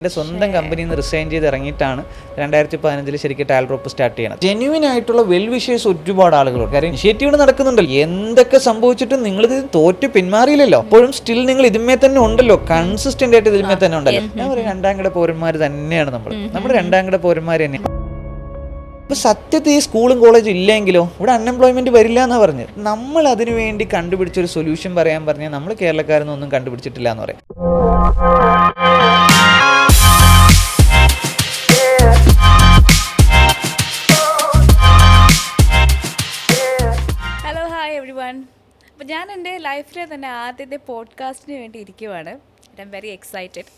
എൻ്റെ സ്വന്തം കമ്പനിയിൽ നിന്ന് റിസൈൻ ചെയ്ത് ഇറങ്ങിയിട്ടാണ് 2015 ശരിക്കും ടാൽറോപ്പ് സ്റ്റാർട്ട് ചെയ്യണം. ജെന്യൂൻ ആയിട്ടുള്ള വെൽ വിഷേഴ്സ് ഒരുപാട് ആളുകളുണ്ട്. കാര്യം ഇനിഷ്യേറ്റീവ് നടക്കുന്നുണ്ടല്ലോ. എന്തൊക്കെ സംഭവിച്ചിട്ടും നിങ്ങളിത് തോറ്റ് പിന്മാറിയില്ലല്ലോ. അപ്പോഴും സ്റ്റിൽ നിങ്ങൾ ഇതിന്മേ തന്നെ ഉണ്ടല്ലോ, കൺസിസ്റ്റന്റ് ആയിട്ട് ഇതിന്മേ തന്നെ ഉണ്ടല്ലോ. ഞാൻ പറയും രണ്ടാം കിട പൗരന്മാർ തന്നെയാണ് നമ്മുടെ രണ്ടാം കിട പൗരന്മാർ തന്നെയാണ്. ഇപ്പൊ സത്യത്തിൽ ഈ സ്കൂളും കോളേജും ഇല്ലെങ്കിലോ ഇവിടെ അൺഎംപ്ലോയ്മെന്റ് വരില്ല എന്നാണ് പറഞ്ഞത്. നമ്മൾ അതിനു വേണ്ടി കണ്ടുപിടിച്ചൊരു സൊല്യൂഷൻ പറയാൻ പറഞ്ഞാൽ നമ്മൾ കേരളക്കാരൊന്നും ഒന്നും കണ്ടുപിടിച്ചിട്ടില്ല എന്ന് പറയാം. അപ്പോൾ ഞാൻ എൻ്റെ ലൈഫിലെ തന്നെ ആദ്യത്തെ പോഡ്കാസ്റ്റിന് വേണ്ടി ഇരിക്കുവാണ്. I am very excited.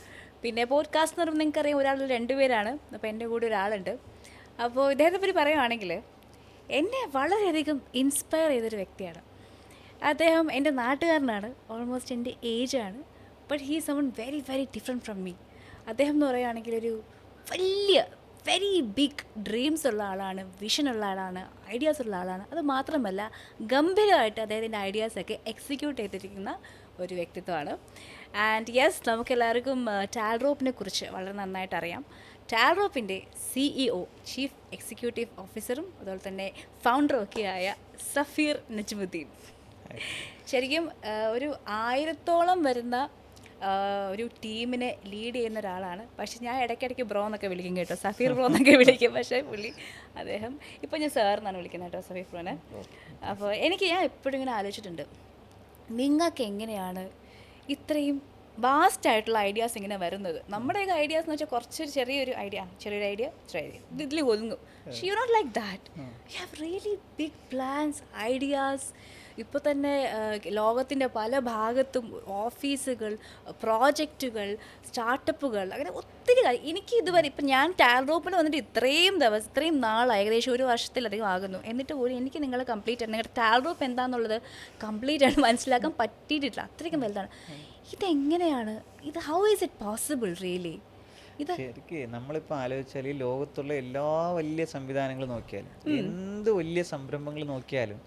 പിന്നെ പോഡ്കാസ്റ്റ് എന്ന് പറയുമ്പോൾ നിങ്ങൾക്കറിയാം, ഒരാൾ 2 പേരാണ്. അപ്പോൾ എൻ്റെ കൂടെ ഒരാളുണ്ട്. അപ്പോൾ ഇദ്ദേഹത്തെ പറ്റി പറയുകയാണെങ്കിൽ എന്നെ വളരെയധികം ഇൻസ്പയർ ചെയ്തൊരു വ്യക്തിയാണ് അദ്ദേഹം. എൻ്റെ നാട്ടുകാരനാണ്, ഓൾമോസ്റ്റ് എൻ്റെ ഏജാണ്. But he is someone very very different from me. അദ്ദേഹം എന്ന് പറയുകയാണെങ്കിൽ ഒരു വലിയ വെരി ബിഗ് ഡ്രീംസ് ഉള്ള ആളാണ്, വിഷനുള്ള ആളാണ്, ഐഡിയാസ് ഉള്ള ആളാണ്. അത് മാത്രമല്ല ഗംഭീരമായിട്ട് അദ്ദേഹത്തിൻ്റെ ഐഡിയാസൊക്കെ എക്സിക്യൂട്ട് ചെയ്തിരിക്കുന്ന ഒരു വ്യക്തിത്വമാണ്. ആൻഡ് യെസ്, നമുക്കെല്ലാവർക്കും ടാൽറോപ്പിനെ കുറിച്ച് വളരെ നന്നായിട്ട് അറിയാം. ടാൽറോപ്പിൻ്റെ CEO, ചീഫ് എക്സിക്യൂട്ടീവ് ഓഫീസറും അതുപോലെ തന്നെ ഫൗണ്ടറും ഒക്കെയായ സഫീർ നജ്മുദ്ദീൻ. ശരിക്കും ഒരു 1000-ഓളം വരുന്ന ഒരു ടീമിനെ ലീഡ് ചെയ്യുന്ന ഒരാളാണ്. പക്ഷെ ഞാൻ ഇടയ്ക്കിടയ്ക്ക് ബ്രോ എന്നൊക്കെ വിളിക്കും കേട്ടോ, സഫീർ ബ്രോ എന്നൊക്കെ വിളിക്കും. പക്ഷേ അദ്ദേഹം ഇപ്പോൾ ഞാൻ സാർ എന്നാണ് വിളിക്കുന്നത് കേട്ടോ, സഫീർ ബ്രോനെ. അപ്പോൾ ഞാൻ എപ്പോഴും ഇങ്ങനെ ആലോചിച്ചിട്ടുണ്ട്, നിങ്ങൾക്ക് എങ്ങനെയാണ് ഇത്രയും വാസ്റ്റ് ആയിട്ടുള്ള ഐഡിയാസ് ഇങ്ങനെ വരുന്നത്? നമ്മുടെയൊക്കെ ഐഡിയാസ് എന്ന് വെച്ചാൽ ചെറിയൊരു ഐഡിയ ഇതിൽ ഒതുങ്ങും. പക്ഷേ you not like that. You have really big plans, ideas. ഇപ്പോൾ തന്നെ ലോകത്തിൻ്റെ പല ഭാഗത്തും ഓഫീസുകൾ, പ്രോജക്റ്റുകൾ, സ്റ്റാർട്ടപ്പുകൾ, അങ്ങനെ ഒത്തിരി കാര്യം. എനിക്ക് ഇതുവരെ ഇപ്പം ഞാൻ ടാൽറോപ്പിൽ വന്നിട്ട് ഇത്രയും നാളായി, ഏകദേശം 1 വർഷത്തിലധികം ആകുന്നു. എന്നിട്ട് പോലും എനിക്ക് നിങ്ങളെ നിങ്ങളുടെ ടാൽറോപ്പ് എന്താണെന്നുള്ളത് കംപ്ലീറ്റ് ആയിട്ട് മനസ്സിലാക്കാൻ പറ്റിയിട്ടില്ല. അത്രയ്ക്കും വലുതാണ്. ഇതെങ്ങനെയാണ് ഇത്? How is it possible really? ശരിക്കും നമ്മളിപ്പോൾ ആലോചിച്ചാൽ ഈ ലോകത്തുള്ള എല്ലാ വലിയ സംവിധാനങ്ങളും നോക്കിയാലും, എന്ത് വലിയ സംരംഭങ്ങൾ നോക്കിയാലും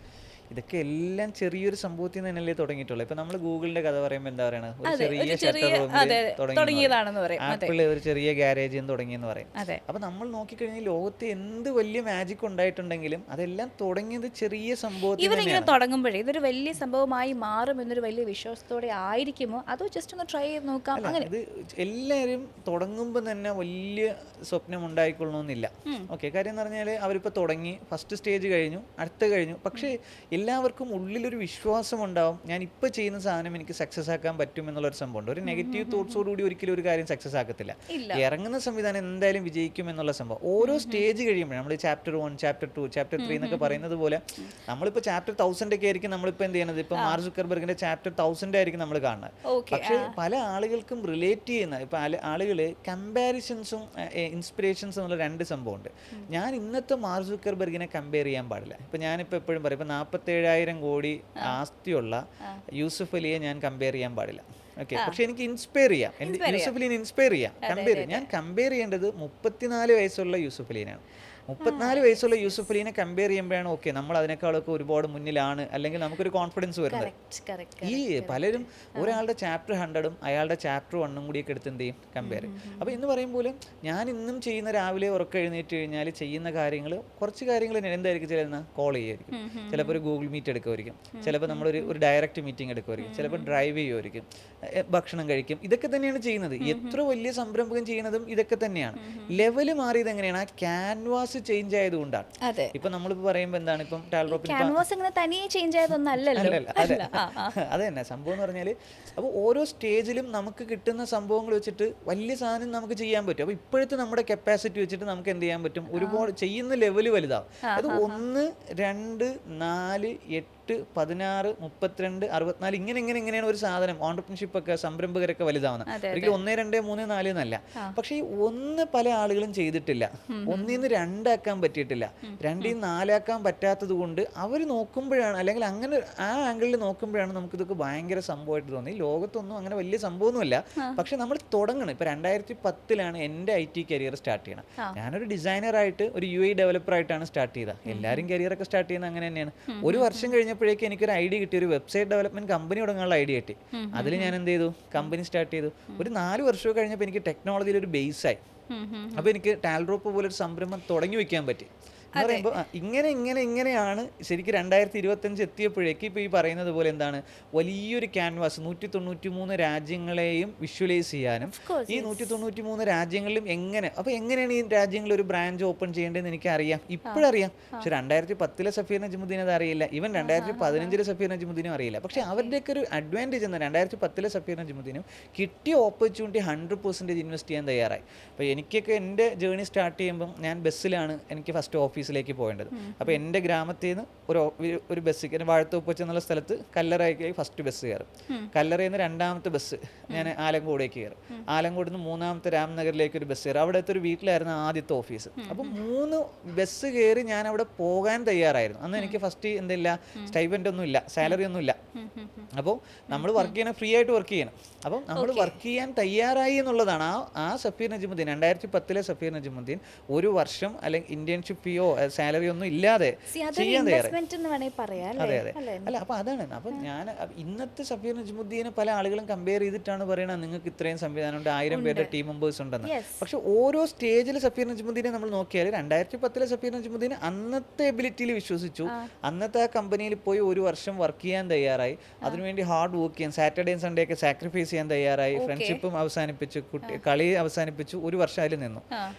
ഇതൊക്കെ എല്ലാം ചെറിയൊരു സംഭവത്തിൽ നിന്ന് തന്നെയല്ലേ തുടങ്ങിയിട്ടുള്ളൂ. ഇപ്പൊ നമ്മൾ ഗൂഗിളിന്റെ കഥ പറയുമ്പോൾ എന്താ പറയണത്, ഒരു ചെറിയ ഷട്ടർ തുടങ്ങിയതാണെന്ന് പറയും. ആപ്പിൾ ഒരു ചെറിയ ഗാരേജിൽ നിന്ന് തുടങ്ങിയെന്ന് പറയും. അപ്പൊ നമ്മൾ നോക്കിക്കഴിഞ്ഞാൽ ലോകത്ത് എന്ത് വലിയ മാജിക് ഉണ്ടായിട്ടുണ്ടെങ്കിലും അതെല്ലാം തുടങ്ങിയത് ചെറിയ സംഭവത്തിൽ. ഇവരിങ്ങനെ തുടങ്ങുമ്പോഴേ ഇതൊരു വലിയ സംഭവമായി മാറും എന്നൊരു വലിയ വിശ്വാസത്തോടെ ആയിരിക്കുമോ, അതോ ജസ്റ്റ് ഒന്ന് ട്രൈ ചെയ്ത് നോക്കാം? അങ്ങനെ ഇത് എല്ലാവരും തുടങ്ങുമ്പോൾ തന്നെ വലിയ സ്വപ്നം ഉണ്ടായിക്കൊള്ളണമെന്നില്ല. ഓക്കെ, കാര്യം എന്ന് പറഞ്ഞാൽ അവരിപ്പോൾ തുടങ്ങി, ഫസ്റ്റ് സ്റ്റേജ് കഴിഞ്ഞു, അടുത്ത കഴിഞ്ഞു. പക്ഷേ എല്ലാവർക്കും ഉള്ളിലൊരു വിശ്വാസം ഉണ്ടാവും, ഞാൻ ഇപ്പോൾ ചെയ്യുന്ന സാധനം എനിക്ക് സക്സസ് ആക്കാൻ പറ്റും എന്നുള്ളൊരു സംഭവമുണ്ട്. ഒരു നെഗറ്റീവ് തോട്ട്സോടുകൂടി ഒരിക്കലും ഒരു കാര്യം സക്സസ് ആക്കത്തില്ല. ഇറങ്ങുന്ന സംവിധാനം എന്തായാലും വിജയിക്കും എന്നുള്ള സംഭവം. ഓരോ സ്റ്റേജ് കഴിയുമ്പോൾ നമ്മൾ ചാപ്റ്റർ 1, ചാപ്റ്റർ 2, ചാപ്റ്റർ 3 എന്നൊക്കെ പറയുന്നത് പോലെ നമ്മളിപ്പോൾ ചാപ്റ്റർ 1000 ഒക്കെ ആയിരിക്കും നമ്മളിപ്പോൾ എന്ത് ചെയ്യുന്നത്. ഇപ്പം മാർക്ക് സുക്കർബർഗിന്റെ ചാപ്റ്റർ 1000 ആയിരിക്കും നമ്മൾ കാണുന്നത്. പക്ഷേ പല ആളുകൾക്കും റിലേറ്റ് ചെയ്യുന്ന ഇപ്പം ആളുകൾ കമ്പാരിസൺസും ഇൻസ്പിറേഷൻസും എന്നുള്ള 2 സംഭവമുണ്ട്. ഞാൻ ഇന്നത്തെ മാർക്ക് സുക്കർബർഗിനെ കമ്പയർ ചെയ്യാൻ പാടില്ല. ഇപ്പം ഞാനിപ്പോൾ എപ്പോഴും പറയും, ഇപ്പം 47,000 കോടി ആസ്തിയുള്ള യൂസുഫ് അലിയെ ഞാൻ കമ്പയർ ചെയ്യാൻ പാടില്ല. ഓക്കെ, പക്ഷെ എനിക്ക് ഇൻസ്പയർ ചെയ്യാം, യൂസുഫ് അലിനെ ഇൻസ്പയർ ചെയ്യാം. ഞാൻ കമ്പയർ ചെയ്യേണ്ടത് 34 വയസ്സുള്ള യൂസുഫ് അലിനെയാണ്. 34 വയസ്സുള്ള യൂസുഫ് അലിനെ കമ്പയർ ചെയ്യുമ്പോഴാണ് ഓക്കെ നമ്മൾ അതിനേക്കാളൊക്കെ ഒരുപാട് മുന്നിലാണ്, അല്ലെങ്കിൽ നമുക്കൊരു കോൺഫിഡൻസ് വരുന്നത്. ഈ പലരും ഒരാളുടെ ചാപ്റ്റർ 100 അയാളുടെ ചാപ്റ്റർ 1 കൂടിയൊക്കെ എടുത്ത് എന്ത് ചെയ്യും, കമ്പയർ ചെയ്യും. അപ്പോൾ ഇന്ന് പറയുമ്പോൾ ഞാൻ ഇന്നും ചെയ്യുന്ന രാവിലെ ഉറക്കം എഴുന്നേറ്റ് കഴിഞ്ഞാൽ ചെയ്യുന്ന കാര്യങ്ങൾ, കുറച്ച് കാര്യങ്ങൾ എന്തായിരിക്കും, ചില കോൾ ചെയ്യുമായിരിക്കും, ചിലപ്പോൾ ഒരു ഗൂഗിൾ മീറ്റ് എടുക്കുമായിരിക്കും, ചിലപ്പോൾ നമ്മളൊരു ഡയറക്റ്റ് മീറ്റിംഗ് എടുക്കുമായിരിക്കും, ചിലപ്പോൾ ഡ്രൈവ് ചെയ്യുമായിരിക്കും, ഭക്ഷണം കഴിക്കും. ഇതൊക്കെ തന്നെയാണ് ചെയ്യുന്നത്. എത്ര വലിയ സംരംഭകം ചെയ്യുന്നതും ഇതൊക്കെ തന്നെയാണ്. ലെവല് മാറിയത് എങ്ങനെയാണ്? ആ ക്യാൻവാസ് ചേഞ്ച് ആയതുകൊണ്ടാണ്. ഇപ്പൊ നമ്മളിപ്പോ പറയുമ്പോ എന്താണ്, ഇപ്പം ടാൽറോപ്പിൽ അത് തന്നെ സംഭവം എന്ന് പറഞ്ഞാല്. അപ്പോൾ ഓരോ സ്റ്റേജിലും നമുക്ക് കിട്ടുന്ന സംഭവങ്ങൾ വെച്ചിട്ട് വലിയ സാധനം നമുക്ക് ചെയ്യാൻ പറ്റും. അപ്പോൾ ഇപ്പോഴത്തെ നമ്മുടെ കപ്പാസിറ്റി വെച്ചിട്ട് നമുക്ക് എന്ത് ചെയ്യാൻ പറ്റും, ഒരുപാട് ചെയ്യുന്ന ലെവല് വലുതാവും. അത് 1, 2, 4, 8, 16, 32, 64 ഇങ്ങനെയാണ് ഒരു സാധനം. ഓൺടർപ്രണർഷിപ്പ് ഒക്കെ സംരംഭകരൊക്കെ വലുതാവുന്നത്. ഒരിക്കലും 1, 2, 3, 4 എന്നല്ല. പക്ഷേ ഈ 1 പല ആളുകളും ചെയ്തിട്ടില്ല, 1 2 ആക്കാൻ പറ്റിയിട്ടില്ല, 2 4 ആക്കാൻ പറ്റാത്തത് കൊണ്ട് അവർ നോക്കുമ്പോഴാണ്, അല്ലെങ്കിൽ അങ്ങനെ ആ ആംഗിളിൽ നോക്കുമ്പോഴാണ് നമുക്കിതൊക്കെ ഭയങ്കര സംഭവമായിട്ട് തോന്നി. ലോകത്തൊന്നും അങ്ങനെ വലിയ സംഭവമൊന്നുമില്ല. പക്ഷെ നമ്മൾ തുടങ്ങണം. ഇപ്പൊ 2010 എൻ്റെ IT കരിയർ സ്റ്റാർട്ട് ചെയ്യണം. ഞാനൊരു ഡിസൈനറായിട്ട്, ഒരു UI ഡെവലപ്പർ ആയിട്ടാണ് സ്റ്റാർട്ട് ചെയ്തത്. എല്ലാവരും കരിയറൊക്കെ സ്റ്റാർട്ട് ചെയ്യുന്നത് അങ്ങനെ തന്നെയാണ്. 1 വർഷം കഴിഞ്ഞപ്പോൾ കഴിഞ്ഞപ്പോഴേക്കും എനിക്കൊരു ഐഡിയ കിട്ടി, ഒരു വെബ്സൈറ്റ് ഡെവലപ്മെന്റ് കമ്പനി തുടങ്ങാനുള്ള ഐഡിയ കിട്ടി. അതിൽ ഞാൻ എന്ത് ചെയ്തു, കമ്പനി സ്റ്റാർട്ട് ചെയ്തു. ഒരു 4 വർഷമൊക്കെ കഴിഞ്ഞപ്പോൾ എനിക്ക് ടെക്നോളജിയിൽ ഒരു ബേസായി. അപ്പോൾ എനിക്ക് ടാൽഡ്രോപ്പ് പോലൊരു സംരംഭം തുടങ്ങി വെക്കാൻ പറ്റി. എന്ന് പറയുമ്പോൾ ഇങ്ങനെയാണ് ശരിക്കും 2025 എത്തിയപ്പോഴേക്ക് ഇപ്പോൾ ഈ പറയുന്നത് പോലെ എന്താണ്, വലിയൊരു ക്യാൻവാസ് 193 രാജ്യങ്ങളെയും വിഷ്വലൈസ് ചെയ്യാനും ഈ 193 രാജ്യങ്ങളിലും എങ്ങനെയാണ് ഈ രാജ്യങ്ങളിൽ ഒരു ബ്രാഞ്ച് ഓപ്പൺ ചെയ്യേണ്ടതെന്ന് എനിക്കറിയാം, ഇപ്പോഴറിയാം. പക്ഷെ 2010 സഫീർ നജ്മുദ്ദീൻ അത് അറിയില്ല, ഈവൻ 2015 സഫീർ നജ്മുദ്ദീനും അറിയില്ല. പക്ഷെ അവരുടെയൊക്കെ ഒരു അഡ്വാൻറ്റേജ് എന്ന് 2010 സഫീർ നജ്മുദ്ദീനും കിട്ടിയ ഓപ്പർച്യൂണിറ്റി 100% ഇൻവെസ്റ്റ് ചെയ്യാൻ തയ്യാറായി. അപ്പോൾ എനിക്കൊക്കെ എൻ്റെ ജേർണി സ്റ്റാർട്ട് ചെയ്യുമ്പം ഞാൻ ബസ്സിലാണ് എനിക്ക് ഫസ്റ്റ് ഓഫീസിലേക്ക് പോകേണ്ടത്. അപ്പോൾ എൻ്റെ ഗ്രാമത്തിൽ നിന്ന് ഒരു ബസ് വാഴത്തോപ്പ് എന്നുള്ള സ്ഥലത്ത് കല്ലറയ്ക്ക് ഫസ്റ്റ് ബസ് കയറും. കല്ലറയിൽ നിന്ന് 2ാമത്തെ ബസ് ഞാൻ ആലങ്കോടേക്ക് കയറും. ആലങ്കോട് നിന്ന് 3ാമത്തെ രാംനഗറിലേക്ക് ഒരു ബസ് കയറും. അവിടുത്തെ ഒരു വീട്ടിലായിരുന്നു ആദ്യത്തെ ഓഫീസ്. അപ്പോൾ 3 ബസ് കയറി ഞാൻ അവിടെ പോകാൻ തയ്യാറായിരുന്നു. അന്ന് എനിക്ക് ഫസ്റ്റ് എന്തില്ല, സ്റ്റൈപ്പൻഡ് ഒന്നും ഇല്ല, സാലറി ഒന്നും ഇല്ല. അപ്പോൾ നമ്മൾ വർക്ക് ചെയ്യണം, ഫ്രീ ആയിട്ട് വർക്ക് ചെയ്യണം. അപ്പം നമ്മൾ വർക്ക് ചെയ്യാൻ തയ്യാറായി എന്നുള്ളതാണ്. ആ സഫീർ നജ്മുദ്ദീൻ 2010 സഫീർ നജ്മുദ്ദീൻ ഒരു വർഷം അല്ലെങ്കിൽ ഇന്റേൺഷിപ്പ് ഫീയോ സാലറി ഒന്നും ഇല്ലാതെ ചെയ്യാൻ തയ്യാറായി. അതെ അതെ അല്ല, അപ്പോൾ അതാണ്. അപ്പം ഞാൻ ഇന്നത്തെ സഫീർ നജ്മുദ്ദീനെ പല ആളുകളും കമ്പയർ ചെയ്തിട്ടാണ് പറയുന്നത് നിങ്ങൾക്ക് ഇത്രയും സംവിധാനം ഉണ്ട്, 1000 പേരുടെ ടീം മെമ്പേഴ്സ് ഉണ്ടെന്ന്. പക്ഷെ ഓരോ സ്റ്റേജിൽ സഫീർ നജ്മുദ്ദീനെ നമ്മൾ നോക്കിയാൽ 2010 സഫീർ നജ്മുദ്ദീൻ അന്നത്തെ എബിലിറ്റിയിൽ വിശ്വസിച്ചു, അന്നത്തെ ആ കമ്പനിയിൽ പോയി ഒരു വർഷം വർക്ക് ചെയ്യാൻ തയ്യാറായി, അതിനുവേണ്ടി ഹാർഡ് വർക്ക് ചെയ്യാൻ, സാറ്റർഡേ സൺഡേ ഒക്കെ സാക്രിഫൈസ് ചെയ്യാൻ തയ്യാറായി, ഫ്രണ്ട്ഷിപ്പും അവസാനിപ്പിച്ചു, കളി അവസാനിപ്പിച്ചു, ഒരു വർഷം അതിൽ നിന്നു.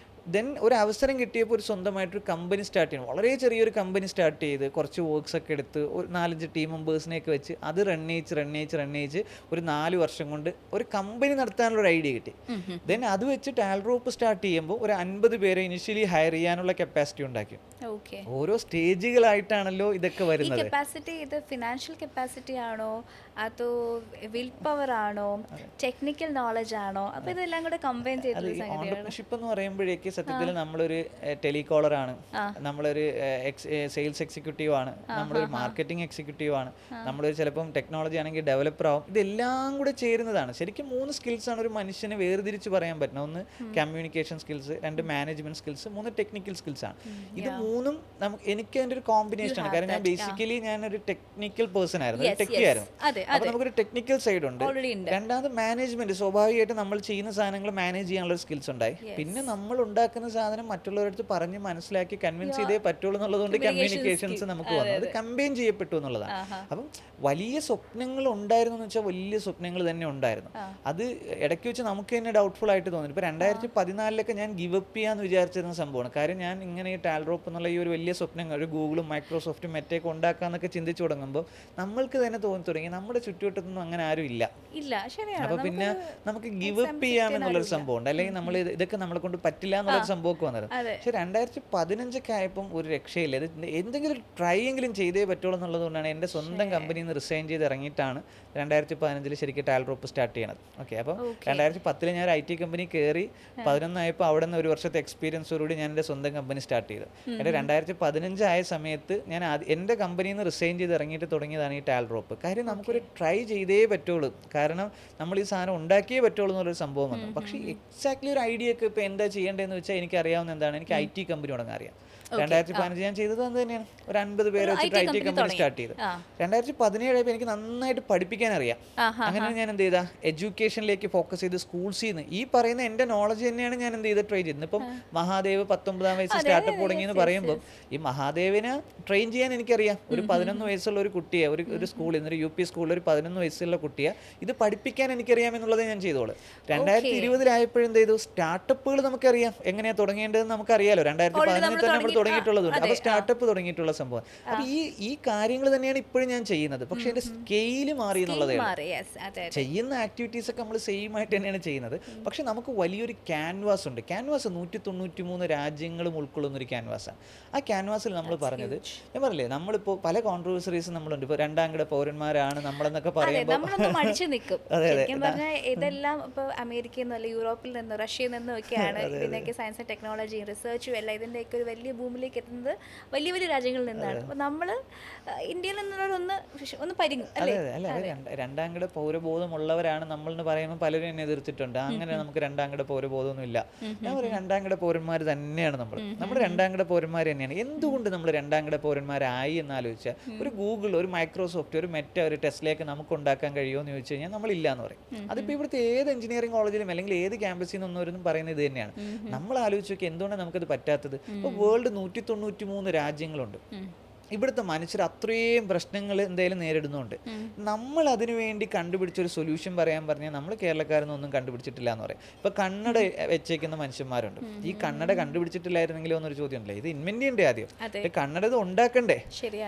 ദെൻ ഒരു അവസരം കിട്ടിയപ്പോൾ ഒരു സ്വന്തമായിട്ടൊരു കമ്പനി സ്റ്റാർട്ട് ചെയ്യണം. വളരെ ചെറിയൊരു കമ്പനി സ്റ്റാർട്ട് ചെയ്ത് കുറച്ച് വർക്ക്സ് ഒക്കെ എടുത്ത് ഒരു 4-5 ടീം മെമ്പേഴ്സിനെയൊക്കെ വെച്ച് അത് റണ്ണയിച്ച് ഒരു 4 വർഷം കൊണ്ട് ഒരു കമ്പനി നടത്താനുള്ള ഒരു ഐഡിയ കിട്ടി. ദെൻ അത് വെച്ച് ടാൽഡ്രോപ്പ് സ്റ്റാർട്ട് ചെയ്യുമ്പോൾ ഒരു 50 പേരെ ഇനിഷ്യലി ഹയർ ചെയ്യാനുള്ള കപ്പാസിറ്റി ഉണ്ടാക്കി. ഓരോ സ്റ്റേജുകളായിട്ടാണല്ലോ ഇതൊക്കെ വരുന്നത്. കപ്പാസിറ്റി ഇത് ഫിനാൻഷ്യൽ കപ്പാസിറ്റി ആണോ അതോ വിൽ പവർ ആണോ ടെക്നിക്കൽ നോളജ് ആണോ? അപ്പോൾ ഇതെല്ലാം കൂടെ കമ്പൈൻ ചെയ്തിട്ടുള്ള സംഗതിയാണ്. ഓണ്ടർപ്രണർഷിപ്പ് എന്ന് പറയുമ്പോഴേക്ക് സത്യത്തിൽ നമ്മളൊരു ടെലികോളറാണ്, നമ്മളൊരു സെയിൽസ് എക്സിക്യൂട്ടീവ് ആണ്, നമ്മളൊരു മാർക്കറ്റിംഗ് എക്സിക്യൂട്ടീവ് ആണ്, നമ്മളൊരു ചിലപ്പം ടെക്നോളജി ആണെങ്കിൽ ഡെവലപ്പർ ആവും. ഇതെല്ലാം കൂടെ ചേരുന്നതാണ്. ശരിക്കും 3 സ്കിൽസാണ് ഒരു മനുഷ്യനെ വേർതിരിച്ച് പറയാൻ പറ്റുന്നത്. ഒന്ന് communication skills, 2 management skills, 3 technical സ്കിൽസാണ്. ഇത് 3ഉം എനിക്ക് അതിൻ്റെ ഒരു കോമ്പിനേഷൻ ആണ്. കാരണം ഞാൻ ബേസിക്കലി ഞാനൊരു ടെക്നിക്കൽ പേഴ്സൺ ആയിരുന്നു, ടെക്കി ആയിരുന്നു. അപ്പോൾ നമുക്കൊരു ടെക്നിക്കൽ സൈഡ് ഉണ്ട്. രണ്ടാമത് മാനേജ്മെന്റ്, സ്വാഭാവികമായിട്ട് നമ്മൾ ചെയ്യുന്ന സാധനങ്ങൾ മാനേജ് ചെയ്യാനുള്ള സ്കിൽസ് ഉണ്ടായി. പിന്നെ നമ്മൾ ഉണ്ടാക്കുന്ന സാധനം മറ്റുള്ളവരുടെ അടുത്ത് പറഞ്ഞ് മനസ്സിലാക്കി കൺവിൻസ് ചെയ്തേ പറ്റുള്ളൂ എന്നുള്ളതുകൊണ്ട് കമ്മ്യൂണിക്കേഷൻസ് നമുക്ക് വന്നു. അത് കമ്പൈൻ ചെയ്യപ്പെട്ടു എന്നുള്ളതാണ്. അപ്പം വലിയ സ്വപ്നങ്ങൾ ഉണ്ടായിരുന്നു എന്ന് വെച്ചാൽ വലിയ സ്വപ്നങ്ങൾ തന്നെ ഉണ്ടായിരുന്നു. അത് ഇടയ്ക്ക് വെച്ച് നമുക്ക് തന്നെ ഡൗട്ട്ഫുൾ ആയിട്ട് തോന്നി. ഇപ്പോൾ 2014 ഞാൻ ഗിവ് അപ്പ് ചെയ്യാന്ന് വിചാരിച്ചിരുന്ന സംഭവമാണ്. കാര്യം ഞാൻ ഇങ്ങനെ ഈ ടാൽഡ്രോപ്പ് എന്നുള്ള ഈ ഒരു വലിയ സ്വപ്നങ്ങൾ ഒരു ഗൂഗിളും മൈക്രോസോഫ്റ്റും മെറ്റയൊക്കെ ഉണ്ടാക്കാന്നൊക്കെ ചിന്തിച്ചു തുടങ്ങുമ്പോൾ നമ്മൾക്ക് തന്നെ തോന്നി തുടങ്ങി നമ്മുടെ ചുറ്റുവട്ടത്തൊന്നും അങ്ങനെ ആരും ഇല്ല. അപ്പോൾ പിന്നെ നമുക്ക് ഗിവ് അപ്പ് ചെയ്യാമെന്നുള്ളൊരു സംഭവം ഉണ്ട്, അല്ലെങ്കിൽ നമ്മൾ ഇതൊക്കെ നമ്മളെ കൊണ്ട് പറ്റില്ല എന്നുള്ളൊരു സംഭവമൊക്കെ വന്നത്. പക്ഷേ 2015 ആയപ്പം ഒരു രക്ഷയില്ല, ഇത് എന്തെങ്കിലും ട്രൈ എങ്കിലും ചെയ്തേ പറ്റുള്ളൂ എന്നുള്ളതുകൊണ്ടാണ് എൻ്റെ സ്വന്തം കമ്പനിയിൽ നിന്ന് റിസൈൻ ചെയ്ത് ഇറങ്ങിയിട്ടാണ് 2015 ശരിക്കും ടാൽഡ്രോപ്പ് സ്റ്റാർട്ട് ചെയ്യണത്. ഓക്കെ, അപ്പോൾ 2010 ഞാൻ IT കമ്പനി കയറി 11 ആയപ്പോൾ അവിടെ നിന്ന് ഒരു വർഷത്തെ എക്സ്പീരിയൻസോടുകൂടി ഞാൻ എൻ്റെ സ്വന്തം കമ്പനി സ്റ്റാർട്ട് ചെയ്തു. എൻ്റെ 2015 ആയ സമയത്ത് ഞാൻ എൻ്റെ കമ്പനിയിൽ നിന്ന് റിസൈൻ ചെയ്ത് ഇറങ്ങിയിട്ട് തുടങ്ങിയതാണ് ഈ ടാൽഡ്രോപ്പ്. കാര്യം നമുക്കൊരു ട്രൈ ചെയ്തേ പറ്റുള്ളൂ, കാരണം നമ്മൾ ഈ സാധനം ഉണ്ടാക്കിയേ പറ്റുള്ളൂ എന്നുള്ളൊരു സംഭവം വന്നു. പക്ഷേ എക്സാക്ട്ലി ഒരു ഐഡിയ ഒക്കെ ഇപ്പോൾ എന്താ ചെയ്യേണ്ടതെന്ന് വെച്ചാൽ എനിക്കറിയാവുന്ന എന്താണ്, എനിക്ക് IT കമ്പനി തുടങ്ങാൻ അറിയാം. 2015 ഞാൻ ചെയ്തത് അത് തന്നെയാണ്, ഒരു 50 പേരെ വെച്ചിട്ട് IT കമ്പനി സ്റ്റാർട്ട് ചെയ്ത്. 2017 ആയപ്പോൾ എനിക്ക് നന്നായിട്ട് പഠിപ്പിക്കാൻ അറിയാം. അങ്ങനെ ഞാൻ എന്ത് ചെയ്താ, എഡ്യൂക്കേഷനിലേക്ക് ഫോക്കസ് ചെയ്ത് സ്കൂൾസിൽ നിന്ന് ഈ പറയുന്ന എൻ്റെ നോളജ് തന്നെയാണ് ഞാൻ എന്ത് ചെയ്ത് ട്രെയിൻ ചെയ്തത്. ഇപ്പം മഹാദേവ് 19-ാം വയസ്സിൽ സ്റ്റാർട്ടപ്പ് തുടങ്ങി എന്ന് പറയുമ്പോൾ ഈ മഹാദേവിനെ ട്രെയിൻ ചെയ്യാൻ എനിക്കറിയാം. ഒരു 11 വയസ്സുള്ള ഒരു കുട്ടിയെ ഒരു സ്കൂളിൽ നിന്ന്, ഒരു UP സ്കൂളിൽ ഒരു 11 വയസ്സുള്ള കുട്ടിയെ ഇത് പഠിപ്പിക്കാൻ എനിക്കറിയാം എന്നുള്ളത് ഞാൻ ചെയ്തോളൂ. 2020 ആയപ്പോഴെന്ത് ചെയ്തു, സ്റ്റാർട്ടപ്പുകൾ നമുക്കറിയാം എങ്ങനെയാണ് തുടങ്ങേണ്ടതെന്ന് നമുക്കറിയാലോ. 2015 തന്നെ നമ്മൾ തുടങ്ങിയിട്ടുള്ളതുണ്ട്. അപ്പോൾ സ്റ്റാർട്ടപ്പ് തുടങ്ങിയിട്ടുള്ള സംഭവം. അപ്പോൾ ഈ കാര്യങ്ങൾ തന്നെയാണ് ഇപ്പോഴും ഞാൻ ചെയ്യുന്നത്. പക്ഷേ എൻ്റെ സ്കെയില് മാറി എന്നുള്ളതേ. ചെയ്യുന്ന ആക്ടിവിറ്റീസ് ഒക്കെ നമ്മൾ സെയിം ആയിട്ട് തന്നെയാണ് ചെയ്യുന്നത്. പക്ഷെ നമുക്ക് വലിയൊരു ക്യാൻവാസ് ഉണ്ട്. ക്യാൻവാസ് 193 രാജ്യങ്ങളും ഉൾക്കൊള്ളുന്ന ഒരു ക്യാൻവാസാണ്. ആ ക്യാൻവാസിൽ നമ്മൾ പറഞ്ഞത്, ഞാൻ പറഞ്ഞില്ലേ, നമ്മളിപ്പോൾ പല കോൺട്രവേഴ്സറീസ് നമ്മളുണ്ട്. ഇപ്പോൾ 2ാം കിട പൗരന്മാരാണ് നമ്മളെന്നൊക്കെ പറയുമ്പോൾ ഇതെല്ലാം ഇപ്പോൾ അമേരിക്കയിൽ നിന്നല്ല, യൂറോപ്പിൽ നിന്നോ റഷ്യയിൽ നിന്നോ ഒക്കെയാണ് ഇതിനൊക്കെ സയൻസ് ആൻഡ് ടെക്നോളജി റിസർച്ചും എല്ലാം ഇതിൻ്റെയൊക്കെ ഒരു വലിയ ഭൂമിയിലേക്ക് എത്തുന്നത് വലിയ വലിയ രാജ്യങ്ങളിൽ നിന്നാണ്. അപ്പോൾ നമ്മൾ ഇന്ത്യയിൽ നിന്നുള്ളവരൊന്ന് പരിങ്ങും അല്ലേ? അല്ല രണ്ടാംകിട പൗരബോധമുള്ളവരാണ് നമ്മൾ എന്ന് പറയുമ്പോൾ പലരും എന്നെ എതിർത്തിട്ടുണ്ട്. അങ്ങനെ നമുക്ക് രണ്ടാംകിട പൗരബോധമൊന്നും ഇല്ല. ഞാൻ പറയും രണ്ടാംകിട പൗരന്മാർ തന്നെയാണ് നമ്മൾ രണ്ടാംകിട പൗരന്മാർ തന്നെയാണ്. എന്തുകൊണ്ട് നമ്മൾ രണ്ടാംകിട പൗരന്മാരായി എന്ന് ആലോചിച്ചാൽ ഒരു ഗൂഗിൾ, ഒരു മൈക്രോസോഫ്റ്റ്, ഒരു മെറ്റ, ഒരു ടെസ്ലയൊക്കെ നമുക്ക് ഉണ്ടാക്കാൻ കഴിയുമോ എന്ന് ചോദിച്ചു കഴിഞ്ഞാൽ നമ്മളില്ല എന്ന് പറയും. അതിപ്പോൾ ഇവിടുത്തെ ഏത് എഞ്ചിനീയറിംഗ് കോളേജിലും അല്ലെങ്കിൽ ഏത് ക്യാമ്പസിൽ നിന്നവരും പറയുന്നത് ഇത് തന്നെയാണ്. നമ്മൾ ആലോചിച്ച് നോക്കി എന്തുകൊണ്ടാണ് നമുക്കത് പറ്റാത്തത്? ഇപ്പോൾ വേൾഡ് 193 രാജ്യങ്ങളുണ്ട്. ഇവിടുത്തെ മനുഷ്യർ അത്രയും പ്രശ്നങ്ങൾ എന്തായാലും നേരിടുന്നുണ്ട്. നമ്മൾ അതിനു വേണ്ടി കണ്ടുപിടിച്ചൊരു സൊല്യൂഷൻ പറയാൻ പറഞ്ഞാൽ നമ്മൾ കേരളക്കാരൊന്നും ഒന്നും കണ്ടുപിടിച്ചിട്ടില്ല എന്ന് പറയും. ഇപ്പൊ കണ്ണട വെച്ചേക്കുന്ന മനുഷ്യന്മാരുണ്ട്. ഈ കണ്ണട കണ്ടുപിടിച്ചിട്ടില്ലായിരുന്നെങ്കിലോ എന്നൊരു ചോദ്യം ഉണ്ടല്ലേ. ഇത് ഇൻവെന്റ് ചെയ്യണ്ടേ ആദ്യം? കണ്ണട ഇത് ഉണ്ടാക്കണ്ടേ?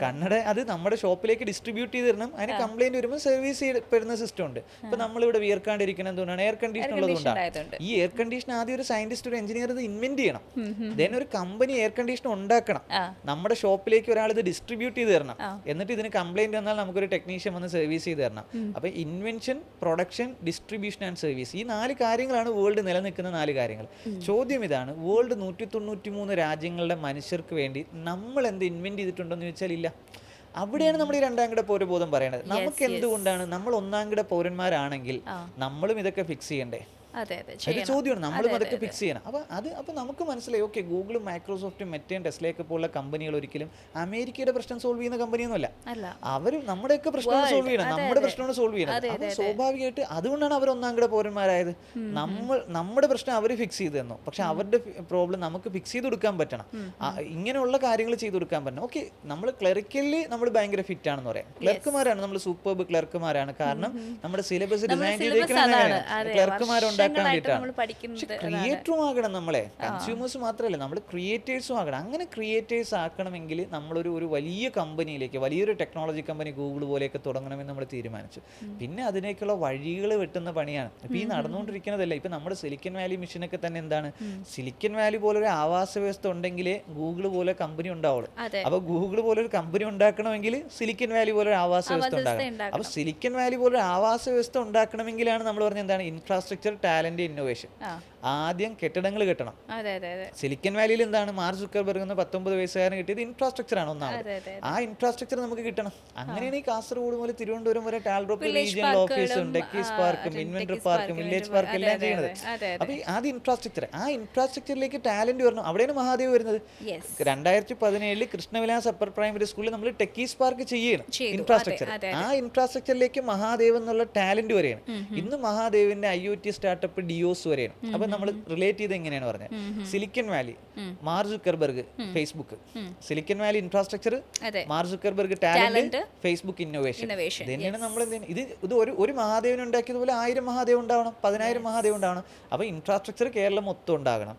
കണ്ണട അത് നമ്മുടെ ഷോപ്പിലേക്ക് ഡിസ്ട്രിബ്യൂട്ട് ചെയ്ത് തരണം. അതിന് കംപ്ലൈന്റ് വരുമ്പോൾ സർവീസ് ചെയ്യപ്പെടുന്ന സിസ്റ്റം ഉണ്ട്. ഇപ്പൊ നമ്മളിവിടെ വിയർക്കാണ്ടിരിക്കുന്നത് എന്തുകൊണ്ടാണ്? എയർ കണ്ടീഷൻ ഉള്ളതുകൊണ്ടാണ്. ഈ എയർ കണ്ടീഷൻ ആദ്യം ഒരു സയന്റിസ്റ്റ്, ഒരു എഞ്ചിനീയർ ഇത് ഇൻവെന്റ് ചെയ്യണം. ദെൻ ഒരു കമ്പനി എയർ കണ്ടീഷൻ ഉണ്ടാക്കണം. നമ്മുടെ ഷോപ്പിലേക്ക് ഒരാൾ ഇത് ഡിസ്ട്രിബ്യൂട്ട് ചെയ്ത് തരണം. എന്നിട്ട് ഇതിന് കംപ്ലൈന്റ് വന്നാൽ നമുക്കൊരു ടെക്നീഷ്യൻ വന്ന് സർവീസ് ചെയ്ത് തരണം. അപ്പൊ invention, production, distribution and service, ഈ 4 കാര്യങ്ങളാണ് വേൾഡ് നിലനിൽക്കുന്ന 4 കാര്യങ്ങൾ. ചോദ്യം ഇതാണ്, വേൾഡ് 193 രാജ്യങ്ങളുടെ മനുഷ്യർക്ക് വേണ്ടി നമ്മൾ എന്ത് ഇൻവെന്റ് ചെയ്തിട്ടുണ്ടോന്ന് ചോദിച്ചാൽ ഇല്ല. അവിടെയാണ് നമ്മൾ ഈ രണ്ടാംകിട പൗരബോധം പറയുന്നത്. നമുക്ക് എന്തുകൊണ്ടാണ് നമ്മൾ ഒന്നാംകിട പൗരന്മാരാണെങ്കിൽ നമ്മളും ഇതൊക്കെ ഫിക്സ് ചെയ്യണ്ടേ? അത് ചോദ്യമാണ്. നമ്മളും അതൊക്കെ ഫിക്സ് ചെയ്യണം. അപ്പോൾ നമുക്ക് മനസ്സിലായി, ഓക്കെ, ഗൂഗിളും മൈക്രോസോഫ്റ്റും മെറ്റയും ടെസ്ലയൊക്കെ പോലുള്ള കമ്പനികൾ ഒരിക്കലും അമേരിക്കയുടെ പ്രശ്നം സോൾവ് ചെയ്യുന്ന കമ്പനിയൊന്നുമല്ല. അവർ നമ്മുടെയൊക്കെ പ്രശ്നം സോൾവ് ചെയ്യണം, നമ്മുടെ പ്രശ്നമാണ് സോൾവ് ചെയ്യണം. അത് സ്വാഭാവികമായിട്ട് അതുകൊണ്ടാണ് അവർ ഒന്നാംകിട പൗരന്മാരായത്. നമ്മുടെ പ്രശ്നം അവർ ഫിക്സ് ചെയ്ത് തന്നു, പക്ഷെ അവരുടെ പ്രോബ്ലം നമുക്ക് ഫിക്സ് ചെയ്ത് കൊടുക്കാൻ പറ്റണം. ഇങ്ങനെയുള്ള കാര്യങ്ങൾ ചെയ്ത് കൊടുക്കാൻ പറ്റണം. ഓക്കെ, നമ്മൾ ക്ലറിക്കലി നമ്മൾ ഭയങ്കര ഫിറ്റ് ആണെന്ന് പറയാം. ക്ലർക്കുമാരാണ് നമ്മൾ, സൂപ്പർബ് ക്ലർക്കുമാരാണ്. കാരണം നമ്മുടെ സിലബസ് ഡിസൈൻ ചെയ്തേക്കുന്നത് ക്ലർക്കുമാരുണ്ട്. ക്രിയേറ്ററും ആകണം. നമ്മളെ കൺസ്യൂമേഴ്സ് മാത്രമല്ല, നമ്മൾ ക്രിയേറ്റേഴ്സും ആകണം. അങ്ങനെ ക്രിയേറ്റേഴ്സ് ആക്കണമെങ്കിൽ നമ്മളൊരു വലിയ കമ്പനിയിലേക്ക്, വലിയൊരു ടെക്നോളജി കമ്പനി ഗൂഗിൾ പോലെയൊക്കെ തുടങ്ങണമെന്ന് നമ്മൾ തീരുമാനിച്ചു. പിന്നെ അതിനേക്കുള്ള വഴികൾ വെട്ടുന്ന പണിയാണ് ഇപ്പൊ ഈ നടന്നുകൊണ്ടിരിക്കുന്നതല്ല. ഇപ്പൊ നമ്മുടെ സിലിക്കൻ വാലി മിഷനൊക്കെ തന്നെ എന്താണ്, സിലിക്കൻ വാലി പോലെ ഒരു ആവാസ വ്യവസ്ഥ ഉണ്ടെങ്കിലേ ഗൂഗിൾ പോലെ കമ്പനി ഉണ്ടാവുള്ളൂ. അപ്പൊ ഗൂഗിൾ പോലെ ഒരു കമ്പനി ഉണ്ടാക്കണമെങ്കിൽ സിലിക്കൻ വാലി പോലെ ഒരു ആവാസ വ്യവസ്ഥ ഉണ്ടാക്കണം. അപ്പൊ സിലിക്കൻ വാലി പോലെ ഒരു ആവാസ വ്യവസ്ഥ ഉണ്ടാക്കണമെങ്കിലാണ് നമ്മൾ പറഞ്ഞ എന്താണ്, ഇൻഫ്രാസ്ട്രക്ചർ, ടാലന്റ്, ഇന്നോവേഷൻ. ആദ്യം കെട്ടിടങ്ങൾ കെട്ടണം. സിലിക്കൻ വാലിയിൽ എന്താണ്, മാർക്ക് സുക്കർബർഗ് എന്ന 19 വയസ്സുകാരന് കിട്ടിയത് ഇൻഫ്രാസ്ട്രക്ചർ ആണ് ഒന്നാമത്. ആ ഇൻഫ്രാസ്ട്രക്ചർ നമുക്ക് കിട്ടണം. അങ്ങനെയാണ് ഈ കാസർഗോഡ് മുതൽ തിരുവനന്തപുരം വരെ ടാൽറോപ്പ് റീജിയണൽ ഓഫീസും ടെക്കീസ് പാർക്കും ഇൻവെന്റർ പാർക്കും വില്ലേജ് പാർക്കും എല്ലാം ചെയ്യുന്നത്. അപ്പൊ ആദ്യം ഇൻഫ്രാസ്ട്രക്ചർ, ആ ഇൻഫ്രാസ്ട്രക്ചറിലേക്ക് ടാലന്റ് വരണം. അവിടെയാണ് മഹാദേവ് വരുന്നത്. 2017 കൃഷ്ണവിലാസ് അപ്പർ പ്രൈമറി സ്കൂളിൽ നമ്മൾ ടെക്കീസ് പാർക്ക് ചെയ്യണം ഇൻഫ്രാസ്ട്രക്ചർ. ആ ഇൻഫ്രാസ്ട്രക്ചറിലേക്ക് മഹാദേവ് എന്നുള്ള ടാലന്റ് വരെയാണ്. ഇന്ന് മഹാദേവിന്റെ IoT സ്റ്റാർട്ടപ്പ് ഡിയോസ് വരെയാണ്. അപ്പൊ നമ്മൾ റിലേറ്റ് ചെയ്ത് എങ്ങനെയാണ് പറഞ്ഞത്, silicon Valley, mark Zuckerberg Facebook, silicon Valley infrastructure, mark Zuckerberg talent, Facebook innovation. തന്നെയാണ് നമ്മൾ ഇത് ഒരു മഹാദേവൻ ഉണ്ടാക്കിയതുപോലെ 1000 മഹാദേവ് ഉണ്ടാവണം, 10,000 മഹാദേവ് ഉണ്ടാവണം. അപ്പൊ ഇൻഫ്രാസ്ട്രക്ചർ കേരളം മൊത്തം ഉണ്ടാകണം.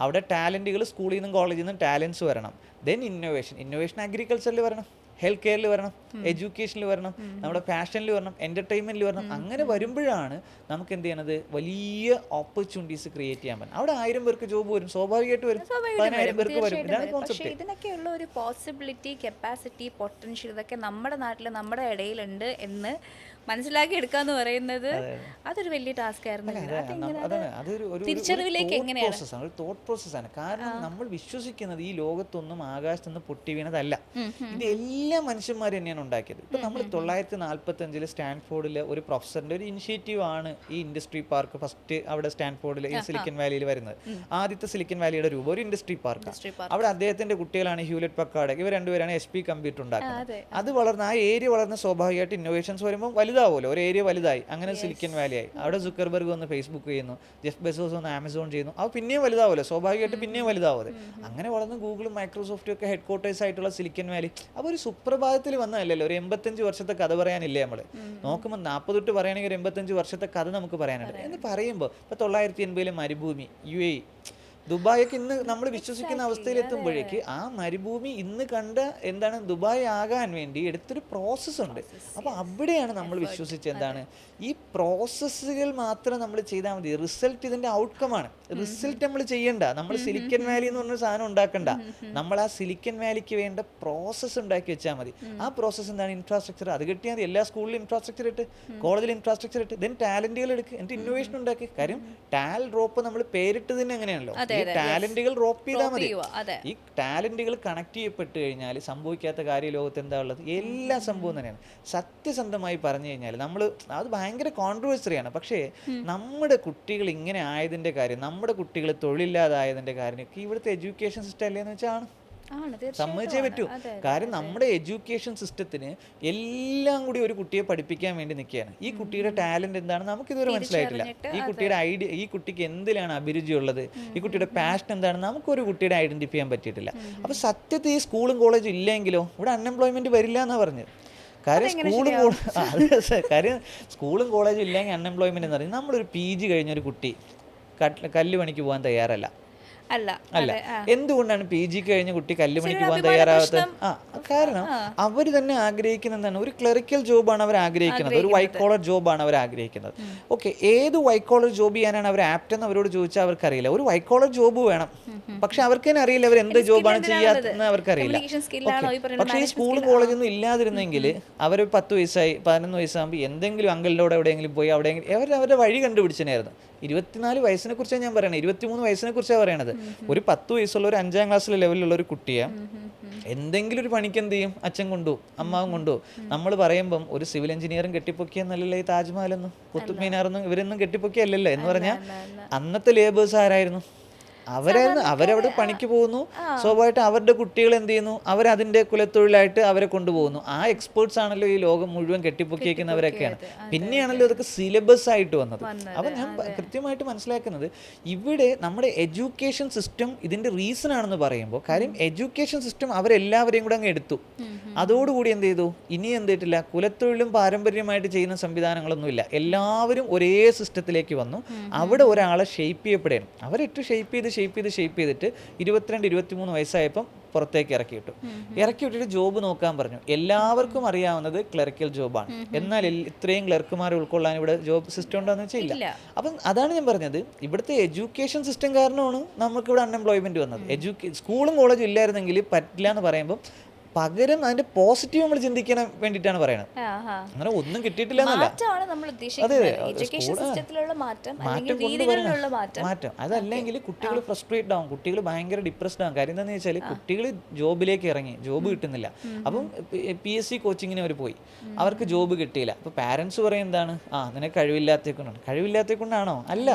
അവിടെ ടാലന്റുകൾ സ്കൂളിൽ നിന്നും കോളേജിൽ നിന്നും ടാലൻസ് വരണം. ദെൻ ഇന്നോവേഷൻ അഗ്രികൾച്ചറിൽ വരണം, ഹെൽത്ത് കെയറിൽ വരണം, എഡ്യൂക്കേഷനിൽ വരണം, നമ്മുടെ ഫാഷനിൽ വരണം, എന്റർടൈൻമെന്റിൽ വരണം. അങ്ങനെ വരുമ്പോഴാണ് നമുക്ക് എന്ത് ചെയ്യണത്, വലിയ ഓപ്പർച്യൂണിറ്റീസ് ക്രിയേറ്റ് ചെയ്യാൻ പറ്റും. അവിടെ 1000 പേർക്ക് ജോബ് വരും, സ്വാഭാവികമായിട്ട് വരും, 10,000 പേർക്ക് വരും. ഇതാണ് കോൺസെപ്റ്റ്. ഇതിനൊക്കെയുള്ള ഒരു പോസിബിലിറ്റി, കപ്പാസിറ്റി, പൊട്ടൻഷ്യൽ ഇതൊക്കെ നമ്മുടെ നാട്ടിൽ, നമ്മുടെ ഇടയിലുണ്ട് എന്ന് മനസ്സിലാക്കി എടുക്കാന്ന് പറയുന്നത് അതൊരു വലിയ ടാസ്ക് ആയിരുന്നു. തിരിച്ചറിവിലേക്ക് എങ്ങനെയാണ്, ഒരു തോട്ട് പ്രോസസ്സാണ്. കാരണം നമ്മൾ വിശ്വസിക്കുന്നത് ഈ ലോകത്തൊന്നും ആകാശത്തുനിന്ന് പൊട്ടി വീണതല്ല. ഇത് എല്ലാ മനുഷ്യന്മാരും തന്നെയാണ് ഉണ്ടാക്കിയത്. ഇപ്പൊ നമ്മൾ 945 സ്റ്റാൻഫോർഡിലെ ഒരു പ്രൊഫസറിന്റെ ഒരു ഇനിഷ്യേറ്റീവ് ആണ് ഈ ഇൻഡസ്ട്രി പാർക്ക് ഫസ്റ്റ് അവിടെ സ്റ്റാൻഫോർഡിൽ ഈ സിലിക്കൻ വാലിയിൽ വരുന്നത്. ആദ്യത്തെ സിലിക്കൻ വാലിയുടെ രൂപം ഒരു ഇൻഡസ്ട്രി പാർക്ക്. അവിടെ അദ്ദേഹത്തിന്റെ കുട്ടികളാണ് ഹ്യൂലറ്റ് പക്കാർഡ്, ഇവർ രണ്ടുപേരാണ് HP കമ്പ്യൂട്ടർ ഉണ്ടാക്കുന്നത്. അത് വളർന്ന് ആ ഏരിയ വളർന്ന സ്വാഭാവികമായിട്ട് ഇന്നോവേഷൻസ് വരുമ്പോൾ വലുതാവുമല്ലോ, ഒരു ഏരിയ വലുതായി. അങ്ങനെ സിലിക്കൻ വാലി ആയി. അവിടെ സുക്കർബർഗ് വന്ന് ഫേസ്ബുക്ക് ചെയ്യുന്നു, ജെഫ് ബെസോസ് വന്ന് ആമസോൺ ചെയ്യുന്നു. അത് പിന്നെയും വലുതാവുമല്ലോ, സ്വാഭാവികമായിട്ട് പിന്നെയും വലുതാവുന്നത്. അങ്ങനെ വളർന്ന് ഗൂഗിളും മൈക്രോസോഫ്റ്റും ഒക്കെ ഹെഡ് ക്വാർട്ടേഴ്സ് ആയിട്ടുള്ള സിലിക്കൻ വാലി. അപ്പോൾ ഒരു സുപ്രഭാതത്തിൽ വന്നതല്ലല്ലോ, ഒരു 85 വർഷത്തെ കഥ പറയാനില്ലേ നമ്മൾ നോക്കുമ്പോൾ. 40 തൊട്ട് പറയുകയാണെങ്കിൽ ഒരു 85 വർഷത്തെ കഥ നമുക്ക് പറയാനുണ്ട് എന്ന് പറയുമ്പോൾ. ഇപ്പോൾ 980 മരുഭൂമി, UAE, ദുബായൊക്കെ ഇന്ന് നമ്മൾ വിശ്വസിക്കുന്ന അവസ്ഥയിൽ എത്തുമ്പോഴേക്ക് ആ മരുഭൂമി ഇന്ന് കണ്ട എന്താണ് ദുബായ് ആകാൻ വേണ്ടി എടുത്തൊരു പ്രോസസ്സ് ഉണ്ട്. അപ്പോൾ അവിടെയാണ് നമ്മൾ വിശ്വസിച്ചത് എന്താണ്, ഈ പ്രോസസ്സുകൾ മാത്രം നമ്മൾ ചെയ്താൽ മതി, റിസൾട്ട് ഇതിന്റെ ഔട്ട്കമാണ്. റിസൾട്ട് നമ്മൾ ചെയ്യണ്ട, നമ്മൾ സിലിക്കൻ വാലി എന്ന് പറഞ്ഞ സാധനം ഉണ്ടാക്കണ്ട, നമ്മൾ ആ സിലിക്കൻ വാലിക്ക് വേണ്ട പ്രോസസ്സ് ഉണ്ടാക്കി വെച്ചാൽ മതി. ആ പ്രോസസ്സ് എന്താണ്, ഇൻഫ്രാസ്ട്രക്ചർ. അത് കിട്ടിയാൽ മതി. എല്ലാ സ്കൂളിലും ഇൻഫ്രാസ്ട്രക്ചർ ഇട്ട്, കോളേജിൽ ഇൻഫ്രാസ്ട്രക്ചർ ഇട്ട്, ദെൻ ടാലന്റുകൾ എടുക്കുക, എന്നിട്ട് ഇന്നോവേഷൻ ഉണ്ടാക്കി. കാര്യം ടാൽ ഡ്രോപ്പ് നമ്മൾ പേരിട്ട് തന്നെ അങ്ങനെയാണല്ലോ, ഈ ടാലന്റുകൾ ഡ്രോപ്പ് ചെയ്താൽ മതി. അതെ. ഈ ടാലന്റുകൾ കണക്ട് ചെയ്യപ്പെട്ട് കഴിഞ്ഞാൽ സംഭവിക്കാത്ത കാര്യം ലോകത്ത് എന്താ ഉള്ളത്? എല്ലാ സംഭവം തന്നെയാണ്. സത്യസന്ധമായി പറഞ്ഞു കഴിഞ്ഞാൽ നമ്മൾ അത് ഭയങ്കര കോൺട്രവേഴ്സറിയാണ്. പക്ഷേ നമ്മുടെ കുട്ടികൾ ഇങ്ങനെ ആയതിന്റെ കാര്യം, നമ്മുടെ കുട്ടികൾ തൊഴിലില്ലാതായതിന്റെ കാര്യമൊക്കെ ഇവിടുത്തെ എഡ്യൂക്കേഷൻ സിസ്റ്റം അല്ലേന്ന് വെച്ചാണ്. സമ്മതിച്ചേ പറ്റൂ. കാരണം നമ്മുടെ എഡ്യൂക്കേഷൻ സിസ്റ്റത്തിന് എല്ലാം കൂടി ഒരു കുട്ടിയെ പഠിപ്പിക്കാൻ വേണ്ടി നിൽക്കുകയാണ്. ഈ കുട്ടിയുടെ ടാലന്റ് എന്താണ് നമുക്കിതുവരെ മനസ്സിലായിട്ടില്ല. ഈ കുട്ടിയുടെ ഐഡിയ, ഈ കുട്ടിക്ക് എന്തിലാണ് അഭിരുചി ഉള്ളത്, ഈ കുട്ടിയുടെ പാഷൻ എന്താണ് നമുക്കൊരു കുട്ടിയുടെ ഐഡന്റിഫൈ ചെയ്യാൻ പറ്റിയിട്ടില്ല. അപ്പൊ സത്യത്തിൽ ഈ സ്കൂളും കോളേജും ഇല്ലെങ്കിലോ ഇവിടെ അൺഎംപ്ലോയ്മെന്റ് വരില്ല എന്നാ പറഞ്ഞത്. കാര്യം സ്കൂളും കോളേജും ഇല്ലെങ്കിൽ അൺഎംപ്ലോയ്മെന്റ് എന്ന് പറയുന്നത്, നമ്മളൊരു PG കഴിഞ്ഞൊരു കുട്ടി കല്ല് പണിക്ക് പോകാൻ തയ്യാറല്ല. അല്ല. എന്തുകൊണ്ടാണ് PG കഴിഞ്ഞ കുട്ടി കല്ല് പണിക്ക് പോകാൻ തയ്യാറാവാത്തത്? കാരണം അവർ തന്നെ ആഗ്രഹിക്കുന്ന എന്താണ്? ഒരു ക്ലറിക്കൽ ജോബാണ് അവർ ആഗ്രഹിക്കുന്നത്, ഒരു വൈറ്റ് കോളർ ജോബാണ് അവർ ആഗ്രഹിക്കുന്നത്. ഓക്കെ, ഏത് വൈറ്റ് കോളർ ജോബ് ചെയ്യാനാണ് അവർ ആപ്റ്റ് എന്ന് അവരോട് ചോദിച്ചാൽ അവർക്കറിയില്ല. ഒരു വൈറ്റ് കോളർ ജോബ് വേണം, പക്ഷെ അവർക്ക് തന്നെ അറിയില്ല അവർ എന്ത് ജോബാണ് ചെയ്യാത്തതെന്ന് അവർക്കറിയില്ല. പക്ഷേ ഈ സ്കൂളും കോളേജൊന്നും ഇല്ലാതിരുന്നെങ്കിൽ അവർ 10 വയസ്സായി 11 വയസ്സാകുമ്പോൾ എന്തെങ്കിലും അങ്കിളിനോട് എവിടെയെങ്കിലും പോയി അവരുടെ വഴി കണ്ടുപിടിച്ചനായിരുന്നു. 24 വയസ്സിനെ കുറിച്ചാണ് ഞാൻ പറയണത്, 23 വയസ്സിനെ കുറിച്ചാണ് പറയണത്. ഒരു 10 വയസ്സുള്ള ഒരു 5ാം ക്ലാസ്സിലെ ലെവലിലുള്ള ഒരു കുട്ടിയെ എന്തെങ്കിലും ഒരു പണിക്ക് എന്ത് ചെയ്യും? അച്ഛൻ കൊണ്ടുപോകും, അമ്മാവും കൊണ്ടുപോകും. നമ്മൾ പറയുമ്പം ഒരു സിവിൽ എഞ്ചിനീയറും കെട്ടിപ്പൊക്കിയെന്നല്ലല്ലോ ഈ താജ്മഹലൊന്നും കുത്തുബ് മിനാറൊന്നും ഇവരൊന്നും കെട്ടിപ്പൊക്കിയല്ലല്ലോ. എന്ന് പറഞ്ഞാൽ അന്നത്തെ ലേബേഴ്സ് ആരായിരുന്നു? അവരവിടെ പണിക്ക് പോകുന്നു. സ്വാഭാവികമായിട്ട് അവരുടെ കുട്ടികൾ എന്ത് ചെയ്യുന്നു? അവരതിന്റെ കുലത്തൊഴിലായിട്ട് അവരെ കൊണ്ടുപോകുന്നു. ആ എക്സ്പേർട്സ് ആണല്ലോ ഈ ലോകം മുഴുവൻ കെട്ടിപ്പൊക്കിയേക്കുന്നവരൊക്കെയാണ്. പിന്നെയാണല്ലോ ഇതൊക്കെ സിലബസ് ആയിട്ട് വന്നത്. അപ്പം ഞാൻ കൃത്യമായിട്ട് മനസ്സിലാക്കുന്നത് ഇവിടെ നമ്മുടെ എഡ്യൂക്കേഷൻ സിസ്റ്റം ഇതിന്റെ റീസൺ ആണെന്ന് പറയുമ്പോൾ, കാര്യം എഡ്യൂക്കേഷൻ സിസ്റ്റം അവരെല്ലാവരെയും കൂടെ അങ്ങ് എടുത്തു. അതോടുകൂടി എന്ത് ചെയ്തു? ഇനി എന്ത് ചെയ്തിട്ടില്ല? കുലത്തൊഴിലും പാരമ്പര്യമായിട്ട് ചെയ്യുന്ന സംവിധാനങ്ങളൊന്നുമില്ല. എല്ലാവരും ഒരേ സിസ്റ്റത്തിലേക്ക് വന്നു. അവിടെ ഒരാളെ ഷെയ്പ്പ് ചെയ്യപ്പെടുകയാണ്. അവരിട്ട് ഷെയ്പ്പ് ചെയ്തിട്ട് 22-23 വയസ്സായപ്പം പുറത്തേക്ക് ഇറക്കി വിട്ടിട്ട് ജോബ് നോക്കാൻ പറഞ്ഞു. എല്ലാവർക്കും അറിയാവുന്നത് ക്ലറിക്കൽ ജോബാണ്. എന്നാൽ ഇത്രയും ക്ലർക്കുമാരെ ഉൾക്കൊള്ളാൻ ഇവിടെ ജോബ് സിസ്റ്റം ഉണ്ടോയെന്ന് വെച്ചാൽ ഇല്ല. അപ്പം അതാണ് ഞാൻ പറഞ്ഞത്, ഇവിടുത്തെ എഡ്യൂക്കേഷൻ സിസ്റ്റം കാരണമാണ് നമുക്കിവിടെ അൺഎംപ്ലോയ്മെന്റ് വന്നത്. സ്കൂളും കോളേജും ഇല്ലായിരുന്നെങ്കിൽ പറ്റില്ല എന്ന് പറയുമ്പോൾ പകരം അതിന്റെ പോസിറ്റീവ് നമ്മൾ ചിന്തിക്കാൻ വേണ്ടിയിട്ടാണ് പറയുന്നത്. അങ്ങനെ ഒന്നും കിട്ടിയിട്ടില്ല എന്നല്ല. മാറ്റം അതല്ലെങ്കിൽ കുട്ടികൾ ഫ്രസ്ട്രേറ്റഡ് ആവും, കുട്ടികൾ ഭയങ്കര ഡിപ്രസ്ഡ് ആവും. കാര്യം എന്താണെന്ന് വെച്ചാൽ കുട്ടികൾ ജോബിലേക്ക് ഇറങ്ങി, ജോബ് കിട്ടുന്നില്ല. അപ്പം PSC കോച്ചിങ്ങിന് അവർ പോയി, അവർക്ക് ജോബ് കിട്ടിയില്ല. അപ്പൊ പാരന്റ്സ് പറയും എന്താണ്? നിനക്ക് കഴിവില്ലാത്തേ കൊണ്ടാണോ? അല്ല.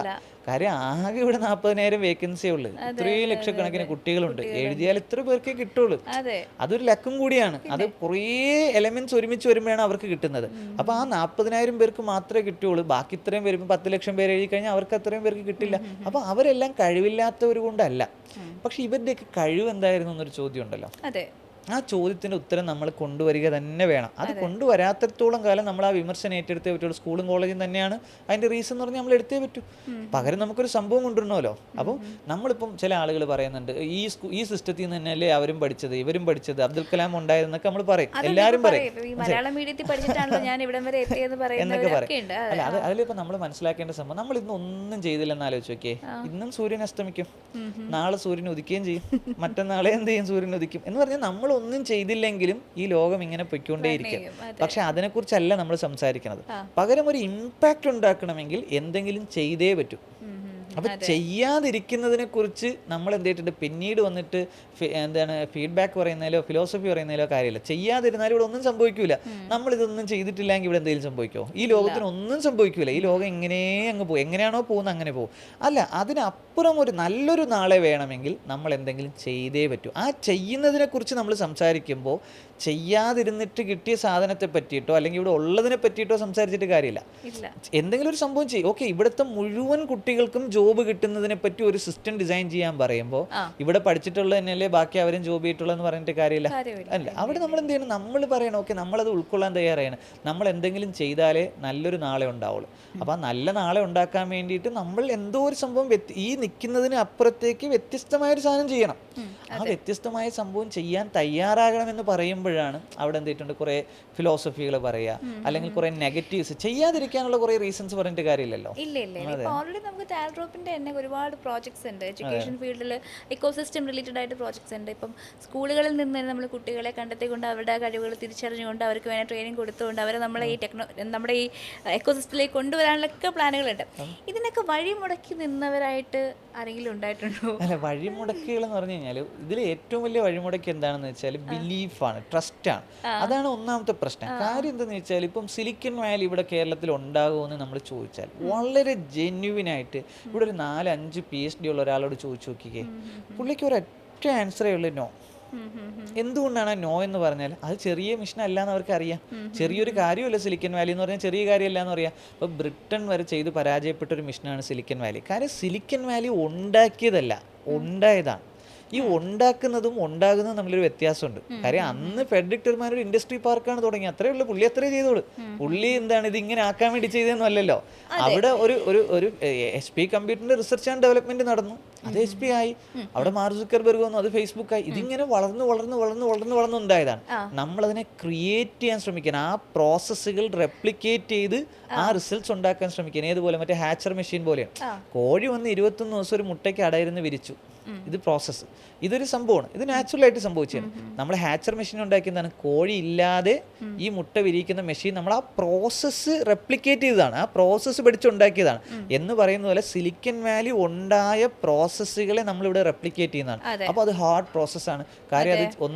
കാര്യം ആകെ ഇവിടെ 40,000 വേക്കൻസിയേ ഉള്ളൂ. ഇത്രയും ലക്ഷക്കണക്കിന് കുട്ടികളുണ്ട്. എഴുതിയാൽ ഇത്ര പേർക്കേ കിട്ടുള്ളൂ. അതൊരു ലക്കും കൂടിയാണ്. അത് കുറേ എലമെന്റ്സ് ഒരുമിച്ച് വരുമ്പോഴാണ് അവർക്ക് കിട്ടുന്നത്. അപ്പൊ ആ 40,000 പേർക്ക് മാത്രമേ കിട്ടുള്ളൂ. ബാക്കി ഇത്രയും വരുമ്പോൾ 10 ലക്ഷം പേര് എഴുതി കഴിഞ്ഞാൽ അവർക്ക് അത്രയും പേർക്ക് കിട്ടില്ല. അപ്പൊ അവരെല്ലാം കഴിവില്ലാത്തവർ കൊണ്ടല്ല. പക്ഷെ ഇവരുടെയൊക്കെ കഴിവ് എന്തായിരുന്നു എന്നൊരു ചോദ്യം ഉണ്ടല്ലോ. ആ ചോദ്യത്തിന്റെ ഉത്തരം നമ്മൾ കൊണ്ടുവരിക തന്നെ വേണം. അത് കൊണ്ടുവരാത്തത്തോളം കാലം നമ്മൾ ആ വിമർശനം ഏറ്റെടുത്തേ പറ്റുള്ളൂ. സ്കൂളും കോളേജും തന്നെയാണ് അതിന്റെ റീസൺ എന്ന് പറഞ്ഞാൽ നമ്മൾ എടുത്തേ പറ്റൂ. പകരം നമുക്കൊരു സംഭവം കൊണ്ടുവരണമല്ലോ. അപ്പം നമ്മളിപ്പം ചില ആളുകൾ പറയുന്നുണ്ട്, ഈ സിസ്റ്റത്തിൽ നിന്ന് തന്നെയല്ലേ അവരും പഠിച്ചത്, ഇവരും പഠിച്ചത്, അബ്ദുൽ കലാം ഉണ്ടായതെന്നൊക്കെ നമ്മൾ പറയും, എല്ലാവരും പറയും എന്നൊക്കെ പറയും. അല്ല, അതിലിപ്പോ നമ്മൾ മനസ്സിലാക്കേണ്ട സംഭവം, നമ്മൾ ഇന്ന് ഒന്നും ചെയ്തില്ലെന്ന് ആലോചിച്ച് നോക്കിയേ. ഇന്നും സൂര്യൻ അസ്തമിക്കും, നാളെ സൂര്യൻ ഉദിക്കുകയും ചെയ്യും, മറ്റന്നാളെ എന്ത് ചെയ്യും? സൂര്യൻ ഉദിക്കും. എന്ന് പറഞ്ഞാൽ നമ്മൾ ഒന്നും ചെയ്തില്ലെങ്കിലും ഈ ലോകം ഇങ്ങനെ പൊയ്ക്കൊണ്ടേയിരിക്കും. പക്ഷെ അതിനെക്കുറിച്ചല്ല നമ്മൾ സംസാരിക്കുന്നത്. പകരം ഒരു ഇമ്പാക്റ്റ് ഉണ്ടാക്കണമെങ്കിൽ എന്തെങ്കിലും ചെയ്തേ പറ്റൂ. അപ്പൊ ചെയ്യാതിരിക്കുന്നതിനെ കുറിച്ച് നമ്മൾ എന്ത് ചെയ്തിട്ടുണ്ട്? പിന്നീട് വന്നിട്ട് എന്താണ് ഫീഡ്ബാക്ക് പറയുന്നതിലോ ഫിലോസഫി പറയുന്നതിലോ കാര്യമില്ല. ചെയ്യാതിരുന്നാലും ഇവിടെ ഒന്നും സംഭവിക്കൂല. നമ്മൾ ഇതൊന്നും ചെയ്തിട്ടില്ലെങ്കിൽ ഇവിടെ എന്തെങ്കിലും സംഭവിക്കുമോ? ഈ ലോകത്തിന് ഒന്നും സംഭവിക്കൂല. ഈ ലോകം എങ്ങനെ അങ്ങ് പോകും, എങ്ങനെയാണോ പോകുന്നത് അങ്ങനെ പോകും. അല്ല, അതിനപ്പുറം ഒരു നല്ലൊരു നാളെ വേണമെങ്കിൽ നമ്മൾ എന്തെങ്കിലും ചെയ്തേ പറ്റൂ. ആ ചെയ്യുന്നതിനെ കുറിച്ച് നമ്മൾ സംസാരിക്കുമ്പോൾ ചെയ്യാതിരുന്നിട്ട് കിട്ടിയ സാധനത്തെ പറ്റിയിട്ടോ അല്ലെങ്കിൽ ഇവിടെ ഉള്ളതിനെ പറ്റിയിട്ടോ സംസാരിച്ചിട്ട് കാര്യമില്ല. എന്തെങ്കിലും ഒരു സംഭവം ചെയ്യും. ഓക്കെ, ഇവിടുത്തെ മുഴുവൻ കുട്ടികൾക്കും ജോബ് കിട്ടുന്നതിനെ പറ്റി ഒരു സിസ്റ്റം ഡിസൈൻ ചെയ്യാൻ പറയുമ്പോൾ ഇവിടെ പഠിച്ചിട്ടുള്ളത് തന്നെയല്ലേ ബാക്കി അവരും ജോബ് ചെയ്തിട്ടുള്ളതെന്ന് പറഞ്ഞിട്ട് കാര്യമില്ല. അല്ല, അവിടെ നമ്മൾ എന്ത് ചെയ്യണം? നമ്മൾ പറയണം, ഓക്കെ, നമ്മളത് ഉൾക്കൊള്ളാൻ തയ്യാറാണ്. നമ്മൾ എന്തെങ്കിലും ചെയ്താലേ നല്ലൊരു നാളെ ഉണ്ടാവുള്ളൂ. അപ്പം ആ നല്ല നാളെ ഉണ്ടാക്കാൻ വേണ്ടിയിട്ട് നമ്മൾ എന്തോ ഒരു സംഭവം ഈ നിൽക്കുന്നതിന് അപ്പുറത്തേക്ക് വ്യത്യസ്തമായൊരു സാധനം ചെയ്യണം. ആ വ്യത്യസ്തമായ സംഭവം ചെയ്യാൻ തയ്യാറാകണമെന്ന് പറയുമ്പോഴാണ് അവിടെ എന്തിട്ടുണ്ട് കുറേ ഫിലോസഫികൾ പറയുക, അല്ലെങ്കിൽ കുറേ നെഗറ്റീവ്സ് ചെയ്യാതിരിക്കാനുള്ള കുറേ റീസൺസ് പറഞ്ഞിട്ട് കാര്യമില്ലല്ലോ. ഇല്ല ഇപ്പോൾ ഓൾറെഡി നമുക്ക് ടാൽഡ്രോപ്പിൻ്റെ തന്നെ ഒരുപാട് പ്രോജക്ട്സ് ഉണ്ട്. എഡ്യൂക്കേഷൻ ഫീൽഡിൽ ഇക്കോസിസ്റ്റം റിലേറ്റഡ് ആയിട്ട് പ്രോജക്ട്സ് ഉണ്ട്. ഇപ്പം സ്കൂളുകളിൽ നിന്ന് തന്നെ നമ്മൾ കുട്ടികളെ കണ്ടെത്തിക്കൊണ്ട് അവരുടെ കഴിവുകൾ തിരിച്ചറിഞ്ഞുകൊണ്ട് അവർക്ക് വേണ്ട ട്രെയിനിങ് കൊടുത്തുകൊണ്ട് അവരെ നമ്മളെ ഈ നമ്മുടെ ഈ എക്കോസിസ്റ്റത്തിലേക്ക് കൊണ്ടുവരാനുള്ള പ്ലാനുകളുണ്ട്. ഇതിനൊക്കെ വഴിമുടക്കി നിന്നവരായിട്ട് ആരെങ്കിലും ഉണ്ടായിട്ടുണ്ടോ? അല്ല, വഴിമുടക്കുകൾ എന്ന് പറഞ്ഞു കഴിഞ്ഞാൽ ഇതിൽ ഏറ്റവും വലിയ വഴിമുടക്ക് എന്താണെന്ന് വെച്ചാൽ ബിലീഫാണ്, ട്രസ്റ്റാണ്. അതാണ് ഒന്നാമത്തെ പ്രശ്നം. കാര്യം എന്താണെന്ന് വെച്ചാൽ ഇപ്പം സിലിക്കൺ വാലി ഇവിടെ കേരളത്തിൽ ഉണ്ടാകുമെന്ന് നമ്മൾ ചോദിച്ചാൽ വളരെ ജെന്യുവിനായിട്ട് ഇവിടെ ഒരു 4-5 PhD ഉള്ള ഒരാളോട് ചോദിച്ചു നോക്കിക്കേ, പുള്ളിക്ക് ഒരൊറ്റ ആൻസറേ ഉള്ളൂ, നോ. എന്തുകൊണ്ടാണ് നോ എന്ന് പറഞ്ഞാൽ അത് ചെറിയ മിഷൻ അല്ല എന്ന് അവർക്ക് അറിയാം. ചെറിയൊരു കാര്യമല്ല സിലിക്കൺ വാലി എന്ന് പറഞ്ഞാൽ, ചെറിയ കാര്യമല്ല എന്ന് പറയാം. അപ്പോൾ ബ്രിട്ടൻ വരെ ചെയ്ത് പരാജയപ്പെട്ട ഒരു മിഷനാണ് സിലിക്കൺ വാലി. കാര്യം സിലിക്കൺ വാലി ഉണ്ടാക്കിയതല്ല, ഉണ്ടായതാണ്. ഈ ഉണ്ടാക്കുന്നതും ഉണ്ടാകുന്നതും തമ്മിലൊരു വ്യത്യാസമുണ്ട്. കാര്യം അന്ന് ഫെഡറിക് ടെർമാൻ ഒരു ഇൻഡസ്ട്രി പാർക്കാണ് തുടങ്ങി, അത്രേ ഉള്ളൂ. പുള്ളി അത്രേ ചെയ്തോളൂ. പുള്ളി എന്താണ് ഇത് ഇങ്ങനെ ആക്കാൻ വേണ്ടി ചെയ്തതെന്നും അല്ലല്ലോ. അവിടെ ഒരു HP കമ്പ്യൂട്ടറിന്റെ റിസർച്ച് ആൻഡ് ഡെവലപ്മെന്റ് നടന്നു, അത് HP ആയി. അവിടെ മാർക്ക് സുക്കർബർഗ് വന്നു, അത് ഫേസ്ബുക്ക് ആയി. ഇതിങ്ങനെ വളർന്നുണ്ടായതാണ്. നമ്മളതിനെ ക്രിയേറ്റ് ചെയ്യാൻ ശ്രമിക്കണം, ആ പ്രോസസ്സുകൾ റെപ്ലിക്കേറ്റ് ചെയ്ത് ആ റിസൾട്ട്സ് ഉണ്ടാക്കാൻ ശ്രമിക്കണം. ഏതുപോലെ മറ്റേ ഹാച്ചർ മെഷീൻ പോലെയാണ്. കോഴി വന്ന് 21 ദിവസം ഒരു മുട്ടയ്ക്ക് അടയിരുന്ന് വിരിച്ചു. ഇത് പ്രോസസ്സ്, ഇതൊരു സംഭവമാണ്, ഇത് നാച്ചുറലായിട്ട് സംഭവിച്ചാണ്. നമ്മൾ ഹാച്ചർ മെഷീൻ ഉണ്ടാക്കിയതാണ്, കോഴി ഇല്ലാതെ ഈ മുട്ട വിരിയിക്കുന്ന മെഷീൻ നമ്മൾ ആ പ്രോസസ്സ് റെപ്ലിക്കേറ്റ് ചെയ്തതാണ്, ആ പ്രോസസ്സ് പഠിച്ചുണ്ടാക്കിയതാണ്. എന്ന് പറയുന്ന പോലെ സിലിക്കൺ വാലി ഉണ്ടായ പ്രോസസ്സുകളെ നമ്മളിവിടെ റെപ്ലിക്കേറ്റ് ചെയ്യുന്നതാണ്. അപ്പോൾ അത് ഹാർഡ് പ്രോസസ്സാണ്. കാര്യം അത്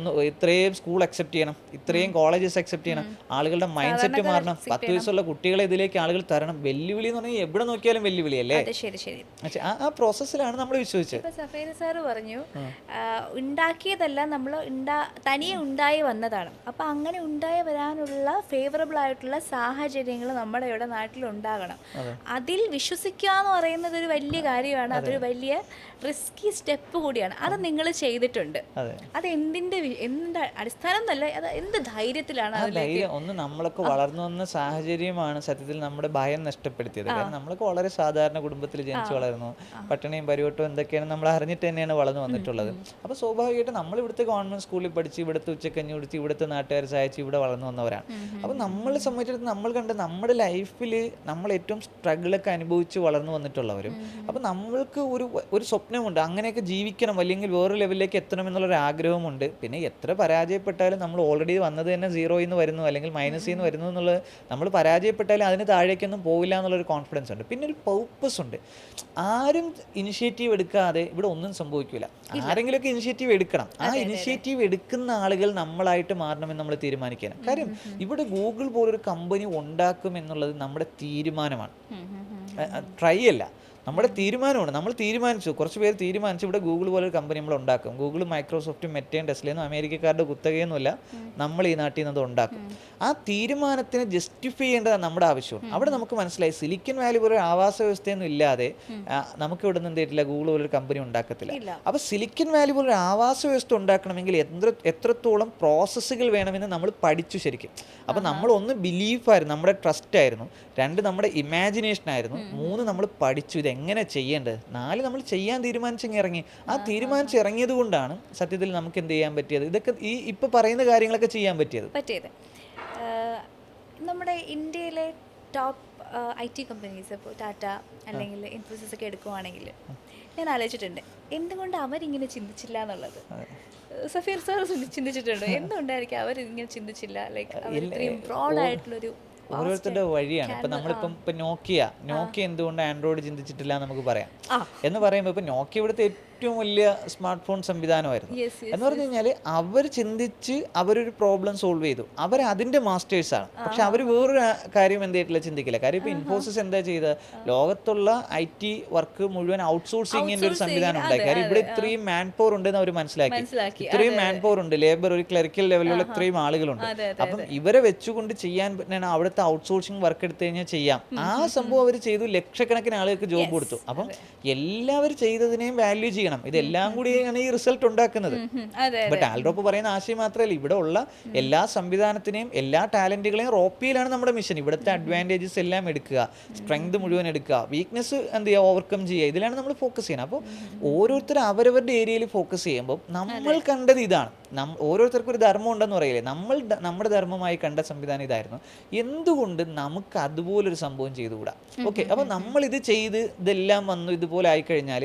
ഇത്രയും സ്കൂൾ അക്സെപ്റ്റ് ചെയ്യണം, ഇത്രയും കോളേജസ് അക്സെപ്റ്റ് ചെയ്യണം, ആളുകളുടെ മൈൻഡ് സെറ്റ് മാറണം, 10 വയസ്സുള്ള കുട്ടികളെ ഇതിലേക്ക് ആളുകൾ തരണം. വെല്ലുവിളി എന്ന് പറഞ്ഞാൽ എവിടെ നോക്കിയാലും വെല്ലുവിളിയല്ലേ. ആ പ്രോസസ്സിലാണ് നമ്മൾ വിശ്വസിച്ചത്. സാറ് പറഞ്ഞു ഉണ്ടാക്കിയതല്ല, നമ്മൾ തനിയെ ഉണ്ടായി വന്നതാണ്. അപ്പം അങ്ങനെ ഉണ്ടായി വരാനുള്ള ഫേവറബിൾ ആയിട്ടുള്ള സാഹചര്യങ്ങൾ നമ്മുടെ ഇവിടെ നാട്ടിൽ ഉണ്ടാകണം. അതിൽ വിശ്വസിക്കുക എന്ന് പറയുന്നത് ഒരു വലിയ കാര്യമാണ്, അതൊരു വലിയ റിസ്കി സ്റ്റെപ്പ് കൂടിയാണ്. അത് നിങ്ങൾ ചെയ്തിട്ടുണ്ട്. അത് എന്തിന്റെ അടിസ്ഥാനം എന്നല്ല, അത് എന്ത് ധൈര്യത്തിലാണ്? ഒന്ന് നമ്മളൊക്കെ വളർന്നു വന്ന സാഹചര്യമാണ് സത്യത്തിൽ നമ്മുടെ ഭയം നഷ്ടപ്പെടുത്തിയത്. കാരണം നമ്മളൊക്കെ വളരെ സാധാരണ കുടുംബത്തിൽ ജനിച്ചു വളർന്നു, പട്ടിണിയും പരിവട്ടവും എന്തൊക്കെയാണ് നമ്മൾ അറിഞ്ഞിട്ട് തന്നെയാണ് വളർന്നു വന്നിട്ടുള്ളത്. അപ്പോൾ സ്വാഭാവികമായിട്ട് നമ്മൾ ഇവിടുത്തെ ഗവൺമെന്റ് സ്കൂളിൽ പഠിച്ച്, ഇവിടുത്തെ ഉച്ചക്കഞ്ഞി കുടിച്ച്, ഇവിടുത്തെ നാട്ടുകാരെ സഹായിച്ച് ഇവിടെ വളർന്നു വന്നവരാണ്. അപ്പോൾ നമ്മളെ സംബന്ധിച്ചിടത്തോളം നമ്മൾ കണ്ട നമ്മുടെ ലൈഫിൽ നമ്മൾ ഏറ്റവും സ്ട്രഗിളൊക്കെ അനുഭവിച്ച് വളർന്നു വന്നിട്ടുള്ളവരും. അപ്പോൾ നമ്മൾക്ക് ഒരു സ്വപ്നമുണ്ട്, അങ്ങനെയൊക്കെ ജീവിക്കണം, അല്ലെങ്കിൽ വേറൊരു ലെവലിലേക്ക് എത്തണം എന്നുള്ളൊരു ആഗ്രഹമുണ്ട്. പിന്നെ എത്ര പരാജയപ്പെട്ടാലും നമ്മൾ ഓൾറെഡി വന്നത് തന്നെ 0 വരുന്നു, അല്ലെങ്കിൽ -ന്ന് വരുന്നു എന്നുള്ളത്, നമ്മൾ പരാജയപ്പെട്ടാലും അതിന് താഴേക്കൊന്നും പോവില്ല എന്നുള്ളൊരു കോൺഫിഡൻസ് ഉണ്ട്. പിന്നെ ഒരു പർപ്പസ് ഉണ്ട്. ആരും ഇനിഷ്യേറ്റീവ് എടുക്കാതെ ഇവിടെ ഒന്നും സംഭവിക്കില്ല. ആരെങ്കിലുമൊക്കെ ഇനിഷ്യേറ്റീവ് എടുക്കണം. ആ ഇനിഷ്യേറ്റീവ് എടുക്കുന്ന ആളുകൾ നമ്മളായിട്ട് മാറണമെന്ന് നമ്മൾ തീരുമാനിക്കണം. കാര്യം ഇവിടെ ഗൂഗിൾ പോലൊരു കമ്പനി ഉണ്ടാക്കും എന്നുള്ളത് നമ്മുടെ തീരുമാനമാണ്, ട്രൈ അല്ല, നമ്മുടെ തീരുമാനമാണ്. നമ്മൾ തീരുമാനിച്ചു, കുറച്ച് പേര് തീരുമാനിച്ചു ഇവിടെ ഗൂഗിൾ പോലൊരു കമ്പനി നമ്മൾ ഉണ്ടാക്കും. ഗൂഗിൾ, മൈക്രോസോഫ്റ്റും, മെറ്റയും, ടെസ്ലയൊന്നും അമേരിക്കക്കാരുടെ കുത്തകയൊന്നുമില്ല, നമ്മൾ ഈ നാട്ടിൽ നിന്ന് ഉണ്ടാക്കും. ആ തീരുമാനത്തിന് ജസ്റ്റിഫൈ ചെയ്യേണ്ടതാണ് നമ്മുടെ ആവശ്യമാണ്. അവിടെ നമുക്ക് മനസ്സിലായി സിലിക്കൺ വാലി പോലെ ആവാസ വ്യവസ്ഥയൊന്നും ഇല്ലാതെ നമുക്ക് ഇവിടെ നിന്ന് എന്തിട്ടില്ല, ഗൂഗിൾ പോലൊരു കമ്പനി ഉണ്ടാക്കത്തില്ല. അപ്പോൾ സിലിക്കൺ വാലി പോലൊരു ആവാസ വ്യവസ്ഥ ഉണ്ടാക്കണമെങ്കിൽ എത്രത്തോളം പ്രോസസ്സുകൾ വേണമെന്ന് നമ്മൾ പഠിച്ചു ശരിക്കും. അപ്പോൾ നമ്മൾ ഒന്ന് ബിലീഫായിരുന്നു, നമ്മുടെ ട്രസ്റ്റ് ആയിരുന്നു. 2 നമ്മുടെ ഇമാജിനേഷൻ ആയിരുന്നു. 3 നമ്മൾ പഠിച്ചു ഇതെങ്ങനെ ചെയ്യേണ്ടത്. 4 നമ്മൾ ചെയ്യാൻ തീരുമാനിച്ചിറങ്ങി. ആ തീരുമാനിച്ചിറങ്ങിയത് കൊണ്ടാണ് സത്യത്തിൽ നമുക്ക് എന്ത് ചെയ്യാൻ പറ്റിയത്, ഇതൊക്കെ ഈ ഇപ്പോൾ പറയുന്ന കാര്യങ്ങളൊക്കെ ചെയ്യാൻ പറ്റിയത്. നമ്മുടെ ഇന്ത്യയിലെ ടോപ്പ് IT കമ്പനീസ്, ഇപ്പോൾ ടാറ്റ അല്ലെങ്കിൽ ഇൻഫോസിസ് ഒക്കെ എടുക്കുവാണെങ്കിൽ ഞാൻ ആലോചിച്ചിട്ടുണ്ട് എന്തുകൊണ്ട് അവരിങ്ങനെ ചിന്തിച്ചില്ല എന്നുള്ളത്. സഫീർ സാർ ചിന്തിച്ചിട്ടുണ്ട് എന്തുകൊണ്ടായിരിക്കും അവരിങ്ങനെ ചിന്തിച്ചില്ല? ലൈക്ക് ഇത്രയും ബ്രോഡ് ആയിട്ടുള്ളൊരു ഓരോരുത്തരുടെ വഴിയാണ്. ഇപ്പം നമ്മളിപ്പം ഇപ്പം നോക്കിയ എന്തുകൊണ്ട് ആൻഡ്രോയിഡ് ചിന്തിച്ചിട്ടില്ല എന്ന് നമുക്ക് പറയാം. എന്ന് പറയുമ്പോൾ ഇപ്പം നോക്കിയ ഇവിടുത്തെ ഏറ്റവും വലിയ സ്മാർട്ട് ഫോൺ സംവിധാനമായിരുന്നു. എന്ന് പറഞ്ഞു കഴിഞ്ഞാൽ അവർ ചിന്തിച്ച് അവരൊരു പ്രോബ്ലം സോൾവ് ചെയ്തു, അവർ അതിൻ്റെ മാസ്റ്റേഴ്സാണ്. പക്ഷെ അവർ വേറൊരു കാര്യം എന്ത് ചെയ്തിട്ടില്ല, ചിന്തിക്കില്ല. കാര്യം ഇപ്പോൾ ഇൻഫോസിസ് എന്താ ചെയ്തത്, ലോകത്തുള്ള IT വർക്ക് മുഴുവൻ ഔട്ട്സോഴ്സിങ്ങിൻ്റെ ഒരു സംവിധാനം ഉണ്ടായി. കാര്യം ഇവിടെ ഇത്രയും മാൻ പവർ ഉണ്ടെന്ന് അവർ മനസ്സിലാക്കി. ഇത്രയും മാൻ പവർ ഉണ്ട്, ലേബർ, ഒരു ക്ലറിക്കൽ ലെവലിലുള്ള ഇത്രയും ആളുകളുണ്ട്. അപ്പം ഇവരെ വെച്ചുകൊണ്ട് ചെയ്യാൻ തന്നെയാണ് അവിടെ സ്ഥലത്ത് ഔട്ട്സോഴ്സിങ് വർക്ക് എടുത്തു കഴിഞ്ഞാൽ ചെയ്യാം. ആ സംഭവം അവർ ചെയ്തു, ലക്ഷക്കണക്കിന് ആളുകൾക്ക് ജോബ് കൊടുത്തു. അപ്പം എല്ലാവരും ചെയ്തതിനെയും വാല്യൂ ചെയ്യണം. ഇതെല്ലാം കൂടിയാണ് ഈ റിസൾട്ട് ഉണ്ടാക്കുന്നത്. ഇപ്പൊ ടാൽഡ്രോപ്പ് പറയുന്ന ആശയം മാത്രമല്ല, ഇവിടെ ഉള്ള എല്ലാ സംവിധാനത്തിനെയും എല്ലാ ടാലന്റുകളെയും റോപ്പിയിലാണ് നമ്മുടെ മിഷൻ. ഇവിടുത്തെ അഡ്വാൻറ്റേജസ് എല്ലാം എടുക്കുക, സ്ട്രെങ്ത് മുഴുവൻ എടുക്കുക, വീക്ക്നെസ് എന്ത് ചെയ്യുക, ഓവർകം ചെയ്യുക. ഇതിലാണ് നമ്മൾ ഫോക്കസ് ചെയ്യണം. അപ്പോൾ ഓരോരുത്തരും അവരവരുടെ ഏരിയയിൽ ഫോക്കസ് ചെയ്യുമ്പോൾ നമ്മൾ കണ്ടത് ഇതാണ്. ഓരോരുത്തർക്കും ഒരു ധർമ്മം ഉണ്ടെന്ന് പറയില്ലേ, നമ്മുടെ ധർമ്മമായി കണ്ട സംവിധാനം ഇതായിരുന്നു. എന്തുകൊണ്ട് നമുക്ക് അതുപോലൊരു സംഭവം ചെയ്തുകൂടാ? ഓക്കെ, അപ്പോൾ നമ്മളിത് ചെയ്ത് ഇതെല്ലാം വന്നു ഇതുപോലെ ആയിക്കഴിഞ്ഞാൽ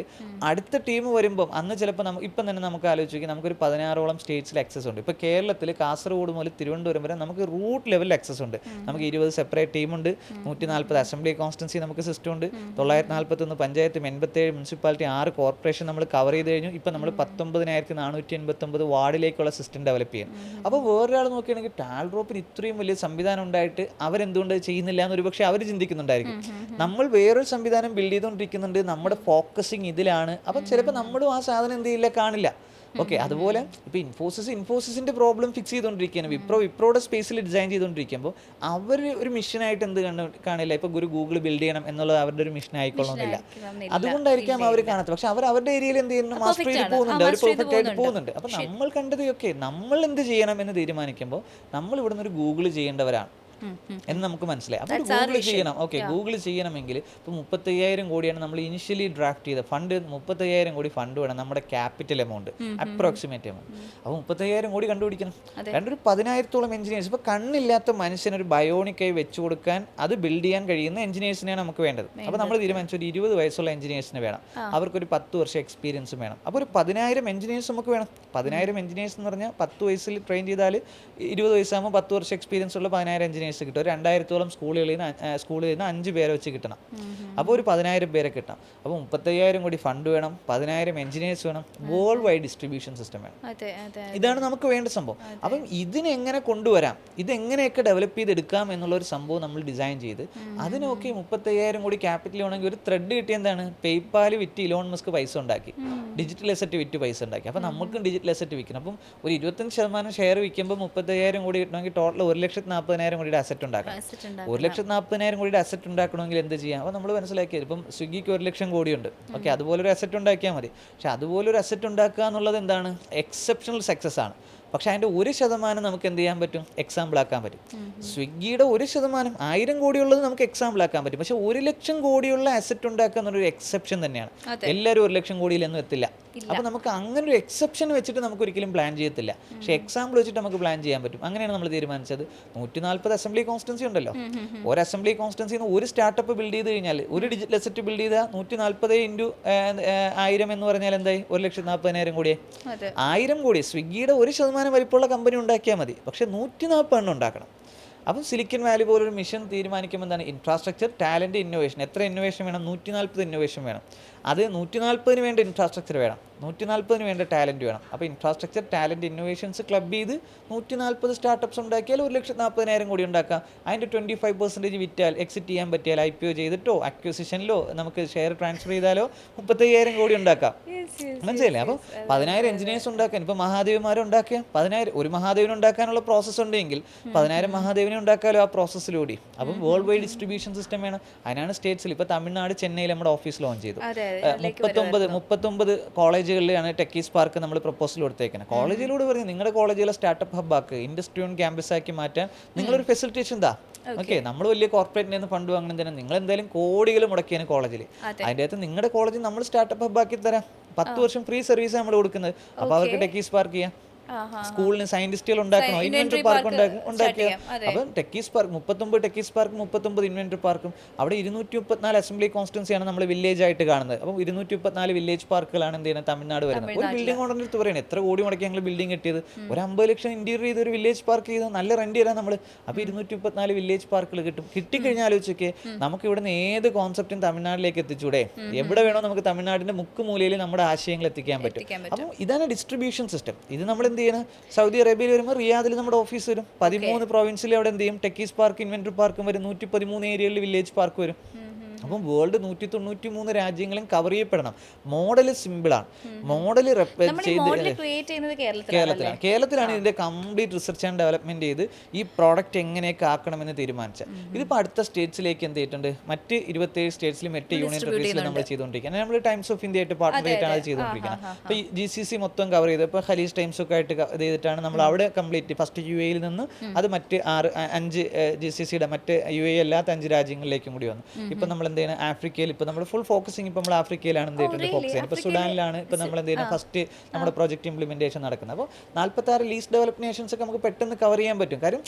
അടുത്ത ടീം വരുമ്പം അന്ന് ചിലപ്പോൾ ഇപ്പം തന്നെ നമുക്ക് ആലോചിക്കുക, നമുക്കൊരു 16ഓളം സ്റ്റേറ്റ്സിൽ ആക്സസ് ഉണ്ട്. ഇപ്പോൾ കേരളത്തിൽ കാസർഗോഡ് മുതൽ തിരുവനന്തപുരം വരെ നമുക്ക് റൂട്ട് ലെവലിൽ ആക്സസ് ഉണ്ട്. നമുക്ക് 20 സെപ്പറേറ്റ് ടീമുണ്ട്, 140 അസംബ്ലി കോൺസ്റ്റൻസി നമുക്ക് സിസ്റ്റം ഉണ്ട്, 941 പഞ്ചായത്തും 87 മുനിസിപ്പാലിറ്റി, 6 കോർപ്പറേഷൻ നമ്മൾ കവർ ചെയ്ത് കഴിഞ്ഞു. ഇപ്പം നമ്മൾ 19,489 വാർഡിലേക്കുള്ള സിസ്റ്റം ഡെവലപ്പ് ചെയ്യും. അപ്പോൾ വേറൊരാൾ നോക്കുകയാണെങ്കിൽ ടാൽഡ്രോപ്പിന് ഇത്രയും വലിയ സംവിധാനം ഉണ്ടായിട്ട് അവരെന്തുകൊണ്ട് ചെയ്യുന്നില്ല എന്ന് ഒരുപക്ഷെ അവർ ചിന്തിക്കുന്നുണ്ടായിരിക്കും. നമ്മൾ വേറൊരു സംവിധാനം ബിൽഡ് ചെയ്തുകൊണ്ടിരിക്കുന്നുണ്ട്, നമ്മുടെ ഫോക്കസിങ് ഇതിലാണ്. അപ്പം ചിലപ്പോൾ നമ്മളും ആ സാധനം എന്ത് ചെയ്യില്ല, കാണില്ല. ഓക്കെ, അതുപോലെ ഇപ്പോൾ ഇൻഫോസിസിൻ്റെ പ്രോബ്ലം ഫിക്സ് ചെയ്തുകൊണ്ടിരിക്കുകയാണ്, വിപ്രോയുടെ സ്പേസിൽ ഡിസൈൻ ചെയ്തുകൊണ്ടിരിക്കുമ്പോൾ അവർ ഒരു മിഷനായിട്ട് എന്ത് കാണില്ല. ഇപ്പോൾ ഒരു ഗൂഗിൾ ബിൽഡ് ചെയ്യണം എന്നുള്ളത് അവരുടെ ഒരു മിഷൻ ആയിക്കൊള്ളണമെന്നില്ല. അതുകൊണ്ടായിരിക്കാം അവർ കാണാത്തത്. പക്ഷെ അവരുടെ ഏരിയയിൽ എന്ത് ചെയ്യുന്നു, മാസ്റ്റർ ചെയ്ത് പോകുന്നുണ്ട്, അവർ പെർഫെക്റ്റ് ആയിട്ട് പോകുന്നുണ്ട്. അപ്പം നമ്മൾ കണ്ടതൊക്കെ നമ്മൾ എന്ത് ചെയ്യണം എന്ന് തീരുമാനിക്കുമ്പോൾ നമ്മൾ ഇവിടുന്ന് ഒരു ഗൂഗിൾ ചെയ്യേണ്ടവരാണ് എന്ന് നമുക്ക് മനസ്സിലായി. അപ്പോൾ ഗൂഗിൾ ചെയ്യണം. ഓക്കെ, ഗൂഗിൾ ചെയ്യണമെങ്കിൽ ഇപ്പോൾ 35,000 കോടിയാണ് നമ്മൾ ഇനിഷ്യലി ഡ്രാഫ്റ്റ് ചെയ്ത ഫണ്ട്. 35,000 കോടി ഫണ്ട് വേണം, നമ്മുടെ ക്യാപിറ്റൽ എമൗണ്ട്, അപ്രോക്സിമേറ്റ് എമൗണ്ട്. അപ്പോൾ 35,000 കോടി കണ്ടുപിടിക്കണം. രണ്ടൊരു 10,000-ഓളം എഞ്ചിനീയേഴ്സ്. ഇപ്പോൾ കണ്ണില്ലാത്ത മനുഷ്യനൊരു ബയോണിക്കായി വെച്ച് കൊടുക്കാൻ, അത് ബിൽഡ് ചെയ്യാൻ കഴിയുന്ന എഞ്ചിനീയേഴ്സിനെയാണ് നമുക്ക് വേണ്ടത്. അപ്പോൾ നമ്മൾ തീരുമാനിച്ചു ഒരു 20 വയസ്സുള്ള എഞ്ചിനീയേഴ്സിന് വേണം, അവർക്കൊരു 10 വർഷം എക്സ്പീരിയൻസും വേണം. അപ്പോൾ ഒരു 10,000 എഞ്ചിനീയേഴ്സ് നമുക്ക് വേണം. 10,000 എഞ്ചിനീയേഴ്സ് എന്ന് പറഞ്ഞാൽ 10 വയസ്സിൽ ട്രെയിൻ ചെയ്താൽ 20 വയസ്സാകുമ്പോൾ 10 വർഷം എക്സ്പീരിയൻസ് ഉള്ള 10,000 എഞ്ചിനീയേഴ്സ് കിട്ടും. ഒരു 2,000-ഓളം സ്കൂളിൽ നിന്ന് 5 പേരെ വെച്ച് കിട്ടണം. അപ്പോൾ ഒരു 10,000 പേരെ കിട്ടാം. അപ്പോൾ 35,000 കോടി ഫണ്ട് വേണം, 10,000 എഞ്ചിനീയേഴ്സ് വേണം, വേൾഡ് വൈഡ് ഡിസ്ട്രിബ്യൂഷൻ സിസ്റ്റം വേണം. ഇതാണ് നമുക്ക് വേണ്ട സംഭവം. അപ്പം ഇതിനെങ്ങനെ കൊണ്ടുവരാം, ഇതെങ്ങനെയൊക്കെ ഡെവലപ്പ് ചെയ്തെടുക്കാം എന്നുള്ളൊരു സംഭവം നമ്മൾ ഡിസൈൻ ചെയ്ത് അതിനൊക്കെ 35,000 കോടി ക്യാപിറ്റൽ വേണമെങ്കിൽ ഒരു ത്രെഡ് കിട്ടിയ എന്താണ്, പേയ്പാൽ വിറ്റ് ഇലോൺ മസ്ക് പൈസ ഉണ്ടാക്കി, ഡിജിറ്റൽ അസറ്റ് വിറ്റ് പൈസ ഉണ്ടാക്കി. അപ്പം നമുക്കും ഡിജിറ്റൽ അസറ്റ് വിൽക്കണം. അപ്പം ഒരു 25% ഷെയർ വിൽക്കുമ്പോൾ 35,000 കോടി കിട്ടണമെങ്കിൽ ടോട്ടൽ 1,40,000 കോടിയുടെ അസറ്റ് ഉണ്ടാക്കണം. 1,40,000 കോടിയുടെ അസറ്റ് ഉണ്ടാക്കണമെങ്കിൽ എന്ത് ചെയ്യാം? അപ്പോൾ നമ്മൾ മനസ്സിലാക്കിയത് ഇപ്പം സ്വിഗ്ഗിക്ക് 1,00,000 കോടിയുണ്ട്. ഓക്കെ, അതുപോലൊരു അസറ്റ് ഉണ്ടാക്കിയാൽ മതി. പക്ഷെ അതുപോലൊരു അസറ്റ് ഉണ്ടാക്കുക എന്നുള്ളത് എന്താണ്, എക്സെപ്ഷണൽ സക്സസ് ആണ്. പക്ഷെ അതിൻ്റെ 1% നമുക്ക് എന്ത് ചെയ്യാൻ പറ്റും, എക്സാമ്പിൾ ആക്കാൻ പറ്റും. സ്വിഗ്ഗിയുടെ 1% 1000 കോടിയുള്ളത് നമുക്ക് എക്സാമ്പിൾ ആക്കാൻ പറ്റും. പക്ഷെ 1,00,000 കോടിയുള്ള അസറ്റ് ഉണ്ടാക്കുക എന്നൊരു എക്സെപ്ഷൻ തന്നെയാണ്. എല്ലാവരും 1,00,000 കോടിയിലൊന്നും എത്തില്ല. അപ്പോൾ നമുക്ക് അങ്ങനെ ഒരു എക്സെപ്ഷൻ വെച്ചിട്ട് നമുക്ക് ഒരിക്കലും പ്ലാൻ ചെയ്യത്തില്ല. പക്ഷേ എക്സാമ്പിൾ വെച്ചിട്ട് നമുക്ക് പ്ലാൻ ചെയ്യാൻ പറ്റും. അങ്ങനെയാണ് നമ്മൾ തീരുമാനിച്ചത്. 140 അസംബ്ലി കോൺസ്റ്റൻസി ഉണ്ടല്ലോ, ഒരു അസംബ്ലി കോൺസ്റ്റൻസിന്ന് ഒരു സ്റ്റാർട്ടപ്പ് ബിൽഡ് ചെയ്ത് കഴിഞ്ഞാൽ, ഒരു ഡിജിറ്റൽ അസറ്റ് ബിൽഡ് ചെയ്താൽ 140 ഇൻറ്റു 1000 എന്ന് പറഞ്ഞാൽ എന്തായി, 1,40,000 കോടിയെ. 1000 കോടി സ്വിഗ്ഗിയുടെ 1% വലിപ്പമുള്ള കമ്പനി ഉണ്ടാക്കിയാൽ മതി. പക്ഷേ 140 ഉണ്ടാക്കണം. അപ്പം സിലിക്കൺ വാലി പോലൊരു മിഷൻ തീരുമാനിക്കുമ്പോൾ എന്താണ്, ഇൻഫ്രാസ്ട്രക്ചർ, ടാലൻറ്റ്, ഇന്നോവേഷൻ. എത്ര ഇന്നോവേഷൻ വേണം? 140 ഇന്നോവേഷൻ വേണം. അത് 140 വേണ്ട ഇൻഫ്രാസ്ട്രക്ചർ വേണം, 140 വേണ്ട ടാലൻറ്റ് വേണം. അപ്പോൾ ഇൻഫ്രാസ്ട്രക്ചർ, ടാലൻറ്റ്, ഇന്നോവേഷൻസ് ക്ലബ് ചെയ്ത് 140 സ്റ്റാർട്ടപ്സ് ഉണ്ടാക്കിയാൽ 1,40,000 കോടി ഉണ്ടാക്കാം. അതിൻ്റെ 25% വിറ്റാൽ, എക്സിറ്റ് ചെയ്യാൻ പറ്റിയാൽ, IPO ചെയ്തിട്ടോ അക്വിസിഷനിലോ നമുക്ക് ഷെയർ ട്രാൻസ്ഫർ ചെയ്താലോ 35,000 കോടി ഉണ്ടാക്കാം. മനസ്സിലായില്ലേ? അപ്പോൾ 10,000 എഞ്ചിനീയേഴ്സ് ഉണ്ടാക്കാൻ, ഇപ്പോൾ മഹാദേവന്മാരെ ഉണ്ടാക്കിയ 10,000, ഒരു മഹാദേവനെ ഉണ്ടാക്കാനുള്ള പ്രോസസ്സ് ഉണ്ടെങ്കിൽ 10,000 മഹാദേവനെ ഉണ്ടാക്കാമല്ലോ ആ പ്രോസസ്സിലൂടെ. അപ്പം വേൾഡ് വൈഡ് ഡിസ്ട്രിബ്യൂഷൻ സിസ്റ്റം വേണം. അതിനാണ് സ്റ്റേറ്റ്സിൽ ഇപ്പോൾ തമിഴ്നാട്, ചെന്നൈയിൽ നമ്മുടെ ഓഫീസ് ലോഞ്ച് ചെയ്തു. 39 കോളേജുകളിലാണ് ടെക്കി സ്പാർക്ക് നമ്മൾ പ്രപ്പോസൽ കൊടുത്തേക്കുന്നത്. കോളേജിലൂടെ പറഞ്ഞ് നിങ്ങളുടെ കോളേജുകളെ സ്റ്റാർട്ടപ്പ് ഹബ്ബാക്ക്, ഇൻഡസ്ട്രി ഓൺ ക്യാമ്പസ് ആക്കി മാറ്റാൻ നിങ്ങളൊരു ഫെസിലിറ്റേഷൻ എന്താ. ഓക്കെ, നമ്മൾ വലിയ കോർപ്പറേറ്റിൽ നിന്ന് ഫണ്ട് വാങ്ങുന്നതിന് നിങ്ങൾ എന്തായാലും കോടികൾ മുടക്കിയാണ് കോളേജിൽ. അതിൻ്റെ അകത്ത് നിങ്ങളുടെ കോളേജിൽ നമ്മൾ സ്റ്റാർട്ടപ്പ് ഹബ്ബാക്കി തരാം. 10 വർഷം ഫ്രീ സർവീസ് നമ്മൾ കൊടുക്കുന്നത്. അപ്പോൾ അവർക്ക് ടെക്കി സ്പാർക്ക് ചെയ്യാം. സ്കൂളിന് സയന്റിസ്റ്റുകൾ ഉണ്ടാക്കണോ, ഇൻവെന്ററി പാർക്ക് ഉണ്ടാക്കിയ. അപ്പം techies park 39 techies park 39 inventory പാർക്കും. അവിടെ 234 അസംബ്ലി കോൺസ്റ്റൻസിയാണ് നമ്മൾ വില്ലേജ് ആയിട്ട് കാണുന്നത്. അപ്പം 234 വില്ലേജ് പാർക്കുകളാണ് എന്ത് ചെയ്യുന്നത്, തമിഴ്നാട് വരുന്നത്. ഒരു ബിൽഡിംഗ് കൊണ്ടെന്ന് എടുത്ത് പറയുന്നത് എത്ര കോടി മുടക്കി ഞങ്ങൾ ബിൽഡിംഗ് കിട്ടിയത്, ഒരു 50 ലക്ഷം ഇന്റീരിയർ ചെയ്ത് ഒരു വില്ലേജ് പാർക്ക് ചെയ്ത് നല്ല റെന്റ് തരാം നമ്മൾ. അപ്പോൾ 234 വില്ലേജ് പാർക്കുകൾ കിട്ടും. കിട്ടിക്കഴിഞ്ഞാൽ ആലോചിച്ചൊക്കെ നമുക്ക് ഇവിടുന്ന് ഏത് കോൺസെപ്റ്റും തമിഴ്നാട്ടിലേക്ക് എത്തിച്ചൂടെ. എവിടെ വേണോ നമുക്ക് തമിഴ്നാടിന്റെ മുക്കുമൂലയിൽ നമ്മുടെ ആശയങ്ങൾ എത്തിക്കാൻ പറ്റും. അപ്പം ഇതാണ് ഡിസ്ട്രിബ്യൂഷൻ സിസ്റ്റം. ഇത് നമ്മൾ എന്ത് ചെയ്യണം, സൗദി അറേബ്യയിൽ വരുമ്പോൾ റിയാദിൽ നമ്മുടെ ഓഫീസ് വരും. 13 പ്രോവിൻസിൽ അവിടെ എന്ത് ചെയ്യും, ടെക്കീസ് പാർക്ക് ഇൻവെന്ററി പാർക്കും വരും. 113 ഏരിയയിൽ വില്ലേജ് പാർക്ക് വരും. അപ്പം വേൾഡ് 193 രാജ്യങ്ങളും കവർ ചെയ്യപ്പെടണം. മോഡൽ സിമ്പിളാണ്, മോഡൽ കേരളത്തിലാണ് ഇതിന്റെ കംപ്ലീറ്റ് റിസർച്ച് ആൻഡ് ഡെവലപ്മെന്റ് ചെയ്ത് ഈ പ്രോഡക്റ്റ് എങ്ങനെയൊക്കെ ആക്കണമെന്ന് തീരുമാനിച്ചത്. ഇതിപ്പോൾ അടുത്ത സ്റ്റേറ്റ്സിലേക്ക് എന്ത് ചെയ്തിട്ടുണ്ട്, മറ്റ് 27 സ്റ്റേറ്റ്സിലും 8 യൂണിയൻ ടെറിട്ടറീസിലും നമ്മൾ ചെയ്തുകൊണ്ടിരിക്കുന്നത്. നമ്മൾ ടൈംസ് ഓഫ് ഇന്ത്യ ആയിട്ട് പാർട്ണർ ആയിട്ടാണ് അത് ചെയ്തുകൊണ്ടിരിക്കുന്നത്. അപ്പോൾ ഈ GCC മൊത്തം കവർ ചെയ്ത് ഇപ്പോൾ ഖലീജ് ടൈംസ് ഒക്കെ ആയിട്ട് ഇത് ചെയ്തിട്ടാണ് നമ്മൾ അവിടെ കംപ്ലീറ്റ് ഫസ്റ്റ് UAE നിന്ന് അത് മറ്റ് 5 GCCയുടെ മറ്റ് UAE അല്ലാത്ത 5 രാജ്യങ്ങളിലേക്കും കൂടി വന്നു. ഇപ്പം നമ്മൾ എന്ത് ചെയ്യുന്നത്, ആഫ്രിക്കയിൽ ഇപ്പോൾ നമ്മൾ ഫുൾ ഫോക്കസിങ് ഇപ്പോൾ നമ്മൾ ആഫ്രിക്കയിലാണ് എന്ത് ചെയ്തിട്ടുണ്ട് ഫോക്കസ് ചെയ്യുന്നത്. ഇപ്പോൾ സുഡാനിലാണ് ഇപ്പോൾ നമ്മൾ എന്ത് ചെയ്യുന്നത് ഫസ്റ്റ് നമ്മുടെ പ്രോജക്റ്റ് ഇംപ്ലിമെന്റേഷൻ നടക്കുന്നത്. അപ്പോൾ 46 ലീസ്റ്റ് ഡെവലപ്ഡ് നേഷൻസ് ഒക്കെ നമുക്ക് പെട്ടെന്ന് കവർ ചെയ്യാൻ പറ്റും. കാര്യം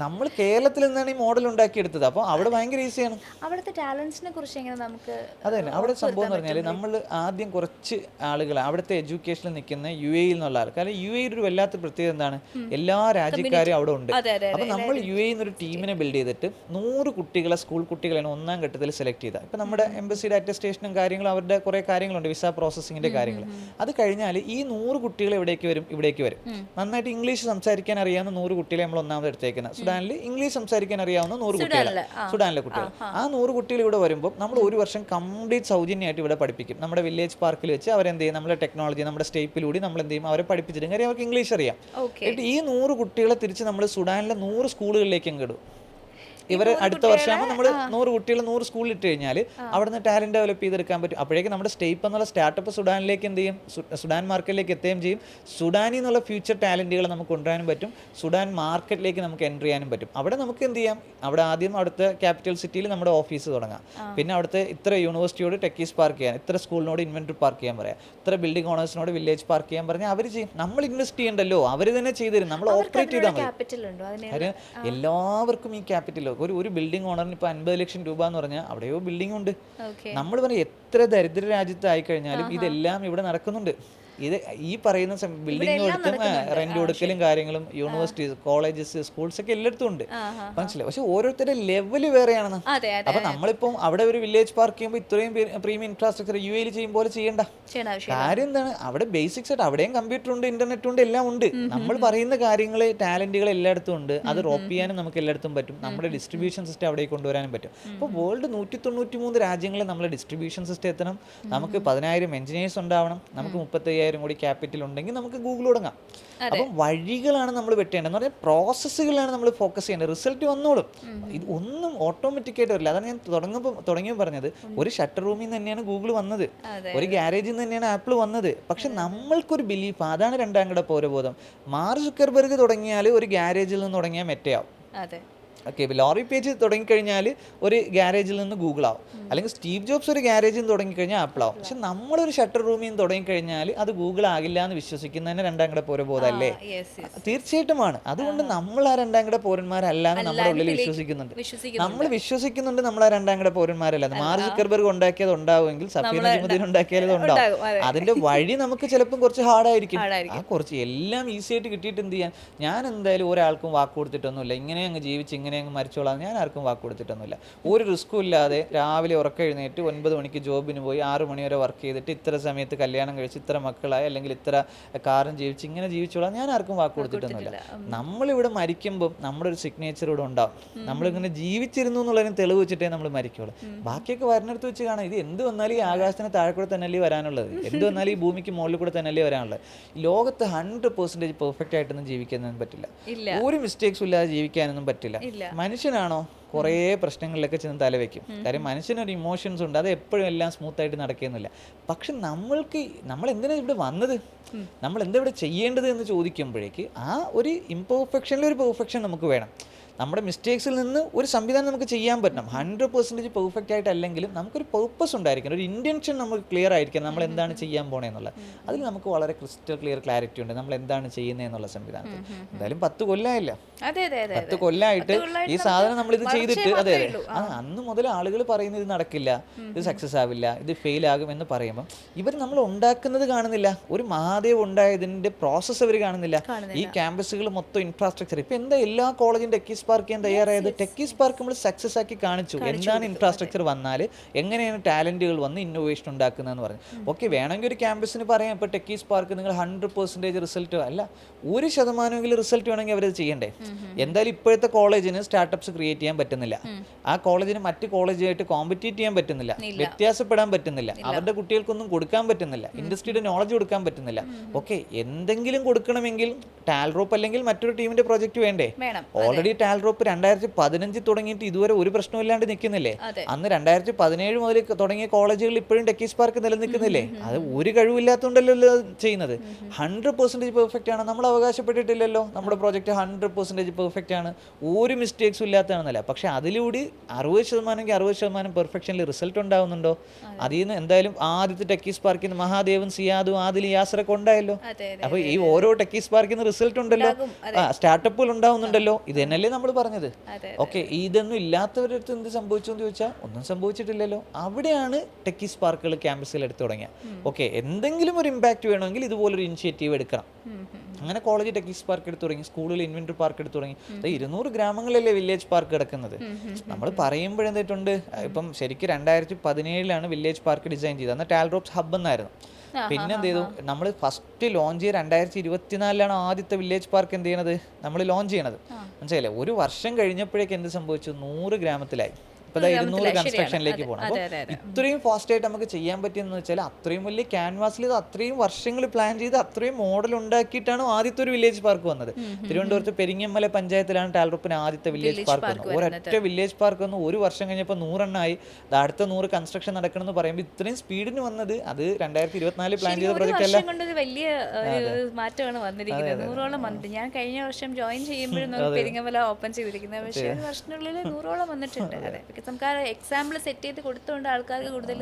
നമ്മൾ കേരളത്തിൽ നിന്നാണ് ഈ മോഡൽ ഉണ്ടാക്കിയെടുത്തത്. അപ്പോൾ അവിടെ ഭയങ്കര ഈസിയാണ്. അവിടുത്തെ ടാലൻസിനെ കുറിച്ച് എങ്ങനെ നമുക്ക് അതെ തന്നെ അവിടെ സംഭവം എന്ന് പറഞ്ഞാൽ നമ്മൾ ആദ്യം കുറച്ച് ആളുകൾ അവിടുത്തെ എഡ്യൂക്കേഷനിൽ നിൽക്കുന്ന UAE എന്നുള്ള ആൾ, കാരണം UAE ഒരു വല്ലാത്ത പ്രത്യേകത എന്താണ്, എല്ലാ രാജ്യക്കാരും അവിടെ ഉണ്ട്. അപ്പോൾ നമ്മൾ UAE എന്നൊരു ടീമിനെ ബിൽഡ് ചെയ്തിട്ട് 100 കുട്ടികളെ സ്കൂൾ കുട്ടികളാണ് ഒന്നാം ഘട്ടത്തിൽ സെലക്ട് ചെയ്തത്. ഇപ്പം നമ്മുടെ എംബസിയുടെ അറ്റസ്റ്റേഷനും കാര്യങ്ങളും അവരുടെ കുറേ കാര്യങ്ങളുണ്ട്, വിസ പ്രോസസ്സിങ്ങിൻ്റെ കാര്യങ്ങൾ. അത് കഴിഞ്ഞാൽ ഈ 100 കുട്ടികൾ ഇവിടേക്ക് വരും. നന്നായിട്ട് ഇംഗ്ലീഷ് സംസാരിക്കാൻ അറിയാവുന്ന 100 കുട്ടികളെ നമ്മൾ ഒന്നാമത് എടുത്തേക്കുന്നത്. സുഡാനിൽ ഇംഗ്ലീഷ് സംസാരിക്കാൻ അറിയാവുന്ന 100 കുട്ടികൾ, സുഡാനിലെ കുട്ടികൾ. ആ 100 കുട്ടികൾ ഇവിടെ വരുമ്പോൾ നമ്മൾ ഒരു വർഷം കംപ്ലീറ്റ് സൗജന്യമായിട്ട് ഇവിടെ പഠിപ്പിക്കും. നമ്മുടെ വില്ലേജ് പാർക്കിൽ വെച്ച് അവരെന്ത് ചെയ്യും, നമ്മുടെ ടെക്നോളജി നമ്മുടെ സ്റ്റേപ്പിലൂടെ നമ്മൾ എന്ത് ചെയ്യും അവരെ പഠിപ്പിച്ചിട്ട് കാര്യം അവർക്ക് ഇംഗ്ലീഷ് അറിയാം. എന്നിട്ട് ഈ 100 കുട്ടികളെ തിരിച്ച് നമ്മൾ സുഡാനിലെ 100 സ്കൂളുകളിലേക്ക് ഇടും. ഇവർ അടുത്ത വർഷമാകുമ്പോൾ നമ്മൾ 100 കുട്ടികൾ 100 സ്കൂളിൽ ഇട്ട് കഴിഞ്ഞാൽ അവിടെ നിന്ന് ടാലന്റ് ഡെവലപ്പ് ചെയ്തെടുക്കാൻ പറ്റും. അപ്പോഴേക്കും നമ്മുടെ സ്റ്റേപ്പ് എന്നുള്ള സ്റ്റാർട്ടപ്പ് സുഡാനിലേക്ക് എന്ത് ചെയ്യും, സുഡാൻ മാർക്കറ്റിലേക്ക് എത്തുകയും ചെയ്യും. സുഡാനിൽ നിന്നുള്ള ഫ്യൂച്ചർ ടാലന്റുകൾ നമുക്ക് കൊണ്ടുവരാനും പറ്റും, സുഡാൻ മാർക്കറ്റിലേക്ക് നമുക്ക് എൻ്റർ ചെയ്യാനും പറ്റും. അവിടെ നമുക്ക് എന്ത് ചെയ്യാം, അവിടെ ആദ്യം അവിടുത്തെ ക്യാപിറ്റൽ സിറ്റിയിൽ നമ്മുടെ ഓഫീസ് തുടങ്ങാം. പിന്നെ അവിടുത്തെ ഇത്ര യൂണിവേഴ്സിറ്റിയോട് ടെക്കീസ് പാർക്ക് ചെയ്യാൻ, ഇത്ര സ്കൂളിനോട് ഇൻവെന്ററി പാർക്ക് ചെയ്യാൻ പറയാം, ഇത്ര ബിൽഡിംഗ് ഓണേഴ്സിനോട് വില്ലേജ് പാർക്ക് ചെയ്യാൻ പറഞ്ഞാൽ അവർ ചെയ്യും. നമ്മൾ ഇൻവെസ്റ്റ് ചെയ്യണ്ടല്ലോ, അവർ തന്നെ ചെയ്തു തരും, നമ്മൾ ഓപ്പറേറ്റ് ചെയ്താൽ മതി. കാര്യം എല്ലാവർക്കും ഈ ക്യാപിറ്റൽ, ഒരു ബിൽഡിംഗ് ഓണറിന് ഇപ്പോൾ 50 ലക്ഷം രൂപ എന്ന് പറഞ്ഞാൽ അവിടെയോ ബിൽഡിംഗ് ഉണ്ട്. നമ്മൾ പറയും എത്ര ദരിദ്ര രാജ്യത്തായി കഴിഞ്ഞാലും ഇതെല്ലാം ഇവിടെ നടക്കുന്നുണ്ട്. ഇത് ഈ പറയുന്ന ബിൽഡിംഗ് കൊടുത്തും റെന്റ് കൊടുക്കലും കാര്യങ്ങളും യൂണിവേഴ്സിറ്റീസ് കോളേജസ് സ്കൂൾസ് ഒക്കെ എല്ലായിടത്തും ഉണ്ട്, മനസ്സിലായി. പക്ഷെ ഓരോരുത്തരുടെ ലെവല് വേറെയാണെന്ന്. അപ്പൊ നമ്മളിപ്പം അവിടെ ഒരു വില്ലേജ് പാർക്ക് ചെയ്യുമ്പോൾ ഇത്രയും പ്രീമിയം ഇൻഫ്രാസ്ട്രക്ചർ UAE ചെയ്യും പോലെ ചെയ്യണ്ട. കാര്യം എന്താണ്, അവിടെ ബേസിക്സ് ആയിട്ട് അവിടെയും കമ്പ്യൂട്ടർ ഉണ്ട്, ഇന്റർനെറ്റ് ഉണ്ട്, എല്ലാം ഉണ്ട്. നമ്മൾ പറയുന്ന കാര്യങ്ങൾ ടാലന്റുകൾ എല്ലായിടത്തും ഉണ്ട്. അത് റോപ്പ് ചെയ്യാനും നമുക്ക് എല്ലായിടത്തും പറ്റും. നമ്മുടെ ഡിസ്ട്രിബ്യൂഷൻ സിസ്റ്റം അവിടെ കൊണ്ടുവരാനും പറ്റും. അപ്പോൾ വേൾഡ് 193 രാജ്യങ്ങളിൽ നമ്മളെ ഡിസ്ട്രിബ്യൂഷൻ സിസ്റ്റം എത്തണം. നമുക്ക് 10,000 എഞ്ചിനീയേഴ്സ് ഉണ്ടാവണം. നമുക്ക് 35,000 കൂടി ക്യാപിറ്റൽ ഉണ്ടെങ്കിൽ നമുക്ക് ഗൂഗിൾ തുടങ്ങാം. അപ്പം വഴികളാണ് നമ്മൾ വെട്ടേണ്ടത് എന്ന് പറഞ്ഞാൽ പ്രോസസ്സുകളാണ് നമ്മൾ ഫോക്കസ് ചെയ്യേണ്ടത്. റിസൾട്ട് വന്നോളും. ഇത് ഒന്നും ഓട്ടോമാറ്റിക് ആയിട്ട് വരില്ല. അതാണ് ഞാൻ തുടങ്ങിയപ്പോൾ പറഞ്ഞത്, ഒരു ഷട്ടർ റൂമിൽ നിന്ന് തന്നെയാണ് ഗൂഗിൾ വന്നത്, ഒരു ഗ്യാരേജിൽ നിന്ന് തന്നെയാണ് ആപ്പിൾ വന്നത്. പക്ഷെ നമ്മൾക്കൊരു ബിലീഫ്, അതാണ് രണ്ടാം ഘട്ട പൗരബോധം. മാർക്ക് സുക്കർബർഗ് തുടങ്ങിയാൽ ഒരു ഗ്യാരേജിൽ നിന്ന് തുടങ്ങിയാൽ മെറ്റയാവും. ഓക്കെ, ലോറി പേജ് തുടങ്ങിക്കഴിഞ്ഞാൽ ഒരു ഗ്യാരേജിൽ നിന്ന് ഗൂഗിൾ ആവും, അല്ലെങ്കിൽ സ്റ്റീവ് ജോബ്സ് ഒരു ഗ്യാരേജിൽ നിന്ന് തുടങ്ങിക്കഴിഞ്ഞാൽ ആപ്പിൾ ആവും. പക്ഷെ നമ്മളൊരു ഷട്ടർ റൂമിൽ നിന്ന് തുടങ്ങിക്കഴിഞ്ഞാൽ അത് ഗൂഗിൾ ആകില്ല എന്ന് വിശ്വസിക്കുന്നതിന് രണ്ടാം കിട പൗരബോധം അല്ലേ? തീർച്ചയായിട്ടുമാണ്. അതുകൊണ്ട് നമ്മൾ ആ രണ്ടാം കിട പൗരന്മാരല്ലാന്ന് നമ്മുടെ ഉള്ളിൽ വിശ്വസിക്കുന്നുണ്ട്. നമ്മൾ വിശ്വസിക്കുന്നുണ്ട് നമ്മൾ ആ രണ്ടാം കിട പൗരന്മാരല്ല. മാർക്ക് സുക്കർബർഗ് ഉണ്ടാക്കിയത് ഉണ്ടാവുമെങ്കിൽ സഫീർ നജ്മുദ്ദീൻ ഉണ്ടാക്കിയാലും ഉണ്ടാവും. അതിന്റെ വഴി നമുക്ക് ചിലപ്പോൾ കുറച്ച് ഹാർഡായിരിക്കും. ആ കുറച്ച് എല്ലാം ഈസി ആയിട്ട് കിട്ടിയിട്ട് എന്ത് ചെയ്യാൻ, ഞാൻ എന്തായാലും ഒരാൾക്കും വാക്ക് കൊടുത്തിട്ടൊന്നുമില്ല, ഇങ്ങനെ അങ്ങ് ജീവിച്ച് ഇങ്ങനെ അങ്ങ് മരിച്ചോളാം, ഞാൻ ആർക്കും വാക്ക് കൊടുത്തിട്ടൊന്നുമില്ല. ഒരു റിസ്ക്കും ഇല്ലാതെ രാവിലെ ഉറക്കം എഴുന്നേറ്റ് 9 മണിക്ക് ജോബിന് പോയി 6 മണി വരെ വർക്ക് ചെയ്തിട്ട് ഇത്ര സമയത്ത് കല്യാണം കഴിച്ച് ഇത്ര മക്കളായി അല്ലെങ്കിൽ ഇത്ര കാറും ജീവിച്ച് ഇങ്ങനെ ജീവിച്ചോളാം, ഞാൻ ആർക്കും വാക്ക് കൊടുത്തിട്ടൊന്നുമില്ല. നമ്മളിവിടെ മരിക്കുമ്പോൾ നമ്മുടെ ഒരു സിഗ്നേച്ചർ ഇവിടെ ഉണ്ടാവും. നമ്മളിങ്ങനെ ജീവിച്ചിരുന്നു എന്നുള്ളതിന് തെളിവ് വെച്ചിട്ടേ നമ്മൾ മരിക്കുള്ളൂ. ബാക്കിയൊക്കെ വരുന്നിടത്ത് വെച്ച് കാണാം. ഇത് എന്ത് വന്നാലും ഈ ആകാശത്തിന് താഴെ കൂടെ തന്നെയല്ലേ വരാനുള്ളത്, എന്ത് വന്നാലും ഈ ഭൂമിക്ക് മുകളിൽ കൂടെ തന്നെയല്ലേ വരാനുള്ളത്. ലോകത്ത് 100% പെർഫെക്റ്റ് ആയിട്ടൊന്നും ജീവിക്കാനൊന്നും പറ്റില്ല, ഒരു മിസ്റ്റേക്സും ഇല്ലാതെ ജീവിക്കാനൊന്നും പറ്റില്ല. മനുഷ്യനാണോ കുറേ പ്രശ്നങ്ങളിലൊക്കെ ചെന്ന് തലവെക്കും. കാര്യം മനുഷ്യനൊരു ഇമോഷൻസ് ഉണ്ട്, അത് എപ്പോഴും എല്ലാം സ്മൂത്തായിട്ട് നടക്കുന്നില്ല. പക്ഷെ നമ്മൾ എന്തിനാണ് ഇവിടെ വന്നത്, നമ്മൾ എന്താ ഇവിടെ ചെയ്യേണ്ടത് എന്ന് ചോദിക്കുമ്പോഴേക്ക് ആ ഒരു ഇംപെർഫെക്ഷനിൽ ഒരു പെർഫെക്ഷൻ നമുക്ക് വേണം. നമ്മുടെ മിസ്റ്റേക്സിൽ നിന്ന് ഒരു സംവിധാനം നമുക്ക് ചെയ്യാൻ പറ്റണം. 100% പെർഫെക്റ്റ് ആയിട്ടല്ലെങ്കിലും നമുക്കൊരു പർപ്പസ് ഉണ്ടായിരിക്കണം, ഒരു ഇന്റൻഷൻ നമുക്ക് ക്ലിയർ ആയിരിക്കണം, നമ്മൾ എന്താണ് ചെയ്യാൻ പോണേന്നുള്ളത്. അതിൽ നമുക്ക് വളരെ ക്രിസ്റ്റൽ ക്ലിയർ ക്ലാരിറ്റി ഉണ്ട് നമ്മൾ എന്താണ് ചെയ്യുന്നതെന്നുള്ള സംവിധാനത്തിൽ. എന്തായാലും 10 കൊല്ലമായില്ല, 10 കൊല്ലമായിട്ട് ഈ സാധനം നമ്മളിത് ചെയ്തിട്ട് അതെ അന്ന് മുതൽ ആളുകൾ പറയുന്നത് ഇത് നടക്കില്ല, ഇത് സക്സസ് ആവില്ല, ഇത് ഫെയിൽ ആകും എന്ന് പറയുമ്പോൾ ഇവർ നമ്മൾ ഉണ്ടാക്കുന്നത് കാണുന്നില്ല. ഒരു മഹാദേവ് ഉണ്ടായതിന്റെ പ്രോസസ്സ് അവർ കാണുന്നില്ല. ഈ ക്യാമ്പസുകൾ മൊത്തം ഇൻഫ്രാസ്ട്രക്ചർ ഇപ്പം എന്താ എല്ലാ കോളേജിൻ്റെ സ്പാർക്ക് ചെയ്യാൻ തയ്യാറായത്. ടെക്കി സ്പാർക്ക് നമ്മൾ സക്സസ് ആക്കി കാണിച്ചു എന്താണ് ഇൻഫ്രാസ്ട്രക്ചർ വന്നാൽ എങ്ങനെയാണ് ടാലന്റുകൾ വന്ന് ഇന്നോവേഷൻ ഉണ്ടാക്കുന്നതെന്ന് പറഞ്ഞു. ഓക്കെ, വേണമെങ്കിൽ ഒരു ക്യാമ്പസിന് പറയാം ഇപ്പോൾ ടെക്കി സ്പാർക്ക് നിങ്ങൾ 100% റിസൾട്ട് അല്ല, 1% റിസൾട്ട് വേണമെങ്കിൽ അവരത് ചെയ്യണ്ടേ. എന്തായാലും ഇപ്പോഴത്തെ കോളേജിന് സ്റ്റാർട്ടപ്സ് ക്രിയേറ്റ് ചെയ്യാൻ പറ്റുന്നില്ല, ആ കോളേജിന് മറ്റ് കോളേജുമായിട്ട് കോമ്പറ്റീറ്റ് ചെയ്യാൻ പറ്റുന്നില്ല, വ്യത്യാസപ്പെടാൻ പറ്റുന്നില്ല, അവരുടെ കുട്ടികൾക്കൊന്നും കൊടുക്കാൻ പറ്റുന്നില്ല, ഇൻഡസ്ട്രിയുടെ നോളജ് കൊടുക്കാൻ പറ്റുന്നില്ല. ഓക്കെ, എന്തെങ്കിലും കൊടുക്കണമെങ്കിൽ ടാൽറോപ്പ് അല്ലെങ്കിൽ മറ്റൊരു ടീമിന്റെ പ്രോജക്റ്റ് വേണ്ടേ. ഓൾറെഡി ടാൽറോപ്പ് 2015 തുടങ്ങിയിട്ട് ഇതുവരെ ഒരു പ്രശ്നമില്ലാണ്ട് നിൽക്കുന്നില്ലേ. അന്ന് 2017 മുതൽ തുടങ്ങിയ കോളേജുകളിൽ ഇപ്പോഴും ടെക്കി സ്പാർക്ക് നിലനിൽക്കുന്നില്ലേ. അത് ഒരു കഴിവില്ലാത്തതുകൊണ്ടല്ലോ ചെയ്യുന്നത്. 100% പെർഫെക്റ്റ് ആണ് നമ്മൾ അവകാശപ്പെട്ടിട്ടില്ലല്ലോ. നമ്മുടെ പ്രോജക്റ്റ് 100% പെർഫെക്റ്റ് ആണ്, ഒരു മിസ്റ്റേക്സും ഇല്ലാത്തതാണെന്നല്ല. പക്ഷെ അതിലൂടെ 60% 60% പെർഫെക്ഷനിൽ റിസൾട്ട് ഉണ്ടാവുന്നുണ്ടോ? അതിൽ നിന്ന് എന്തായാലും ആദ്യത്തെ ടെക്കി സ്പാർക്കിൽ നിന്ന് മഹാദേവൻ, സിയാദും, ആദിൽ, യാസറൊക്കെ ഉണ്ടായല്ലോ. അപ്പോൾ ഈ ഓരോ ടെക്കി സ്പാർക്കിൽ നിന്ന് റിസൾട്ട് ഉണ്ടല്ലോ, സ്റ്റാർട്ടപ്പുകൾ ഉണ്ടാവുന്നുണ്ടല്ലോ. ഇത് തന്നെയല്ലേ നമ്മൾ പറഞ്ഞത്. ഓക്കെ, ഇതൊന്നും ഇല്ലാത്തവരുടെ അടുത്ത് എന്ത് സംഭവിച്ചു എന്ന് ചോദിച്ചാൽ ഒന്നും സംഭവിച്ചിട്ടില്ലല്ലോ. അവിടെയാണ് ടെക്കി സ്പാർക്കുകൾ ക്യാമ്പസിൽ എടുത്തു തുടങ്ങിയ. ഓക്കെ, എന്തെങ്കിലും ഒരു ഇമ്പാക്റ്റ് വേണമെങ്കിൽ ഇതുപോലൊരു ഇനിഷ്യേറ്റീവ് എടുക്കണം. അങ്ങനെ കോളേജ് ടെക്കി സ്പാർക്ക് എടുത്തു തുടങ്ങി, സ്കൂളിൽ ഇൻവെന്ററി പാർക്ക് എടുത്തു തുടങ്ങി. 200 ഗ്രാമങ്ങളിലല്ലേ വില്ലേജ് പാർക്ക് കിടക്കുന്നത്. നമ്മൾ പറയുമ്പോഴെന്തായിട്ടുണ്ട്, ഇപ്പം ശരിക്കും 2017 വില്ലേജ് പാർക്ക് ഡിസൈൻ ചെയ്തത്. അന്ന് ടാൽറോപ്സ് ഹബ് എന്നായിരുന്നു. പിന്നെ എന്ത് ചെയ്തു, നമ്മൾ ഫസ്റ്റ് ലോഞ്ച് ചെയ്ത് 2024 ആദ്യത്തെ വില്ലേജ് പാർക്ക് എന്ത് ചെയ്യണത്, നമ്മൾ ലോഞ്ച് ചെയ്യണത്. മനസ്സിലായില്ലേ, ഒരു വർഷം കഴിഞ്ഞപ്പോഴേക്ക് എന്ത് സംഭവിച്ചു, 100 ഗ്രാമത്തിലായി. ഇപ്പോൾ 200 കൺസ്ട്രക്ഷനിലേക്ക് പോകണം. അപ്പോൾ ഇത്രയും ഫാസ്റ്റായിട്ട് നമുക്ക് ചെയ്യാൻ പറ്റിയെന്ന് വെച്ചാൽ അത്രയും വലിയ ക്യാൻവാസിൽ ഇത് അത്രയും വർഷങ്ങൾ പ്ലാൻ ചെയ്ത് അത്രയും മോഡൽ ഉണ്ടാക്കിയിട്ടാണ് ആദ്യത്തെ ഒരു വില്ലേജ് പാർക്ക് വന്നത്. തിരുവനന്തപുരത്ത് പെരിങ്ങമല പഞ്ചായത്തിലാണ് ടാൽറോപ്പിന് ആദ്യത്തെ വില്ലേജ് പാർക്ക് വന്നത്. ഒരൊറ്റ വില്ലേജ് പാർക്ക് വന്ന് ഒരു വർഷം കഴിഞ്ഞപ്പോൾ 100 ആയി. അടുത്ത 100 കൺസ്ട്രക്ഷൻ നടക്കണമെന്ന് പറയുമ്പോൾ ഇത്രയും സ്പീഡിന് വന്നത് അത് 2024 പ്ലാൻ ചെയ്ത പ്രോജക്റ്റ് അല്ല. വലിയ മാറ്റമാണ് വന്നിരിക്കുന്നത്. 100ഓളം വന്നിട്ട് ഞാൻ കഴിഞ്ഞ വർഷം ജോയിൻ ചെയ്യുമ്പോഴും പെരിങ്ങമല ഓപ്പൺ ചെയ്തിരിക്കുന്നത്. പക്ഷേ ഒരു വർഷത്തിനുള്ളിൽ 100ഓളം വന്നിട്ടുണ്ട്. അതെ, നമുക്ക് ആ എക്സാമ്പിൾ സെറ്റ് ചെയ്ത് കൊടുത്തുകൊണ്ട് ആൾക്കാർക്ക് കൂടുതൽ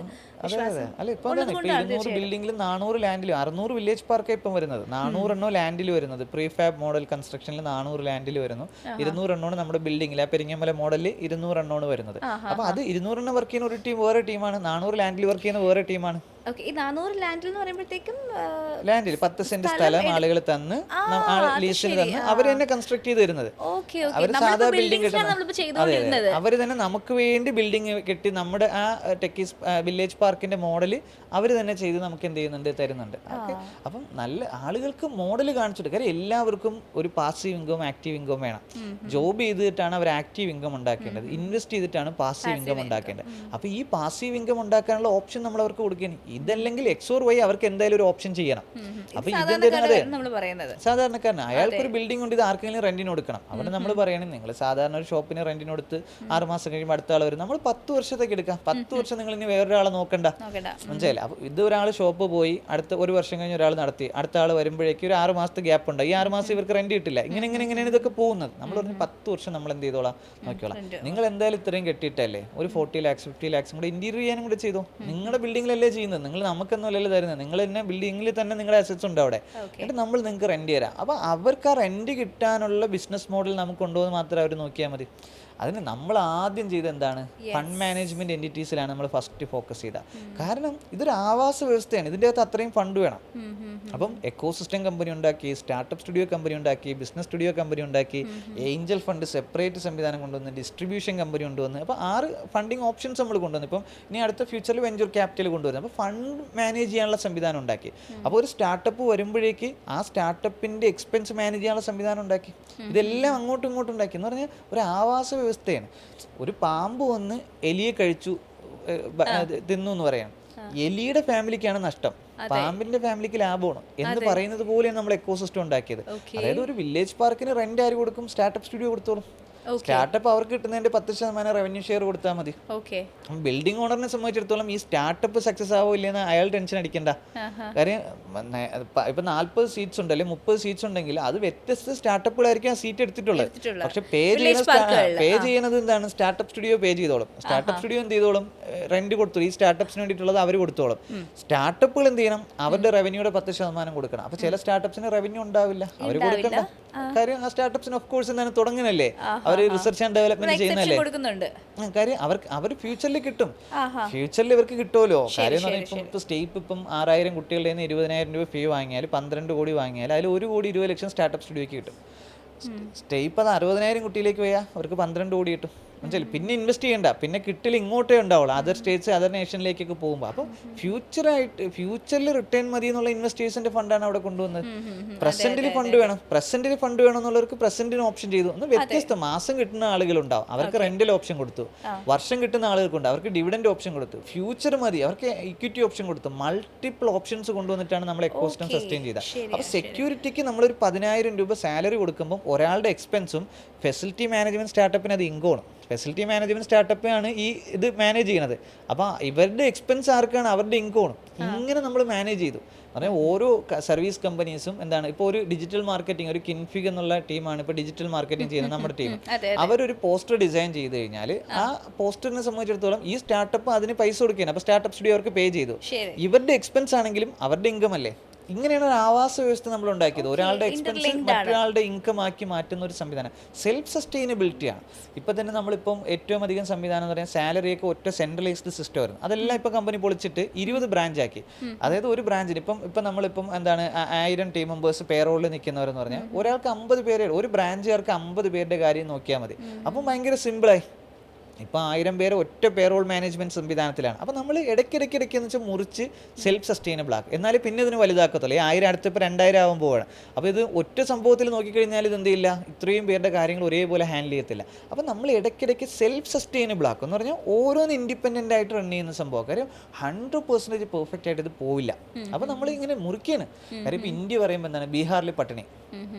അല്ല ഇപ്പോൾ 200 ബിൽഡിംഗിലും 400 ലാൻഡിലും 600 വില്ലേജ് പാർക്ക് ഇപ്പം വരുന്നത്. 400 ലാൻഡിൽ വരുന്നത്, പ്രീഫാബ് മോഡൽ കൺസ്ട്രക്ഷനിൽ 400 ലാൻഡിൽ വരുന്നു. 200 നമ്മുടെ ബിൽഡിംഗിൽ ആ പെരിങ്ങമല മോഡലിൽ 200 വരുന്നത്. അപ്പൊ അത് 200 വർക്ക് ചെയ്യുന്ന ഒരു ടീം വേറെ ടീമാണ്, 400 ലാൻഡിൽ വർക്ക് ചെയ്യുന്ന വേറെ ടീമാണ്. ഈ 400 ലാൻഡിൽ എന്ന് പറയുമ്പോഴത്തേക്കും ലാൻഡിൽ 10 സെന്റ് സ്ഥലം ആളുകൾ തന്ന് ലീസിന് തന്ന് അവർ തന്നെ കൺസ്ട്രക്ട് ചെയ്ത് തരുന്നത്. അവർ സാധാ ബിൽഡിംഗ് അവർ തന്നെ നമുക്ക് വേണ്ടി ബിൽഡിംഗ് കെട്ടി നമ്മുടെ ആ ടെക്കി വില്ലേജ് പാർക്കിന്റെ മോഡൽ അവർ തന്നെ ചെയ്ത് നമുക്ക് എന്ത് ചെയ്യുന്നുണ്ട്, തരുന്നുണ്ട്. അപ്പം നല്ല ആളുകൾക്ക് മോഡൽ കാണിച്ചിട്ട്, കാര്യം എല്ലാവർക്കും ഒരു പാസീവ് ഇൻകം ആക്റ്റീവ് ഇൻകം വേണം. ജോബ് ചെയ്തിട്ടാണ് അവർ ആക്റ്റീവ് ഇൻകം ഉണ്ടാക്കേണ്ടത്, ഇൻവെസ്റ്റ് ചെയ്തിട്ടാണ് പാസീവ് ഇൻകം ഉണ്ടാക്കേണ്ടത്. അപ്പോൾ ഈ പാസീവ് ഇൻകം ഉണ്ടാക്കാനുള്ള ഓപ്ഷൻ നമ്മൾ അവർക്ക് കൊടുക്കുകയാണ്. ഇതല്ലെങ്കിൽ എക്സോർ വഴി അവർക്ക് എന്തായാലും ഒരു ഓപ്ഷൻ ചെയ്യണം. അപ്പൊ സാധാരണക്കാരന് അയാൾക്കൊരു ബിൽഡിംഗ് ഉണ്ട്, ഇത് ആർക്കെങ്കിലും റെന്റിന് കൊടുക്കണം. അവിടെ നമ്മൾ പറയണെങ്കിൽ നിങ്ങൾ സാധാരണ ഒരു ഷോപ്പിന് റെന്റിന് കൊടുത്ത് 6 മാസം കഴിയുമ്പോൾ അടുത്ത ആൾ വരും. നമ്മൾ 10 വർഷത്തേക്ക് എടുക്കാം. 10 വർഷം നിങ്ങൾ ഇനി വേറൊരാളെ നോക്കണ്ട, മനസ്സിലായില്ല. അപ്പൊ ഇത് ഒരാൾ ഷോപ്പ് പോയി അടുത്ത ഒരു വർഷം കഴിഞ്ഞ് ഒരാൾ നടത്തി, അടുത്ത ആൾ വരുമ്പോഴേക്കും ഒരു 6 മാസത്തെ ഗ്യാപ്പ് ഉണ്ട്. ഈ 6 മാസം ഇവർക്ക് റെന്റ് കിട്ടില്ല. ഇങ്ങനെയാണ് ഇതൊക്കെ പോകുന്നത്. നമ്മൾ പറഞ്ഞ് 10 വർഷം നമ്മൾ എന്ത് ചെയ്തോളാം, നോക്കിയോളാം. നിങ്ങൾ എന്തായാലും ഇത്രയും കെട്ടിയിട്ടല്ലേ, ഒരു 40 lakhs 50 lakhs കൂടെ ഇന്റീരിയർ ചെയ്യാനും കൂടെ ചെയ്തോ. നിങ്ങളുടെ ബിൽഡിങ്ങിലല്ലേ ചെയ്യുന്നത്, നിങ്ങൾ നമുക്കൊന്നുമല്ലല്ലോ തരുന്നത്. നിങ്ങൾ തന്നെ ബിൽഡിങ്ങിൽ തന്നെ നിങ്ങളുടെ അസറ്റ്സ് ഉണ്ട് അവിടെ, എന്നിട്ട് നമ്മൾ നിങ്ങൾക്ക് റെന്റ് തരാം. അപ്പൊ അവർക്ക് ആ റെന്റ് കിട്ടാനുള്ള ബിസിനസ് മോഡൽ നമുക്ക് കൊണ്ടുപോകുന്നത് മാത്രം അവർ നോക്കിയാൽ മതി. അതിന് നമ്മൾ ആദ്യം ചെയ്ത് എന്താണ്, ഫണ്ട് മാനേജ്മെന്റ് എൻറ്റിറ്റീസിലാണ് നമ്മൾ ഫസ്റ്റ് ഫോക്കസ് ചെയ്തത്. കാരണം ഇതൊരു ആവാസ വ്യവസ്ഥയാണ്, ഇതിൻ്റെ അകത്ത് അത്രയും ഫണ്ട് വേണം. അപ്പം എക്കോസിസ്റ്റം കമ്പനി ഉണ്ടാക്കി, സ്റ്റാർട്ടപ്പ് സ്റ്റുഡിയോ കമ്പനി ഉണ്ടാക്കി, ബിസിനസ് സ്റ്റുഡിയോ കമ്പനി ഉണ്ടാക്കി, ഏഞ്ചൽ ഫണ്ട് സെപ്പറേറ്റ് സംവിധാനം കൊണ്ടുവന്ന്, ഡിസ്ട്രിബ്യൂഷൻ കമ്പനി കൊണ്ടുവന്ന്, അപ്പോൾ 6 ഫണ്ടിങ് ഓപ്ഷൻസ് നമ്മൾ കൊണ്ടുവന്നു. ഇപ്പം ഇനി അടുത്ത ഫ്യൂച്ചറിൽ വെഞ്ചർ ക്യാപിറ്റൽ കൊണ്ടുവരുന്നത്. അപ്പോൾ ഫണ്ട് മാനേജ് ചെയ്യാനുള്ള സംവിധാനം ഉണ്ടാക്കി. അപ്പോൾ ഒരു സ്റ്റാർട്ടപ്പ് വരുമ്പോഴേക്ക് ആ സ്റ്റാർട്ടപ്പിൻ്റെ എക്സ്പെൻസ് മാനേജ് ചെയ്യാനുള്ള സംവിധാനം ഉണ്ടാക്കി. ഇതെല്ലാം അങ്ങോട്ടും ഇങ്ങോട്ടും ഉണ്ടാക്കി എന്ന് പറഞ്ഞാൽ ഒരു ആവാസ വ്യവസ്ഥയാണ്. ഒരു പാമ്പ് വന്ന് എലിയെ കഴിച്ചു തിന്നു എന്ന് പറയാം, എലിയുടെ ഫാമിലിക്കാണ് നഷ്ടം, പാമ്പിന്റെ ഫാമിലിക്ക് ലാഭമാണ് എന്ന് പറയുന്നത് പോലെയാണ് നമ്മൾ എക്കോസിസ്റ്റം ഉണ്ടാക്കിയത്. അതായത് ഒരു വില്ലേജ് പാർക്കിന് റെന്റ് ആര് കൊടുക്കും, സ്റ്റാർട്ടപ്പ് സ്റ്റുഡിയോ കൊടുത്തോളും. സ്റ്റാർട്ടപ്പ് അവർക്ക് കിട്ടുന്നതിന്റെ 10% റവന്യൂ ഷെയർ കൊടുത്താൽ മതി. ബിൽഡിംഗ് ഓണറിനെ സംബന്ധിച്ചിടത്തോളം ഈ സ്റ്റാർട്ടപ്പ് സക്സസ് ആവോ ഇല്ലെന്ന് അയാൾ ടെൻഷൻ അടിക്കണ്ട. കാര്യം ഇപ്പൊ 40 സീറ്റ്സ് ഉണ്ടല്ലേ, 30 സീറ്റ്സ് ഉണ്ടെങ്കിൽ അത് വ്യത്യസ്ത സ്റ്റാർട്ടപ്പുകളായിരിക്കും ആ സീറ്റ് എടുത്തിട്ടുള്ളത്. പക്ഷെ പേ ചെയ്യുന്നത് എന്താണ്, സ്റ്റാർട്ടപ്പ് സ്റ്റുഡിയോ പേ ചെയ്തോളും. സ്റ്റാർട്ടപ്പ് സ്റ്റുഡിയോ എന്ത് ചെയ്തോളും, റെന്റ് കൊടുത്തോളും. ഈ സ്റ്റാർട്ടപ്സിന് വേണ്ടിയിട്ടുള്ളത് അവർ കൊടുത്തോളും. സ്റ്റാർട്ടപ്പുകൾ എന്ത് ചെയ്യണം, അവരുടെ റവന്യൂടെ 10% കൊടുക്കണം. അപ്പൊ ചില സ്റ്റാർട്ടപ്സിന് റവന്യൂ ഉണ്ടാവില്ല, അവർ കൊടുക്കണ്ട. കാര്യം ആ സ്റ്റാർട്ടപ്സിന് ഓഫ് കോഴ്സ് എന്താണ് തുടങ്ങുന്നല്ലേ, അവർ റിസർച്ച് ആൻഡ് ഡെവലപ്മെന്റ് ചെയ്യുന്നല്ലേ. കാര്യം അവർ ഫ്യൂച്ചറിൽ കിട്ടും, ഫ്യൂച്ചറിൽ ഇവർക്ക് കിട്ടുമല്ലോ. കാര്യം എന്ന് പറഞ്ഞാൽ ഇപ്പം സ്റ്റേറ്റ് ഇപ്പം 6000 കുട്ടികളുടെ 20,000 രൂപ ഫീ വാങ്ങിയാൽ 12 കോടി വാങ്ങിയാൽ അതിൽ 1 കോടി 20 ലക്ഷം സ്റ്റാർട്ടപ്പ് സ്റ്റുഡിയോക്ക് കിട്ടും. സ്റ്റേപ്പ് അത് 60,000 കുട്ടിയിലേക്ക് പോയാൽ അവർക്ക് 12 കോടി കിട്ടും മനസ്സിലായി. പിന്നെ ഇൻവെസ്റ്റ് ചെയ്യണ്ട, പിന്നെ കിട്ടൽ ഇങ്ങോട്ടേ ഉണ്ടാവുള്ളൂ അതർ സ്റ്റേറ്റ്സ് അതർ നേഷനിലേക്കൊക്കെ പോകുമ്പോൾ. അപ്പോൾ ഫ്യൂച്ചറിൽ റിട്ടേൺ മതി എന്നുള്ള ഇൻവെസ്റ്റേഴ്സിന്റെ ഫണ്ടാണ് അവിടെ കൊണ്ടുവന്നത്. പ്രസന്റിൽ ഫണ്ട് വേണം എന്നുള്ളവർക്ക് പ്രസന്റിന് ഓപ്ഷൻ ചെയ്തു. ഒന്ന് വ്യത്യസ്ത മാസം കിട്ടുന്ന ആളുകളുണ്ടാവും, അവർക്ക് റെന്റൽ ഓപ്ഷൻ കൊടുത്തു. വർഷം കിട്ടുന്ന ആളുകൾക്കുണ്ട്, അവർക്ക് ഡിവിഡൻഡ് ഓപ്ഷൻ കൊടുത്തു. ഫ്യൂച്ചർ മതി, അവർക്ക് ഇക്വിറ്റി ഓപ്ഷൻ കൊടുത്തു. മൾട്ടിപ്പിൾ ഓപ്ഷൻസ് കൊണ്ടുവന്നിട്ടാണ് നമ്മൾ എക്കോസിസ്റ്റം സസ്റ്റെയിൻ ചെയ്തത്. അപ്പോൾ സെക്യൂരിറ്റിക്ക് നമ്മളൊരു 10,000 രൂപ സാലറി കൊടുക്കുമ്പോൾ ഒരാളുടെ എക്സ്പെൻസും ഫെസിലിറ്റി മാനേജ്മെന്റ് സ്റ്റാർട്ടപ്പിന് അത് ഇൻകോണം. ഫെസിലിറ്റി മാനേജ്മെന്റ് സ്റ്റാർട്ടപ്പ് ആണ് ഈ ഇത് മാനേജ് ചെയ്യുന്നത്. അപ്പോൾ ഇവരുടെ എക്സ്പെൻസ് ആർക്കാണ്? അവരുടെ ഇൻകോണം. ഇങ്ങനെ നമ്മൾ മാനേജ് ചെയ്തു. പറഞ്ഞാൽ ഓരോ സർവീസ് കമ്പനീസും എന്താണ്, ഇപ്പോൾ ഒരു ഡിജിറ്റൽ മാർക്കറ്റിംഗ്, ഒരു കിൻഫിഗ് എന്നുള്ള ടീമാണ് ഇപ്പോൾ ഡിജിറ്റൽ മാർക്കറ്റിംഗ് ചെയ്യുന്നത് നമ്മുടെ ടീം. അവരൊരു പോസ്റ്റർ ഡിസൈൻ ചെയ്ത് കഴിഞ്ഞാൽ ആ പോസ്റ്ററിനെ സംബന്ധിച്ചിടത്തോളം ഈ സ്റ്റാർട്ടപ്പ് അതിന് പൈസ കൊടുക്കുകയാണ്. അപ്പോൾ സ്റ്റാർട്ടപ്പ് സ്റ്റുഡിയോ അവർക്ക് പേ ചെയ്തു. ഇവരുടെ എക്സ്പെൻസ് ആണെങ്കിലും അവരുടെ ഇൻകം അല്ലേ. ഇങ്ങനെയാണ് ഒരു ആവാസ വ്യവസ്ഥ നമ്മൾ ഉണ്ടാക്കിയത്. ഒരാളുടെ എക്സ്പെൻസ് മറ്റൊരാളുടെ ഇൻകം ആക്കി മാറ്റുന്ന ഒരു സംവിധാനം സെൽഫ് സസ്റ്റൈനബിലിറ്റിയാണ്. ഇപ്പം തന്നെ നമ്മളിപ്പം ഏറ്റവും അധികം സംവിധാനം എന്ന് പറയുന്നത് സാലറിയൊക്കെ ഒറ്റ സെൻട്രലൈസ്ഡ് സിസ്റ്റം ആയിരുന്നു. അതെല്ലാം ഇപ്പം കമ്പനി പൊളിച്ചിട്ട് 20 ബ്രാഞ്ച് ആക്കി. അതായത് ഒരു ബ്രാഞ്ചിന് ഇപ്പം നമ്മളിപ്പം എന്താണ് 1000 ടീം മെമ്പേഴ്സ് പേറോളിൽ നിൽക്കുന്നവരെന്ന് പറഞ്ഞാൽ ഒരാൾക്ക് 50 പേര്, ഒരു ബ്രാഞ്ചുകാർക്ക് 50 പേരുടെ കാര്യം നോക്കിയാൽ മതി. അപ്പം ഭയങ്കര സിമ്പിളായി. ഇപ്പോൾ 1000 പേര് ഒറ്റ പേറോൾ മാനേജ്മെന്റ് സംവിധാനത്തിലാണ്. അപ്പോൾ നമ്മൾ ഇടയ്ക്കിടയ്ക്ക് എന്ന് വെച്ചാൽ മുറിച്ച് സെൽഫ് സസ്റ്റൈനബിൾ ആക്കും. എന്നാലും പിന്നെ ഇതിന് വലുതാക്കത്തുള്ളൂ. ഈ 1000 അടുത്തിപ്പോൾ 2000 ആകുമ്പോഴാണ്. അപ്പോൾ ഇത് ഒറ്റ സംഭവത്തിൽ നോക്കിക്കഴിഞ്ഞാൽ ഇത് എന്ത് ചെയ്യില്ല, ഇത്രയും പേരുടെ കാര്യങ്ങൾ ഒരേപോലെ ഹാൻഡിൽ ചെയ്യത്തില്ല. അപ്പോൾ നമ്മൾ ഇടയ്ക്കിടയ്ക്ക് സെൽഫ് സസ്റ്റൈനബിൾ ആക്കും എന്ന് പറഞ്ഞാൽ ഓരോന്ന് ഇൻഡിപെൻഡൻ്റ് ആയിട്ട് റൺ ചെയ്യുന്ന സംഭവം. കാര്യം 100% പെർഫെക്റ്റ് ആയിട്ട് ഇത് പോവില്ല. അപ്പോൾ നമ്മൾ ഇങ്ങനെ മുറിക്കുകയാണ്. കാര്യം ഇപ്പോൾ ഇന്ത്യ പറയുമ്പോൾ എന്താണ്, ബീഹാറിൽ പട്ടിണി,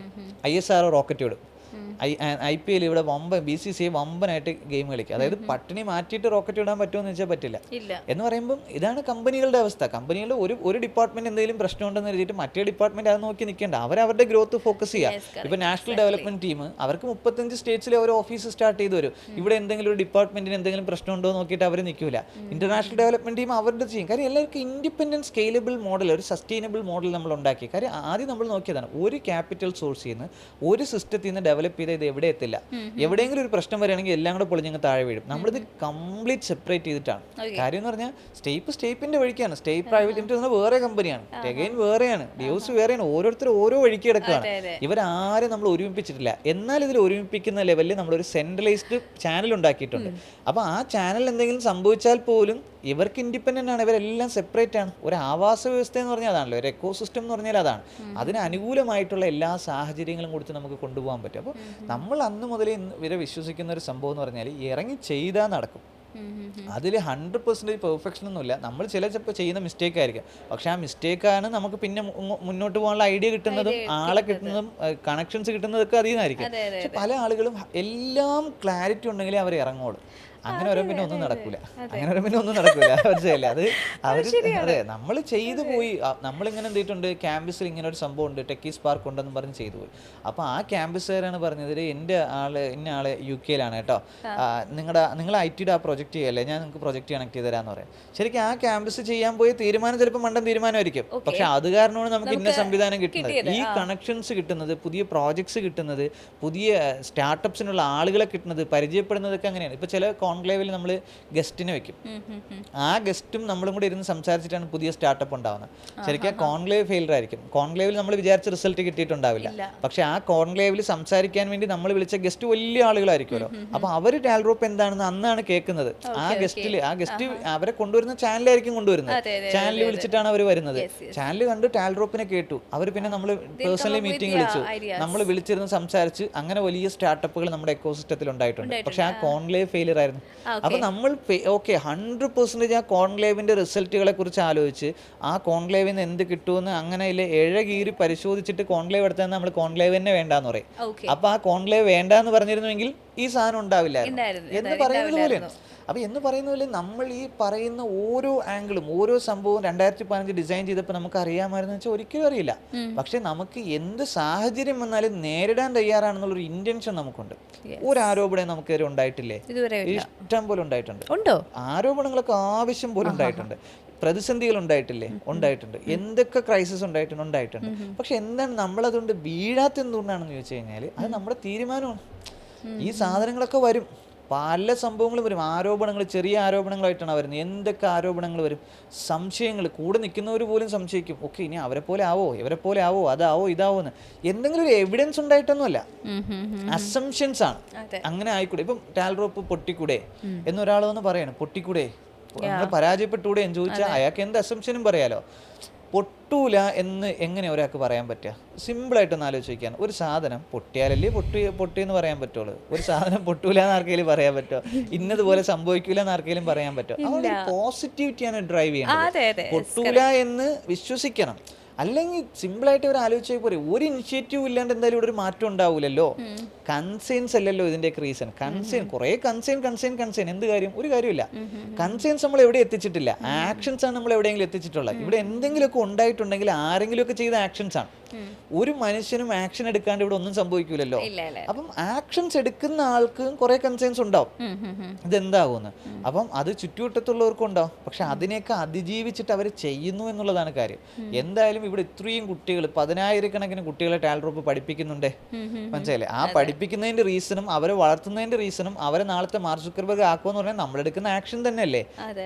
ISRO റോക്കറ്റ് വിടും, IPL ഇവിടെ BCCI വമ്പനായിട്ട് ഗെയിം കളിക്കുക. അതായത് പട്ടിണി മാറ്റിയിട്ട് റോക്കറ്റ് ഇടാൻ പറ്റുമെന്ന് വെച്ചാൽ പറ്റില്ല. എന്ന് പറയുമ്പം ഇതാണ് കമ്പനികളുടെ അവസ്ഥ. കമ്പനികളുടെ ഒരു ഡിപ്പാർട്ട്മെന്റ് എന്തെങ്കിലും പ്രശ്നമുണ്ടെന്ന് എഴുതിയിട്ട് മറ്റേ ഡിപ്പാർട്ട്മെന്റ് അത് നോക്കി നിൽക്കേണ്ട, അവരവരുടെ ഗ്രോത്ത് ഫോക്കസ് ചെയ്യുക. ഇപ്പൊ നാഷണൽ ഡെവലപ്മെന്റ് ടീം അവർക്ക് 35 സ്റ്റേറ്റ്സിൽ അവർ ഓഫീസ് സ്റ്റാർട്ട് ചെയ്ത് വരും. ഇവിടെ എന്തെങ്കിലും ഒരു ഡിപ്പാർട്ട്മെന്റിന് എന്തെങ്കിലും പ്രശ്നമുണ്ടോ എന്ന് നോക്കിയിട്ട് അവർ നിൽക്കില്ല. ഇന്റർനാഷണൽ ഡെവലപ്മെന്റ് ടീം അവരുടെ ചെയ്യും. കാര്യം എല്ലാവർക്കും ഇൻഡിപെൻഡന്റ് സ്കെയിലബിൾ മോഡൽ, ഒരു സസ്റ്റൈനബിൾ മോഡൽ നമ്മൾ ഉണ്ടാക്കി. കാര്യം ആദ്യം നമ്മൾ നോക്കിയതാണ്, ഒരു ക്യാപിറ്റൽ സോഴ്സ് ചെയ്യുന്ന ഒരു സിസ്റ്റത്തിൽ നിന്ന് ഡെവലപ്പ് ചെയ്ത് ഇത് എവിടെ എത്തില്ല. എവിടെയെങ്കിലും ഒരു പ്രശ്നം വരികയാണെങ്കിൽ എല്ലാം കൂടെ പൊളിഞ്ഞങ്ങ് താഴെ വീഴും. നമ്മളിത് കംപ്ലീറ്റ് സെപ്പറേറ്റ് ചെയ്തിട്ടാണ്. കാര്യം എന്ന് പറഞ്ഞാൽ സ്റ്റേപ്പിന്റെ വഴിക്കാണ്. സ്റ്റേപ്പ് പ്രൈവറ്റ് ലിമിറ്റഡ് വേറെ കമ്പനിയാണ്, ടെഗൈൻ വേറെയാണ്, ഡിയോസ് വേറെയാണ്. ഓരോരുത്തർ ഓരോ വഴിക്ക് കിടക്കുകയാണ്. ഇവരാരും നമ്മൾ ഒരുമിപ്പിച്ചിട്ടില്ല. എന്നാൽ ഇതിൽ ഒരുമിപ്പിക്കുന്ന ലെവലിൽ നമ്മളൊരു സെൻട്രലൈസ്ഡ് ചാനൽ ഉണ്ടാക്കിയിട്ടുണ്ട്. അപ്പോൾ ആ ചാനൽ എന്തെങ്കിലും സംഭവിച്ചാൽ പോലും ഇവർക്ക് ഇൻഡിപെൻഡൻ്റ് ആണ്, ഇവരെല്ലാം സെപ്പറേറ്റ് ആണ്. ഒരു ആവാസ വ്യവസ്ഥ എന്ന് പറഞ്ഞാൽ അതാണല്ലോ, ഒരു എക്കോസിസ്റ്റം എന്ന് പറഞ്ഞാൽ അതാണ്. അതിന് അനുകൂലമായിട്ടുള്ള എല്ലാ സാഹചര്യങ്ങളും കൊടുത്ത് നമുക്ക് കൊണ്ടുപോകാൻ പറ്റും. അപ്പോൾ നമ്മൾ അന്ന് മുതൽ ഇവരെ വിശ്വസിക്കുന്ന ഒരു സംഭവം എന്ന് പറഞ്ഞാൽ ഇറങ്ങി ചെയ്താൽ നടക്കും. അതിൽ 100% പെർഫെക്ഷൻ ഒന്നുമില്ല. നമ്മൾ ചിലപ്പോൾ ചെയ്യുന്ന മിസ്റ്റേക്ക് ആയിരിക്കും, പക്ഷെ ആ മിസ്റ്റേക്കാണ് നമുക്ക് പിന്നെ മുന്നോട്ട് പോകാനുള്ള ഐഡിയ കിട്ടുന്നതും ആളെ കിട്ടുന്നതും കണക്ഷൻസ് കിട്ടുന്നതൊക്കെ അതിൽ നിന്നായിരിക്കും. പക്ഷെ പല ആളുകളും എല്ലാം ക്ലാരിറ്റി ഉണ്ടെങ്കിലേ അവർ ഇറങ്ങുള്ളൂ. അങ്ങനെ വരുമ്പോൾ പിന്നെ ഒന്നും നടക്കൂല. മനസ്സിലായില്ലേ? അത് അവർ അതെ നമ്മൾ ചെയ്തു പോയി. നമ്മളിങ്ങനെ എന്തിട്ടുണ്ട്, ക്യാമ്പസിൽ ഇങ്ങനെ ഒരു സംഭവം ഉണ്ട്, ടെക്കീസ് പാർക്ക് ഉണ്ടെന്ന് പറഞ്ഞ് ചെയ്തു പോയി. അപ്പോൾ ആ ക്യാമ്പസുകാരാണ് പറഞ്ഞത്, ഇന്ന ആള് UK കേട്ടോ, നിങ്ങൾ IT ആ പ്രൊജക്റ്റ് ചെയ്യല്ലേ, ഞാൻ നിങ്ങൾക്ക് പ്രൊജക്റ്റ് കണക്ട് ചെയ്ത് തരാമെന്ന് പറയാം. ശരിക്കും ആ ക്യാമ്പസ് ചെയ്യാൻ പോയ തീരുമാനം ചിലപ്പോൾ മണ്ടൻ തീരുമാനമായിരിക്കും, പക്ഷെ അത് കാരണമാണ് നമുക്ക് ഇന്ന സംവിധാനം കിട്ടുന്നത്. ഈ കണക്ഷൻസ് കിട്ടുന്നത്, പുതിയ പ്രോജക്ട്സ് കിട്ടുന്നത്, പുതിയ സ്റ്റാർട്ടപ്സിനുള്ള ആളുകളെ കിട്ടുന്നത്, പരിചയപ്പെടുന്നതൊക്കെ അങ്ങനെയാണ്. ഇപ്പോൾ ചില കോൺക്ലേവിൽ നമ്മൾ ഗസ്റ്റിനെ വെക്കും. ആ ഗസ്റ്റും നമ്മളും കൂടി ഇരുന്ന് സംസാരിച്ചിട്ടാണ് പുതിയ സ്റ്റാർട്ടപ്പ് ഉണ്ടാവുന്നത്. ശരിക്കും ആ കോൺക്ലേവ് ഫെയിലർ ആയിരിക്കും. കോൺക്ലേവിൽ നമ്മൾ വിചാരിച്ച റിസൾട്ട് കിട്ടിയിട്ടുണ്ടാവില്ല. പക്ഷെ ആ കോൺക്ലേവിൽ സംസാരിക്കാൻ വേണ്ടി നമ്മൾ വിളിച്ച ഗസ്റ്റ് വലിയ ആളുകളായിരിക്കുമല്ലോ. അപ്പോൾ അവർ ടാൽറോപ്പ് എന്താണെന്ന് അന്നാണ് കേൾക്കുന്നത്. ആ ഗസ്റ്റ് അവരെ കൊണ്ടുവരുന്ന ചാനലായിരിക്കും കൊണ്ടുവരുന്നത്. ചാനൽ വിളിച്ചിട്ടാണ് അവർ വരുന്നത്. ചാനൽ കണ്ട് ടാൽറോപ്പിനെ കേട്ടു. അവർ പിന്നെ നമ്മൾ പേഴ്സണലി മീറ്റിംഗ് വിളിച്ചു, നമ്മൾ വിളിച്ചിരുന്ന് സംസാരിച്ച് അങ്ങനെ വലിയ സ്റ്റാർട്ടപ്പുകൾ നമ്മുടെ എക്കോസിസ്റ്റത്തിൽ ഉണ്ടായിട്ടുണ്ട്. പക്ഷെ ആ കോൺക്ലേവ് ഫെയിലർ ആയിരുന്നു. അപ്പൊ നമ്മൾ 100% ആ കോൺക്ലേവിന്റെ റിസൾട്ടുകളെ കുറിച്ച് ആലോചിച്ച് ആ കോൺക്ലേവിൽ നിന്ന് എന്ത് കിട്ടുമെന്ന് അങ്ങനെ എഴകീറി പരിശോധിച്ചിട്ട് കോൺക്ലേവ് എടുത്താൽ നമ്മൾ കോൺക്ലേവ് തന്നെ വേണ്ടാന്ന് പറയും. അപ്പൊ ആ കോൺക്ലേവ് വേണ്ടാന്ന് പറഞ്ഞിരുന്നുവെങ്കിൽ ഈ സാധനം ഉണ്ടാവില്ലായിരുന്നു എന്ന് പറയുന്നത് പോലെയാണ്. അപ്പോൾ എന്ന് പറയുന്ന പോലെ നമ്മൾ ഈ പറയുന്ന ഓരോ ആംഗിളും ഓരോ സംഭവവും 2015 ഡിസൈൻ ചെയ്തപ്പോൾ നമുക്ക് അറിയാമായിരുന്നു വെച്ചാൽ ഒരിക്കലും അറിയില്ല. പക്ഷെ നമുക്ക് എന്ത് സാഹചര്യം വന്നാലും നേരിടാൻ തയ്യാറാണെന്നുള്ളൊരു ഇന്റൻഷൻ നമുക്കുണ്ട്. ഒരു ആരോപണം നമുക്ക് ഉണ്ടായിട്ടില്ലേ? ഇഷ്ടം പോലെ ഉണ്ടായിട്ടുണ്ട്. ആരോപണങ്ങളൊക്കെ ആവശ്യം പോലെ ഉണ്ടായിട്ടുണ്ട്. പ്രതിസന്ധികൾ ഉണ്ടായിട്ടില്ലേ? ഉണ്ടായിട്ടുണ്ട്. എന്തൊക്കെ ക്രൈസിസ് ഉണ്ടായിട്ടുണ്ട്. പക്ഷെ എന്താണ് നമ്മളതുകൊണ്ട് വീഴാത്ത എന്തുകൊണ്ടാണെന്ന് ചോദിച്ചു കഴിഞ്ഞാൽ അത് നമ്മുടെ തീരുമാനമാണ്. ഈ സാധനങ്ങളൊക്കെ വരും, പല സംഭവങ്ങളും വരും, ആരോപണങ്ങൾ, ചെറിയ ആരോപണങ്ങളായിട്ടാണ് വരുന്നത്. എന്തൊക്കെ ആരോപണങ്ങൾ വരും, സംശയങ്ങൾ. കൂടെ നിൽക്കുന്നവർ പോലും സംശയിക്കും, ഓക്കെ ഇനി അവരെ പോലെ ആവോ, ഇവരെ പോലെ ആവോ, അതാവോ ഇതാവോ എന്ന്. എന്തെങ്കിലും ഒരു എവിഡൻസ് ഉണ്ടായിട്ടൊന്നുമല്ല, അസംഷൻസ് ആണ്. അങ്ങനെ ആയിക്കൂടെ, ഇപ്പം ടാൽറോപ്പ് പൊട്ടിക്കൂടെ എന്നൊരാൾ വന്ന് പറയണം, പൊട്ടിക്കൂടെ, നമ്മൾ പരാജയപ്പെട്ടൂടെ എന്ന് ചോദിച്ചാൽ അയാൾക്ക് എന്ത് അസംഷനും പറയാലോ. പൊട്ടൂല എന്ന് എങ്ങനെ ഒരാൾക്ക് പറയാൻ പറ്റുക? സിമ്പിളായിട്ടൊന്ന് ആലോചിക്കാൻ, ഒരു സാധനം പൊട്ടിയാലല്ലേ പൊട്ടിയെന്ന് പറയാൻ പറ്റുള്ളൂ. ഒരു സാധനം പൊട്ടൂല എന്ന് ആർക്കെങ്കിലും പറയാൻ പറ്റുമോ? ഇന്നതുപോലെ സംഭവിക്കൂല എന്ന് ആർക്കെങ്കിലും പറയാൻ പറ്റുമോ? അവിടെ പോസിറ്റിവിറ്റിയാണ് ഡ്രൈവ് ചെയ്യുന്നത്. പൊട്ടൂല എന്ന് വിശ്വസിക്കണം. അല്ലെങ്കിൽ സിമ്പിളായിട്ട് ഒരു ആലോചിച്ചാൽ പോരെ, ഒരു ഇനിഷ്യേറ്റീവ് ഇല്ലാണ്ട് എന്തായാലും ഇവിടെ ഒരു മാറ്റം ഉണ്ടാവില്ലല്ലോ. കൺസേൺസ് അല്ലല്ലോ ഇതിന്റെ റീസൺ. കുറേ കൺസേൺ എന്ത് കാര്യം? ഒരു കാര്യമില്ല. കൺസേൺസ് നമ്മൾ എവിടെ എത്തിച്ചിട്ടില്ല, ആക്ഷൻസ് ആണ് നമ്മൾ എവിടെയെങ്കിലും എത്തിച്ചിട്ടുള്ളത്. ഇവിടെ എന്തെങ്കിലുമൊക്കെ ഉണ്ടായിട്ടുണ്ടെങ്കിൽ ആരെങ്കിലുമൊക്കെ ചെയ്ത ആക്ഷൻസ് ആണ്. ഒരു മനുഷ്യനും ആക്ഷൻ എടുക്കാണ്ട് ഇവിടെ ഒന്നും സംഭവിക്കൂലല്ലോ. അപ്പം ആക്ഷൻസ് എടുക്കുന്ന ആൾക്ക് കുറെ കൺസേൺസ് ഉണ്ടാവും, ഇതെന്താകുമെന്ന്. അപ്പം അത് ചുറ്റുവട്ടത്തുള്ളവർക്കും ഉണ്ടാവും. പക്ഷെ അതിനെയൊക്കെ അതിജീവിച്ചിട്ട് അവർ ചെയ്യുന്നു എന്നുള്ളതാണ് കാര്യം. എന്തായാലും ഇവിടെ ഇത്രയും കുട്ടികൾ, 10,000-കണക്കിന് കുട്ടികളെ ടാൽറോപ്പ് പഠിപ്പിക്കുന്നുണ്ടേ, മനസ്സിലായില്ലേ? ആ പഠിപ്പിക്കുന്നതിന്റെ റീസണും അവരെ വളർത്തുന്നതിന്റെ റീസണും അവരെ നാളത്തെ മാർക്ക് സുക്കർബർഗ് ആക്കുമെന്ന് പറഞ്ഞാൽ നമ്മളെടുക്കുന്ന ആക്ഷൻ തന്നെയല്ലേ.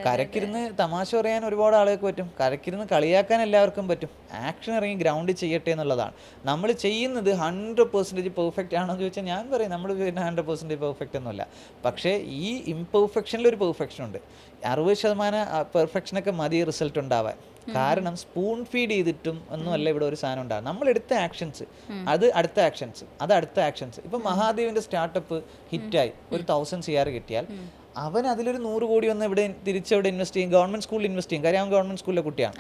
കരക്കിരുന്ന് തമാശ പറയാൻ ഒരുപാട് ആളുകൾക്ക് പറ്റും, കരക്കിരുന്ന് കളിയാക്കാൻ എല്ലാവർക്കും പറ്റും. ആക്ഷൻ ഇറങ്ങി ഗ്രൗണ്ടിൽ ചെയ്യട്ടെ എന്നുള്ളതാണ്. നമ്മൾ ചെയ്യുന്നത് 100% പെർഫെക്റ്റ് ആണോ എന്ന് ചോദിച്ചാൽ ഞാൻ പറയും നമ്മൾ 100% പെർഫെക്റ്റ് ഒന്നുമല്ല. പക്ഷേ ഈ ഇംപെർഫെക്ഷനിൽ ഒരു പെർഫെക്ഷൻ ഉണ്ട്. 60% പെർഫെക്ഷനൊക്കെ മതി റിസൾട്ട് ഉണ്ടാവാൻ. കാരണം സ്പൂൺ ഫീഡ് ചെയ്തിട്ടും ഒന്നുമല്ല ഇവിടെ ഒരു സാധനം ഉണ്ടാകും. നമ്മൾ എടുത്ത ആക്ഷൻസ്, അത് അടുത്ത ആക്ഷൻസ്, അത് അടുത്ത ആക്ഷൻസ്. ഇപ്പം മഹാദേവിന്റെ സ്റ്റാർട്ടപ്പ് ഹിറ്റായി, ഒരു 1000 CR കിട്ടിയാൽ അവൻ അതിലൊരു 100 കോടി വന്ന് ഇവിടെ തിരിച്ചവിടെ ഇൻവെസ്റ്റ് ചെയ്യും, ഗവൺമെന്റ് സ്കൂളിൽ ഇൻവെസ്റ്റ് ചെയ്യും. കാര്യം അവൻ ഗവൺമെന്റ് സ്കൂളിലെ കുട്ടിയാണ്.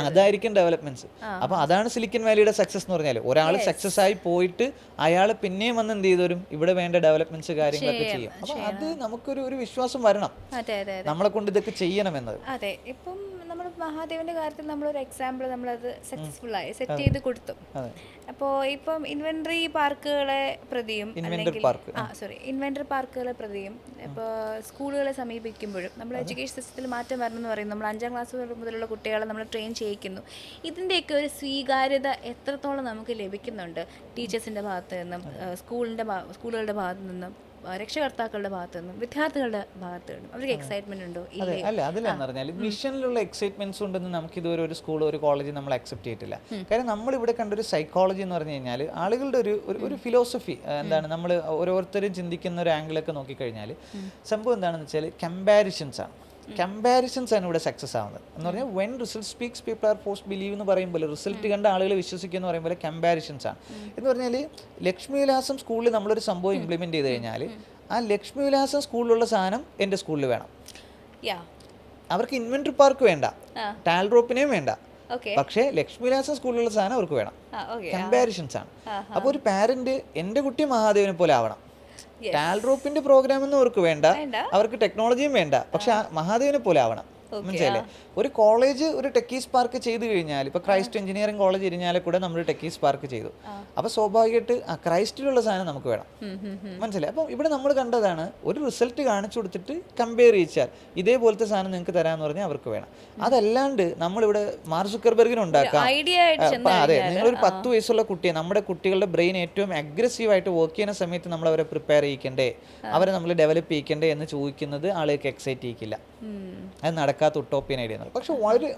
അതായിരിക്കും ഡെവലപ്മെന്റ്സ്. അപ്പൊ അതാണ് സിലിക്കൺ വാലിയുടെ സക്സസ് എന്ന് പറഞ്ഞാൽ. ഒരാൾ സക്സസ് ആയി പോയിട്ട് അയാൾ പിന്നെയും വന്ന് എന്ത് ചെയ്തോരും ഇവിടെ വേണ്ട ഡെവലപ്മെന്റ്സ് കാര്യങ്ങളൊക്കെ ചെയ്യും. അപ്പൊ അത് നമുക്കൊരു വിശ്വാസം വരണം, നമ്മളെ കൊണ്ട് ഇതൊക്കെ ചെയ്യണമെന്നത്. അതെ, ഇപ്പം നമ്മൾ മഹാദേവന്റെ കാര്യത്തിൽ നമ്മളൊരു എക്സാമ്പിൾ നമ്മളത് സക്സസ്ഫുൾ ആയി സെറ്റ് ചെയ്ത് കൊടുത്തു. അപ്പോൾ ഇപ്പം ഇൻവെന്ററി പാർക്കുകളെ പ്രതിയും ഇൻവെന്ററി പാർക്കുകളെ പ്രതിയും ഇപ്പോൾ സ്കൂളുകളെ സമീപിക്കുമ്പോഴും നമ്മൾ എഡ്യൂക്കേഷൻ സിസ്റ്റത്തിൽ മാറ്റം വരണമെന്ന് പറയും. നമ്മൾ 5ാം ക്ലാസ് മുതലുള്ള കുട്ടികളെ നമ്മൾ ട്രെയിൻ ചെയ്യിക്കുന്നു. ഇതിൻ്റെയൊക്കെ ഒരു സ്വീകാര്യത എത്രത്തോളം നമുക്ക് ലഭിക്കുന്നുണ്ട് ടീച്ചേഴ്സിൻ്റെ ഭാഗത്ത് നിന്നും, സ്കൂളുകളുടെ ഭാഗത്തു നിന്നും, രക്ഷകർത്താക്കളുടെ ഭാഗത്തു നിന്നും, വിദ്യാർത്ഥികളുടെ ഭാഗത്തു നിന്നും? അവർക്ക് എക്സൈറ്റ്മെന്റ് ഉണ്ടോ? അല്ല, അതിലെന്ന് പറഞ്ഞാൽ മിഷനിലുള്ള എക്സൈറ്റ്മെന്റ്സ് ഉണ്ടെന്ന് നമുക്ക് ഇതുവരെ ഒരു സ്കൂൾ, ഒരു കോളേജ് നമ്മൾ അക്സെപ്റ്റ് ചെയ്തിട്ടില്ല. കാരണം നമ്മളിവിടെ കണ്ടൊരു സൈക്കോളജി എന്ന് പറഞ്ഞു കഴിഞ്ഞാൽ ആളുകളുടെ ഒരു ഫിലോസഫി എന്താണ്, നമ്മൾ ഓരോരുത്തരും ചിന്തിക്കുന്ന ഒരു ആംഗിളൊക്കെ നോക്കിക്കഴിഞ്ഞാൽ സംഭവം എന്താണെന്ന് വെച്ചാൽ കമ്പാരിസൺസ് ആണ്. കമ്പാരിസൺസ് ആണ് ഇവിടെ സക്സസ് ആവുന്നത്. എന്ന് പറഞ്ഞാൽ when result speaks people are forced believe എന്ന് പറയുമ്പോൾ, റിസൾട്ട് കണ്ട ആളുകൾ വിശ്വസിക്കുക എന്ന് പറയുമ്പോൾ കമ്പാരിസൺസ് ആണ്. എന്ന് പറഞ്ഞാൽ ലക്ഷ്മി വിലാസം സ്കൂളിൽ നമ്മളൊരു സംഭവം ഇംപ്ലിമെന്റ് ചെയ്ത് കഴിഞ്ഞാൽ ആ ലക്ഷ്മി വിലാസം സ്കൂളിലുള്ള സാധനം എൻ്റെ സ്കൂളിൽ വേണം. അവർക്ക് ഇൻവെന്ററി പാർക്ക് വേണ്ട, ടാൽറോപ്പിനെയും വേണ്ട, പക്ഷേ ലക്ഷ്മി വിലാസം സ്കൂളിലുള്ള സാധനം അവർക്ക് വേണം. കമ്പാരിസൺസ് ആണ്. അപ്പോൾ ഒരു പാരന്റ് എൻ്റെ കുട്ടി മഹാദേവനെ പോലെ ആവണം. ടാൽറോപ്പിന്റെ പ്രോഗ്രാം ഒന്നും അവർക്ക് വേണ്ട, അവർക്ക് ടെക്നോളജിയും വേണ്ട, പക്ഷെ മഹാദേവനെ പോലെ ആവണം. മനസ്സിലല്ലേ? ഒരു കോളേജ് ഒരു ടെക്കീസ് പാർക്ക് ചെയ്ത് കഴിഞ്ഞാൽ, ഇപ്പൊ ക്രൈസ്റ്റ് എഞ്ചിനീയറിംഗ് കോളേജ് ഇരിഞ്ഞാൽ കൂടെ നമ്മൾ ടെക്കീസ് പാർക്ക് ചെയ്തു. അപ്പൊ സ്വാഭാവികമായിട്ട് ആ ക്രൈസ്റ്റിലുള്ള സാധനം നമുക്ക് വേണം. മനസ്സിലായി? അപ്പം ഇവിടെ നമ്മൾ കണ്ടതാണ്, ഒരു റിസൾട്ട് കാണിച്ചു കൊടുത്തിട്ട് കമ്പയർ ചെയ്യിച്ചാൽ ഇതേപോലത്തെ സാധനം നിങ്ങൾക്ക് തരാമെന്ന് പറഞ്ഞാൽ അവർക്ക് വേണം. അതല്ലാണ്ട് നമ്മളിവിടെ മാർക്ക് സുക്കർബർഗിന് ഉണ്ടാക്കാം. അതെ, നിങ്ങളൊരു 10 വയസ്സുള്ള കുട്ടിയെ, നമ്മുടെ കുട്ടികളുടെ ബ്രെയിൻ ഏറ്റവും അഗ്രസീവായിട്ട് വർക്ക് ചെയ്യുന്ന സമയത്ത് നമ്മൾ അവരെ പ്രിപ്പയർ ചെയ്യിക്കണ്ടേ, അവരെ നമ്മൾ ഡെവലപ്പ് ചെയ്യിക്കണ്ടേ എന്ന് ചോദിക്കുന്നത് ആളുകൾക്ക് എക്സൈറ്റ് ചെയ്യിക്കില്ല. അത് നടക്കാത്ത ഉട്ടോപ്യൻ ഐഡിയ. പക്ഷെ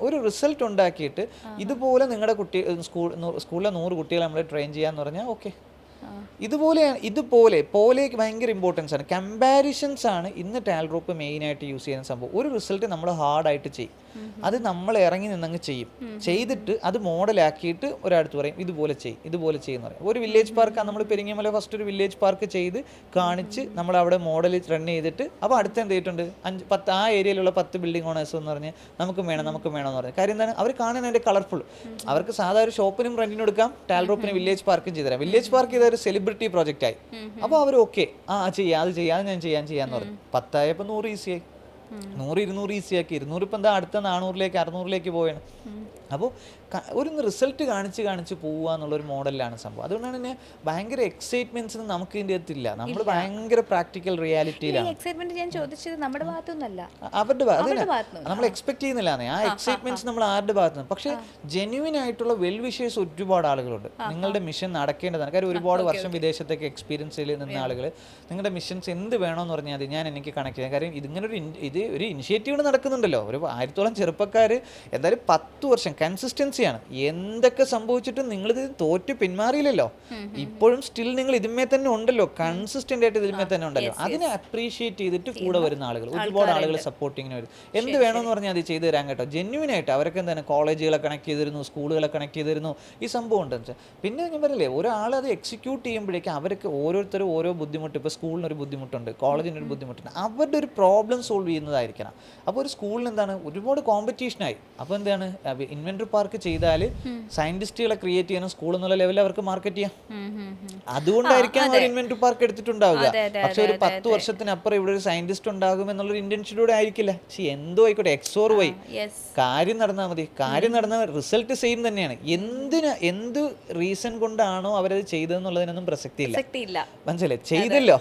ഒരു റിസൾട്ട് ഉണ്ടാക്കിയിട്ട് ഇതുപോലെ നിങ്ങളുടെ സ്കൂളിലെ 100 കുട്ടികളെ നമ്മൾ ട്രെയിൻ ചെയ്യാന്ന് പറഞ്ഞാൽ ഓക്കെ. ഇതുപോലെ ഭയങ്കര ഇമ്പോർട്ടൻസ് ആണ്. കമ്പാരിസൺസ് ആണ് ഇന്ന് ടാൽറോപ്പ് മെയിനായിട്ട് യൂസ് ചെയ്യുന്ന സംഭവം. ഒരു റിസൾട്ട് നമ്മൾ ഹാർഡായിട്ട് ചെയ്യും, അത് നമ്മൾ ഇറങ്ങി നിന്നങ്ങ് ചെയ്യും. ചെയ്തിട്ട് അത് മോഡലാക്കിയിട്ട് ഒരാടുത്ത് പറയും ഇതുപോലെ ചെയ്യുന്ന പറയും. ഒരു വില്ലേജ് പാർക്കാണ്, നമ്മൾ പെരിങ്ങമല ഫസ്റ്റ് ഒരു വില്ലേജ് പാർക്ക് ചെയ്ത് കാണിച്ച് നമ്മൾ അവിടെ മോഡൽ റൺ ചെയ്തിട്ട്, അപ്പോൾ അടുത്ത് എന്ത് ചെയ്തിട്ടുണ്ട്, 5-10 ആ ഏരിയയിലുള്ള 10 ബിൽഡിംഗ് ഓണേഴ്സ് എന്ന് പറഞ്ഞ് നമുക്ക് വേണം എന്ന് പറഞ്ഞു. കാര്യം എന്താണ്, അവർ കാണാൻ അതിൻ്റെ കളർഫുൾ. അവർക്ക് സാധാരണ ഒരു ഷോപ്പിനും റെന്റിനും എടുക്കാം, ടാൽറോപ്പിന് വില്ലേജ് പാർക്കും ചെയ്തു തരാം. വില്ലേജ് പാർക്ക് ചെയ്ത ഒരു സെലിബ്രിറ്റി പ്രോജക്റ്റ് ആയി. അപ്പോൾ അവർ ഓക്കെ, അത് ഞാൻ ചെയ്യാന്ന് പറഞ്ഞു. 10 ആയപ്പോൾ 100 ഈസിയായി, 100 200 ഈസിയാക്കി, 200 ഇപ്പം എന്താ അടുത്ത 400-600 പോയാണ്. അപ്പോൾ ഒരു റിസൾട്ട് കാണിച്ച് പോവുക എന്നുള്ളൊരു മോഡലിലാണ് സംഭവം. അതുകൊണ്ടാണ് തന്നെ ഭയങ്കര എക്സൈറ്റ്മെന്റ്സ് നമുക്ക് ഇതിൻ്റെ അകത്തില്ല. നമ്മൾ ഭയങ്കര പ്രാക്ടിക്കൽ റിയാലിറ്റിയിലാണ്. എക്സൈറ്റ്മെന്റ് ഞാൻ ചോദിച്ചത് നമ്മുടെ ഭാഗത്തുനിന്നല്ല, അവരുടെ നമ്മൾ എക്സ്പെക്ട് ചെയ്യുന്നില്ല ആ എക്സൈറ്റ്മെന്റ്സ് നമ്മൾ ആരുടെ ഭാഗത്തു നിന്ന്. പക്ഷേ ജെന്യുവിൻ ആയിട്ടുള്ള വെൽ വിഷേഴ്സ് ഒരുപാട് ആളുകളുണ്ട്. നിങ്ങളുടെ മിഷൻ നടക്കേണ്ടതാണ്. കാര്യം ഒരുപാട് വർഷം വിദേശത്തേക്ക് എക്സ്പീരിയൻസ് ചെയ്ത് നിന്ന ആളുകൾ നിങ്ങളുടെ മിഷൻസ് എന്ത് വേണമെന്ന് പറഞ്ഞാൽ മതി, ഞാൻ എനിക്ക് കണക്ട് ചെയ്യാം. കാര്യം ഇത് ഒരു ഇനിഷ്യേറ്റീവ് നടക്കുന്നുണ്ടല്ലോ. ഒരു 1000-ഓളം ചെറുപ്പക്കാർ എന്തായാലും 10 വർഷം കൺസിസ്റ്റൻസിയാണ്. എന്തൊക്കെ സംഭവിച്ചിട്ടും നിങ്ങളിത് തോറ്റ് പിന്മാറിയില്ലല്ലോ. ഇപ്പോഴും സ്റ്റിൽ നിങ്ങൾ ഇതിന്മേ തന്നെ ഉണ്ടല്ലോ, കൺസിസ്റ്റന്റ് ആയിട്ട് ഇതിന്മേ തന്നെ ഉണ്ടല്ലോ. അതിനെ അപ്രീഷിയേറ്റ് ചെയ്തിട്ട് കൂടെ വരുന്ന ആളുകൾ, ഒരുപാട് ആളുകൾ സപ്പോർട്ടിങ്ങിന് വരും. എന്ത് വേണമെന്ന് പറഞ്ഞാൽ അത് ചെയ്തു തരാൻ കേട്ടോ. ജെന്യുവിൻ ആയിട്ട് അവരൊക്കെ എന്താണ് കോളേജുകളെ കണക്ട് ചെയ്തിരുന്നു, സ്കൂളുകളെ കണക്ട് ചെയ്തിരുന്നു. ഈ സംഭവം ഉണ്ടെന്ന് വെച്ചാൽ പിന്നെ ഞാൻ പറയില്ലേ, ഒരാൾ അത് എക്സിക്യൂട്ട് ചെയ്യുമ്പോഴേക്കും അവർക്ക് ഓരോരുത്തരും ഓരോ ബുദ്ധിമുട്ട്, ഇപ്പോൾ സ്കൂളിനൊരു ബുദ്ധിമുട്ടുണ്ട്, കോളേജിനൊരു ബുദ്ധിമുട്ടുണ്ട്, അവരുടെ ഒരു പ്രോബ്ലം സോൾവ് ചെയ്യുന്നതായിരിക്കണം. അപ്പോൾ ഒരു സ്കൂളിന് എന്താണ് ഒരുപാട് കോമ്പറ്റീഷനായി. അപ്പോൾ എന്താണ് ഇൻവെന്ററി പാർക്ക് ചെയ്താൽ സയന്റിസ്റ്റുകളെ ക്രിയേറ്റ് ചെയ്യണം, സ്കൂൾ എന്നുള്ള ലെവലിൽ അവർക്ക് മാർക്കറ്റ് ചെയ്യാം. അതുകൊണ്ടായിരിക്കാം അവർ ഇൻവെന്ററി പാർക്ക് എടുത്തിട്ടുണ്ടാവുക. പക്ഷെ ഒരു 10 വർഷത്തിനപ്പുറം ഇവിടെ ഒരു സയന്റിസ്റ്റ് ഉണ്ടാകും എന്നുള്ളൊരു ഇന്റൻഷനോടെ ആയിരിക്കില്ല. പക്ഷെ എന്തോ ആയിക്കോട്ടെ, എക്സോർ വൈ കാര്യം നടന്നാൽ മതി. കാര്യം നടന്ന റിസൾട്ട് സെയിം തന്നെയാണ്. എന്ത് റീസൺ കൊണ്ടാണോ അവരത് ചെയ്തതെന്നുള്ളതിനൊന്നും പ്രസക്തിയില്ല. മനസ്സിലായി? ചെയ്തല്ലോ,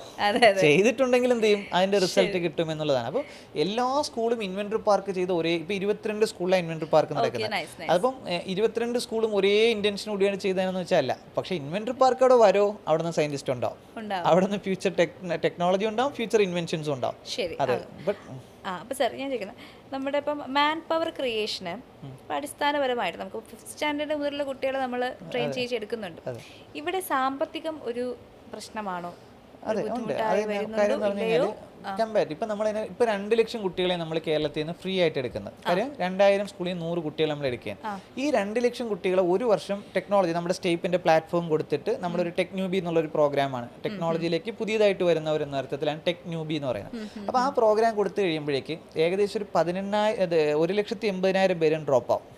ചെയ്തിട്ടുണ്ടെങ്കിൽ എന്ത് ചെയ്യും, അതിന്റെ റിസൾട്ട് കിട്ടും എന്നുള്ളതാണ്. അപ്പോൾ എല്ലാ സ്കൂളും ഇൻവെന്ററി പാർക്ക് ചെയ്ത് ഇപ്പൊ 22 സ്കൂളിലാണ് ഇൻവെന്ററി പാർക്ക് നടക്കുന്നത്. അപ്പം 22 സ്കൂളും ഒരേ ഇന്റൻഷനോടെയാണ് ചെയ്തതെന്ന് വെച്ചാൽ അല്ല. പക്ഷെ ഇൻവെന്ററി പാർക്ക് അവിടെ വരോ, അവിടെ നിന്ന് സയന്റിസ്റ്റ് ഉണ്ടാവും, അവിടെ നിന്ന് ഫ്യൂച്ചർ ടെക്നോളജി ഉണ്ടാവും, ഫ്യൂച്ചർ ഇൻവെൻഷൻസും ഉണ്ടാവും. അതെ. അപ്പോൾ സാർ ഞാൻ ചോദിക്കുന്നത്, നമ്മുടെ ഇപ്പം മാൻ പവർ ക്രിയേഷന് അടിസ്ഥാനപരമായിട്ട് നമുക്ക് 5th സ്റ്റാൻഡേർഡ് മുതലുള്ള കുട്ടികളെ നമ്മൾ ട്രെയിൻ ചെയ്തെടുക്കുന്നുണ്ട്. ഇവിടെ സാമ്പത്തികം ഒരു പ്രശ്നമാണോ? അതെ ഉണ്ട്. കാര്യം എന്ന് പറഞ്ഞു കഴിഞ്ഞാൽ കമ്പാരിറ്റ് ഇപ്പം നമ്മൾ ഇപ്പോൾ 2 ലക്ഷം കുട്ടികളെ നമ്മൾ കേരളത്തിൽ നിന്ന് ഫ്രീ ആയിട്ട് എടുക്കുന്നത്. കാര്യം 2000 സ്കൂളിൽ 100 കുട്ടികൾ നമ്മൾ എടുക്കുകയാണ്. ഈ 2 ലക്ഷം കുട്ടികളെ ഒരു വർഷം ടെക്നോളജി നമ്മുടെ സ്റ്റേപ്പിന്റെ പ്ലാറ്റ്ഫോം കൊടുത്തിട്ട് നമ്മളൊരു ടെക് ന്യൂബി എന്നുള്ളൊരു പ്രോഗ്രാമാണ്. ടെക്നോളജിയിലേക്ക് പുതിയതായിട്ട് വരുന്നവർ എന്ന അർത്ഥത്തിലാണ് ടെക് ന്യൂബി എന്ന് പറയുന്നത്. അപ്പോൾ ആ പ്രോഗ്രാം കൊടുത്തു കഴിയുമ്പോഴേക്ക് ഏകദേശം ഒരു 1,80,000 പേരും ഡ്രോപ്പ് ആവും.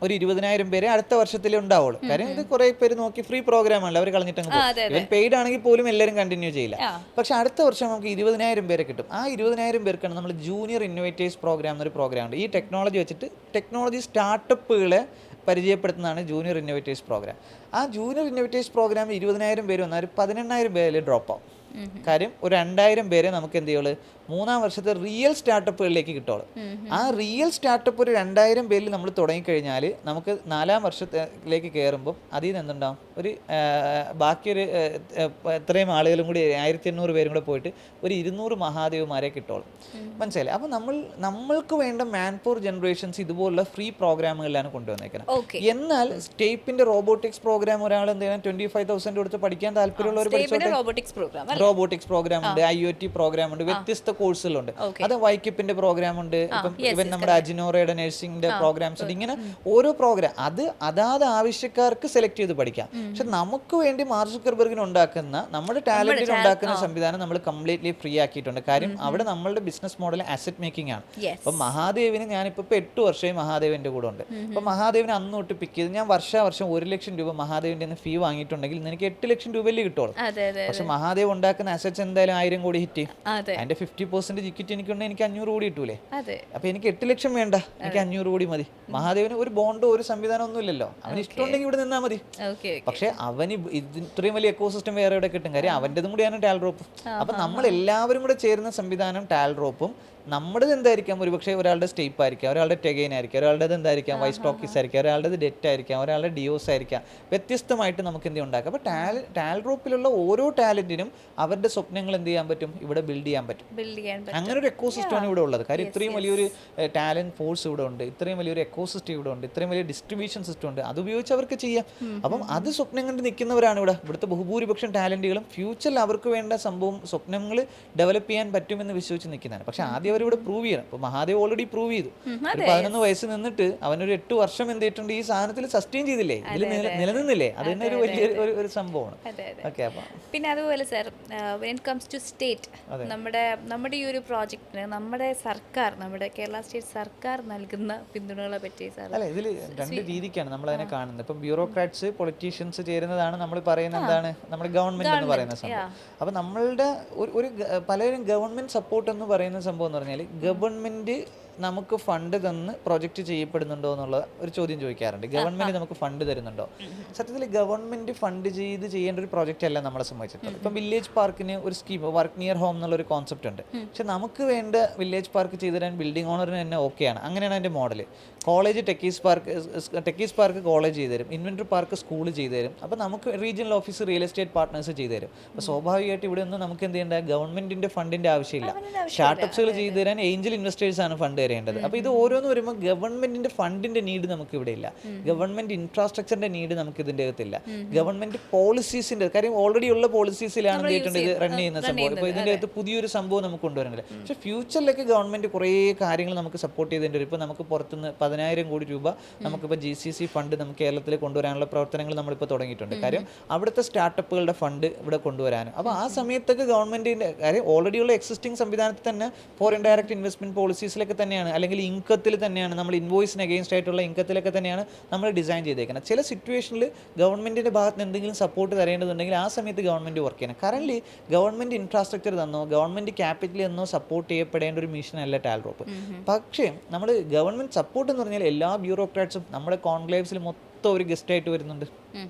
ഒരു 20,000 പേരെ അടുത്ത വർഷത്തിലേ ഉണ്ടാവുള്ളൂ. കാര്യം ഇത് കുറെ പേര് നോക്കി ഫ്രീ പ്രോഗ്രാം ആണല്ലോ, അവർ കളഞ്ഞിട്ടങ്ങ് പോകും. ഇവൻ പെയ്ഡ് ആണെങ്കിൽ പോലും എല്ലാവരും കണ്ടിന്യൂ ചെയ്യില്ല. പക്ഷെ അടുത്ത വർഷം നമുക്ക് 20,000 പേരെ കിട്ടും. ആ 20,000 പേർക്കാണ് നമ്മൾ ജൂനിയർ ഇന്നോവേറ്റേഴ്സ് പ്രോഗ്രാം എന്നൊരു പ്രോഗ്രാം ഉണ്ട്. ഈ ടെക്നോളജി വെച്ചിട്ട് ടെക്നോളജി സ്റ്റാർട്ടപ്പുകളെ പരിചയപ്പെടുത്തുന്നതാണ് ജൂനിയർ ഇന്നോവേറ്റേഴ്സ് പ്രോഗ്രാം. ആ ജൂനിയർ ഇന്നോവേറ്റേഴ്സ് പ്രോഗ്രാമിൽ 20,000 പേര് വന്നാൽ 18,000 പേരിൽ ഡ്രോപ്പ് ആവും. കാര്യം ഒരു 2,000 പേരെ നമുക്ക് എന്ത് ചെയ്യുള്ളൂ, 3-ാം വർഷത്തെ റിയൽ സ്റ്റാർട്ടപ്പുകളിലേക്ക് കിട്ടുള്ളൂ. ആ റിയൽ സ്റ്റാർട്ടപ്പ് ഒരു 2,000 പേരിൽ നമ്മൾ തുടങ്ങിക്കഴിഞ്ഞാൽ നമുക്ക് 4-ാം വർഷത്തിലേക്ക് കയറുമ്പോൾ അതിൽ നിന്ന് എന്തുണ്ടാവും, ഒരു ബാക്കിയൊരു എത്രയും ആളുകളും കൂടി 1,800 പേരും കൂടെ പോയിട്ട് ഒരു 200 മഹാദേവന്മാരെ കിട്ടുള്ളൂ. മനസ്സിലായി? അപ്പോൾ നമ്മൾക്ക് വേണ്ട മാൻ പവർ ജനറേഷൻസ് ഇതുപോലുള്ള ഫ്രീ പ്രോഗ്രാമുകളിലാണ് കൊണ്ടുവന്നേക്കുന്നത്. എന്നാൽ സ്റ്റേപ്പിന്റെ റോബോട്ടിക്സ് പ്രോഗ്രാം ഒരാൾ എന്ത് ചെയ്യണം, 25,000 കൊടുത്ത് പഠിക്കാൻ താല്പര്യമുള്ളവർ പഠിച്ചോട്ടെ. റോബോട്ടിക്സ് പ്രോഗ്രാം ഉണ്ട്, IoT പ്രോഗ്രാം ഉണ്ട്, വ്യത്യസ്ത കോഴ്സുകളുണ്ട്. അത് വൈക്കിപ്പിന്റെ പ്രോഗ്രാം ഉണ്ട്, ഇവൻ നമ്മുടെ അജിനോറയുടെ നഴ്സിംഗിന്റെ പ്രോഗ്രാംസ് ഉണ്ട്. ഇങ്ങനെ ഓരോ പ്രോഗ്രാം അതാത് ആവശ്യക്കാർക്ക് സെലക്ട് ചെയ്ത് പഠിക്കാം. പക്ഷെ നമുക്ക് വേണ്ടി മാർക്ക് സുക്കർബർഗിന് ഉണ്ടാക്കുന്ന നമ്മുടെ ടാലന്റിന് ഉണ്ടാക്കുന്ന സംവിധാനം നമ്മൾ കംപ്ലീറ്റ്ലി ഫ്രീ ആക്കിയിട്ടുണ്ട്. കാര്യം അവിടെ നമ്മളുടെ ബിസിനസ് മോഡൽ അസറ്റ് മേക്കിംഗ് ആണ്. അപ്പൊ മഹാദേവിന് ഞാനിപ്പോ 8 വർഷമായി മഹാദേവന്റെ കൂടെ ഉണ്ട്. അപ്പൊ മഹാദേവിന് അന്ന് തൊട്ട് പിക്ക് ചെയ്ത് ഞാൻ വർഷം 1 ലക്ഷം രൂപ മഹാദേവിന്റെ ഫീ വാങ്ങിയിട്ടുണ്ടെങ്കിൽ എനിക്ക് 8 ലക്ഷം രൂപയിൽ കിട്ടുള്ളൂ. പക്ഷെ മഹാദേവ് ഉണ്ടാക്കുന്ന അസറ്റ്സ് എന്തായാലും 1000 കോടി ഹിറ്റ് ചെയ്യും. അതിന്റെ 50% ഇക്വിറ്റി എനിക്കുണ്ടെങ്കിൽ എനിക്ക് 500 കോടി കിട്ടൂലേ. അപ്പൊ എനിക്ക് 8 ലക്ഷം വേണ്ട, എനിക്ക് 500 കോടി മതി. മഹാദേവന് ഒരു ബോണ്ടോ ഒരു സംവിധാനം ഒന്നും ഇല്ലല്ലോ, അവന് ഇഷ്ടമുണ്ടെങ്കിൽ ഇവിടെ നിന്നാൽ മതി. പക്ഷെ അവന് ഇത്രയും വലിയ എക്കോസിസ്റ്റം വേറെ എവിടെ കിട്ടും? കാര്യം അവൻ്റെതും കൂടിയാണ് ടാൽറോപ്പ്. അപ്പൊ നമ്മൾ എല്ലാവരും കൂടെ ചേരുന്ന സംവിധാനം ടാൽറോപ്പും. നമ്മുടേത് എന്തായിരിക്കാം, ഒരുപക്ഷെ ഒരാളുടെ സ്റ്റേപ്പ് ആയിരിക്കാം, ഒരാളുടെ ടെഗൈൻ ആയിരിക്കാം, ഒരാളുടേത് എന്തായിരിക്കാം വൈ സ്റ്റോക്കീസ് ആയിരിക്കാം, ഒരാളുടേത് ഡെറ്റ് ആയിരിക്കാം, ഒരാളുടെ ഡിയോസ് ആയിരിക്കാം. വ്യത്യസ്തമായിട്ട് നമുക്ക് എന്ത് ഉണ്ടാക്കാം. അപ്പോൾ ടാൽറോപ്പിലുള്ള ഓരോ ടാലന്റിനും അവരുടെ സ്വപ്നങ്ങൾ എന്ത് ചെയ്യാൻ പറ്റും, ഇവിടെ ബിൽഡ് ചെയ്യാൻ പറ്റും. അങ്ങനെ ഒരു എക്കോസിസ്റ്റമാണ് ഇവിടെ ഉള്ളത്. കാര്യം ഇത്രയും വലിയൊരു ടാലന്റ് ഫോഴ്സ് ഇവിടെ ഉണ്ട്, ഇത്രയും വലിയൊരു എക്കോസിസ്റ്റം ഇവിടെ ഉണ്ട്, ഇത്രയും വലിയ ഡിസ്ട്രിബ്യൂഷൻ സിസ്റ്റം ഉണ്ട്. അത് ഉപയോഗിച്ച് അവർക്ക് ചെയ്യാം. അപ്പം അത് സ്വപ്നം കണ്ട് നിൽക്കുന്നവരാണ് ഇവിടുത്തെ ബഹുഭൂരിപക്ഷം ടാലന്റുകളും. ഫ്യൂച്ചറിൽ അവർക്ക് വേണ്ട സംഭവം സ്വപ്നങ്ങൾ ഡെവലപ്പ് ചെയ്യാൻ പറ്റുമെന്ന് വിശ്വസിച്ച് നിൽക്കുന്നതാണ്. പക്ഷെ ആദ്യം അവരിവിടെ പ്രൂവ് ചെയ്യണം. ഇപ്പൊ മഹാദേവ് ഓൾറെഡി പ്രൂവ് ചെയ്തു. ഒരു 11 വയസ്സ് നിന്നിട്ട് അവനൊരു 8 വർഷം എന്ത് ചെയ്തിട്ടുണ്ട്, ഈ സാധനത്തിൽ സസ്റ്റെയിൻ ചെയ്തില്ലേ, ഇതിൽ നിലനിന്നില്ലേ. അത് തന്നെ ഒരു വലിയ ഒരു സംഭവമാണ്. പിന്നെ അതുപോലെ sir, when it comes to state, നമ്മുടെ ഈ ഒരു പ്രോജക്റ്റിന് നമ്മുടെ സർക്കാർ, നമ്മുടെ കേരള സ്റ്റേറ്റ് സർക്കാർ നൽകുന്ന പിന്തുണകളെ പറ്റി സാർ? അല്ല, ഇതിൽ 2 രീതിക്കാണ് നമ്മൾ അതിനെ കാണുന്നത്. ഇപ്പം ബ്യൂറോക്രാറ്റ്സ്, പൊളിറ്റീഷ്യൻസ് ചേരുന്നതാണ് നമ്മൾ പറയുന്ന എന്താണ്, നമ്മുടെ ഗവൺമെന്റ് എന്ന് പറയുന്ന സംഭവം. അപ്പൊ നമ്മളുടെ ഒരു പലരും ഗവൺമെന്റ് സപ്പോർട്ട് എന്ന് പറയുന്ന സംഭവം എന്ന് പറഞ്ഞാൽ, ഗവൺമെന്റ് നമുക്ക് ഫണ്ട് തന്ന് പ്രൊജക്റ്റ് ചെയ്യപ്പെടുന്നുണ്ടോ എന്നുള്ള ഒരു ചോദ്യം ചോദിക്കാറുണ്ട്. ഗവൺമെന്റ് നമുക്ക് ഫണ്ട് തരുന്നുണ്ടോ? സത്യത്തിൽ ഗവൺമെന്റ് ഫണ്ട് ചെയ്യേണ്ട ഒരു പ്രോജക്റ്റ് അല്ല നമ്മളെ സംബന്ധിച്ചിടത്തോളം. ഇപ്പം വില്ലേജ് പാർക്കിന് ഒരു സ്കീം വർക്ക് നിയർ ഹോം എന്നുള്ളൊരു കോൺസെപ്റ്റ് ഉണ്ട്. പക്ഷെ നമുക്ക് വേണ്ട വില്ലേജ് പാർക്ക് ചെയ്തു തരാൻ ബിൽഡിംഗ് ഓണറിന് തന്നെ ഓക്കെയാണ്. അങ്ങനെയാണ് അതിൻ്റെ model. College techies park college ചെയ്തു തരും, ഇൻവെൻറ്ററി പാർക്ക് സ്കൂൾ ചെയ്തു തരും. അപ്പോൾ നമുക്ക് regional office real estate partners ചെയ്തു തരും. അപ്പോൾ സ്വാഭാവികമായിട്ട് ഇവിടെ ഒന്നും നമുക്ക് എന്ത് ചെയ്യേണ്ട, ഗവൺമെന്റിന്റെ ഫണ്ടിന്റെ ആവശ്യമില്ല. സ്റ്റാർട്ടപ്സുകൾ ചെയ്തു തരാൻ ഏഞ്ചൽ ഇൻവെസ്റ്റേഴ്സ് ആണ് ഫണ്ട് തരേണ്ടത്. അപ്പോൾ ഇത് ഓരോന്ന് വരുമ്പോൾ ഗവൺമെന്റിന്റെ ഫണ്ടിന്റെ നീഡ് നമുക്ക് ഇവിടെ ഇല്ല, ഗവൺമെന്റ് ഇൻഫ്രാസ്ട്രക്ചറിന്റെ നീഡ് നമുക്ക് ഇതിന്റെ അകത്തില്ല, ഗവൺമെന്റ് പോളിസീസിന്റെ കാര്യം ഓൾറെഡി ഉള്ള പോളിസീസിലാണ് എന്ത് ഇത് റൺ ചെയ്യുന്ന സംഭവം. ഇപ്പോൾ ഇതിന്റെ അകത്ത് പുതിയൊരു സംഭവം നമുക്ക് കൊണ്ടുവരണില്ല. പക്ഷേ ഫ്യൂച്ചറിലേക്ക് ഗവൺമെന്റ് കുറേ കാര്യങ്ങൾ നമുക്ക് സപ്പോർട്ട് ചെയ്തതിൻ്റെ വരും. ഇപ്പോൾ നമുക്ക് പുറത്തുനിന്ന് 10,000 കോടി രൂപ നമുക്കിപ്പോൾ GCC ഫണ്ട് നമുക്ക് കേരളത്തിൽ കൊണ്ടുവരാനുള്ള പ്രവർത്തനങ്ങൾ നമ്മളിപ്പോൾ തുടങ്ങിയിട്ടുണ്ട്. കാര്യം അവിടുത്തെ സ്റ്റാർട്ടപ്പുകളുടെ ഫണ്ട് ഇവിടെ കൊണ്ടുവരാനും. അപ്പോൾ ആ സമയത്തൊക്കെ ഗവൺമെന്റിന്റെ കാര്യം ഓൾറെഡി ഉള്ള എക്സിസ്റ്റിംഗ് സംവിധാനത്തിൽ തന്നെ ഫോറിൻ ഡയറക്റ്റ് ഇൻവെസ്റ്റ്മെന്റ് പോളിസീസിലൊക്കെ തന്നെയാണ്, അല്ലെങ്കിൽ ഇൻകത്തിൽ തന്നെയാണ്, നമ്മൾ ഇൻവോയ്സിന് അഗെയിൻസ്റ്റ് ആയിട്ടുള്ള ഇൻകത്തിലൊക്കെ തന്നെയാണ് നമ്മൾ ഡിസൈൻ ചെയ്തേക്കുന്നത്. ചില സിറ്റുവേഷനിൽ ഗവൺമെന്റിന്റെ ഭാഗത്ത് നിന്ന് എന്തെങ്കിലും സപ്പോർട്ട് തരേണ്ടതുണ്ടെങ്കിൽ ആ സമയത്ത് ഗവൺമെന്റ് വർക്ക് ചെയ്യണം. കറന്റ് ഗവൺമെന്റ് ഇൻഫ്രാസ്ട്രക്ചർ തന്നോ ഗവൺമെന്റ് ക്യാപിറ്റൽ എന്നോ സപ്പോർട്ട് ചെയ്യപ്പെടേണ്ട ഒരു മിഷൻ അല്ല ടാൽറോപ്പ്. പക്ഷേ നമ്മൾ ഗവൺമെന്റ് സപ്പോർട്ട് എന്ന് പറഞ്ഞാൽ എല്ലാ ബ്യൂറോക്രാറ്റ്സും നമ്മുടെ കോൺക്ലേവ്സിൽ മൊത്തം ഒരു ഗസ്റ്റ് ആയിട്ട് വരുന്നുണ്ട്.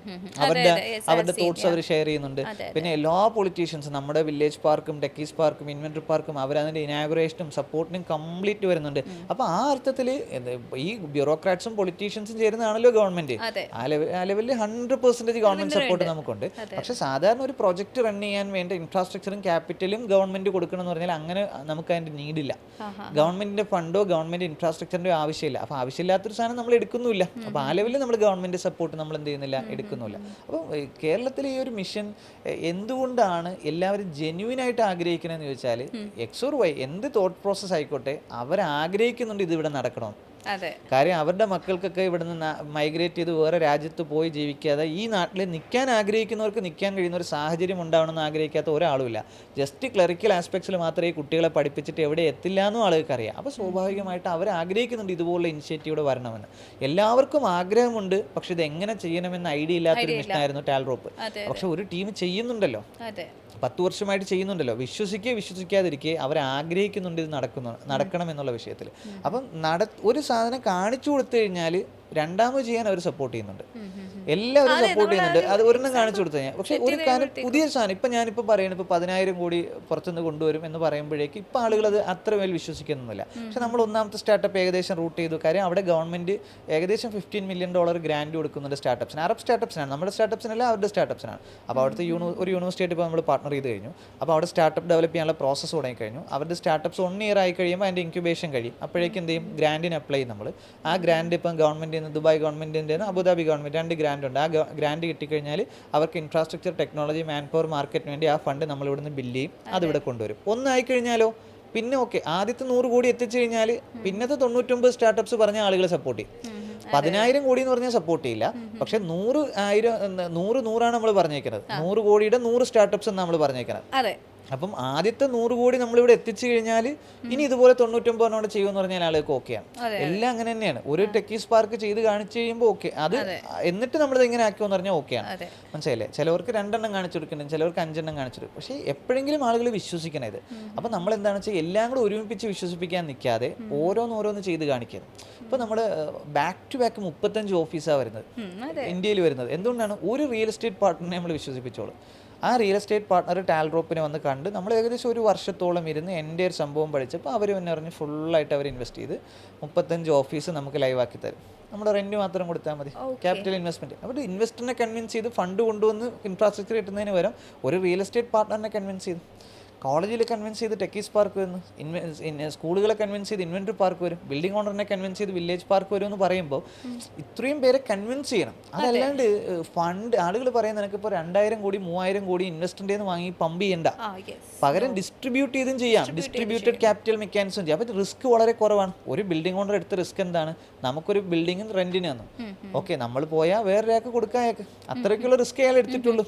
അവരുടെ തോട്ട്സ് അവർ ഷെയർ ചെയ്യുന്നുണ്ട്. പിന്നെ എല്ലാ പൊളിറ്റീഷ്യൻസും നമ്മുടെ വില്ലേജ് പാർക്കും ടെക്കീസ് പാർക്കും ഇൻവെന്ററി പാർക്കും അവരതിന്റെ ഇനാഗുറേഷനും സപ്പോർട്ടിനും കംപ്ലീറ്റ് വരുന്നുണ്ട്. അപ്പോൾ ആ അർത്ഥത്തിൽ ഈ ബ്യൂറോക്രാറ്റ്സും പൊളിറ്റീഷ്യൻസും ചേരുന്നതാണല്ലോ ഗവൺമെന്റ്. ആ ലെവലിൽ 100% ഗവൺമെന്റ് സപ്പോർട്ട് നമുക്കുണ്ട്. പക്ഷെ സാധാരണ ഒരു പ്രൊജക്ട് റൺ ചെയ്യാൻ വേണ്ട ഇൻഫ്രാസ്ട്രക്ചറും ക്യാപിറ്റലും ഗവൺമെന്റ് കൊടുക്കണം എന്ന് പറഞ്ഞാൽ അങ്ങനെ നമുക്ക് അതിന്റെ നീഡില്ല. ഗവൺമെന്റിന്റെ ഫണ്ടോ ഗവൺമെന്റ് ഇൻഫ്രാസ്ട്രക്ചറിന്റെ ആവശ്യമില്ല. അപ്പോൾ ആവശ്യമില്ലാത്തൊരു സാധനം നമ്മൾ എടുക്കുന്നില്ല. അപ്പോൾ ആ ലെവലിൽ നമ്മൾ ഗവൺമെന്റ് സപ്പോർട്ട് നമ്മൾ എന്ത് ചെയ്യുന്നില്ല, എടുക്കുന്നില്ല. അപ്പോൾ കേരളത്തിലെ ഈ ഒരു മിഷൻ എന്തുകൊണ്ടാണ് എല്ലാവരും ജെന്യുവിനായിട്ട് ആഗ്രഹിക്കണമെന്ന് ചോദിച്ചാൽ എക്സ് ഓർ വൈ എന്ത് തോട്ട് പ്രോസസ് ആയിക്കോട്ടെ അവർ ആഗ്രഹിക്കുന്നുണ്ട് ഇത് ഇവിടെ നടക്കണം. കാര്യം അവരുടെ മക്കൾക്കൊക്കെ ഇവിടെ നിന്ന് മൈഗ്രേറ്റ് ചെയ്ത് വേറെ രാജ്യത്ത് പോയി ജീവിക്കാതെ ഈ നാട്ടിൽ നിൽക്കാൻ ആഗ്രഹിക്കുന്നവർക്ക് നിൽക്കാൻ കഴിയുന്ന ഒരു സാഹചര്യം ഉണ്ടാവണമെന്ന് ആഗ്രഹിക്കാത്ത ഒരാളുമില്ല. ജസ്റ്റ് ക്ലറിക്കൽ ആസ്പെക്ട്സിൽ മാത്രമേ ഈ കുട്ടികളെ പഠിപ്പിച്ചിട്ട് എവിടെ എത്തില്ല എന്നും ആളുകൾക്ക് അറിയാം. അപ്പോൾ സ്വാഭാവികമായിട്ട് അവർ ആഗ്രഹിക്കുന്നുണ്ട് ഇതുപോലുള്ള ഇനിഷ്യേറ്റീവ് വരണമെന്ന്. എല്ലാവർക്കും ആഗ്രഹമുണ്ട്, പക്ഷെ ഇത് എങ്ങനെ ചെയ്യണമെന്ന് ഐഡിയ ഇല്ലാത്തൊരു മിഷനായിരുന്നു ടാൽറോപ്പ്. പക്ഷെ ഒരു ടീം ചെയ്യുന്നുണ്ടല്ലോ, 10 വർഷമായിട്ട് ചെയ്യുന്നുണ്ടല്ലോ. വിശ്വസിക്കാതിരിക്കെ അവർ ആഗ്രഹിക്കുന്നുണ്ട് ഇത് നടക്കണം എന്നുള്ള വിഷയത്തിൽ. അപ്പം ഒരു സാധനം കാണിച്ചു കൊടുത്തു കഴിഞ്ഞാൽ രണ്ടാമത് ചെയ്യാൻ അവർ സപ്പോർട്ട് ചെയ്യുന്നുണ്ട്, എല്ലാവരും സപ്പോർട്ട് ചെയ്യുന്നുണ്ട്. അത് ഒരെണ്ണം കാണിച്ചു കൊടുത്തു കഴിഞ്ഞാൽ. പക്ഷെ ഒരു കാര്യം പുതിയ സാധനം ഇപ്പം ഞാനിപ്പോൾ പറയുന്നത് ഇപ്പോൾ 10,000 കോടി പുറത്തുനിന്ന് കൊണ്ടുവരും എന്ന് പറയുമ്പോഴേക്ക് ഇപ്പം ആളുകൾ അത് അത്ര മേൽ വിശ്വസിക്കുന്നില്ല. പക്ഷെ നമ്മൾ ഒന്നാമത്തെ സ്റ്റാർട്ടപ്പ് ഏകദേശം റൂട്ട് ചെയ്തു. കാര്യം അവിടെ ഗവൺമെന്റ് ഏകദേശം $15 million ഗ്രാൻഡ് കൊടുക്കുന്നുണ്ട് സ്റ്റാർട്ടപ്സിന്. അറബ് സ്റ്റാർട്ടപ്സിനാണ്, നമ്മുടെ സ്റ്റാർട്ടപ്സിനല്ല അവരുടെ സ്റ്റാർട്ടപ്സിനാണ്. അപ്പോൾ അവിടുത്തെ ഒരു യൂണിവേഴ്സിറ്റി ഇപ്പോൾ നമ്മൾ പാർട്ണർ ചെയ്ത് കഴിഞ്ഞു. അപ്പോൾ അവിടെ സ്റ്റാർട്ടപ്പ് ഡെവലപ്പ് ചെയ്യാനുള്ള പ്രോസസ്സ് തുടങ്ങി കഴിഞ്ഞു. അവരുടെ സ്റ്റാർട്ടപ്സ് 1 year ആയി കഴിയുമ്പോൾ അതിൻ്റെ ഇൻക്യുബേഷൻ കഴിയും. അപ്പോഴേക്കും എന്ത് ചെയ്യും, ഗ്രാൻഡിന് അപ്ലൈ ചെയ്യും നമ്മൾ. ആ ഗ്രാൻഡ് ഇപ്പം ഗവൺമെന്റ് ദുബായ് ഗവൺമെന്റിൻ്റെ അബുദാബി ഗവൺമെന്റ് 2 ഗ്രാൻഡ് ഉണ്ട്. ആ ഗ്രാൻഡ് കിട്ടിക്കഴിഞ്ഞാൽ അവർക്ക് ഇൻഫ്രാസ്ട്രക്ചർ ടെക്നോളജി മാൻ പവർ മാർക്കറ്റിന് വേണ്ടി ആ ഫണ്ട് നമ്മൾ ഇവിടുന്ന് ബില്ല് ചെയ്യും, അതിവിടെ കൊണ്ടുവരും. ഒന്നായി കഴിഞ്ഞാലോ പിന്നെ ഓക്കെ, ആദ്യത്തെ 100 കോടി എത്തിച്ചു കഴിഞ്ഞാൽ പിന്നത്തെ 99 സ്റ്റാർട്ടപ്സ് പറഞ്ഞ ആളുകൾ സപ്പോർട്ട് ചെയ്യും. 10,000 കോടി എന്ന് പറഞ്ഞാൽ സപ്പോർട്ട് ചെയ്യില്ല. പക്ഷെ 100 നമ്മൾ പറഞ്ഞേക്കുന്നത്, 100 കോടിയുടെ 100 സ്റ്റാർട്ടപ്സ് നമ്മൾ പറഞ്ഞേക്കുന്നത്. അപ്പം ആദ്യത്തെ 100 കോടി നമ്മളിവിടെ എത്തിച്ചു കഴിഞ്ഞാൽ ഇനി ഇതുപോലെ 99 ചെയ്യുമെന്ന് പറഞ്ഞാൽ ആളുകൾക്ക് ഓക്കെയാണ്. എല്ലാം അങ്ങനെ തന്നെയാണ്. ഒരു ടെക്കീസ് പാർക്ക് ചെയ്ത് കാണിച്ചു കഴിയുമ്പോൾ ഓക്കെ, അത് എന്നിട്ട് നമ്മളിത് എങ്ങനെ ആക്കുമെന്ന് പറഞ്ഞാൽ ഓക്കെയാണ്. മനസ്സിലായില്ലേ? ചിലവർക്ക് 2 എണ്ണം കാണിച്ചു കൊടുക്കുന്നുണ്ട്, ചിലവർക്ക് 5 എണ്ണം കാണിച്ചു കൊടുക്കും. പക്ഷേ എപ്പോഴെങ്കിലും ആളുകൾ വിശ്വസിക്കണം ഇത്. അപ്പം നമ്മൾ എന്താണെന്ന് വെച്ചാൽ എല്ലാം കൂടെ ഒരുമിപ്പിച്ച് വിശ്വസിപ്പിക്കാൻ നിൽക്കാതെ ഓരോന്നോരോന്ന് ചെയ്ത് കാണിക്കുന്നത്. ഇപ്പോൾ നമ്മൾ ബാക്ക് ടു ബാക്ക് 35 ഓഫീസാണ് വരുന്നത് ഇന്ത്യയിൽ വരുന്നത്. എന്തുകൊണ്ടാണ്? ഒരു റിയൽ എസ്റ്റേറ്റ് പാർട്ട്ണറിനെ നമ്മൾ വിശ്വസിപ്പിച്ചോളൂ. ആ റിയൽ എസ്റ്റേറ്റ് പാർട്ണർ ടാൽറോപ്പിനെ വന്ന് കണ്ട് നമ്മൾ ഏകദേശം 1 വർഷത്തോളം ഇരുന്ന് എൻ്റെ ഒരു സംഭവം പഠിച്ചപ്പോൾ അവർ തന്നെ പറഞ്ഞ് ഫുള്ളായിട്ട് അവർ ഇൻവെസ്റ്റ് ചെയ്ത് 35 ഓഫീസ് നമുക്ക് ലൈവാക്കി തരും. നമ്മുടെ റെൻറ്റ് മാത്രം കൊടുത്താൽ മതി, ക്യാപിറ്റൽ ഇൻവെസ്റ്റ്മെൻറ്റ്. അവർ ഇൻവെസ്റ്ററിനെ കൺവിൻസ് ചെയ്ത് ഫണ്ട് കൊണ്ടുവന്ന് ഇൻഫ്രാസ്ട്രക്ചർ കിട്ടുന്നതിന് പകരം ഒരു റിയൽ എസ്റ്റേറ്റ് പാർട്ണറിനെ കൺവിൻസ് ചെയ്തു. കോളേജിൽ കൺവിൻസ് ചെയ്ത് ടെക്കീസ് പാർക്ക് വരുന്നു, സ്കൂളുകളെ കൺവിൻസ് ചെയ്ത് ഇൻവെൻറ്ററി പാർക്ക് വരും, ബിൽഡിംഗ് ഓണറിനെ കൺവിൻസ് ചെയ്ത് വില്ലേജ് പാർക്ക് വരും എന്ന് പറയുമ്പോൾ ഇത്രയും പേരെ കൺവിൻസ് ചെയ്യണം. അതല്ലാണ്ട് ഫണ്ട് ആളുകൾ പറയുന്നത് എനിക്കിപ്പോൾ 2,000 കോടി 3,000 കോടി ഇൻവെസ്റ്ററിൻ്റെ വാങ്ങി പമ്പ് ചെയ്യണ്ട, പകരം ഡിസ്ട്രിബ്യൂട്ട് ചെയ്തും ചെയ്യാം, ഡിസ്ട്രിബ്യൂട്ടഡ് ക്യാപിറ്റൽ മെക്കാനിസം ചെയ്യാം. അപ്പോൾ റിസ്ക് വളരെ കുറവാണ്. ഒരു ബിൽഡിംഗ് ഓണർ എടുത്ത റിസ്ക് എന്താണ്? നമുക്കൊരു ബിൽഡിംഗ് റെന്റിന് തന്നു, ഓക്കെ, നമ്മൾ പോയാൽ വേറൊരാൾക്ക് കൊടുക്കാനൊക്കെ അത്രയ്ക്കുള്ള റിസ്ക് അയാൾ എടുത്തിട്ടുള്ളൂ.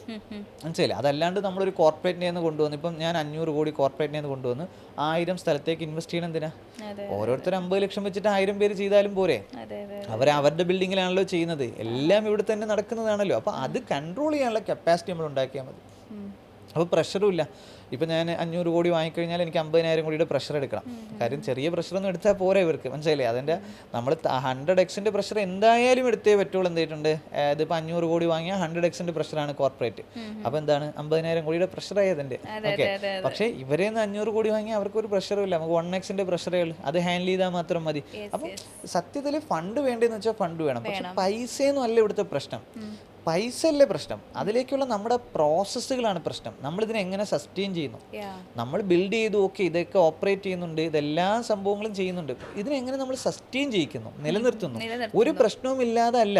മനസ്സിലായില്ലേ? അതല്ലാണ്ട് നമ്മളൊരു കോർപ്പറേറ്റിനെ നിന്ന് കൊണ്ടുവന്നു, ഇപ്പം ഞാൻ 500 കോടി കോർപ്പറേറ്റിനെ കൊണ്ടുവന്ന് 1000 സ്ഥലത്തേക്ക് ഇൻവെസ്റ്റ് ചെയ്യണം. എന്തിനാ? ഓരോരുത്തർ 50 ലക്ഷം വെച്ചിട്ട് 1000 പേര് ചെയ്താലും പോരെ? അവരുടെ ബിൽഡിങ്ങിലാണല്ലോ ചെയ്യുന്നത്, എല്ലാം ഇവിടെ തന്നെ നടക്കുന്നതാണല്ലോ. അപ്പോൾ അത് കൺട്രോൾ ചെയ്യാനുള്ള കപ്പാസിറ്റി നമ്മൾ ഉണ്ടാക്കിയാൽ മതി. അപ്പോൾ പ്രഷറും ഇല്ല. ഇപ്പം ഞാൻ 500 കോടി വാങ്ങിക്കഴിഞ്ഞാൽ എനിക്ക് 50,000 കോടിയുടെ പ്രഷർ എടുക്കണം. കാര്യം ചെറിയ പ്രഷറൊന്നും എടുത്താൽ പോരാ ഇവർക്ക്, മനസ്സിലായില്ലേ? അതിൻ്റെ നമ്മൾ 100x പ്രഷർ എന്തായാലും എടുത്തേ പറ്റുള്ളൂ. എന്തായിട്ടുണ്ട്, ഇതിപ്പോൾ 500 കോടി വാങ്ങിയാൽ 100x പ്രഷറാണ് കോർപ്പറേറ്റ്. അപ്പോൾ എന്താണ് 50,000 കോടിയുടെ പ്രഷറായി അതിൻ്റെ. ഓക്കെ, പക്ഷേ ഇവരെ നിന്ന് 500 കോടി വാങ്ങിയാൽ അവർക്കൊരു പ്രഷറും ഇല്ല. നമുക്ക് 1x പ്രഷറേ ഉള്ളൂ. അത് ഹാൻഡിൽ ചെയ്താൽ മാത്രം മതി. അപ്പം സത്യത്തിൽ ഫണ്ട് വേണ്ടതെന്ന് വെച്ചാൽ ഫണ്ട് വേണം, പക്ഷെ പൈസയൊന്നും അല്ല ഇവിടുത്തെ പ്രശ്നം. പൈസ അല്ലേ പ്രശ്നം, അതിലേക്കുള്ള നമ്മുടെ പ്രോസസ്സുകളാണ് പ്രശ്നം. നമ്മളിതിനെ എങ്ങനെ സസ്റ്റെയിൻ ചെയ്യുന്നു, നമ്മൾ ബിൽഡ് ചെയ്തു, ഓക്കെ ഇതൊക്കെ ഓപ്പറേറ്റ് ചെയ്യുന്നുണ്ട്, ഇതെല്ലാ സംഭവങ്ങളും ചെയ്യുന്നുണ്ട്, ഇതിനെങ്ങനെ നമ്മൾ സസ്റ്റെയിൻ ചെയ്യിക്കുന്നു, നിലനിർത്തുന്നു. ഒരു പ്രശ്നവും ഇല്ലാതെ അല്ല.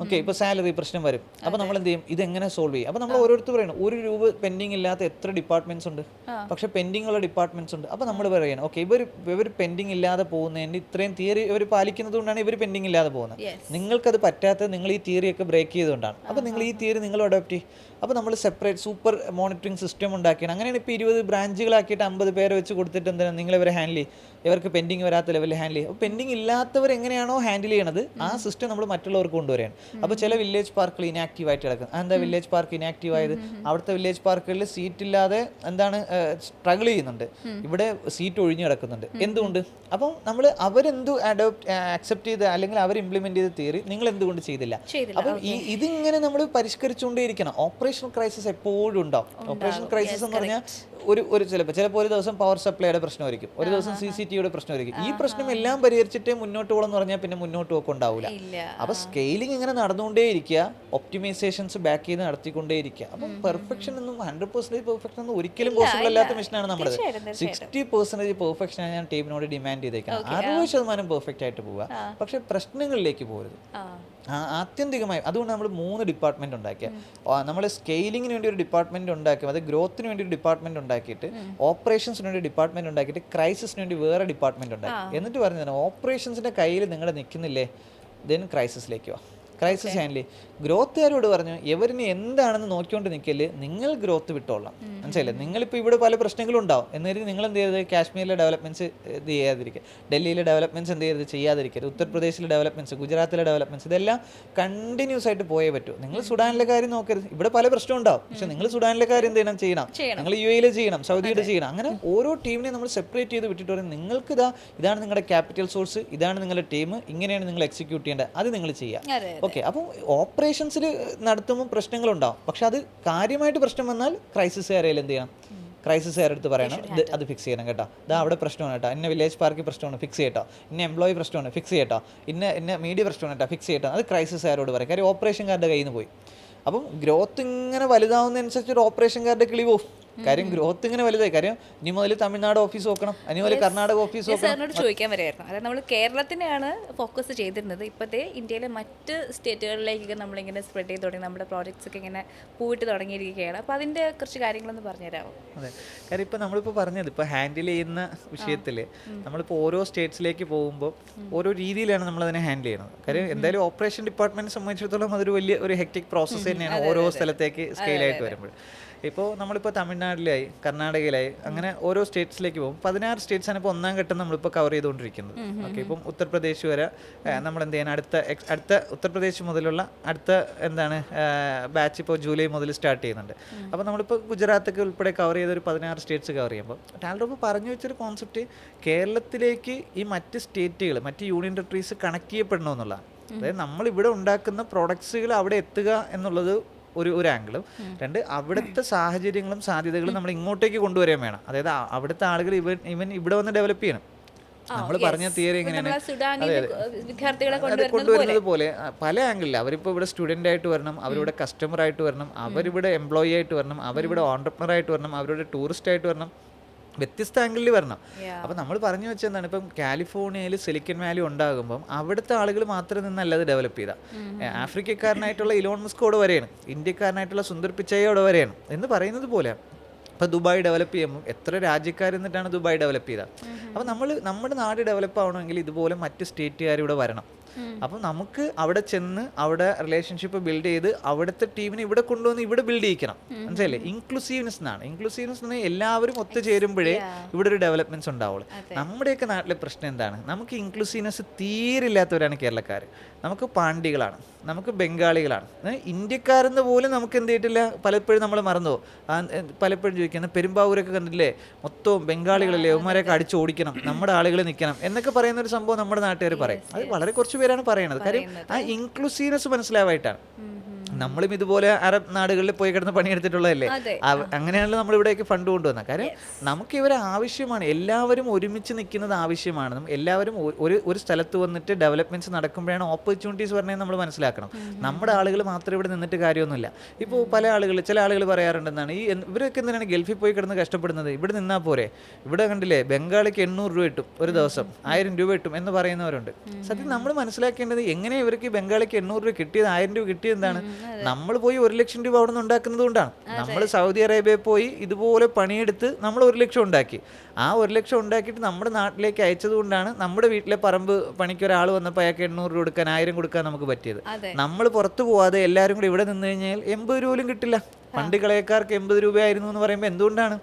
ഓക്കെ, ഇപ്പോൾ സാലറി പ്രശ്നം വരും, അപ്പോൾ നമ്മൾ എന്ത് ചെയ്യും, ഇതെങ്ങനെ സോൾവ് ചെയ്യും? അപ്പോൾ നമ്മൾ ഓരോരുത്തർ പറയണം ₹1 പെൻഡിങ് ഇല്ലാത്ത എത്ര ഡിപ്പാർട്ട്മെന്റ്സ് ഉണ്ട്, പക്ഷെ പെൻഡിങ് ഉള്ള ഡിപ്പാർട്ട്മെന്റ്സ് ഉണ്ട്. അപ്പോൾ നമ്മൾ പറയണം, ഓക്കെ ഇവർ പെൻഡിങ് ഇല്ലാതെ പോകുന്നതിൻ്റെ ഇത്രയും തിയറി ഇവർ പാലിക്കുന്നത് കൊണ്ടാണ് ഇവർ പെൻഡിങ് ഇല്ലാതെ പോകുന്നത്. നിങ്ങൾക്കത് പറ്റാത്തത് നിങ്ങൾ ഈ തിയറിയൊക്കെ ബ്രേക്ക് ചെയ്തുകൊണ്ടാണ്. അപ്പോൾ നിങ്ങൾ ഈ തിയറി നിങ്ങൾ അഡോപ്റ്റ് ചെയ്യും. അപ്പോൾ നമ്മൾ സെപ്പറേറ്റ് സൂപ്പർ മോണിറ്ററിംഗ് സിസ്റ്റം ഉണ്ടാക്കിയാണ്. അങ്ങനെയാണ് ഇപ്പോൾ 20 ബ്രാഞ്ചുകളാക്കിയിട്ട് 50 പേരെ വെച്ച് കൊടുത്തിട്ട് എന്താണ് നിങ്ങളിവരെ ഹാൻഡിൽ ചെയ്യും, ഇവർക്ക് പെൻഡിങ് വരാത്ത ലെവലിൽ ഹാൻഡിൽ ചെയ്യും. അപ്പോൾ പെൻഡിങ് ഇല്ലാത്തവർ എങ്ങനെയാണോ ഹാൻഡിൽ ചെയ്യണത് ആ സിസ്റ്റം നമ്മൾ മറ്റുള്ളവർക്ക് കൊണ്ടുവരികയാണ്. അപ്പോൾ ചില വില്ലേജ് പാർക്കുകൾ ഇനാക്റ്റീവ് ആയിട്ട് കിടക്കുന്നത്. എന്താ വില്ലേജ് പാർക്ക് ഇനാക്റ്റീവ് ആയത്? അവിടുത്തെ വില്ലേജ് പാർക്കുകളിൽ സീറ്റ് ഇല്ലാതെ എന്താണ് സ്ട്രഗിൾ ചെയ്യുന്നുണ്ട്, ഇവിടെ സീറ്റ് ഒഴിഞ്ഞു കിടക്കുന്നുണ്ട്. എന്തുകൊണ്ട്? അപ്പം നമ്മൾ അവരെന്തു അക്സെപ്റ്റ് ചെയ്ത് അല്ലെങ്കിൽ അവർ ഇംപ്ലിമെന്റ് ചെയ്ത തിയറി നിങ്ങൾ എന്തുകൊണ്ട് ചെയ്തില്ല? അപ്പം ഇതിങ്ങനെ നമ്മൾ പരിഷ്കരിച്ചുകൊണ്ടേയിരിക്കണം. ഓപ്പറേഷണൽ ക്രൈസിസ് എപ്പോഴും ഉണ്ടാവും. ഓപ്പറേഷണൽ ക്രൈസിസ് എന്ന് പറഞ്ഞാൽ ചിലപ്പോൾ ഒരു ദിവസം പവർ സപ്ലൈയുടെ പ്രശ്നമായിരിക്കും, ഒരു ദിവസം CCTVയുടെ പ്രശ്നമായിരിക്കും. ഈ പ്രശ്നം എല്ലാം പരിഹരിച്ചിട്ടേ മുന്നോട്ട് പോകണമെന്ന് പറഞ്ഞാൽ പിന്നെ മുന്നോട്ട് പോക്ക് ഉണ്ടാവില്ല. അപ്പോൾ സ്കെയിലിംഗ് ഇങ്ങനെ നടന്നുകൊണ്ടേ ഇരിക്കുക, ഒപ്റ്റിമൈസേഷൻസ് ബാക്ക് ചെയ്ത് നടത്തിക്കൊണ്ടേ ഇരിക്കുക. അപ്പം പെർഫെക്ഷൻ ഒന്നും 100% പെർഫെക്ഷൻ ഒന്നും ഒരിക്കലും പോസിബിൾ അല്ലാത്ത മിഷനാണ് നമ്മുടെ. 60% പെർഫെക്ഷനാണ് ഞാൻ ടീമിനോട് ഡിമാൻഡ് ചെയ്തേക്കാം. 60% പെർഫെക്റ്റ് ആയിട്ട് പോവുക, പക്ഷെ പ്രശ്നങ്ങളിലേക്ക് പോകരുത് ആത്യന്തികമായി. അതുകൊണ്ട് നമ്മൾ 3 ഡിപ്പാർട്ട്മെന്റ് ഉണ്ടാക്കിയ, നമ്മൾ സ്കെയിലിങ്ങിന് വേണ്ടി ഒരു ഡിപ്പാർട്ട്മെന്റ് ഉണ്ടാക്കി, അത് ഗ്രോത്തിന് വേണ്ടി ഒരു ഡിപ്പാർട്ട്മെന്റ് ഉണ്ടാക്കിയിട്ട്, ഓപ്പറേഷൻസിന് വേണ്ടി ഡിപ്പാർട്ട്മെന്റ് ഉണ്ടാക്കിയിട്ട്, ക്രൈസിസിന് വേണ്ടി വേറെ ഡിപ്പാർട്ട്മെന്റ് ഉണ്ടാക്കി. എന്നിട്ട് പറഞ്ഞു ഓപ്പറേഷൻസിന്റെ കയ്യിൽ നിങ്ങൾ നിൽക്കുന്നില്ലേ, ദെൻ ക്രൈസിസിലേക്ക് വാ, ക്രൈസിസ് ഹാൻഡിൽ. ഗ്രോത്തുകാരോട് പറഞ്ഞു ഇവരിനി എന്താണെന്ന് നോക്കിക്കൊണ്ട് നിൽക്കല്, നിങ്ങൾ ഗ്രോത്ത് വിട്ടോളാം, മനസ്സിലായില്ലേ? നിങ്ങളിപ്പോൾ ഇവിടെ പല പ്രശ്നങ്ങളും ഉണ്ടാവും, എന്നിട്ട് നിങ്ങൾ എന്ത് ചെയ്തത്, കാശ്മീരിലെ ഡെവലപ്മെന്റ്സ് ഇത് ചെയ്യാതിരിക്കുക, ഡൽഹിയിലെ ഡെവലപ്മെന്റ്സ് എന്ത് ചെയ്ത് ചെയ്യാതിരിക്കരുത്, ഉത്തർപ്രദേശിലെ ഡെവലപ്മെന്റ്സ്, ഗുജറാത്തിലെ ഡെവലപ്മെന്റ്സ്, ഇതെല്ലാം കണ്ടിന്യൂസ് ആയിട്ട് പോയേ പറ്റൂ. നിങ്ങൾ സുഡാനിലെ കാര്യം നോക്കരുത്, ഇവിടെ പല പ്രശ്നം ഉണ്ടാവും, പക്ഷെ നിങ്ങൾ സുഡാനിലെ കാര്യം എന്ത് ചെയ്യണം, നിങ്ങൾ UAE ചെയ്യണം, സൗദിയുടെ ചെയ്യണം. അങ്ങനെ ഓരോ ടീമിനെ നമ്മൾ സെപ്പറേറ്റ് ചെയ്ത് വിട്ടിട്ട് പറയും നിങ്ങൾക്ക് ഇതാണ് നിങ്ങളുടെ ക്യാപിറ്റൽ സോഴ്സ്, ഇതാണ് നിങ്ങളുടെ ടീം, ഇങ്ങനെയാണ് നിങ്ങൾ എക്സിക്യൂട്ട് ചെയ്യേണ്ടത്, അത് നിങ്ങൾ ചെയ്യുക. ഓക്കെ, അപ്പോൾ ഓപ്പറേഷൻസിൽ നടത്തുമ്പോൾ പ്രശ്നങ്ങളുണ്ടാവും, പക്ഷെ അത് കാര്യമായിട്ട് പ്രശ്നം വന്നാൽ ക്രൈസിസുകാരെയിൽ എന്ത് ചെയ്യണം, ക്രൈസിസുകാരടുത്ത് പറയണം അത് ഫിക്സ് ചെയ്യണം കേട്ടോ, ഇതാ അവിടെ പ്രശ്നമാണ് കേട്ടോ, ഇന്ന വില്ലേജ് പാർക്ക് പ്രശ്നമാണ് ഫിക്സ് ചെയ്യട്ടോ, ഇന്ന എംപ്ലോയി പ്രശ്നമാണ് ഫിക്സ് ചെയ്യട്ടോ, ഇന്ന മീഡിയ പ്രശ്നമാണ് കേട്ടോ ഫിക്സ് ചെയ്യട്ടോ, അത് ക്രൈസിസുകാരോട് പറയും. കാര്യം ഓപ്പറേഷൻകാരുടെ കയ്യിൽ നിന്ന് പോയി. അപ്പം ഗ്രോത്ത് ഇങ്ങനെ വലുതാവുന്നതനുസരിച്ച് ഒരു ഓപ്പറേഷൻകാരുടെ കിളി പോവും. കാര്യം ഗ്രോത്ത് ഇങ്ങനെ വലുതായി. കാര്യം ഇനി മുതൽ തമിഴ്നാട് ഓഫീസ് നോക്കണം, ഇനി മുതൽ കർണാടക ഓഫീസ് നോക്കണം. ചോദിക്കാൻ വരെയായിരുന്നു, അതായത് നമ്മൾ കേരളത്തിനെയാണ് ഫോക്കസ് ചെയ്തിരുന്നത്. ഇപ്പോഴത്തെ ഇന്ത്യയിലെ മറ്റ് സ്റ്റേറ്റുകളിലേക്കൊക്കെ നമ്മളിങ്ങനെ സ്പ്രെഡ് ചെയ്ത് തുടങ്ങി, നമ്മുടെ പ്രോജക്ട്സ് ഒക്കെ ഇങ്ങനെ പോയിട്ട് തുടങ്ങിയിരിക്കുകയാണ്. അപ്പോൾ അതിൻ്റെ കുറച്ച് കാര്യങ്ങളൊന്ന് പറഞ്ഞുതരാമോ? അതെ, കാര്യം ഇപ്പോൾ നമ്മളിപ്പോൾ പറഞ്ഞത് ഇപ്പോൾ ഹാൻഡിൽ ചെയ്യുന്ന വിഷയത്തിൽ നമ്മളിപ്പോൾ ഓരോ സ്റ്റേറ്റ്സിലേക്ക് പോകുമ്പോൾ ഓരോ രീതിയിലാണ് നമ്മളതിനെ ഹാൻഡിൽ ചെയ്യുന്നത്. കാര്യം എന്തായാലും ഓപ്പറേഷൻ ഡിപ്പാർട്ട്മെൻറ്റിനെ സംബന്ധിച്ചിടത്തോളം അതൊരു വലിയ ഒരു ഹെക്ടിക് പ്രോസസ്സ് തന്നെയാണ് ഓരോ സ്ഥലത്തേക്ക് സ്കെയിലായിട്ട് വരുമ്പോൾ. ഇപ്പോൾ നമ്മളിപ്പോൾ തമിഴ്നാട്ടിലായി, കർണാടകയിലായി, അങ്ങനെ ഓരോ സ്റ്റേറ്റ്സിലേക്ക് പോകും. 16 സ്റ്റേറ്റ്സാണ് ഇപ്പോൾ ഒന്നാം ഘട്ടം നമ്മളിപ്പോൾ കവർ ചെയ്തുകൊണ്ടിരിക്കുന്നത്. ഓക്കെ, ഇപ്പം ഉത്തർപ്രദേശ് വരെ നമ്മൾ എന്ത് ചെയ്യണം, അടുത്ത ഉത്തർപ്രദേശ് മുതലുള്ള അടുത്ത ബാച്ച് ഇപ്പോൾ ജൂലൈ മുതൽ സ്റ്റാർട്ട് ചെയ്യുന്നുണ്ട്. അപ്പോൾ നമ്മളിപ്പോൾ ഗുജറാത്തൊക്കെ ഉൾപ്പെടെ കവർ ചെയ്ത ഒരു 16 സ്റ്റേറ്റ്സ് കവർ ചെയ്യുമ്പോൾ ടാൽറോപ്പ് പറഞ്ഞു വെച്ചൊരു കോൺസെപ്റ്റ് കേരളത്തിലേക്ക് ഈ മറ്റ് സ്റ്റേറ്റുകൾ, മറ്റ് യൂണിയൻ ടെറിട്ടറീസ് കണക്ട് ചെയ്യപ്പെടണമെന്നുള്ളതാണ്. അതായത് നമ്മളിവിടെ ഉണ്ടാക്കുന്ന പ്രോഡക്ട്സുകൾ അവിടെ എത്തുക എന്നുള്ളത് ഒരു ആംഗിളും, 2 അവിടുത്തെ സാഹചര്യങ്ങളും സാധ്യതകളും നമ്മൾ ഇങ്ങോട്ടേക്ക് കൊണ്ടുവരാൻ വേണം. അതായത് അവിടുത്തെ ആളുകൾ ഇവൻ ഇവിടെ വന്ന് ഡെവലപ്പ് ചെയ്യണം. നമ്മൾ പറഞ്ഞ തിയറി എങ്ങനെയാണ്, കൊണ്ടുവരുന്നത് പോലെ പല ആംഗിളിൽ അവരിപ്പോൾ ഇവിടെ സ്റ്റുഡൻ്റ് ആയിട്ട് വരണം, അവരിവിടെ കസ്റ്റമർ ആയിട്ട് വരണം, അവരിവിടെ എംപ്ലോയി ആയിട്ട് വരണം, അവരിവിടെ ഓൺട്രപ്രണർ ആയിട്ട് വരണം, അവരുടെ ടൂറിസ്റ്റ് ആയിട്ട് വരണം, വ്യത്യസ്ത ആംഗിളിൽ വരണം. അപ്പോൾ നമ്മൾ പറഞ്ഞു വെച്ചെന്താണ്, ഇപ്പം കാലിഫോർണിയയിൽ സിലിക്കൺ വാലി ഉണ്ടാകുമ്പം അവിടുത്തെ ആളുകൾ മാത്രം നിന്നല്ല അത് ഡെവലപ്പ് ചെയ്ത. ആഫ്രിക്കക്കാരനായിട്ടുള്ള ഇലോൺ മസ്ക് അവിടെ വരെയാണ്, ഇന്ത്യക്കാരനായിട്ടുള്ള സുന്ദർ പിച്ചൈ അവിടെ വരെയാണ് എന്ന് പറയുന്നത് പോലെ. ഇപ്പോൾ ദുബായ് ഡെവലപ്പ് ചെയ്യുമ്പോൾ എത്ര രാജ്യക്കാരെന്നിട്ടാണ് ദുബായ് ഡെവലപ്പ് ചെയ്തത്. അപ്പോൾ നമ്മുടെ നാട് ഡെവലപ്പ് ആവണമെങ്കിൽ ഇതുപോലെ മറ്റ് സ്റ്റേറ്റുകാർ ഇവിടെ വരണം. അപ്പം നമുക്ക് അവിടെ ചെന്ന് അവിടെ റിലേഷൻഷിപ്പ് ബിൽഡ് ചെയ്ത് അവിടുത്തെ ടീമിനെ ഇവിടെ കൊണ്ടുവന്ന് ഇവിടെ ബിൽഡ് ചെയ്യിക്കണം. മനസ്സിലല്ലേ? ഇൻക്ലൂസീവ്നെസ് എന്നാണ്. ഇൻക്ലൂസീവ്നെസ് എന്ന് എല്ലാവരും ഒത്തുചേരുമ്പോഴേ ഇവിടെ ഒരു ഡെവലപ്മെന്റ്സ് ഉണ്ടാവുള്ളൂ. നമ്മുടെയൊക്കെ നാട്ടിലെ പ്രശ്നം എന്താണ്? നമുക്ക് ഇൻക്ലൂസീവ്നെസ് തീരില്ലാത്തവരാണ് കേരളക്കാർ. നമുക്ക് പാണ്ഡികളാണ്, നമുക്ക് ബംഗാളികളാണ്, ഇന്ത്യക്കാരെന്ന് പോലും നമുക്ക് എന്ത് ചെയ്തിട്ടില്ല. പലപ്പോഴും നമ്മൾ മറന്നു. പലപ്പോഴും ചോദിക്കുന്നത് പെരുമ്പാവൂരൊക്കെ കണ്ടില്ലേ, മൊത്തവും ബംഗാളികളല്ലേ, അവന്മാരെയൊക്കെ അടിച്ച് ഓടിക്കണം, നമ്മുടെ ആളുകൾ നിൽക്കണം എന്നൊക്കെ പറയുന്ന ഒരു സംഭവം നമ്മുടെ നാട്ടുകാർ പറയും. അത് വളരെ കുറച്ച് പേരാണ് പറയുന്നത്. കാര്യം ആ ഇൻക്ലൂസീവ്നെസ് മനസ്സിലാവായിട്ടാണ്. നമ്മളും ഇതുപോലെ അറബ് നാടുകളിൽ പോയി കിടന്ന് പണിയെടുത്തിട്ടുള്ളതല്ലേ. അങ്ങനെയാണല്ലോ നമ്മൾ ഇവിടേക്ക് ഫണ്ട് കൊണ്ടുവന്നത്. കാര്യം നമുക്ക് ഇവരെ ആവശ്യമാണ്. എല്ലാവരും ഒരുമിച്ച് നിൽക്കുന്നത് ആവശ്യമാണ്. എല്ലാവരും ഒരു സ്ഥലത്ത് വന്നിട്ട് ഡെവലപ്മെന്റ്സ് നടക്കുമ്പോഴാണ് ഓപ്പർച്യൂണിറ്റീസ് പറഞ്ഞത് നമ്മൾ മനസ്സിലാക്കണം. നമ്മുടെ ആളുകൾ മാത്രം ഇവിടെ നിന്നിട്ട് കാര്യമൊന്നുമില്ല. ഇപ്പോൾ ചില ആളുകൾ പറയാറുണ്ടെന്നാണ്, ഇവരൊക്കെ എന്തിനാണ് ഗൾഫിൽ പോയി കിടന്ന് കഷ്ടപ്പെടുന്നത്, ഇവിടെ നിന്നാൽ പോരെ. ഇവിടെ കണ്ടില്ലേ ബംഗാളിക്ക് 800 രൂപ കിട്ടും ഒരു ദിവസം, 1000 രൂപ കിട്ടും എന്ന് പറയുന്നവരുണ്ട്. സത്യം നമ്മൾ മനസ്സിലാക്കേണ്ടത് എങ്ങനെ ഇവർക്ക് ബംഗാളിക്ക് 800 രൂപ കിട്ടിയത്, 1000 രൂപ കിട്ടിയത് എന്താണ്? നമ്മൾ പോയി 1 ലക്ഷം രൂപ അവിടെ നിന്ന് ഉണ്ടാക്കുന്നത് കൊണ്ടാണ്. നമ്മൾ സൗദി അറേബ്യയിൽ പോയി ഇതുപോലെ പണിയെടുത്ത് നമ്മൾ 1 ലക്ഷം ഉണ്ടാക്കി. ആ 1 ലക്ഷം ഉണ്ടാക്കിയിട്ട് നമ്മുടെ നാട്ടിലേക്ക് അയച്ചത് കൊണ്ടാണ് നമ്മുടെ വീട്ടിലെ പറമ്പ് പണിക്ക് ഒരാൾ വന്നപ്പോൾ അയാൾക്ക് 800 രൂപ കൊടുക്കാൻ, 1000 കൊടുക്കാൻ നമുക്ക് പറ്റിയത്. നമ്മൾ പുറത്തു പോവാതെ എല്ലാവരും കൂടി ഇവിടെ നിന്ന് കഴിഞ്ഞാൽ 80 രൂപ പോലും കിട്ടില്ല. പണ്ട് കളയക്കാർക്ക് 80 രൂപയായിരുന്നു എന്ന് പറയുമ്പോൾ എന്തുകൊണ്ടാണ്?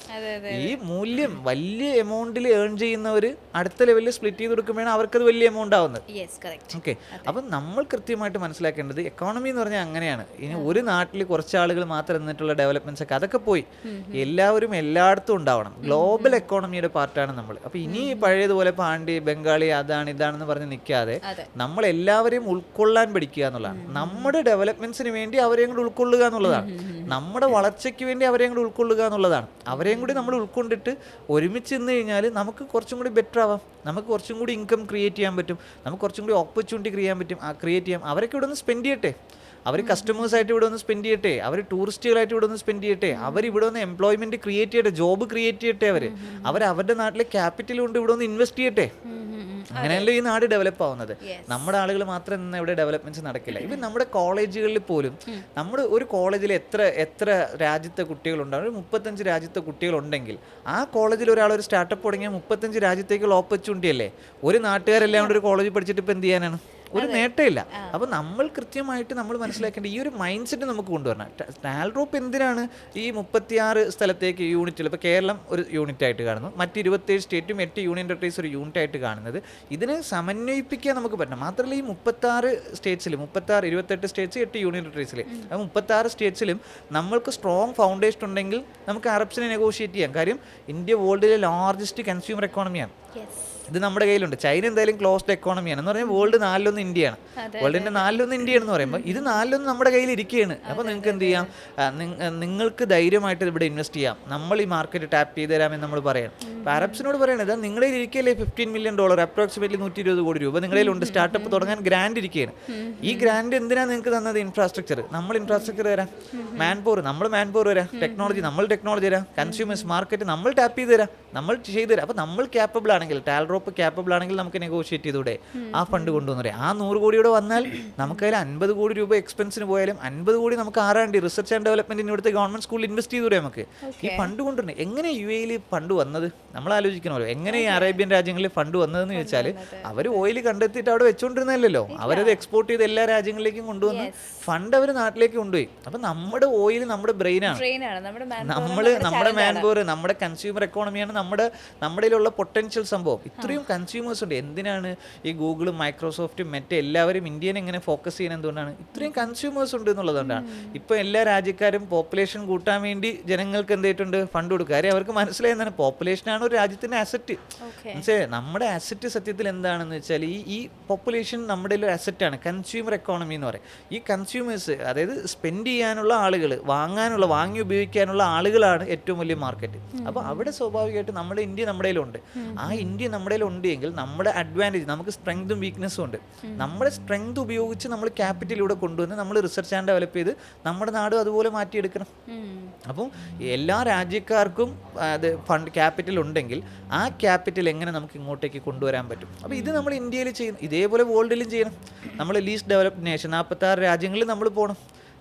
ഈ മൂല്യം വലിയ എമൗണ്ടിൽ ഏൺ ചെയ്യുന്നവർ അടുത്ത ലെവലിൽ സ്പ്ലിറ്റ് ചെയ്ത് കൊടുക്കുമ്പോഴാണ് അവർക്കത് വലിയ എമൗണ്ട് ആവുന്നത്. ഓക്കെ, അപ്പം നമ്മൾ കൃത്യമായിട്ട് മനസ്സിലാക്കേണ്ടത് എക്കോണമി എന്ന് പറഞ്ഞാൽ അങ്ങനെയാണ്. ഇനി ഒരു നാട്ടിൽ കുറച്ച് ആളുകൾ മാത്രം നിന്നിട്ടുള്ള ഡെവലപ്മെന്റ്സ് ഒക്കെ അതൊക്കെ പോയി. എല്ലാവരും എല്ലായിടത്തും ഉണ്ടാവണം. ഗ്ലോബൽ എക്കോണമിയുടെ പാർട്ടാണ് നമ്മൾ. അപ്പോൾ ഇനി പഴയതുപോലെ പാണ്ടി ബംഗാളി അതാണ് ഇതാണെന്ന് പറഞ്ഞ് നിൽക്കാതെ നമ്മൾ എല്ലാവരെയും ഉൾക്കൊള്ളാൻ പഠിക്കുക എന്നുള്ളതാണ്. നമ്മുടെ ഡെവലപ്മെന്റ്സിന് വേണ്ടി അവരെയും കൂടി ഉൾക്കൊള്ളുക എന്നുള്ളതാണ്. നമ്മുടെ വളർച്ചയ്ക്ക് വേണ്ടി അവരെയും കൂടി ഉൾക്കൊള്ളുക എന്നുള്ളതാണ്. അവരെയും കൂടി നമ്മൾ ഉൾക്കൊണ്ടിട്ട് ഒരുമിച്ച് നിന്ന് കഴിഞ്ഞാൽ നമുക്ക് കുറച്ചും കൂടി ബെറ്റർ ആവാം. നമുക്ക് കുറച്ചും കൂടി ഇൻകം ക്രിയേറ്റ് ചെയ്യാൻ പറ്റും. നമുക്ക് കുറച്ചും കൂടി ഓപ്പർച്യൂണിറ്റി ക്രിയേറ്റ് ചെയ്യാം. അവരൊക്കെ ഇവിടെ നിന്ന് സ്പെൻഡ് ചെയ്യട്ടെ. അവർ കസ്റ്റമേഴ്സായിട്ട് ഇവിടെ ഒന്ന് സ്പെൻഡ് ചെയ്യട്ടെ. അവർ ടൂറിസ്റ്റുകളായിട്ട് ഇവിടെ ഒന്ന് സ്പെൻഡ് ചെയ്യട്ടെ. അവർ ഇവിടെ ഒന്ന് എംപ്ലോയ്മെന്റ് ക്രിയേറ്റ് ചെയ്യട്ടെ, ജോബ് ക്രിയേറ്റ് ചെയ്യട്ടെ. അവർ അവരുടെ നാട്ടിലെ ക്യാപിറ്റൽ കൊണ്ട് ഇവിടെ ഒന്ന് ഇൻവെസ്റ്റ് ചെയ്യട്ടെ. അങ്ങനെയല്ലോ ഈ നാട് ഡെവലപ്പ് ആവുന്നത്. നമ്മുടെ ആളുകൾ മാത്രം നിന്ന് ഇവിടെ ഡെവലപ്മെന്റ്സ് നടക്കില്ല. ഇവൻ നമ്മുടെ കോളേജുകളിൽ പോലും, നമ്മുടെ ഒരു കോളേജിൽ എത്ര രാജ്യത്തെ കുട്ടികളുണ്ടാവും? ഒരു 35 രാജ്യത്തെ കുട്ടികളുണ്ടെങ്കിൽ ആ കോളേജിൽ ഒരാൾ ഒരു സ്റ്റാർട്ടപ്പ് തുടങ്ങിയാൽ 35 രാജ്യത്തേക്കുള്ള ഓപ്പർച്യൂണിറ്റി അല്ലേ. ഒരു നാട്ടുകാരെല്ലാം കൂടെ ഒരു കോളേജിൽ പഠിച്ചിട്ട് ഇപ്പം എന്ത് ചെയ്യാനാണ്? ഒരു നേട്ടമില്ല. അപ്പോൾ നമ്മൾ കൃത്യമായിട്ട് നമ്മൾ മനസ്സിലാക്കേണ്ട ഈ ഒരു മൈൻഡ് സെറ്റ് നമുക്ക് കൊണ്ടുവരണം. ടാൽറോപ്പ് എന്തിനാണ് ഈ 36 സ്ഥലത്തേക്ക് യൂണിറ്റുകൾ, ഇപ്പോൾ കേരളം ഒരു യൂണിറ്റ് ആയിട്ട് കാണുന്നു, മറ്റ് 27 സ്റ്റേറ്റും 8 യൂണിയൻ ടെറിട്ടറീസ് ഒരു യൂണിറ്റ് ആയിട്ട് കാണുന്നത്, ഇതിനെ സമന്വയിപ്പിക്കാൻ നമുക്ക് പറ്റണം. മാത്രമല്ല ഈ 36 സ്റ്റേറ്റ്സിലും 28 സ്റ്റേറ്റ്സ് 8 യൂണിയൻ ടെറിട്ടറീസിൽ 36 സ്റ്റേറ്റ്സിലും നമ്മൾക്ക് സ്ട്രോങ് ഫൗണ്ടേഷൻ ഉണ്ടെങ്കിൽ നമുക്ക് അറബ്സിനെ നെഗോഷിയേറ്റ് ചെയ്യാം. കാര്യം ഇന്ത്യ വേൾഡിലെ ലാർജസ്റ്റ് കൺസ്യൂമർ എക്കോണമിയാണ്. ഇത് നമ്മുടെ കയ്യിലുണ്ട്. ചൈന എന്തായാലും ക്ലോസ്ഡ് എക്കോണമിയാണ് എന്ന് പറഞ്ഞാൽ വേൾഡ് 4-1 ഇന്ത്യയാണ്. വേൾഡിന്റെ 4-1 ഇന്ത്യയാണെന്ന് പറയുമ്പോൾ ഇത് 4-1 നമ്മുടെ കയ്യിൽ ഇരിക്കുകയാണ്. അപ്പോൾ നിങ്ങൾക്ക് എന്ത് ചെയ്യാം? നിങ്ങൾക്ക് ധൈര്യമായിട്ട് ഇവിടെ ഇൻവെസ്റ്റ് ചെയ്യാം. നമ്മൾ ഈ മാർക്കറ്റ് ടാപ്പ് ചെയ്ത് തരാമെന്ന് നമ്മൾ പറയാം. അപ്പോൾ അറബ്സിനോട് പറയണത് നിങ്ങളുടെ കയ്യിൽ ഇരിക്കുകയല്ലേ $15 മില്യൺ, അപ്രോക്സിമേറ്റ്ലി 120 കോടി രൂപ നിങ്ങളുടെ കയ്യിലുണ്ട്. സ്റ്റാർട്ടപ്പ് തുടങ്ങാൻ ഗ്രാൻഡ് ഇരിക്കുകയാണ്. ഈ ഗ്രാൻഡ് എന്തിനാണ് നിങ്ങൾക്ക് തന്നത്? ഇൻഫ്രാസ്ട്രക്ചർ. നമ്മൾ ഇൻഫ്രാസ്ട്രക്ചർ തരാം, നമ്മൾ മാൻ പവർ തരാം, ടെക്നോളജി തരാം, കൺസ്യൂമേഴ്സ് മാർക്കറ്റ് നമ്മൾ ടാപ്പ് ചെയ്ത് തരാം, നമ്മൾ ചെയ്തു തരാം. അപ്പോൾ നമ്മൾ ക്യാപ്പബിൾ ആണെങ്കിൽ, ടാൽറോപ്പ് ക്യാപ്പബിൾ ആണെങ്കിൽ നമുക്ക് നെഗോഷിയേറ്റ് ചെയ്തൂടെ ആ ഫണ്ട് കൊണ്ടുവന്നേ. ആ 100 കോടിയോടെ വന്നാൽ നമുക്കതിൽ 50 കോടി രൂപ എക്സ്പെൻസിന് പോയാലും 50 കോടി നമുക്ക് ആറാണ്ടി റിസർച്ച് ആൻഡ് ഡെവലപ്മെന്റിന് ഇവിടുത്തെ ഗവൺമെന്റ് സ്കൂളിൽ ഇൻവെസ്റ്റ് ചെയ്തൂടെ നമുക്ക്. ഈ ഫണ്ട് കൊണ്ടുവരണേ. എങ്ങനെ UAE ഫണ്ട് വന്നത് നമ്മൾ ആലോചിക്കണമല്ലോ. എങ്ങനെ ഈ അറേബ്യൻ രാജ്യങ്ങളിൽ ഫണ്ട് വന്നതെന്ന് ചോദിച്ചാൽ അവർ ഓയിൽ കണ്ടെത്തിയിട്ട് അവിടെ വെച്ചുകൊണ്ടിരുന്നല്ലോ. അവരത് എക്സ്പോർട്ട് ചെയ്ത് എല്ലാ രാജ്യങ്ങളിലേക്കും കൊണ്ടുവന്ന് ഫണ്ട് അവർ നാട്ടിലേക്ക് കൊണ്ടുപോയി. അപ്പം നമ്മുടെ ഓയിൽ നമ്മുടെ ബ്രെയിനാണ്, നമ്മുടെ മാൻ പവർ, നമ്മുടെ കൺസ്യൂമർ എക്കോണമിയാണ് നമ്മുടെയിലുള്ള പൊട്ടൻഷ്യൽ സംഭവം. ഇത്രയും കൺസ്യൂമേഴ്സ് ഉണ്ട്. എന്തിനാണ് ഈ ഗൂഗിളും മൈക്രോസോഫ്റ്റും മറ്റേ എല്ലാവരും ഇന്ത്യനെ എങ്ങനെ ഫോക്കസ് ചെയ്യുന്നത്? എന്തുകൊണ്ടാണ്? ഇത്രയും കൺസ്യൂമേഴ്സ് ഉണ്ട് എന്നുള്ളതുകൊണ്ടാണ്. ഇപ്പോൾ എല്ലാ രാജ്യക്കാരും പോപ്പുലേഷൻ കൂട്ടാൻ വേണ്ടി ജനങ്ങൾക്ക് എന്തായിട്ടുണ്ട് ഫണ്ട് കൊടുക്കുക. കാര്യം അവർക്ക് മനസ്സിലായെന്നാണ് പോപ്പുലേഷനാണ് ഒരു രാജ്യത്തിൻ്റെ അസറ്റ്. മനസ്സിലായി? നമ്മുടെ അസറ്റ് സത്യത്തിൽ എന്താണെന്ന് വെച്ചാൽ ഈ പോപ്പുലേഷൻ നമ്മുടെ ഒരു അസറ്റാണ്. കൺസ്യൂമർ എക്കോണമി എന്ന് പറയും. ഈ കൺസ്യൂമേഴ്സ്, അതായത് സ്പെൻഡ് ചെയ്യാനുള്ള ആളുകൾ, വാങ്ങി ഉപയോഗിക്കാനുള്ള ആളുകളാണ് ഏറ്റവും വലിയ മാർക്കറ്റ്. അപ്പോൾ അവിടെ സ്വാഭാവികമായിട്ട് നമ്മുടെ ഇന്ത്യ നമ്മുടെ കയ്യിലുണ്ട്. ആ ഇന്ത്യ നമ്മുടെ ഉണ്ടെങ്കിൽ നമ്മുടെ അഡ്വാൻറ്റേജ്, നമുക്ക് സ്ട്രെങ്തും വീക്ക്നെസ്സും ഉണ്ട്. നമ്മുടെ സ്ട്രെങ്ത് ഉപയോഗിച്ച് നമ്മൾ ക്യാപിറ്റലിലൂടെ കൊണ്ടുവന്ന് നമ്മൾ റിസർച്ച് ആൻഡ് ഡെവലപ്പ് ചെയ്ത് നമ്മുടെ നാടും അതുപോലെ മാറ്റിയെടുക്കണം. അപ്പം എല്ലാ രാജ്യക്കാർക്കും അത് ഫണ്ട് ക്യാപിറ്റൽ ഉണ്ടെങ്കിൽ ആ ക്യാപിറ്റൽ എങ്ങനെ നമുക്ക് ഇങ്ങോട്ടേക്ക് കൊണ്ടുവരാൻ പറ്റും? അപ്പോൾ ഇത് നമ്മൾ ഇന്ത്യയിൽ ചെയ്യണം. ഇതേപോലെ വേൾഡിലും ചെയ്യണം. നമ്മൾ ലീസ്റ്റ് ഡെവലപ്ഡ് നേഷൻ 46 രാജ്യങ്ങളിൽ നമ്മൾ പോകണം.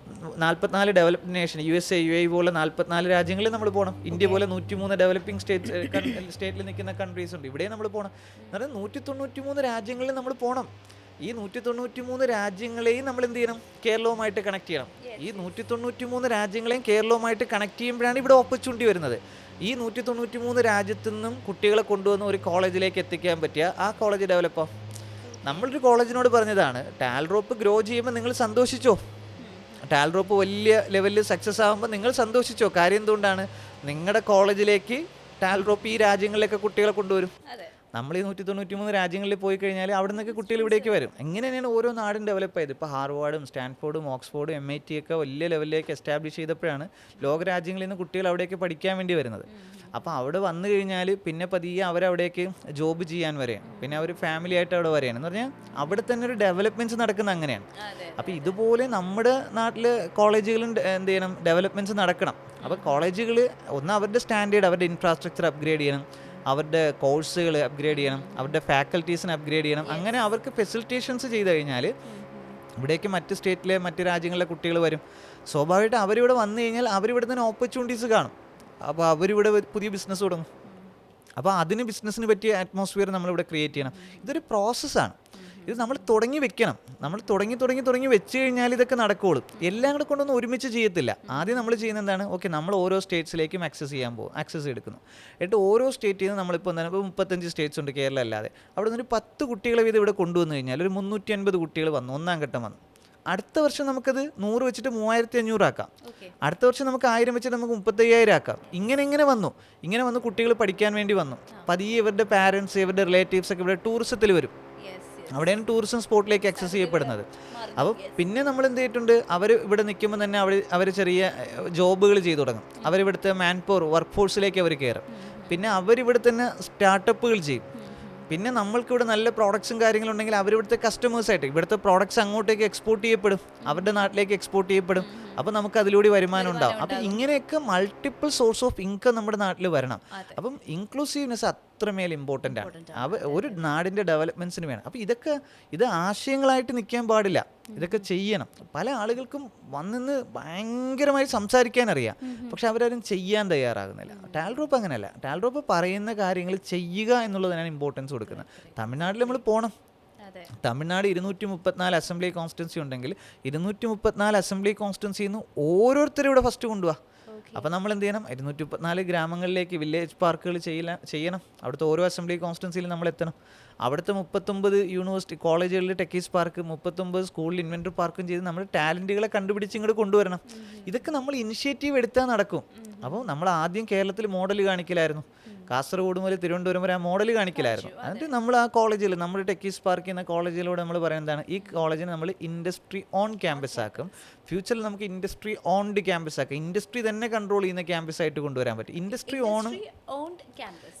44 ഡെവലപ്ഡ് നേഷൻ, USA UAE പോലെ 44 രാജ്യങ്ങളിൽ നമ്മൾ പോകണം. ഇന്ത്യ പോലെ 103 ഡെവലപ്പിംഗ് സ്റ്റേറ്റിൽ നിൽക്കുന്ന കൺട്രീസ് ഉണ്ട്. ഇവിടെ നമ്മൾ പോകണം. എന്ന് പറഞ്ഞാൽ 193 രാജ്യങ്ങളിൽ നമ്മൾ പോകണം. ഈ 193 രാജ്യങ്ങളെയും നമ്മൾ എന്ത് ചെയ്യണം, കേരളവുമായിട്ട് കണക്ട് ചെയ്യണം. ഈ 193 രാജ്യങ്ങളെയും കേരളവുമായിട്ട് കണക്ട് ചെയ്യുമ്പോഴാണ് ഇവിടെ ഓപ്പർച്യൂണിറ്റി വരുന്നത്. ഈ 193 രാജ്യത്തു നിന്നും കുട്ടികളെ കൊണ്ടുവന്ന് ഒരു കോളേജിലേക്ക് എത്തിക്കാൻ പറ്റിയ ആ കോളേജ് ഡെവലപ്പോ. നമ്മളൊരു കോളേജിനോട് പറഞ്ഞതാണ്, ടാൽഡ്രോപ്പ് ഗ്രോ ചെയ്യുമ്പോൾ നിങ്ങൾ സന്തോഷിച്ചോ, ടാൽഡ്രോപ്പ് വലിയ ലെവലിൽ സക്സസ് ആകുമ്പോൾ നിങ്ങൾ സന്തോഷിച്ചോ. കാര്യം എന്തുകൊണ്ടാണ്, നിങ്ങളുടെ കോളേജിലേക്ക് ടാൽഡ്രോപ്പ് ഈ രാജ്യങ്ങളിലേക്ക് കുട്ടികളെ കൊണ്ടുവരും. നമ്മൾ ഈ 193 രാജ്യങ്ങളിൽ പോയി കഴിഞ്ഞാൽ അവിടെ നിന്നൊക്കെ കുട്ടികൾ ഇവിടേക്ക് വരും. എങ്ങനെ തന്നെയാണ് ഓരോ നാടും ഡെവലപ്പ് ചെയ്ത്. ഇപ്പോൾ ഹാർവാർഡും സ്റ്റാൻഫോർഡും ഓക്സ്ഫോർഡും MIT ഒക്കെ വലിയ ലെവലിലേക്ക് എസ്റ്റാബ്ലിഷ് ചെയ്തപ്പോഴാണ് ലോകരാജ്യങ്ങളിൽ നിന്ന് കുട്ടികൾ അവിടേക്ക് പഠിക്കാൻ വേണ്ടി വരുന്നത്. അപ്പോൾ അവിടെ വന്നു കഴിഞ്ഞാൽ പിന്നെ പതിയെ അവരവിടേക്ക് ജോബ് ചെയ്യാൻ വരെയാണ്, പിന്നെ അവർ ഫാമിലി ആയിട്ട് അവിടെ വരെയാണ്. എന്ന് പറഞ്ഞാൽ അവിടെ തന്നെ ഒരു ഡെവലപ്മെൻറ്റ്സ് നടക്കുന്നത് അങ്ങനെയാണ്. അപ്പോൾ ഇതുപോലെ നമ്മുടെ നാട്ടിൽ കോളേജുകളും എന്ത് ചെയ്യണം, ഡെവലപ്മെൻറ്റ്സ് നടക്കണം. അപ്പോൾ കോളേജുകൾ ഒന്ന് അവരുടെ സ്റ്റാൻഡേർഡ്, അവരുടെ ഇൻഫ്രാസ്ട്രക്ചർ അപ്ഗ്രേഡ് ചെയ്യണം, അവരുടെ കോഴ്സുകൾ അപ്ഗ്രേഡ് ചെയ്യണം, അവരുടെ ഫാക്കൽറ്റീസിനെ അപ്ഗ്രേഡ് ചെയ്യണം. അങ്ങനെ അവർക്ക് ഫെസിലിറ്റേഷൻസ് ചെയ്ത് കഴിഞ്ഞാൽ ഇവിടേക്ക് മറ്റ് സ്റ്റേറ്റിലെ മറ്റ് രാജ്യങ്ങളിലെ കുട്ടികൾ വരും. സ്വാഭാവികമായിട്ട് അവരിവിടെ വന്നു കഴിഞ്ഞാൽ അവരിവിടെ തന്നെ ഓപ്പർച്യൂണിറ്റീസ് കാണും. അപ്പോൾ അവരിവിടെ പുതിയ ബിസിനസ് തുടങ്ങും. അപ്പോൾ അതിന് ബിസിനസ്സിന് പറ്റിയ അറ്റ്മോസ്ഫിയർ നമ്മളിവിടെ ക്രിയേറ്റ് ചെയ്യണം. ഇതൊരു പ്രോസസ്സാണ്. ഇത് നമ്മൾ തുടങ്ങി വെക്കണം. നമ്മൾ തുടങ്ങി വെച്ച് കഴിഞ്ഞാൽ ഇതൊക്കെ നടക്കുകയുള്ളൂ. എല്ലാം കൂടെ കൊണ്ടൊന്നും ഒരുമിച്ച് ചെയ്യത്തില്ല. ആദ്യം നമ്മൾ ചെയ്യുന്നത് എന്താണ്, ഓക്കെ നമ്മൾ ഓരോ സ്റ്റേറ്റ്സിലേക്കും ആക്സസ് എടുക്കുന്നു. എന്നിട്ട് ഓരോ സ്റ്റേറ്റിൽ നിന്ന് നമ്മളിപ്പോൾ എന്താണ്, ഇപ്പോൾ 35 സ്റ്റേറ്റ്സ് ഉണ്ട് കേരളം അല്ലാതെ. അവിടെ നിന്ന് ഒരു 10 കുട്ടികളെ വീതം ഇവിടെ കൊണ്ടുവന്നു കഴിഞ്ഞാൽ ഒരു 350 കുട്ടികൾ വന്നു, ഒന്നാം ഘട്ടം വന്നു. അടുത്ത വർഷം നമുക്കത് 100 വെച്ചിട്ട് 3500 ആക്കാം. അടുത്ത വർഷം നമുക്ക് 1000 വെച്ചിട്ട് നമുക്ക് 35,000 ആക്കാം. ഇങ്ങനെ വന്നു കുട്ടികൾ പഠിക്കാൻ വേണ്ടി വന്നു. പതിയെ ഇവരുടെ പാരൻസ്, ഇവരുടെ റിലേറ്റീവ്സ് ഒക്കെ ഇവിടെ ടൂറിസത്തിൽ വരും. അവിടെയാണ് ടൂറിസം സ്പോട്ടിലേക്ക് ആക്സസ് ചെയ്യപ്പെടുന്നത്. അപ്പോൾ പിന്നെ നമ്മൾ എന്ത് ചെയ്തിട്ടുണ്ട്, അവർ ഇവിടെ നിൽക്കുമ്പോൾ തന്നെ അവർ ചെറിയ ജോബുകൾ ചെയ്തു തുടങ്ങും. അവരിവിടുത്തെ വർക്ക് ഫോഴ്സിലേക്ക് അവർ കയറും. പിന്നെ അവരിവിടെ തന്നെ സ്റ്റാർട്ടപ്പുകൾ ചെയ്യും. പിന്നെ നമ്മൾക്കിവിടെ നല്ല പ്രോഡക്ട്സും കാര്യങ്ങളുണ്ടെങ്കിൽ അവരിവിടുത്തെ കസ്റ്റമേഴ്സായിട്ട് ഇവിടുത്തെ പ്രോഡക്ട്സ് അങ്ങോട്ടേക്ക് എക്സ്പോർട്ട് ചെയ്യപ്പെടും, അവരുടെ നാട്ടിലേക്ക് എക്സ്പോർട്ട് ചെയ്യപ്പെടും. അപ്പോൾ നമുക്ക് അതിലൂടെ വരുമാനം ഉണ്ടാവും. അപ്പോൾ ഇങ്ങനെയൊക്കെ മൾട്ടിപ്പിൾ സോഴ്സ് ഓഫ് ഇൻകം നമ്മുടെ നാട്ടിൽ വരണം. അപ്പം ഇൻക്ലൂസീവ്നെസ് അത്രമേൽ ഇമ്പോർട്ടൻ്റ് ആണ് ഒരു നാടിൻ്റെ ഡെവലപ്മെൻറ്റ്സിന് വേണം. അപ്പോൾ ഇത് ആശയങ്ങളായിട്ട് നിൽക്കാൻ പാടില്ല, ഇതൊക്കെ ചെയ്യണം. പല ആളുകൾക്കും വന്നിന്ന് ഭയങ്കരമായി സംസാരിക്കാൻ അറിയാം, പക്ഷെ അവരാരും ചെയ്യാൻ തയ്യാറാകുന്നില്ല. ടാൽഡ്രോപ്പ് അങ്ങനെയല്ല. ടാൽഡ്രോപ്പ് പറയുന്ന കാര്യങ്ങൾ ചെയ്യുക എന്നുള്ളതിനാണ് ഇമ്പോർട്ടൻസ് കൊടുക്കുന്നത്. തമിഴ്നാട്ടിൽ നമ്മൾ പോകണം. തമിഴ്നാട് 234 അസംബ്ലി കോൺസ്റ്റിറ്റ്യുൻസി ഉണ്ടെങ്കിൽ 234 അസംബ്ലി കോൺസ്റ്റിറ്റ്യുൻസിയിൽ നിന്ന് ഓരോരുത്തരും ഇവിടെ ഫസ്റ്റ് കൊണ്ടുപോവാ. അപ്പോൾ നമ്മൾ എന്ത് ചെയ്യണം, 234 ഗ്രാമങ്ങളിലേക്ക് വില്ലേജ് പാർക്കുകൾ ചെയ്യണം. അവിടുത്തെ ഓരോ അസംബ്ലി കോൺസ്റ്റിറ്റ്യുൻസിയിലും നമ്മൾ എത്തണം. അവിടുത്തെ 39 യൂണിവേഴ്സിറ്റി കോളേജുകളിൽ ടെക്കീസ് പാർക്ക്, 39 സ്കൂളിൽ ഇൻവെൻറ്റർ പാർക്കും ചെയ്ത് നമ്മൾ ടാലൻറ്റുകളെ കണ്ടുപിടിച്ച് ഇങ്ങോട്ട് കൊണ്ടുവരണം. ഇതൊക്കെ നമ്മൾ ഇനിഷ്യേറ്റീവ് എടുത്താൽ നടക്കും. അപ്പോൾ നമ്മൾ ആദ്യം കേരളത്തിൽ മോഡൽ കാണിക്കലായിരുന്നു, കാസർഗോഡ് മുതൽ തിരുവനന്തപുരം വരെ ആ മോഡൽ കാണിക്കലായിരുന്നു. എന്നിട്ട് നമ്മൾ ആ കോളേജിൽ, നമ്മുടെ ടെക്കീസ് പാർക്ക് എന്ന കോളേജിലൂടെ നമ്മൾ പറയുന്നതാണ്, ഈ കോളേജിന് നമ്മൾ ഇൻഡസ്ട്രി ഓൺ ക്യാമ്പസ് ആക്കും. ഫ്യൂച്ചറിൽ നമുക്ക് ഇൻഡസ്ട്രി ഓൺഡ് ക്യാമ്പസ് ആക്കാം. ഇൻഡസ്ട്രി തന്നെ കൺട്രോൾ ചെയ്യുന്ന ക്യാമ്പസ് ആയിട്ട് കൊണ്ടുവരാൻ പറ്റും. ഇൻഡസ്ട്രി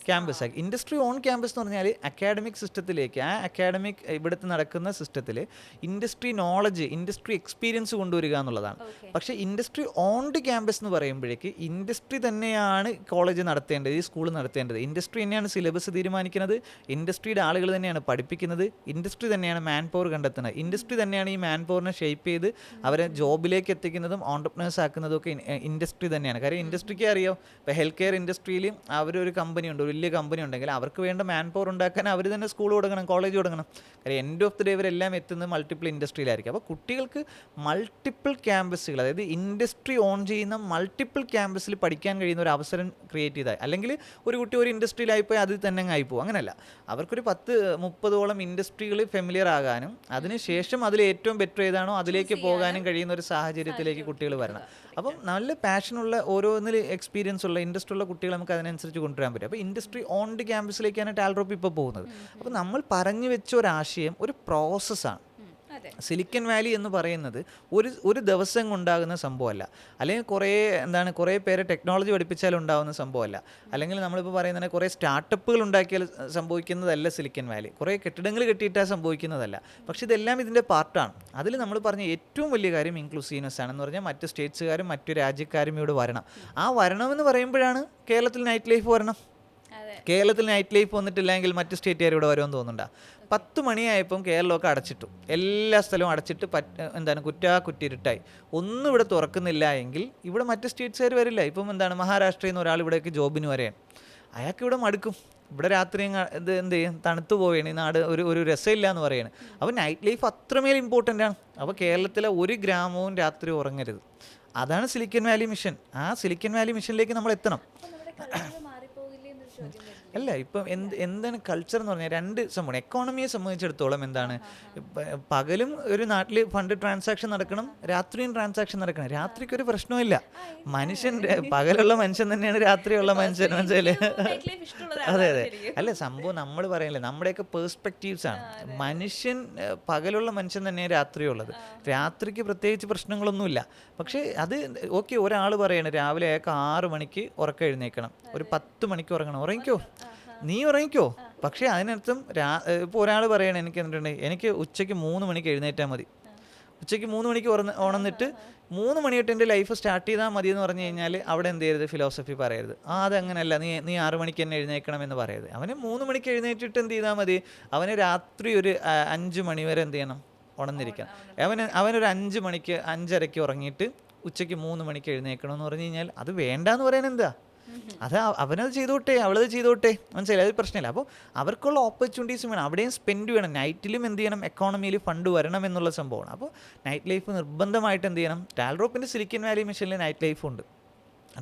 ക്യാമ്പസ് ആക്കി. ഇൻഡസ്ട്രി ഓൺ ക്യാമ്പസ് എന്ന് പറഞ്ഞാൽ അക്കാഡമിക് സിസ്റ്റത്തിലേക്ക്, ആ അക്കാഡമിക് ഇവിടുത്തെ നടക്കുന്ന സിസ്റ്റത്തിൽ ഇൻഡസ്ട്രി നോളജ്, ഇൻഡസ്ട്രി എക്സ്പീരിയൻസ് കൊണ്ടുവരിക എന്നുള്ളതാണ്. പക്ഷേ ഇൻഡസ്ട്രി ഓൺഡ് ക്യാമ്പസ് എന്ന് പറയുമ്പോഴേക്ക് ഇൻഡസ്ട്രി തന്നെയാണ് കോളേജ് നടത്തേണ്ടത്, ഈ സ്കൂൾ നടത്തേണ്ടത്. ഇൻഡസ്ട്രി തന്നെയാണ് സിലബസ് തീരുമാനിക്കുന്നത്, ഇൻഡസ്ട്രിയുടെ ആളുകൾ തന്നെയാണ് പഠിപ്പിക്കുന്നത്, ഇൻഡസ്ട്രി തന്നെയാണ് മാൻ പവർ കണ്ടെത്തുന്നത്, ഇൻഡസ്ട്രി തന്നെയാണ് ഈ മാൻ പവറിനെ ഷേപ്പ് ചെയ്ത് അവരെ ജോബിലേക്ക് എത്തിക്കുന്നതും ഓൺടർപ്രണേഴ്സ് ആക്കുന്നതും ഒക്കെ ഇൻഡസ്ട്രി തന്നെയാണ്. കാര്യം ഇൻഡസ്ട്രിക്ക് അറിയാം, ഇപ്പോൾ ഹെൽത്ത് കെയർ ഇൻഡസ്ട്രിയിൽ അവരൊരു കമ്പനി ഉണ്ട്, വലിയ കമ്പനി ഉണ്ടെങ്കിൽ അവർക്ക് വേണ്ട മാൻ പവർ ഉണ്ടാക്കാൻ അവർ തന്നെ സ്കൂൾ തുടങ്ങണം, കോളേജ് തുടങ്ങണം. കാര്യം എൻഡ് ഓഫ് ദി ഡേ ഇവരെല്ലാം എത്തുന്നത് മൾട്ടിപ്പിൾ ഇൻഡസ്ട്രിയിലായിരിക്കും. അപ്പോൾ കുട്ടികൾക്ക് മൾട്ടിപ്പിൾ ക്യാമ്പസുകൾ, അതായത് ഇൻഡസ്ട്രി ഓൺ ചെയ്യുന്ന മൾട്ടിപ്പിൾ ക്യാമ്പസിൽ പഠിക്കാൻ കഴിയുന്ന ഒരു അവസരം ക്രിയേറ്റ് ചെയ്താൽ, അല്ലെങ്കിൽ ഒരു കുട്ടി ഒരു ഇൻഡസ്ട്രിയിലായിപ്പോയി അതിൽ തന്നെ ആയിപ്പോവും, അങ്ങനെയല്ല. അവർക്കൊരു 10-30ഓളം ഇൻഡസ്ട്രികൾ ഫെമിലിയർ ആകാനും അതിനുശേഷം അതിൽ ഏറ്റവും ബെറ്റർ ഏതാണോ അതിലേക്ക് പോകാനും കഴിയുന്ന ഒരു സാഹചര്യത്തിലേക്ക് കുട്ടികൾ വരണം. അപ്പം നല്ല പാഷനുള്ള ഓരോന്നിൽ എക്സ്പീരിയൻസ് ഉള്ള ഇൻഡസ്ട്രി ഉള്ള കുട്ടികൾ നമുക്ക് അതിനനുസരിച്ച് കൊണ്ടുവരാൻ പറ്റും. അപ്പോൾ ഇൻഡസ്ട്രി ഓൺഡ് ക്യാമ്പസിലേക്കാണ് ടാൽഡ്രോപ്പ് ഇപ്പോൾ പോകുന്നത്. അപ്പോൾ നമ്മൾ പറഞ്ഞു വെച്ച ഒരാശയം ഒരു പ്രോസസ്സാണ്. സിലിക്കൺ വാലി എന്ന് പറയുന്നത് ഒരു ദിവസം കൊണ്ടാകുന്ന സംഭവമല്ല, അല്ലെങ്കിൽ കുറേ പേരെ ടെക്നോളജി പഠിപ്പിച്ചാൽ ഉണ്ടാകുന്ന സംഭവമല്ല, അല്ലെങ്കിൽ നമ്മളിപ്പോൾ പറയുന്നത് കുറേ സ്റ്റാർട്ടപ്പുകൾ ഉണ്ടാക്കിയാൽ സംഭവിക്കുന്നതല്ല സിലിക്കൺ വാലി, കുറേ കെട്ടിടങ്ങൾ കെട്ടിയിട്ടാൽ സംഭവിക്കുന്നതല്ല. പക്ഷേ ഇതെല്ലാം ഇതിൻ്റെ പാർട്ടാണ്. അതിൽ നമ്മൾ പറഞ്ഞ ഏറ്റവും വലിയ കാര്യം ഇൻക്ലൂസീവ്നെസ് ആണെന്ന് പറഞ്ഞാൽ മറ്റ് സ്റ്റേറ്റ്സുകാരും മറ്റു രാജ്യക്കാരും ഇവിടെ വരണം. ആ വരണമെന്ന് പറയുമ്പോഴാണ് കേരളത്തിൽ നൈറ്റ് ലൈഫ് വരണം. കേരളത്തിൽ നൈറ്റ് ലൈഫ് വന്നിട്ടില്ലെങ്കിൽ മറ്റ് സ്റ്റേറ്റുകാർ ഇവിടെ വരുമെന്ന് തോന്നുന്നുണ്ടോ? 10 മണിയായപ്പം കേരളമൊക്കെ അടച്ചിട്ടു, എല്ലാ സ്ഥലവും അടച്ചിട്ട് കുറ്റിയിരുട്ടായി. ഒന്നും ഇവിടെ തുറക്കുന്നില്ല എങ്കിൽ ഇവിടെ മറ്റ് സ്റ്റേറ്റ്സുകാർ വരില്ല. ഇപ്പം മഹാരാഷ്ട്രയിൽ നിന്ന് ഒരാൾ ഇവിടേക്ക് ജോബിന് വരെയാണ്, അയാൾക്ക് ഇവിടെ മടുക്കും. ഇവിടെ രാത്രി ഇത് എന്ത് ചെയ്യും, തണുത്തു പോവുകയാണ് ഈ നാട്, ഒരു രസമില്ല എന്ന് പറയുന്നത്. അപ്പോൾ നൈറ്റ് ലൈഫ് അത്രമേൽ ഇമ്പോർട്ടൻ്റ് ആണ്. അപ്പോൾ കേരളത്തിലെ ഒരു ഗ്രാമവും രാത്രി ഉറങ്ങരുത്. അതാണ് സിലിക്കൺ വാലി മിഷൻ. ആ സിലിക്കൺ വാലി മിഷനിലേക്ക് നമ്മൾ എത്തണം. അല്ല, ഇപ്പം എന്താണ് കൾച്ചർ എന്ന് പറഞ്ഞാൽ രണ്ട് സംഭവം. എക്കോണമിയെ സംബന്ധിച്ചിടത്തോളം എന്താണ്, പകലും ഒരു നാട്ടിൽ ഫണ്ട് ട്രാൻസാക്ഷൻ നടക്കണം, രാത്രിയും ട്രാൻസാക്ഷൻ നടക്കണം. രാത്രിക്ക് ഒരു പ്രശ്നമില്ല. മനുഷ്യൻ പകലുള്ള മനുഷ്യൻ തന്നെയാണ് രാത്രിയുള്ള മനുഷ്യൻ, മനസ്സിലെ. അതെ അതെ. അല്ല, സംഭവം നമ്മൾ പറയില്ലേ, നമ്മുടെയൊക്കെ പേഴ്സ്പെക്റ്റീവ്സ് ആണ്. മനുഷ്യൻ പകലുള്ള മനുഷ്യൻ തന്നെയാണ് രാത്രിയുള്ളത്. രാത്രിക്ക് പ്രത്യേകിച്ച് പ്രശ്നങ്ങളൊന്നുമില്ല. പക്ഷേ അത് ഓക്കെ, ഒരാൾ പറയണം രാവിലെ അയാൾക്ക് 6 മണിക്ക് ഉറക്കം എഴുന്നേൽക്കണം, ഒരു 10 മണിക്ക് ഉറങ്ങണം. ഉറങ്ങിക്കോ, നീ ഉറങ്ങിക്കോ. പക്ഷേ അതിനർത്ഥം ഇപ്പോൾ ഒരാൾ പറയണം എനിക്ക് എന്നിട്ടുണ്ടെങ്കിൽ എനിക്ക് ഉച്ചയ്ക്ക് 3 മണിക്ക് എഴുന്നേറ്റാൽ മതി, ഉച്ചയ്ക്ക് 3 മണിക്ക് ഉണർന്നിട്ട് 3 മണി തൊട്ട് എൻ്റെ ലൈഫ് സ്റ്റാർട്ട് ചെയ്താൽ മതി എന്ന് പറഞ്ഞു കഴിഞ്ഞാൽ അവിടെ എന്ത് ചെയ്യരുത്, ഫിലോസഫി പറയരുത്. അതങ്ങനെയല്ല, നീ 6 മണിക്ക് തന്നെ എഴുന്നേൽക്കണം എന്ന് പറയരുത്. അവന് 3 മണിക്ക് എഴുന്നേറ്റിട്ട് എന്ത് ചെയ്താൽ മതി, അവന് രാത്രി ഒരു 5 മണി വരെ എന്ത് ചെയ്യണം, ഉണർന്നിരിക്കണം. അവനൊരു 5 മണിക്ക് 5:30 ഉറങ്ങിയിട്ട് ഉച്ചയ്ക്ക് 3 മണിക്ക് എഴുന്നേൽക്കണം എന്ന് പറഞ്ഞു കഴിഞ്ഞാൽ അത് വേണ്ടാന്ന് പറയാൻ എന്താ, അത് അവനത് ചെയ്തോട്ടെ, അവളത് ചെയ്തോട്ടെ, മനസ്സിലായി, അത് പ്രശ്നമില്ല. അപ്പോൾ അവർക്കുള്ള ഓപ്പർച്യൂണിറ്റീസ് വേണം, അവിടെയും സ്പെൻഡ് വേണം. നൈറ്റിലും എന്ത് ചെയ്യണം, എക്കോണമിയിൽ ഫണ്ട് വരണം എന്നുള്ള സംഭവമാണ്. അപ്പോൾ നൈറ്റ് ലൈഫ് നിർബന്ധമായിട്ട് എന്ത് ചെയ്യണം. ടാൽറോപ്പിൻ്റെ സിലിക്കൺ വാലി മിഷനിൽ നൈറ്റ് ലൈഫ് ഉണ്ട്.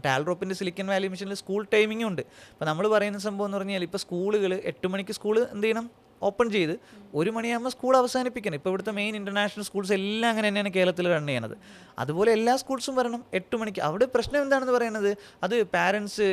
ടാൽറോപ്പിൻ്റെ സിലിക്കൺ വാലി മിഷനിൽ സ്കൂൾ ടൈമിങ്ങും ഉണ്ട്. അപ്പോൾ നമ്മൾ പറയുന്ന സംഭവം എന്ന് പറഞ്ഞാൽ ഇപ്പോൾ സ്കൂളുകൾ 8 മണിക്ക് സ്കൂൾ എന്ത് ചെയ്യണം, ഓപ്പൺ ചെയ്ത് 1 മണിയാകുമ്പോൾ സ്കൂൾ അവസാനിപ്പിക്കണം. ഇപ്പോൾ ഇവിടുത്തെ മെയിൻ ഇൻ്റർനാഷണൽ സ്കൂൾസ് എല്ലാം അങ്ങനെ തന്നെയാണ് കേരളത്തിൽ റൺ ചെയ്യണത്. അതുപോലെ എല്ലാ സ്കൂൾസും വരണം 8 മണിക്ക്. അവിടെ പ്രശ്നം എന്താണെന്ന് പറയുന്നത്, അത് പാരൻസ്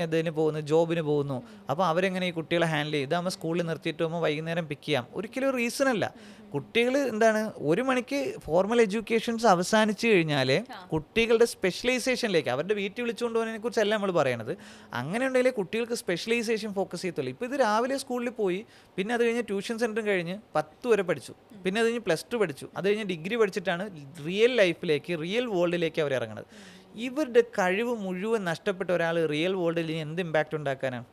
ഇതിന് പോകുന്നു, ജോബിന് പോകുന്നു. അപ്പോൾ അവരെങ്ങനെ ഈ കുട്ടികളെ ഹാൻഡിൽ ചെയ്യും. ഇതാകുമ്പോൾ സ്കൂളിൽ നിർത്തിയിട്ട് പോകുമ്പോൾ വൈകുന്നേരം പിക്ക് ചെയ്യാം. ഒരിക്കലും ഒരു റീസണല്ല. കുട്ടികൾ എന്താണ് 1 മണിക്ക് ഫോർമൽ എഡ്യൂക്കേഷൻസ് അവസാനിച്ച് കഴിഞ്ഞാൽ കുട്ടികളുടെ സ്പെഷ്യലൈസേഷനിലേക്ക്, അവരുടെ വീട്ടിൽ വിളിച്ചുകൊണ്ട് പോകുന്നതിനെ കുറിച്ചല്ല നമ്മൾ പറയണത്. അങ്ങനെ ഉണ്ടെങ്കിൽ കുട്ടികൾക്ക് സ്പെഷ്യലൈസേഷൻ ഫോക്കസ് ചെയ്യത്തുള്ളൂ. ഇപ്പോൾ ഇത് രാവിലെ സ്കൂളിൽ പോയി, പിന്നെ അത് കഴിഞ്ഞ് ട്യൂഷൻ സെൻറ്ററും കഴിഞ്ഞ് 10 വരെ പഠിച്ചു, പിന്നെ അത് കഴിഞ്ഞ് +2 പഠിച്ചു, അത് കഴിഞ്ഞ് ഡിഗ്രി പഠിച്ചിട്ടാണ് റിയൽ ലൈഫിലേക്ക്, റിയൽ വേൾഡിലേക്ക് അവർ ഇറങ്ങുന്നത്. ഇവരുടെ കഴിവ് മുഴുവൻ നഷ്ടപ്പെട്ട ഒരാൾ റിയൽ വേൾഡിൽ എന്ത് ഇമ്പാക്റ്റ് ഉണ്ടാക്കാനാണ്?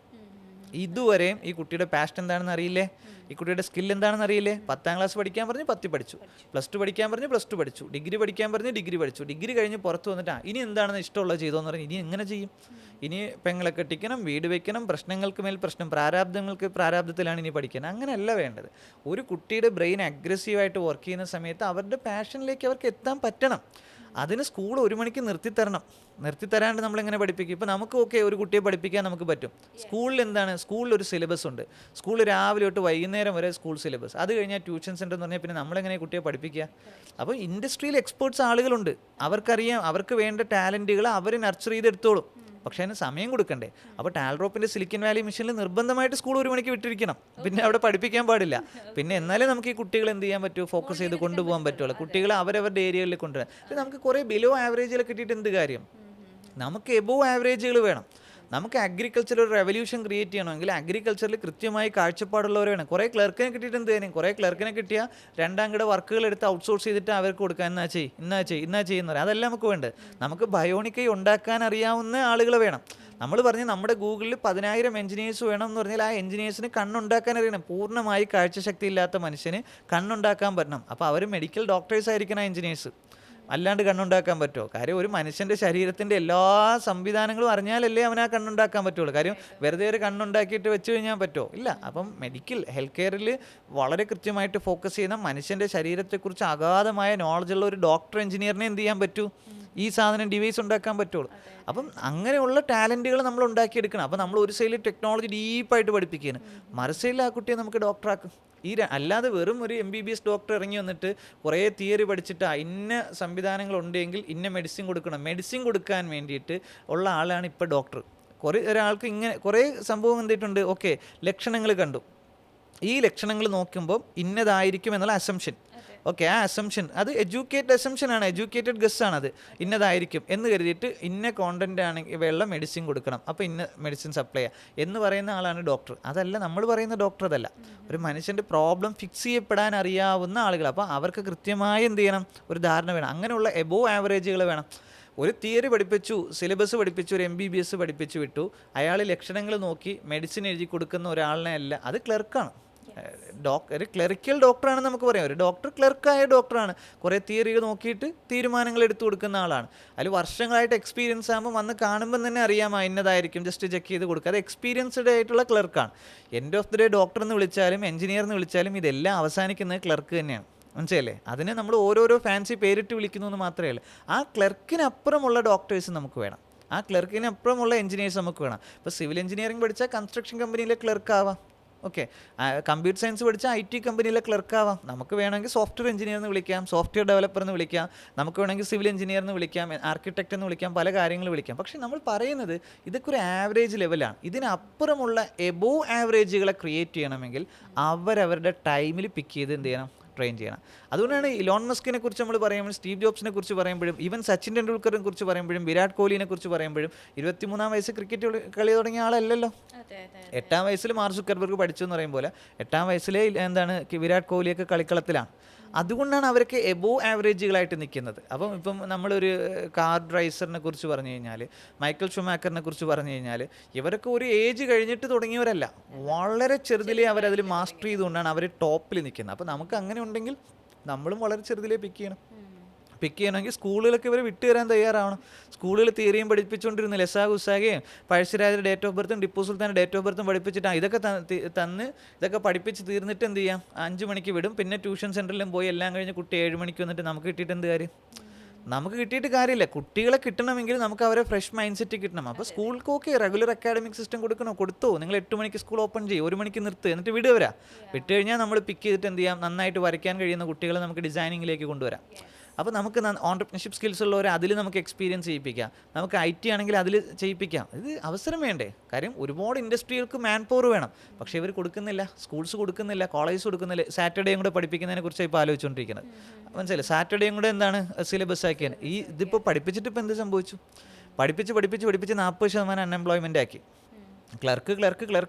ഇതുവരെയും ഈ കുട്ടിയുടെ പാഷൻ എന്താണെന്ന് അറിയില്ലേ, ഈ കുട്ടിയുടെ സ്കിൽ എന്താണെന്ന് അറിയില്ലേ. 10ാം ക്ലാസ് പഠിക്കാൻ പറഞ്ഞ് 10 പഠിച്ചു, +2 പഠിക്കാൻ പറഞ്ഞ് +2 പഠിച്ചു, ഡിഗ്രി പഠിക്കാൻ പറഞ്ഞ് ഡിഗ്രി പഠിച്ചു, ഡിഗ്രി കഴിഞ്ഞ് പുറത്ത് വന്നിട്ട് ഇനി എന്താണെന്ന് ഇഷ്ടമുള്ളത് ചെയ്തോന്ന് പറഞ്ഞ് ഇനി എങ്ങനെ ചെയ്യും? ഇനി പെങ്ങളെ കെട്ടിക്കണം, വീട് വെക്കണം, പ്രശ്നങ്ങൾക്ക് മേൽ പ്രശ്നം, പ്രാരാബ്ദത്തിലാണ് ഇനി പഠിക്കുന്നത്. അങ്ങനെയല്ല വേണ്ടത്. ഒരു കുട്ടിയുടെ ബ്രെയിൻ അഗ്രസീവായിട്ട് വർക്ക് ചെയ്യുന്ന സമയത്ത് അവരുടെ പാഷനിലേക്ക് അവർക്ക് എത്താൻ പറ്റണം. അതിന് സ്കൂൾ 1 മണിക്ക് നിർത്തിത്തരാണ്ട് നമ്മളെങ്ങനെ പഠിപ്പിക്കും? ഇപ്പോൾ നമുക്ക് ഒരു കുട്ടിയെ പഠിപ്പിക്കാൻ നമുക്ക് പറ്റും. സ്കൂളിൽ എന്താണ്, സ്കൂളിൽ ഒരു സിലബസ് ഉണ്ട്. സ്കൂളിൽ രാവിലെ തൊട്ട് വൈകുന്നേരം വരെ സ്കൂൾ സിലബസ്. അത് കഴിഞ്ഞാൽ ട്യൂഷൻ സെൻ്റർ എന്ന് പറഞ്ഞാൽ പിന്നെ നമ്മളെങ്ങനെ കുട്ടിയെ പഠിപ്പിക്കുക? അപ്പോൾ ഇൻഡസ്ട്രിയിൽ എക്സ്പേർട്സ് ആളുകളുണ്ട്, അവർക്കറിയാം, അവർക്ക് വേണ്ട ടാലൻറ്റുകൾ അവർ നർച്ചർ ചെയ്തെടുത്തോളും. പക്ഷേ അതിന് സമയം കൊടുക്കണ്ടേ? അപ്പോൾ ടാൽറോപ്പിൻ്റെ സിലിക്കൺ വാലി മിഷനിൽ നിർബന്ധമായിട്ട് സ്കൂൾ 1 മണിക്ക് വിട്ടിരിക്കണം. പിന്നെ അവിടെ പഠിപ്പിക്കാൻ പാടില്ല. പിന്നെ എന്നാലേ നമുക്ക് ഈ കുട്ടികളെ എന്ത് ചെയ്യാൻ പറ്റുമോ, ഫോക്കസ് ചെയ്ത് കൊണ്ടുപോകാൻ പറ്റുള്ളൂ. കുട്ടികളെ അവരവരുടെ ഏരിയകളിൽ കൊണ്ടുവരാൻ. അപ്പോൾ നമുക്ക് കുറേ ബിലോ ആവറേജിൽ കിട്ടിയിട്ട് എന്ത് കാര്യം? നമുക്ക് എബോവ് ആവറേജുകൾ വേണം. നമുക്ക് അഗ്രികൾച്ചർ ഒരു റെവല്യൂഷൻ ക്രിയേറ്റ് ചെയ്യണമെങ്കിൽ അഗ്രികൾച്ചറിൽ കൃത്യമായി കാഴ്ചപ്പാടുള്ളവർ വേണം. കുറേ ക്ലർക്കിനെ കിട്ടിയിട്ട് എന്ത് ചെയ്യാനും? കുറേ ക്ലർക്കിനെ കിട്ടിയാൽ 2ാം കിട വർക്കുകൾ എടുത്ത് ഔട്ട്സോഴ്സ് ചെയ്തിട്ട് അവർക്ക് കൊടുക്കാൻ ഇന്നാ ചെയ്യുന്ന പറയാം. അതല്ല നമുക്ക് വേണ്ടത്. നമുക്ക് ബയോണിക് ഉണ്ടാക്കാൻ അറിയാവുന്ന ആളുകൾ വേണം. നമ്മൾ പറഞ്ഞ് നമ്മുടെ ഗൂഗിളിൽ 10,000 എഞ്ചിനീയേഴ്സ് വേണം എന്ന് പറഞ്ഞാൽ ആ എഞ്ചിനീയേഴ്സിന് കണ്ണുണ്ടാക്കാൻ അറിയണം. പൂർണ്ണമായി കാഴ്ചശക്തി ഇല്ലാത്ത മനുഷ്യന് കണ്ണുണ്ടാക്കാൻ പറ്റണം. അപ്പോൾ അവർ മെഡിക്കൽ ഡോക്ടേഴ്സ് ആയിരിക്കണം എഞ്ചിനീയേഴ്സ്. അല്ലാണ്ട് കണ്ണുണ്ടാക്കാൻ പറ്റുമോ? കാര്യം ഒരു മനുഷ്യൻ്റെ ശരീരത്തിൻ്റെ എല്ലാ സംവിധാനങ്ങളും അറിഞ്ഞാലല്ലേ അവന് ആ കണ്ണുണ്ടാക്കാൻ പറ്റുള്ളൂ. കാര്യം വെറുതെ ഒരു കണ്ണുണ്ടാക്കിയിട്ട് വെച്ച് കഴിഞ്ഞാൽ പറ്റുമോ? ഇല്ല. അപ്പം ഹെൽത്ത് കെയറിൽ വളരെ കൃത്യമായിട്ട് ഫോക്കസ് ചെയ്യുന്ന മനുഷ്യൻ്റെ ശരീരത്തെക്കുറിച്ച് അഗാധമായ നോളജുള്ള ഒരു ഡോക്ടർ എഞ്ചിനീയറിനെ എന്ത് ചെയ്യാൻ പറ്റൂ? ഈ സാധനം ഡിവൈസ് ഉണ്ടാക്കാൻ പറ്റുള്ളൂ. അപ്പം അങ്ങനെയുള്ള ടാലൻറ്റുകൾ നമ്മൾ ഉണ്ടാക്കിയെടുക്കണം. അപ്പം നമ്മൾ ഒരു സൈഡിൽ ടെക്നോളജി ഡീപ്പായിട്ട് പഠിപ്പിക്കുകയാണ്, മറു സൈഡിൽ ആ കുട്ടിയെ നമുക്ക് ഡോക്ടറാക്കും. അല്ലാതെ വെറും ഒരു MBBS ഡോക്ടർ ഇറങ്ങി വന്നിട്ട് കുറേ തിയറി പഠിച്ചിട്ട് ഇന്ന സംവിധാനങ്ങൾ ഉണ്ടെങ്കിൽ ഇന്ന മെഡിസിൻ കൊടുക്കണം, മെഡിസിൻ കൊടുക്കാൻ വേണ്ടിയിട്ട് ഉള്ള ആളാണ് ഇപ്പോൾ ഡോക്ടർ. ഒരാൾക്ക് ഇങ്ങനെ കുറേ സംഭവം എന്തിട്ടുണ്ട്, ഓക്കെ ലക്ഷണങ്ങൾ കണ്ടു, ഈ ലക്ഷണങ്ങൾ നോക്കുമ്പോൾ ഇന്നതായിരിക്കും എന്നുള്ള അസംഷൻ. ഓക്കെ, ആ അസംഷൻ അത് അസംഷനാണ്, എഡ്യൂക്കേറ്റഡ് ഗസ് ആണത്. ഇന്നതായിരിക്കും എന്ന് കരുതിയിട്ട് ഇന്ന കോണ്ടന്റ് ആണെങ്കിൽ വെള്ള മെഡിസിൻ കൊടുക്കണം, അപ്പോൾ ഇന്ന മെഡിസിൻ സപ്ലൈ ചെയ്യുക എന്ന് പറയുന്ന ആളാണ് ഡോക്ടർ. അതല്ല നമ്മൾ പറയുന്ന ഡോക്ടർ. അതല്ല, ഒരു മനുഷ്യൻ്റെ പ്രോബ്ലം ഫിക്സ് ചെയ്യപ്പെടാൻ അറിയാവുന്ന ആളുകൾ. അപ്പോൾ അവർക്ക് കൃത്യമായി എന്ത് ചെയ്യണം, ഒരു ധാരണ വേണം. അങ്ങനെയുള്ള എബോവ് ആവറേജുകൾ വേണം. ഒരു തിയറി പഠിപ്പിച്ചു, സിലബസ് പഠിപ്പിച്ചു, ഒരു MBBS പഠിപ്പിച്ചു വിട്ടു, അയാൾ ലക്ഷണങ്ങൾ നോക്കി മെഡിസിൻ എഴുതി കൊടുക്കുന്ന ഒരാളിനെ അല്ല, അത് ക്ലർക്കാണ്. ഒരു ക്ലറിക്കൽ ഡോക്ടറാണ് നമുക്ക് പറയാം. ഒരു ഡോക്ടർ ക്ലർക്കായ ഡോക്ടറാണ്, കുറേ തിയറികൾ നോക്കിയിട്ട് തീരുമാനങ്ങൾ എടുത്തു കൊടുക്കുന്ന ആളാണ്. അതിൽ വർഷങ്ങളായിട്ട് എക്സ്പീരിയൻസ് ആകുമ്പോൾ വന്ന് കാണുമ്പോൾ തന്നെ അറിയാം ഇന്നതായിരിക്കും, ജസ്റ്റ് ചെക്ക് ചെയ്ത് കൊടുക്കുക. അത് എക്സ്പീരിയൻസ്ഡ് ആയിട്ടുള്ള ക്ലർക്കാണ്. End of the day doctor എന്ന് വിളിച്ചാലും എഞ്ചിനീയർ എന്ന് വിളിച്ചാലും ഇതെല്ലാം അവസാനിക്കുന്നത് ക്ലർക്ക് തന്നെയാണ്. മനസ്സിലല്ലേ? അതിനെ നമ്മൾ ഓരോരോ ഫാൻസി പേരിട്ട് വിളിക്കുന്നു എന്ന് മാത്രമേ ഉള്ളൂ. ആ ക്ലർക്കിനപ്പുറമുള്ള ഡോക്ടേഴ്സ് നമുക്ക് വേണം, ആ ക്ലർക്കിനപ്പുറമുള്ള എഞ്ചിനീയേഴ്സ് നമുക്ക് വേണം. ഇപ്പോൾ സിവിൽ എഞ്ചിനീയറിംഗ് പഠിച്ചാൽ കൺസ്ട്രക്ഷൻ കമ്പനിയിലെ ക്ലർക്കാവാം, ഓക്കെ. കമ്പ്യൂട്ടർ സയൻസ് പഠിച്ചാൽ IT കമ്പനിയിലെ ക്ലർക്കാവാം. നമുക്ക് വേണമെങ്കിൽ സോഫ്റ്റ്വെയർ എഞ്ചിനീയർ എന്ന് വിളിക്കാം, സോഫ്റ്റ്വെയർ ഡെവലപ്പർ എന്ന് വിളിക്കാം, നമുക്ക് വേണമെങ്കിൽ സിവിൽ എഞ്ചിനീയർ എന്ന് വിളിക്കാം, ആർക്കിടെക്റ്റ് എന്ന് വിളിക്കാം, പല കാര്യങ്ങൾ വിളിക്കാം. പക്ഷേ നമ്മൾ പറയുന്നത് ഇതൊക്കെ ഒരു ആവറേജ് ലെവലാണ്. ഇതിനപ്പുറമുള്ള എബോവ് ആവറേജുകളെ ക്രിയേറ്റ് ചെയ്യണമെങ്കിൽ അവരവരുടെ ടൈമിൽ പിക്ക് ചെയ്ത് എന്ത് ചെയ്യണം, ട്രെയിൻ ചെയ്യണം. അതുകൊണ്ടാണ് ഇലോൺ മസ്കിനെ കുറിച്ച് നമ്മൾ പറയുമ്പോൾ, സ്റ്റീവ് ജോബ്സിനെ കുറിച്ച് പറയുമ്പോഴും, ഈവൻ സച്ചിൻ ടെണ്ടുൽക്കറിനെ കുറിച്ച് പറയുമ്പോഴും, വിരാട് കോഹ്ലിനെ കുറിച്ച് പറയുമ്പോഴും 23-ാം വയസ്സ് ക്രിക്കറ്റ് കളി തുടങ്ങിയ ആളല്ലല്ലോ. 8-ാം വയസ്സിൽ മാർക്ക് സുക്കർബർഗ് പഠിച്ചു എന്ന് പറയും പോലെ 8-ാം വയസ്സിലെ വിരാട് കോഹ്ലിയൊക്കെ കളിക്കളത്തിലാണ്. അതുകൊണ്ടാണ് അവരൊക്കെ എബോവ് ആവറേജുകളായിട്ട് നിൽക്കുന്നത്. ഇപ്പം നമ്മളൊരു കാർ റൈസറിനെ കുറിച്ച് പറഞ്ഞു കഴിഞ്ഞാൽ, മൈക്കിൾ ഷുമാക്കറിനെ കുറിച്ച് പറഞ്ഞു കഴിഞ്ഞാൽ, ഇവരൊക്കെ ഒരു ഏജ് കഴിഞ്ഞിട്ട് തുടങ്ങിയവരല്ല, വളരെ ചെറുതിലേ അവരതിൽ മാസ്റ്റർ ചെയ്തുകൊണ്ടാണ് അവർ ടോപ്പിൽ നിൽക്കുന്നത്. അപ്പോൾ നമുക്ക് അങ്ങനെ ഉണ്ടെങ്കിൽ നമ്മളും വളരെ ചെറുതിലേ പിക്ക് ചെയ്യണമെങ്കിൽ സ്കൂളുകളൊക്കെ ഇവരെ വിട്ടുതരാൻ തയ്യാറാവണം. സ്കൂളുകൾ തിയറിയും പഠിപ്പിച്ചുകൊണ്ടിരുന്ന ലസാ ഗുസാഗയും പഴശ്ശിരാജയുടെ ഡേറ്റ് ഓഫ് ബർത്തും ടിപ്പു സുൽത്താൻ്റെ ഡേറ്റ് ഓഫ് ബർത്തും പഠിപ്പിച്ചിട്ടാണ് ഇതൊക്കെ പഠിപ്പിച്ച് തീർന്നിട്ട് എന്ത് ചെയ്യാം, 5 മണിക്ക് വിടും. പിന്നെ ട്യൂഷൻ സെൻറ്ററിലും പോയി എല്ലാം കഴിഞ്ഞ് കുട്ടി 7 മണിക്ക് വന്നിട്ട് നമുക്ക് കിട്ടിയിട്ട് എന്ത് കാര്യം? നമുക്ക് കിട്ടിയിട്ട് കാര്യമില്ല. കുട്ടികളെ കിട്ടണമെങ്കിൽ നമുക്ക് അവരെ ഫ്രഷ് മൈൻഡ് സെറ്റ് കിട്ടണം. അപ്പോൾ സ്കൂൾക്ക് ഓക്കെ റെഗുലർ അക്കാഡമിക് സിസ്റ്റം കൊടുത്തോ, നിങ്ങൾ 8 മണിക്ക് സ്കൂൾ ഓപ്പൺ ചെയ്യും, 1 മണിക്ക് നിർത്തുക, എന്നിട്ട് വിടുവരാ. വിട്ട് കഴിഞ്ഞാൽ നമ്മൾ പിക്ക് ചെയ്തിട്ട് എന്ത് ചെയ്യാം, നന്നായിട്ട് വരയ്ക്കാൻ കഴിയുന്ന കുട്ടികളെ നമുക്ക് ഡിസൈനിങ്ങിലേക്ക് കൊണ്ടുവരാം. അപ്പോൾ നമുക്ക് ഓൺട്രപ്രണർഷിപ്പ് സ്കിൽസ് ഉള്ളവരെ അതിൽ നമുക്ക് എക്സ്പീരിയൻസ് ചെയ്യിപ്പിക്കാം. നമുക്ക് IT ആണെങ്കിൽ അതിൽ ചെയ്യിപ്പിക്കാം. ഇത് അവസരം വേണ്ടേ? കാര്യം ഒരുപാട് ഇൻഡസ്ട്രികൾക്ക് മാൻ പവർ വേണം, പക്ഷേ ഇവർ കൊടുക്കുന്നില്ല, സ്കൂൾസ് കൊടുക്കുന്നില്ല, കോളേജ് കൊടുക്കുന്നില്ല. സാറ്റർഡേയും കൂടെ പഠിപ്പിക്കുന്നതിനെ കുറിച്ച് ഇപ്പോൾ ആലോചിച്ചുകൊണ്ടിരിക്കുന്നത്. മനസ്സിലായി? സാറ്റർഡേയും കൂടെ എന്താണ് സിലബസ് ആക്കിയത്? ഇതിപ്പോൾ പഠിപ്പിച്ചിട്ട് ഇപ്പോൾ എന്ത് സംഭവിച്ചു? പഠിപ്പിച്ച് 40% അൺഎംപ്ലോയ്മെൻ്റ് ആക്കി. ക്ലർക്ക്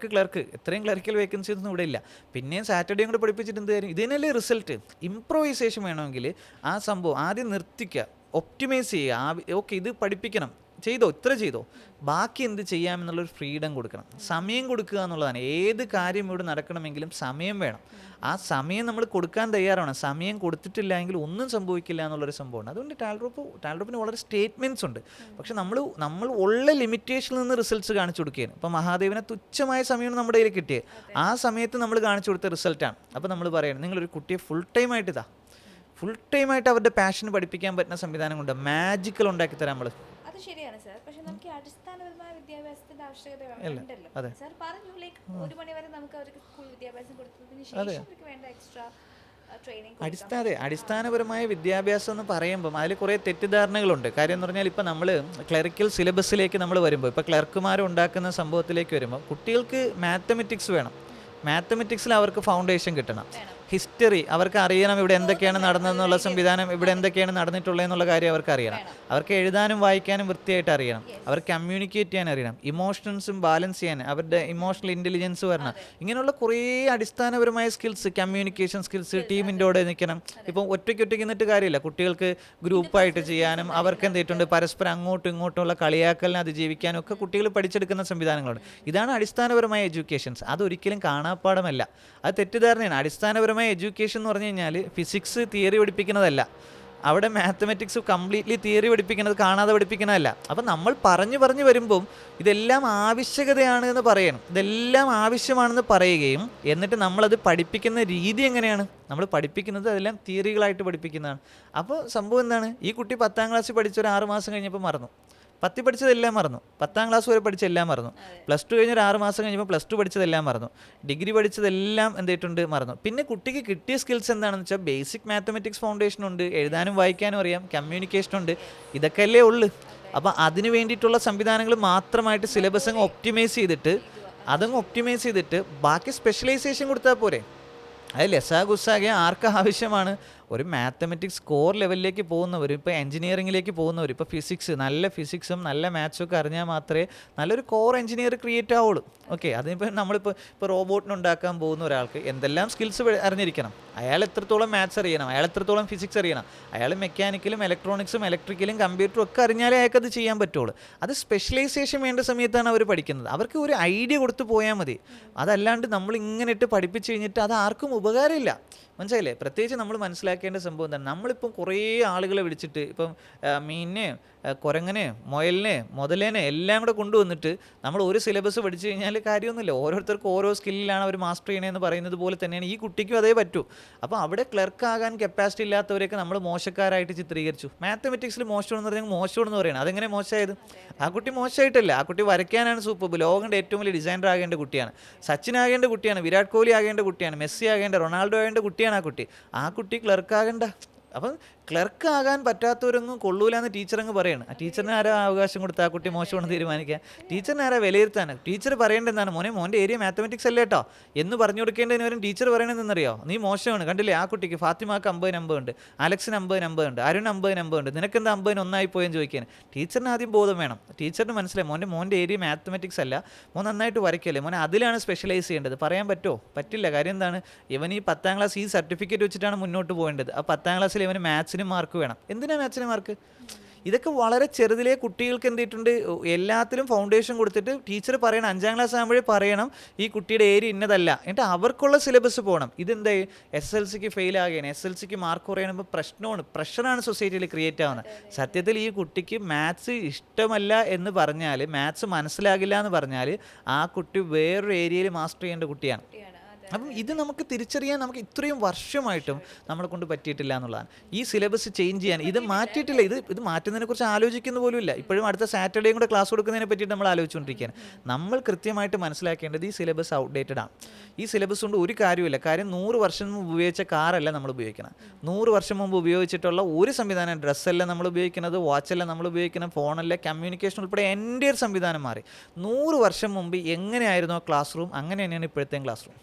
ഇത്രയും ക്ലറിക്കൽ വേക്കൻസി ഒന്നും ഇവിടെ ഇല്ല. പിന്നെയും സാറ്റർഡേയും കൂടെ പഠിപ്പിച്ചിട്ട് എന്ത് കാര്യം? ഇതിനല്ലേ റിസൾട്ട്. ഇംപ്രൂവൈസേഷൻ വേണമെങ്കിൽ ആ സംഭവം ആദ്യം നിർത്തിക്കുക, ഒപ്റ്റിമൈസ് ചെയ്യുക. ഓക്കെ, ഇത് പഠിപ്പിക്കണം, ഇത്ര ചെയ്തോ, ബാക്കി എന്ത് ചെയ്യാമെന്നുള്ളൊരു ഫ്രീഡം കൊടുക്കണം, സമയം കൊടുക്കുക എന്നുള്ളതാണ്. ഏത് കാര്യം ഇവിടെ നടക്കണമെങ്കിലും സമയം വേണം. ആ സമയം നമ്മൾ കൊടുക്കാൻ തയ്യാറാണ്. സമയം കൊടുത്തിട്ടില്ല എങ്കിൽ ഒന്നും സംഭവിക്കില്ല എന്നുള്ളൊരു സംഭവമാണ്. അതുകൊണ്ട് ടാൽറോപ്പിന് വളരെ സ്റ്റേറ്റ്മെൻറ്റ്സ് ഉണ്ട്. പക്ഷെ നമ്മൾ ഉള്ള ലിമിറ്റേഷനിൽ നിന്ന് റിസൾട്ട്സ് കാണിച്ചു കൊടുക്കുകയാണ്. ഇപ്പോൾ മഹാദേവനെ തുച്ഛമായ സമയമാണ് നമ്മുടെ കയ്യിൽ കിട്ടിയത്. ആ സമയത്ത് നമ്മൾ കാണിച്ചു കൊടുത്ത റിസൾട്ടാണ്. അപ്പോൾ നമ്മൾ പറയണം, നിങ്ങളൊരു കുട്ടിയെ ഫുൾ ടൈമായിട്ട് അവരുടെ പാഷന് പഠിപ്പിക്കാൻ പറ്റുന്ന സംവിധാനം കൊണ്ട് മാജിക്കൽ ഉണ്ടാക്കി തരാം നമ്മൾ. ശരിയാണ് സാർ. പക്ഷെ നമുക്ക് അടിസ്ഥാനപരമായ വിദ്യാഭ്യാസത്തിന്റെ ആവശ്യകത ഉണ്ടല്ലോ. സാർ പറഞ്ഞു, ലൈക്ക് 1 മണി വരെ നമുക്ക് അവർക്ക് സ്കൂൾ വിദ്യാഭ്യാസം കൊടുത്തതിന് ശേഷം അവർക്ക് വേണ്ട എക്സ്ട്രാ ട്രെയിനിങ്. അടിസ്ഥാനപരമായ വിദ്യാഭ്യാസം എന്ന് പറയുമ്പം അതിൽ കുറേ തെറ്റിദ്ധാരണകളുണ്ട്. കാര്യം എന്ന് പറഞ്ഞാൽ ഇപ്പോൾ നമ്മൾ ക്ലറിക്കൽ സിലബസിലേക്ക് നമ്മൾ വരുമ്പോൾ, ഇപ്പോൾ ക്ലർക്കുമാർ ഉണ്ടാക്കുന്ന സംഭവത്തിലേക്ക് വരുമ്പോൾ കുട്ടികൾക്ക് മാത്തമെറ്റിക്സ് വേണം. മാത്തമെറ്റിക്സിൽ അവർക്ക് ഫൗണ്ടേഷൻ കിട്ടണം. ഹിസ്റ്ററി അവർക്ക് അറിയണം, ഇവിടെ എന്തൊക്കെയാണ് നടന്നതെന്നുള്ള സംവിധാനം, ഇവിടെ എന്തൊക്കെയാണ് നടന്നിട്ടുള്ളത് എന്നുള്ള കാര്യം അവർക്ക് അറിയണം. അവർക്ക് എഴുതാനും വായിക്കാനും വൃത്തിയായിട്ട് അറിയണം. അവർക്ക് കമ്മ്യൂണിക്കേറ്റ് ചെയ്യാൻ അറിയണം. ഇമോഷൻസും ബാലൻസ് ചെയ്യാൻ അവരുടെ ഇമോഷണൽ ഇൻ്റലിജൻസ് വരണം. ഇങ്ങനെയുള്ള കുറേ അടിസ്ഥാനപരമായ സ്കിൽസ്, കമ്മ്യൂണിക്കേഷൻ സ്കിൽസ്, ടീമിൻ്റെ കൂടെ നിൽക്കണം. ഇപ്പം ഒറ്റയ്ക്ക് നിന്നിട്ട് കാര്യമില്ല. കുട്ടികൾക്ക് ഗ്രൂപ്പായിട്ട് ചെയ്യാനും അവർക്ക് എന്തിട്ടുണ്ട് പരസ്പരം അങ്ങോട്ടും ഇങ്ങോട്ടുമുള്ള കളിയാക്കലിനെ അതിജീവിക്കാനും ഒക്കെ കുട്ടികൾ പഠിച്ചെടുക്കുന്ന സംവിധാനങ്ങളുണ്ട്. ഇതാണ് അടിസ്ഥാനപരമായ എഡ്യൂക്കേഷൻസ്. അതൊരിക്കലും കാണാപ്പാടമല്ല, അത് തെറ്റിദ്ധാരണയാണ്. അടിസ്ഥാനപരമായ എഡ്യൂക്കേഷൻ എന്ന് പറഞ്ഞു കഴിഞ്ഞാൽ ഫിസിക്സ് തിയറി പഠിപ്പിക്കുന്നതല്ല. അവിടെ മാത്തമെറ്റിക്സ് കംപ്ലീറ്റ്ലി തിയറി പഠിപ്പിക്കുന്നത്, കാണാതെ പഠിപ്പിക്കുന്നതല്ല. അപ്പം നമ്മൾ പറഞ്ഞു വരുമ്പം ഇതെല്ലാം ആവശ്യകതയാണ് എന്ന് പറയണം, ഇതെല്ലാം ആവശ്യമാണെന്ന് പറയുകയും എന്നിട്ട് നമ്മളത് പഠിപ്പിക്കുന്ന രീതി എങ്ങനെയാണ്? നമ്മൾ പഠിപ്പിക്കുന്നത് അതെല്ലാം തിയറികളായിട്ട് പഠിപ്പിക്കുന്നതാണ്. അപ്പോൾ സംഭവം എന്താണ്? ഈ കുട്ടി 10ാം ക്ലാസ്സിൽ പഠിച്ച ഒരു 6 മാസം കഴിഞ്ഞപ്പോൾ മറന്നു. 10 പഠിച്ചതെല്ലാം മറന്നു. 10ാം ക്ലാസ് വരെ പഠിച്ചെല്ലാം മറന്നു. +2 കഴിഞ്ഞൊരു 6 മാസം കഴിഞ്ഞപ്പോൾ +2 പഠിച്ചതെല്ലാം മറന്നു. ഡിഗ്രി പഠിച്ചതെല്ലാം എന്തിട്ടുണ്ട് മറന്നു. പിന്നെ കുട്ടിക്ക് കിട്ടിയ സ്കിൽസ് എന്താണെന്ന് വെച്ചാൽ ബേസിക് മാത്തമെറ്റിക്സ് ഫൗണ്ടേഷൻ ഉണ്ട്, എഴുതാനും വായിക്കാനും അറിയാം, കമ്മ്യൂണിക്കേഷൻ ഉണ്ട്, ഇതൊക്കെ അല്ലേ ഉള്ളു. അപ്പോൾ അതിന് വേണ്ടിയിട്ടുള്ള സംവിധാനങ്ങൾ മാത്രമായിട്ട് സിലബസ് അങ്ങ് ഒപ്റ്റിമൈസ് ചെയ്തിട്ട് ബാക്കി സ്പെഷ്യലൈസേഷൻ കൊടുത്താൽ പോരെ. അത് ലസാ ഗുസാകെ ആർക്ക് ആവശ്യമാണ്? ഒരു മാത്തമെറ്റിക്സ് കോർ ലെവലിലേക്ക് പോകുന്നവർ, ഇപ്പോൾ എഞ്ചിനീയറിംഗിലേക്ക് പോകുന്നവർ, ഇപ്പോൾ ഫിസിക്സ്, നല്ല ഫിസിക്സും നല്ല മാത്സും ഒക്കെ അറിഞ്ഞാൽ മാത്രമേ നല്ലൊരു കോർ എഞ്ചിനീയർ ക്രിയേറ്റ് ആവുള്ളൂ. ഓക്കെ, അതിപ്പോൾ ഇപ്പോൾ റോബോട്ടിനുണ്ടാക്കാൻ പോകുന്ന ഒരാൾക്ക് എന്തെല്ലാം സ്കിൽസ് അറിഞ്ഞിരിക്കണം. അയാൾ എത്രത്തോളം മാത്സ് അറിയണം, അയാൾ എത്രത്തോളം ഫിസിക്സ് അറിയണം, അയാൾ മെക്കാനിക്കലും ഇലക്ട്രോണിക്സും ഇലക്ട്രിക്കലും കമ്പ്യൂട്ടറും ഒക്കെ അറിഞ്ഞാലേ അയാൾക്കത് ചെയ്യാൻ പറ്റുള്ളൂ. അത് സ്പെഷ്യലൈസേഷൻ വേണ്ട സമയത്താണ് അവർ പഠിക്കുന്നത്. അവർക്ക് ഒരു ഐഡിയ കൊടുത്ത് പോയാൽ മതി. അതല്ലാണ്ട് നമ്മൾ ഇങ്ങനെ ഇട്ട് പഠിപ്പിച്ച് കഴിഞ്ഞിട്ട് അത് ആർക്കും ഉപകാരമില്ല. മനസ്സിലായില്ലേ? പ്രത്യേകിച്ച് നമ്മൾ മനസ്സിലാക്കേണ്ട സംഭവം എന്താണ്, നമ്മളിപ്പം കുറേ ആളുകളെ വിളിച്ചിട്ട് ഇപ്പം മീനിനെ, കുരങ്ങനെ, മുയലിനെ, മുതലേനെ എല്ലാം കൂടെ കൊണ്ടുവന്നിട്ട് നമ്മൾ ഒരു സിലബസ് പഠിച്ചു കഴിഞ്ഞാൽ കാര്യമൊന്നുമില്ല. ഓരോരുത്തർക്കും ഓരോ സ്കില്ലിലാണ് അവർ മാസ്റ്റർ ചെയ്യണമെന്ന് പറയുന്നത് പോലെ തന്നെയാണ് ഈ കുട്ടിക്കും അതേ പറ്റൂ. അപ്പോൾ അവിടെ ക്ലർക്കാകാൻ കപ്പാസിറ്റി ഇല്ലാത്തവരെയൊക്കെ നമ്മൾ മോശക്കാരായിട്ട് ചിത്രീകരിച്ചു. മാത്തമെറ്റിക്സിൽ മോശമാണെന്ന് പറഞ്ഞാൽ മോശമാണെന്ന് പറയണം. അതെങ്ങനെ മോശമായത്? ആ കുട്ടി മോശമായിട്ടല്ല, ആ കുട്ടി വരയ്ക്കാനാണ് സൂപ്പർ. ലോകൻ്റെ ഏറ്റവും വലിയ ഡിസൈനർ ആകേണ്ട കുട്ടിയാണ്, സച്ചിൻ ആകേണ്ട കുട്ടിയാണ്, വിരാട് കോഹ്ലി ആകേണ്ട കുട്ടിയാണ്, മെസ്സി ആകേണ്ട, റൊണാൾഡോ ആകേണ്ട കുട്ടിയാണ് ആ കുട്ടി ക്ലർക്കാകണ്ട. അപ്പം ക്ലർക്ക് ആകാൻ പറ്റാത്തവരൊന്നും കൊള്ളൂല എന്ന് ടീച്ചർ അങ്ങ് പറയാണ്. ആ ടീച്ചറിന് ആരാ അവകാശം കൊടുത്ത് ആ കുട്ടി മോശമാണെന്ന് തീരുമാനിക്കാൻ? ടീച്ചറിന് ആരാ വിലയിരുത്താൻ? ടീച്ചർ പറയേണ്ടത് എന്താണ്, മോൻ്റെ ഏരിയ മാത്തമെറ്റിക്സ് അല്ലേ കേട്ടോ എന്ന് പറഞ്ഞു കൊടുക്കേണ്ടതിന് വരും ടീച്ചർ പറയണത് എന്നറിയോ? നീ മോശമാണ്, കണ്ടില്ലേ ആ കുട്ടിക്ക് ഫാത്തിമാക്ക് 50 നമ്പർ ഉണ്ട്, അലക്സിന് 50 ഉണ്ട്, അരുൺ 50 ഉണ്ട്, നിനക്കെന്താ 50 ഒന്നായി പോയെന്ന് ചോദിക്കാൻ ടീച്ചറിന് ആദ്യം ബോധം വേണം. ടീച്ചറിന് മനസ്സിലായി മോൻ്റെ ഏരിയ മാത്തമെറ്റിക്സ് അല്ല, മോൻ നന്നായിട്ട് വരയ്ക്കല്ലേ, മോനെ അതിലാണ് സ്പെഷ്യലൈസ് ചെയ്യേണ്ടത്. പറയാൻ പറ്റുമോ? പറ്റില്ല. കാര്യം എന്താണ്, ഇവൻ ഈ 10ാം ക്ലാസ് ഈ സർട്ടിഫിക്കറ്റ് വെച്ചിട്ടാണ് മുന്നോട്ട് പോകേണ്ടത്. ആ 10ാം ക്ലാസ്സിൽ ഇവന് മാത്സിന് മാർക്ക് വേണം. എന്തിനാ മാത്സിന് മാർക്ക്? ഇതൊക്കെ വളരെ ചെറുതിലെ കുട്ടികൾക്ക് എന്ത് ചെയ്തിട്ടുണ്ട്, എല്ലാത്തിലും ഫൗണ്ടേഷൻ കൊടുത്തിട്ട് ടീച്ചർ പറയണം 5ാം ക്ലാസ് ആകുമ്പോഴേ പറയണം ഈ കുട്ടിയുടെ ഏരിയ ഇന്നതല്ല, എന്നിട്ട് അവർക്കുള്ള സിലബസ് പോകണം. ഇതെന്താ SLCക്ക് ഫെയിൽ ആകുകയാണ്, SLCക്ക് മാർക്ക് കുറയണമ്പോൾ പ്രശ്നമാണ്, പ്രഷറാണ് സൊസൈറ്റിയിൽ ക്രിയേറ്റ് ആവുന്നത്. സത്യത്തിൽ ഈ കുട്ടിക്ക് മാത്സ് ഇഷ്ടമല്ല എന്ന് പറഞ്ഞാൽ, മാത്സ് മനസ്സിലാകില്ല എന്ന് പറഞ്ഞാൽ ആ കുട്ടി വേറൊരു ഏരിയയിൽ മാസ്റ്റർ ചെയ്യേണ്ട കുട്ടിയാണ്. അപ്പം ഇത് നമുക്ക് തിരിച്ചറിയാൻ നമുക്ക് ഇത്രയും വർഷമായിട്ടും നമ്മളെ കൊണ്ട് പറ്റിയിട്ടില്ല എന്നുള്ളതാണ്. ഈ സിലബസ് ചേഞ്ച് ചെയ്യാൻ ഇത് മാറ്റിയിട്ടില്ല. ഇത് മാറ്റുന്നതിനെ കുറിച്ച് ആലോചിക്കുന്ന പോലും ഇല്ല. ഇപ്പോഴും അടുത്ത സാറ്റർഡേയും കൂടെ ക്ലാസ് കൊടുക്കുന്നതിനെ പറ്റിയിട്ട് നമ്മൾ ആലോചിച്ചുകൊണ്ടിരിക്കുകയാണ്. നമ്മൾ കൃത്യമായിട്ട് മനസ്സിലാക്കേണ്ടത് ഈ സിലബസ് ഔട്ട്ഡേറ്റഡ് ആണ്. ഈ സിലബസ് കൊണ്ട് ഒരു കാര്യമില്ല. കാര്യം 100 വർഷം മുമ്പ് ഉപയോഗിച്ച കാറല്ല നമ്മൾ ഉപയോഗിക്കണം. 100 വർഷം മുമ്പ് ഉപയോഗിച്ചിട്ടുള്ള ഒരു സംവിധാനം, ഡ്രസ്സല്ല നമ്മൾ ഉപയോഗിക്കുന്നത്, വാച്ചല്ല നമ്മൾ ഉപയോഗിക്കുന്നത്, ഫോണല്ല, കമ്മ്യൂണിക്കേഷൻ ഉൾപ്പെടെ എൻ്റെ ഒരു സംവിധാനം മാറി. 100 വർഷം മുമ്പ് എങ്ങനെയായിരുന്നോ ക്ലാസ് റൂം, അങ്ങനെ തന്നെയാണ് ഇപ്പോഴത്തെയും ക്ലാസ് റൂം.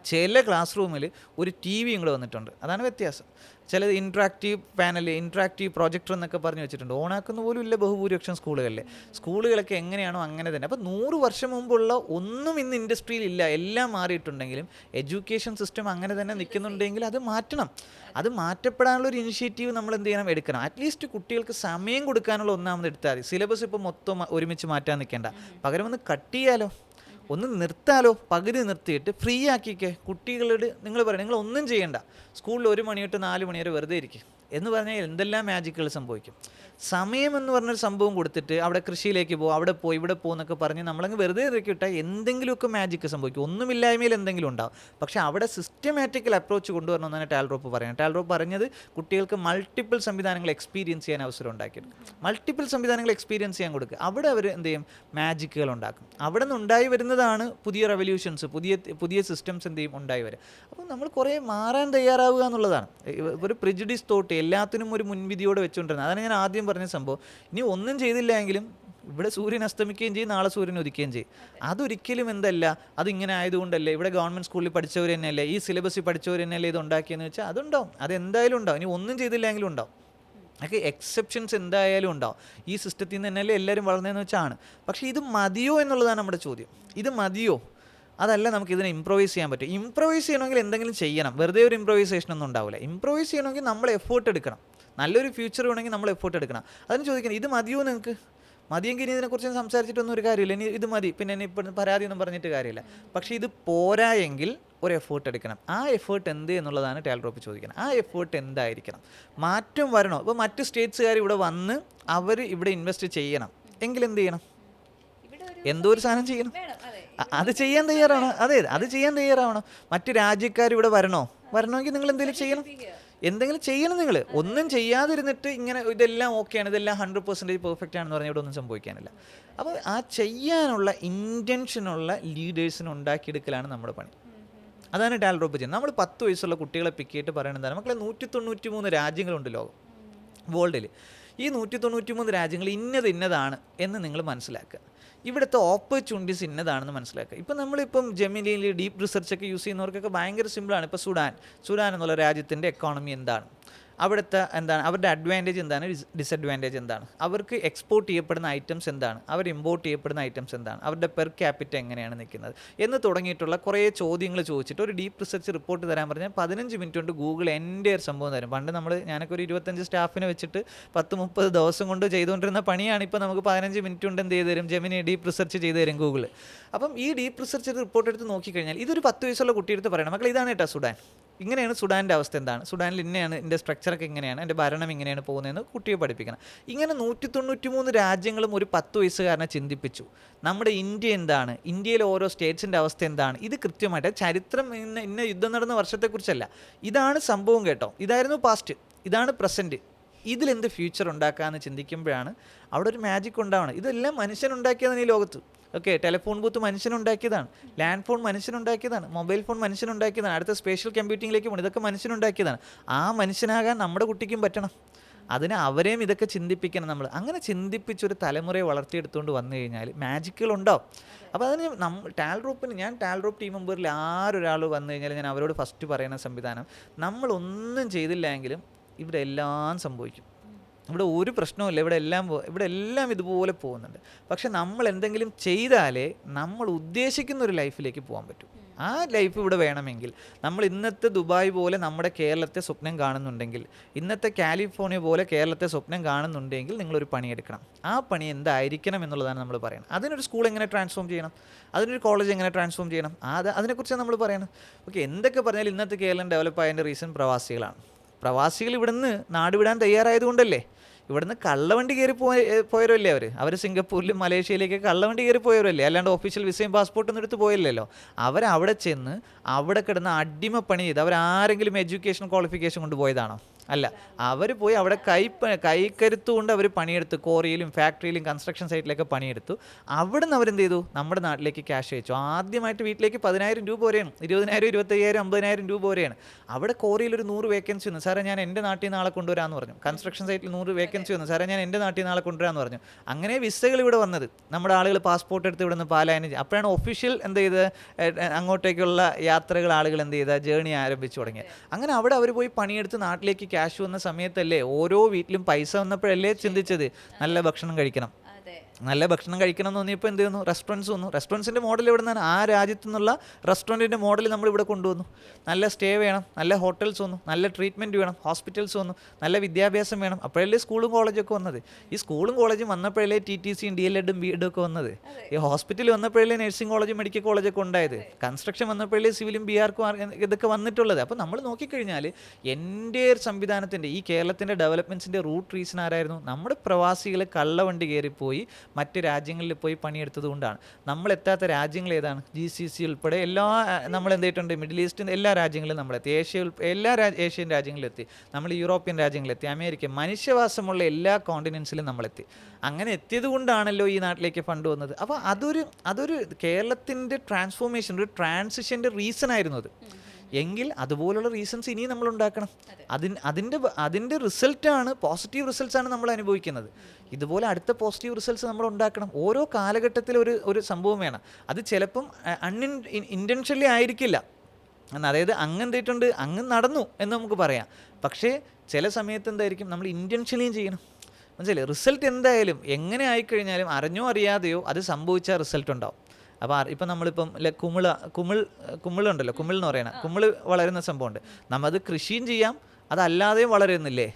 ചില ക്ലാസ് റൂമിൽ ഒരു TV കൂടെ വന്നിട്ടുണ്ട്, അതാണ് വ്യത്യാസം. ചിലത് ഇൻട്രാക്റ്റീവ് പാനൽ, ഇൻട്രാക്റ്റീവ് പ്രൊജക്ടർ എന്നൊക്കെ പറഞ്ഞു വെച്ചിട്ടുണ്ട്. ഓണാക്കുന്ന പോലും ഇല്ല ബഹുഭൂരിപക്ഷം സ്കൂളുകളൊക്കെ എങ്ങനെയാണോ അങ്ങനെ തന്നെ. അപ്പോൾ 100 വർഷം മുമ്പുള്ള ഒന്നും ഇന്ന് ഇൻഡസ്ട്രിയിൽ ഇല്ല, എല്ലാം മാറിയിട്ടുണ്ടെങ്കിലും എഡ്യൂക്കേഷൻ സിസ്റ്റം അങ്ങനെ തന്നെ നിൽക്കുന്നുണ്ടെങ്കിൽ അത് മാറ്റണം. അത് മാറ്റപ്പെടാനുള്ളൊരു ഇനിഷ്യേറ്റീവ് നമ്മൾ എന്ത് ചെയ്യണം, എടുക്കണം. അറ്റ്ലീസ്റ്റ് കുട്ടികൾക്ക് സമയം കൊടുക്കാനുള്ള ഒന്നാമത് എടുത്താൽ മതി. സിലബസ് ഇപ്പോൾ മൊത്തം ഒരുമിച്ച് മാറ്റാൻ നിൽക്കേണ്ട, പകരം ഒന്ന് കട്ട് ചെയ്യാലോ, ഒന്ന് നിർത്താലോ, പകുതി നിർത്തിയിട്ട് ഫ്രീ ആക്കിക്കേ. കുട്ടികളോട് നിങ്ങൾ പറയും നിങ്ങൾ ഒന്നും ചെയ്യണ്ട, സ്കൂളിൽ 1 മണി തൊട്ട് 4 മണി വരെ വെറുതെ ഇരിക്കും എന്ന് പറഞ്ഞാൽ എന്തെല്ലാം മാജിക്കുകൾ സംഭവിക്കും. സമയം എന്ന് പറഞ്ഞൊരു സംഭവം കൊടുത്തിട്ട് അവിടെ കൃഷിയിലേക്ക് പോകും, അവിടെ പോയി ഇവിടെ പോകുന്നൊക്കെ പറഞ്ഞ് നമ്മളങ്ങ് വെറുതെ ഇറക്കിയിട്ടാൽ എന്തെങ്കിലുമൊക്കെ മാജിക്ക് സംഭവിക്കും. ഒന്നുമില്ലായ്മയിൽ എന്തെങ്കിലും ഉണ്ടാവും. പക്ഷേ അവിടെ സിസ്റ്റമാറ്റിക്കൽ അപ്രോച്ച് കൊണ്ടുവരണമെന്നാണ് ടാൽറോപ്പ് പറയുന്നത്. ടാൽറോപ്പ് പറഞ്ഞത് കുട്ടികൾക്ക് മൾട്ടിപ്പിൾ സംവിധാനങ്ങൾ എക്സ്പീരിയൻസ് ചെയ്യാൻ അവസരം ഉണ്ടാക്കിയെടുക്കും. മൾട്ടിപ്പിൾ സംവിധാനങ്ങൾ എക്സ്പീരിയൻസ് ചെയ്യാൻ കൊടുക്കുക. അവിടെ അവർ എന്ത് ചെയ്യും, മാജിക്കുകൾ ഉണ്ടാക്കും. അവിടെ നിന്ന് ഉണ്ടായി വരുന്നതാണ് പുതിയ റെവല്യൂഷൻസ്, പുതിയ സിസ്റ്റംസ് എന്ത് ചെയ്യും ഉണ്ടായി വരും. അപ്പോൾ നമ്മൾ കുറേ മാറാൻ തയ്യാറാവുക എന്നുള്ളതാണ്. ഒരു പ്രിജുഡിസ് തോട്ട്, എല്ലാത്തിനും ഒരു മുൻവിധിയോടെ വെച്ചുകൊണ്ടിരുന്നത്. അതാണ് ഞാൻ ആദ്യം പറഞ്ഞ സംഭവം. ഇനി ഒന്നും ചെയ്തില്ല എങ്കിലും ഇവിടെ സൂര്യൻ അസ്തമിക്കുകയും ചെയ്യും, നാളെ സൂര്യൻ ഉദിക്കുകയും ചെയ്യും. അതൊരിക്കലും എന്തല്ല, അതിങ്ങനെ ആയതുകൊണ്ടല്ലേ, ഇവിടെ ഗവൺമെൻറ് സ്കൂളിൽ പഠിച്ചവർ തന്നെയല്ലേ, ഈ സിലബസിൽ പഠിച്ചവർ തന്നെയല്ലേ ഇത് ഉണ്ടാക്കിയെന്ന് വെച്ചാൽ അതുണ്ടാവും. അതെന്തായാലും ഉണ്ടാവും. ഇനി ഒന്നും ചെയ്തില്ലെങ്കിലും ഉണ്ടാവും. ഒക്കെ എക്സെപ്ഷൻസ് എന്തായാലും ഉണ്ടാവും. ഈ സിസ്റ്റത്തിൽ നിന്ന് തന്നെയല്ലേ എല്ലാവരും വളർന്നതെന്ന് വെച്ചാണ്. പക്ഷേ ഇത് മതിയോ എന്നുള്ളതാണ് നമ്മുടെ ചോദ്യം. ഇത് മതിയോ? അതല്ല, നമുക്ക് ഇതിനെ ഇംപ്രൊവൈസ് ചെയ്യാൻ പറ്റും. ഇംപ്രൊവൈസ് ചെയ്യണമെങ്കിൽ എന്തെങ്കിലും ചെയ്യണം. വെറുതെ ഒരു ഇംപ്രൊവൈസേഷൻ ഒന്നും ഉണ്ടാവില്ല. ഇംപ്രൊവൈസ് ചെയ്യണമെങ്കിൽ നമ്മൾ എഫേർട്ട് എടുക്കണം. നല്ലൊരു ഫ്യൂച്ചർ വേണമെങ്കിൽ നമ്മൾ എഫേർട്ട് എടുക്കണം. അതിന് ചോദിക്കണം, ഇത് മതിയോ നിങ്ങൾക്ക്? മതിയെങ്കിൽ ഇനി ഇതിനെക്കുറിച്ച് സംസാരിച്ചിട്ടൊന്നും ഒരു കാര്യമില്ല. ഇനി ഇത് മതി, പിന്നെ ഇനി ഇപ്പം പരാതിയൊന്നും പറഞ്ഞിട്ട് കാര്യമില്ല. പക്ഷേ ഇത് പോരാ എങ്കിൽ ഒരു എഫേർട്ട് എടുക്കണം. ആ എഫേർട്ട് എന്ത് എന്നുള്ളതാണ് ടാൽറോപ്പ് ചോദിക്കുന്നത്. ആ എഫേർട്ട് എന്തായിരിക്കണം? മാറ്റം വരണോ? ഇപ്പോൾ മറ്റ് സ്റ്റേറ്റ്സുകാർ ഇവിടെ വന്ന് അവർ ഇവിടെ ഇൻവെസ്റ്റ് ചെയ്യണം എങ്കിൽ എന്ത് ചെയ്യണം? എന്തോ ഒരു സാധനം ചെയ്യണം. അത് ചെയ്യാൻ തയ്യാറാണോ? അതെ, അത് ചെയ്യാൻ തയ്യാറാവണം. മറ്റ് രാജ്യക്കാർ ഇവിടെ വരണമെങ്കിൽ നിങ്ങൾ എന്തെങ്കിലും ചെയ്യണം. നിങ്ങൾ ഒന്നും ചെയ്യാതിരുന്നിട്ട് ഇങ്ങനെ ഇതെല്ലാം ഓക്കെയാണ്, ഇതെല്ലാം 100% പെർഫെക്റ്റ് ആണെന്ന് പറഞ്ഞാൽ ഇവിടെ ഒന്നും സംഭവിക്കാനില്ല. അപ്പോൾ ആ ചെയ്യാനുള്ള ഇൻറ്റൻഷനുള്ള ലീഡേഴ്സിനെ ഉണ്ടാക്കിയെടുക്കലാണ് നമ്മുടെ പണി. അതാണ് ടാൽറോപ്പ് ചെയ്യുന്നത്. നമ്മൾ 10 വയസ്സുള്ള കുട്ടികളെ പിക്ക് ചെയ്തിട്ട് പറയുന്നത് എന്താണ്, മക്കളെ 193 രാജ്യങ്ങളുണ്ട് വേൾഡിൽ. ഈ 193 രാജ്യങ്ങൾ ഇന്നതാണ് എന്ന് നിങ്ങൾ മനസ്സിലാക്കുക. ഇവിടുത്തെ ഓപ്പർച്യൂണിറ്റീസ് ഇന്നതാണെന്ന് മനസ്സിലാക്കുക. ഇപ്പം നമ്മളിപ്പം ജെമിനിയിൽ ഡീപ്പ് റിസർച്ചൊക്കെ യൂസ് ചെയ്യുന്നവർക്കൊക്കെ ഭയങ്കര സിമ്പിളാണ്. ഇപ്പോൾ സുഡാൻ എന്നുള്ള രാജ്യത്തിൻ്റെ എക്കോണമി എന്താണ്, അവിടുത്തെ എന്താണ്, അവരുടെ അഡ്വാൻറ്റേജ് എന്താണ്, ഡിസഡ്വാൻറ്റേജ് എന്താണ്, അവർക്ക് എക്സ്പോർട്ട് ചെയ്യപ്പെടുന്ന ഐറ്റംസ് എന്താണ്, അവർ ഇമ്പോർട്ട് ചെയ്യപ്പെടുന്ന ഐറ്റംസ് എന്താണ്, അവരുടെ പെർ ക്യാപിറ്റ എങ്ങനെയാണ് നിൽക്കുന്നത് എന്ന് തുടങ്ങിയിട്ടുള്ള കുറേ ചോദ്യങ്ങൾ ചോദിച്ചിട്ട് ഒരു ഡീപ്പ് റിസർച്ച് റിപ്പോർട്ട് തരാൻ പറഞ്ഞാൽ 15 മിനിറ്റ് കൊണ്ട് ഗൂഗിൾ എൻ്റെ ഒരു സംഭവം തരും. പണ്ട് ഞാനൊക്കെ ഒരു 25 സ്റ്റാഫിനെ വെച്ചിട്ട് 10-30 ദിവസം കൊണ്ട് ചെയ്തുകൊണ്ടിരുന്ന പണിയാണ് ഇപ്പോൾ നമുക്ക് 15 മിനിറ്റ് കൊണ്ട് എന്ത് ചെയ്ത് തരും, ജെമിനി ഡീപ്പ് റിസർച്ച് ചെയ്ത് തരും ഗൂഗിൾ. അപ്പം ഈ ഡീപ്പ് റിസർച്ച് റിപ്പോർട്ട് എടുത്ത് നോക്കിക്കഴിഞ്ഞാൽ ഇതൊരു 10 വയസ്സുള്ള കുട്ടിയെടുത്ത് പറയണം, മക്കൾ ഇതാണ് കേട്ടോ സുഡാൻ, ഇങ്ങനെയാണ് സുഡാൻ്റെ അവസ്ഥ, എന്താണ് സുഡാനിൽ ഇന്നയാണ് എൻ്റെ സ്ട്രക്ചറൊക്കെ ഇങ്ങനെയാണ്, എൻ്റെ ഭരണം ഇങ്ങനെയാണ് പോകുന്നതെന്ന് കുട്ടിയെ പഠിപ്പിക്കണം. ഇങ്ങനെ 193 രാജ്യങ്ങളും ഒരു 10 വയസ്സുകാരനെ ചിന്തിപ്പിച്ചു. നമ്മുടെ ഇന്ത്യ എന്താണ്, ഇന്ത്യയിലെ ഓരോ സ്റ്റേറ്റ്സിൻ്റെ അവസ്ഥ എന്താണ്, ഇത് കൃത്യമായിട്ട് ചരിത്രം ഇന്ന യുദ്ധം നടന്ന വർഷത്തെക്കുറിച്ചല്ല, ഇതാണ് സംഭവം കേട്ടോ, ഇതായിരുന്നു പാസ്റ്റ്, ഇതാണ് പ്രസൻറ്റ്, ഇതിലെന്ത് ഫ്യൂച്ചർ ഉണ്ടാക്കാമെന്ന് ചിന്തിക്കുമ്പോഴാണ് അവിടെ ഒരു മാജിക് ഉണ്ടാവണം. ഇതെല്ലാം മനുഷ്യനുണ്ടാക്കിയതാണ് ഈ ലോകത്ത്. ഓക്കെ, ടെലിഫോൺ ബൂത്ത് മനുഷ്യനുണ്ടാക്കിയതാണ്, ലാൻഡ് ഫോൺ മനുഷ്യനുണ്ടാക്കിയതാണ്, മൊബൈൽ ഫോൺ മനുഷ്യനുണ്ടാക്കിയതാണ്, അടുത്ത സ്പേഷ്യൽ കമ്പ്യൂട്ടിങ്ങിലേക്ക് പോകണം, ഇതൊക്കെ മനുഷ്യനുണ്ടാക്കിയതാണ്. ആ മനുഷ്യനാകാൻ നമ്മുടെ കുട്ടിക്കും പറ്റണം. അതിന് അവരെയും ഇതൊക്കെ ചിന്തിപ്പിക്കണം നമ്മൾ. അങ്ങനെ ചിന്തിപ്പിച്ചൊരു തലമുറയെ വളർത്തിയെടുത്തുകൊണ്ട് വന്നു കഴിഞ്ഞാൽ മാജിക്കുകളുണ്ടാവും. അപ്പോൾ അതിന് ഞാൻ ടാൽറോപ്പ് ടീം മെമ്പറിൽ ആരൊരാൾ വന്നു കഴിഞ്ഞാൽ ഞാൻ അവരോട് ഫസ്റ്റ് പറയുന്ന സംവിധാനം, നമ്മളൊന്നും ചെയ്തില്ലെങ്കിലും ഇവിടെ എല്ലാം സംഭവിക്കും, ഇവിടെ ഒരു പ്രശ്നവുമില്ല, ഇവിടെ എല്ലാം ഇതുപോലെ പോകുന്നുണ്ട്. പക്ഷെ നമ്മൾ എന്തെങ്കിലും ചെയ്താലേ നമ്മൾ ഉദ്ദേശിക്കുന്ന ഒരു ലൈഫിലേക്ക് പോകാൻ പറ്റൂ. ആ ലൈഫ് ഇവിടെ വേണമെങ്കിൽ നമ്മൾ ഇന്നത്തെ ദുബായ് പോലെ നമ്മുടെ കേരളത്തെ സ്വപ്നം കാണുന്നുണ്ടെങ്കിൽ, ഇന്നത്തെ കാലിഫോർണിയ പോലെ കേരളത്തെ സ്വപ്നം കാണുന്നുണ്ടെങ്കിൽ നിങ്ങളൊരു പണിയെടുക്കണം. ആ പണി എന്തായിരിക്കണം എന്നുള്ളതാണ് നമ്മൾ പറയുന്നത്. അതിനൊരു സ്കൂൾ എങ്ങനെ ട്രാൻസ്ഫോം ചെയ്യണം, അതിനൊരു കോളേജ് എങ്ങനെ ട്രാൻസ്ഫോം ചെയ്യണം, അതിനെക്കുറിച്ചാണ് നമ്മൾ പറയണം. ഓക്കെ, എന്തൊക്കെ പറഞ്ഞാൽ ഇന്നത്തെ കേരളം ഡെവലപ്പ് ആയതിൻ്റെ റീസൺ പ്രവാസികളാണ്. പ്രവാസികൾ ഇവിടുന്ന് നാട് വിടാൻ തയ്യാറായതുകൊണ്ടല്ലേ. ഇവിടുന്ന് കള്ളവണ്ടി കയറി പോയവരല്ലേ അവർ സിംഗപ്പൂരിലും മലേഷ്യയിലേക്ക് കള്ളവണ്ടി കയറി പോയവരല്ലേ, അല്ലാണ്ട് ഒഫീഷ്യൽ വിസയും പാസ്പോർട്ടൊന്നും എടുത്ത് പോയില്ലല്ലോ. അവരവിടെ ചെന്ന് അവിടെ കിടന്ന് അടിമപ്പണി ചെയ്ത് അവരാരെങ്കിലും എഡ്യൂക്കേഷൻ ക്വാളിഫിക്കേഷൻ കൊണ്ട് പോയതാണോ? അല്ല, അവർ പോയി അവിടെ കൈക്കരുത്തുകൊണ്ട് അവർ പണിയെടുത്ത് കോറിയിലും ഫാക്ടറിയിലും കൺസ്ട്രക്ഷൻ സൈറ്റിലൊക്കെ പണിയെടുത്തു. അവിടെ നിന്ന് അവരെന്ത് ചെയ്തു, നമ്മുടെ നാട്ടിലേക്ക് ക്യാഷ് അയച്ചു. ആദ്യമായിട്ട് വീട്ടിലേക്ക് 10,000 രൂപ വരെയാണ്, 20,000, 25,000, 50,000 രൂപ വരെയാണ്. അവിടെ കോറിയിൽ ഒരു 100 വേക്കൻസി വന്നു, സാറേ ഞാൻ എൻ്റെ നാട്ടിൽ നാളെ കൊണ്ടുവരാമെന്ന് പറഞ്ഞു. കൺസ്ട്രക്ഷൻ സൈറ്റിൽ 100 വേക്കൻസി വന്നു, സാറേ ഞാൻ എൻ്റെ നാട്ടിൽ നാളെ കൊണ്ടുവരാമെന്ന് പറഞ്ഞു. അങ്ങനെ വിസകൾ ഇവിടെ വന്നത്, നമ്മുടെ ആളുകൾ പാസ്പോർട്ട് എടുത്ത് ഇവിടെ നിന്ന് പാലായനം. അപ്പോഴാണ് ഒഫീഷ്യൽ എന്ത് ചെയ്ത് അങ്ങോട്ടേക്കുള്ള യാത്രകൾ ആളുകൾ എന്ത് ചെയ്ത ജേണി ആരംഭിച്ചു തുടങ്ങിയത്. അങ്ങനെ അവിടെ അവർ പോയി പണിയെടുത്ത് നാട്ടിലേക്ക് ക്യാഷ് വന്ന സമയത്തല്ലേ ഓരോ വീട്ടിലും പൈസ വന്നപ്പോഴല്ലേ ചിന്തിച്ചത് നല്ല ഭക്ഷണം കഴിക്കണം, നല്ല ഭക്ഷണം കഴിക്കണം എന്ന് തോന്നിയപ്പോൾ എന്ത് ചെയ്യുന്നു, റെസ്റ്റോറൻറ്റ്സ് വന്നു. റെസ്റ്റോറൻറ്റ്സിൻ്റെ മോഡൽ എവിടെ നിന്നാണ്, ആ രാജ്യത്തു നിന്നുള്ള റെസ്റ്റോറൻറ്റിൻ്റെ മോഡൽ നമ്മളിവിടെ കൊണ്ടുവന്നു. നല്ല സ്റ്റേ വേണം, നല്ല ഹോട്ടൽസ് വന്നു, നല്ല ട്രീറ്റ്മെൻറ്റ് വേണം, ഹോസ്പിറ്റൽസ് വന്നു, നല്ല വിദ്യാഭ്യാസം വേണം. അപ്പോഴല്ലേ സ്കൂളും കോളേജൊക്കെ വന്നത്. ഈ സ്കൂളും കോളേജും വന്നപ്പോഴല്ലേ TTCയും DLEDും B.Edും ഒക്കെ വന്നത്. ഈ ഹോസ്പിറ്റൽ വന്നപ്പോഴല്ലേ നഴ്സിംഗ് കോളേജും മെഡിക്കൽ കോളേജൊക്കെ ഉണ്ടായത്. കൺസ്ട്രക്ഷൻ വന്നപ്പോഴല്ലേ സിവിലും BRക്കും ഇതൊക്കെ വന്നിട്ടുള്ളത്. അപ്പോൾ നമ്മൾ നോക്കിക്കഴിഞ്ഞാൽ എൻ്റെ സംവിധാനത്തിൻ്റെ ഈ കേരളത്തിൻ്റെ ഡെവലപ്മെൻറ്റ്സിൻ്റെ റൂട്ട് റീസൺ ആരായിരുന്നു? നമ്മുടെ പ്രവാസികൾ കള്ളവണ്ടി കയറിപ്പോയി മറ്റ് രാജ്യങ്ങളിൽ പോയി പണിയെടുത്തത് കൊണ്ടാണ്. നമ്മളെത്താത്ത രാജ്യങ്ങൾ ഏതാണ്? GCC ഉൾപ്പെടെ എല്ലാ നമ്മൾ എന്ത് ചെയ്തിട്ടുണ്ട്, മിഡിൽ ഈസ്റ്റിൻ്റെ എല്ലാ രാജ്യങ്ങളിലും നമ്മളെത്തി, എല്ലാ ഏഷ്യൻ രാജ്യങ്ങളിലെത്തി, നമ്മൾ യൂറോപ്യൻ രാജ്യങ്ങളിലെത്തി, അമേരിക്ക, മനുഷ്യവാസമുള്ള എല്ലാ കോണ്ടിനെൻസിലും നമ്മളെത്തി. അങ്ങനെ എത്തിയത് കൊണ്ടാണല്ലോ ഈ നാട്ടിലേക്ക് ഫണ്ട് വന്നത്. അപ്പോൾ അതൊരു കേരളത്തിൻ്റെ ട്രാൻസ്ഫോർമേഷൻ, ഒരു ട്രാൻസിഷൻ്റെ റീസൺ ആയിരുന്നു അത്. എങ്കിൽ അതുപോലുള്ള റീസൺസ് ഇനിയും നമ്മൾ ഉണ്ടാക്കണം. അതിൻ്റെ റിസൾട്ടാണ്, പോസിറ്റീവ് റിസൾട്ട്സാണ് നമ്മൾ അനുഭവിക്കുന്നത്. ഇതുപോലെ അടുത്ത പോസിറ്റീവ് റിസൾട്ട്സ് നമ്മൾ ഉണ്ടാക്കണം. ഓരോ കാലഘട്ടത്തിൽ ഒരു സംഭവം വേണം. അത് ചിലപ്പം ഇൻറ്റൻഷനലി ആയിരിക്കില്ല, അതായത് അങ്ങ് എന്തിട്ടുണ്ട്, അങ്ങ് നടന്നു എന്ന് നമുക്ക് പറയാം. പക്ഷേ ചില സമയത്ത് എന്തായിരിക്കും, നമ്മൾ ഇൻറ്റൻഷനലിയും ചെയ്യണം. മനസ്സിലായി? റിസൾട്ട് എന്തായാലും എങ്ങനെ ആയിക്കഴിഞ്ഞാലും അറിഞ്ഞോ അറിയാതെയോ അത് സംഭവിച്ച റിസൾട്ട് ഉണ്ടാവും. അപ്പോൾ ഇപ്പം നമ്മളിപ്പം കുമിളുണ്ടല്ലോ, കുമിൾ എന്ന് പറയുന്നത്, കുമിൾ വളരുന്ന സംഭവമുണ്ട്. നമ്മത് കൃഷിയും ചെയ്യാം, അതല്ലാതെയും വളരുന്നില്ലേ.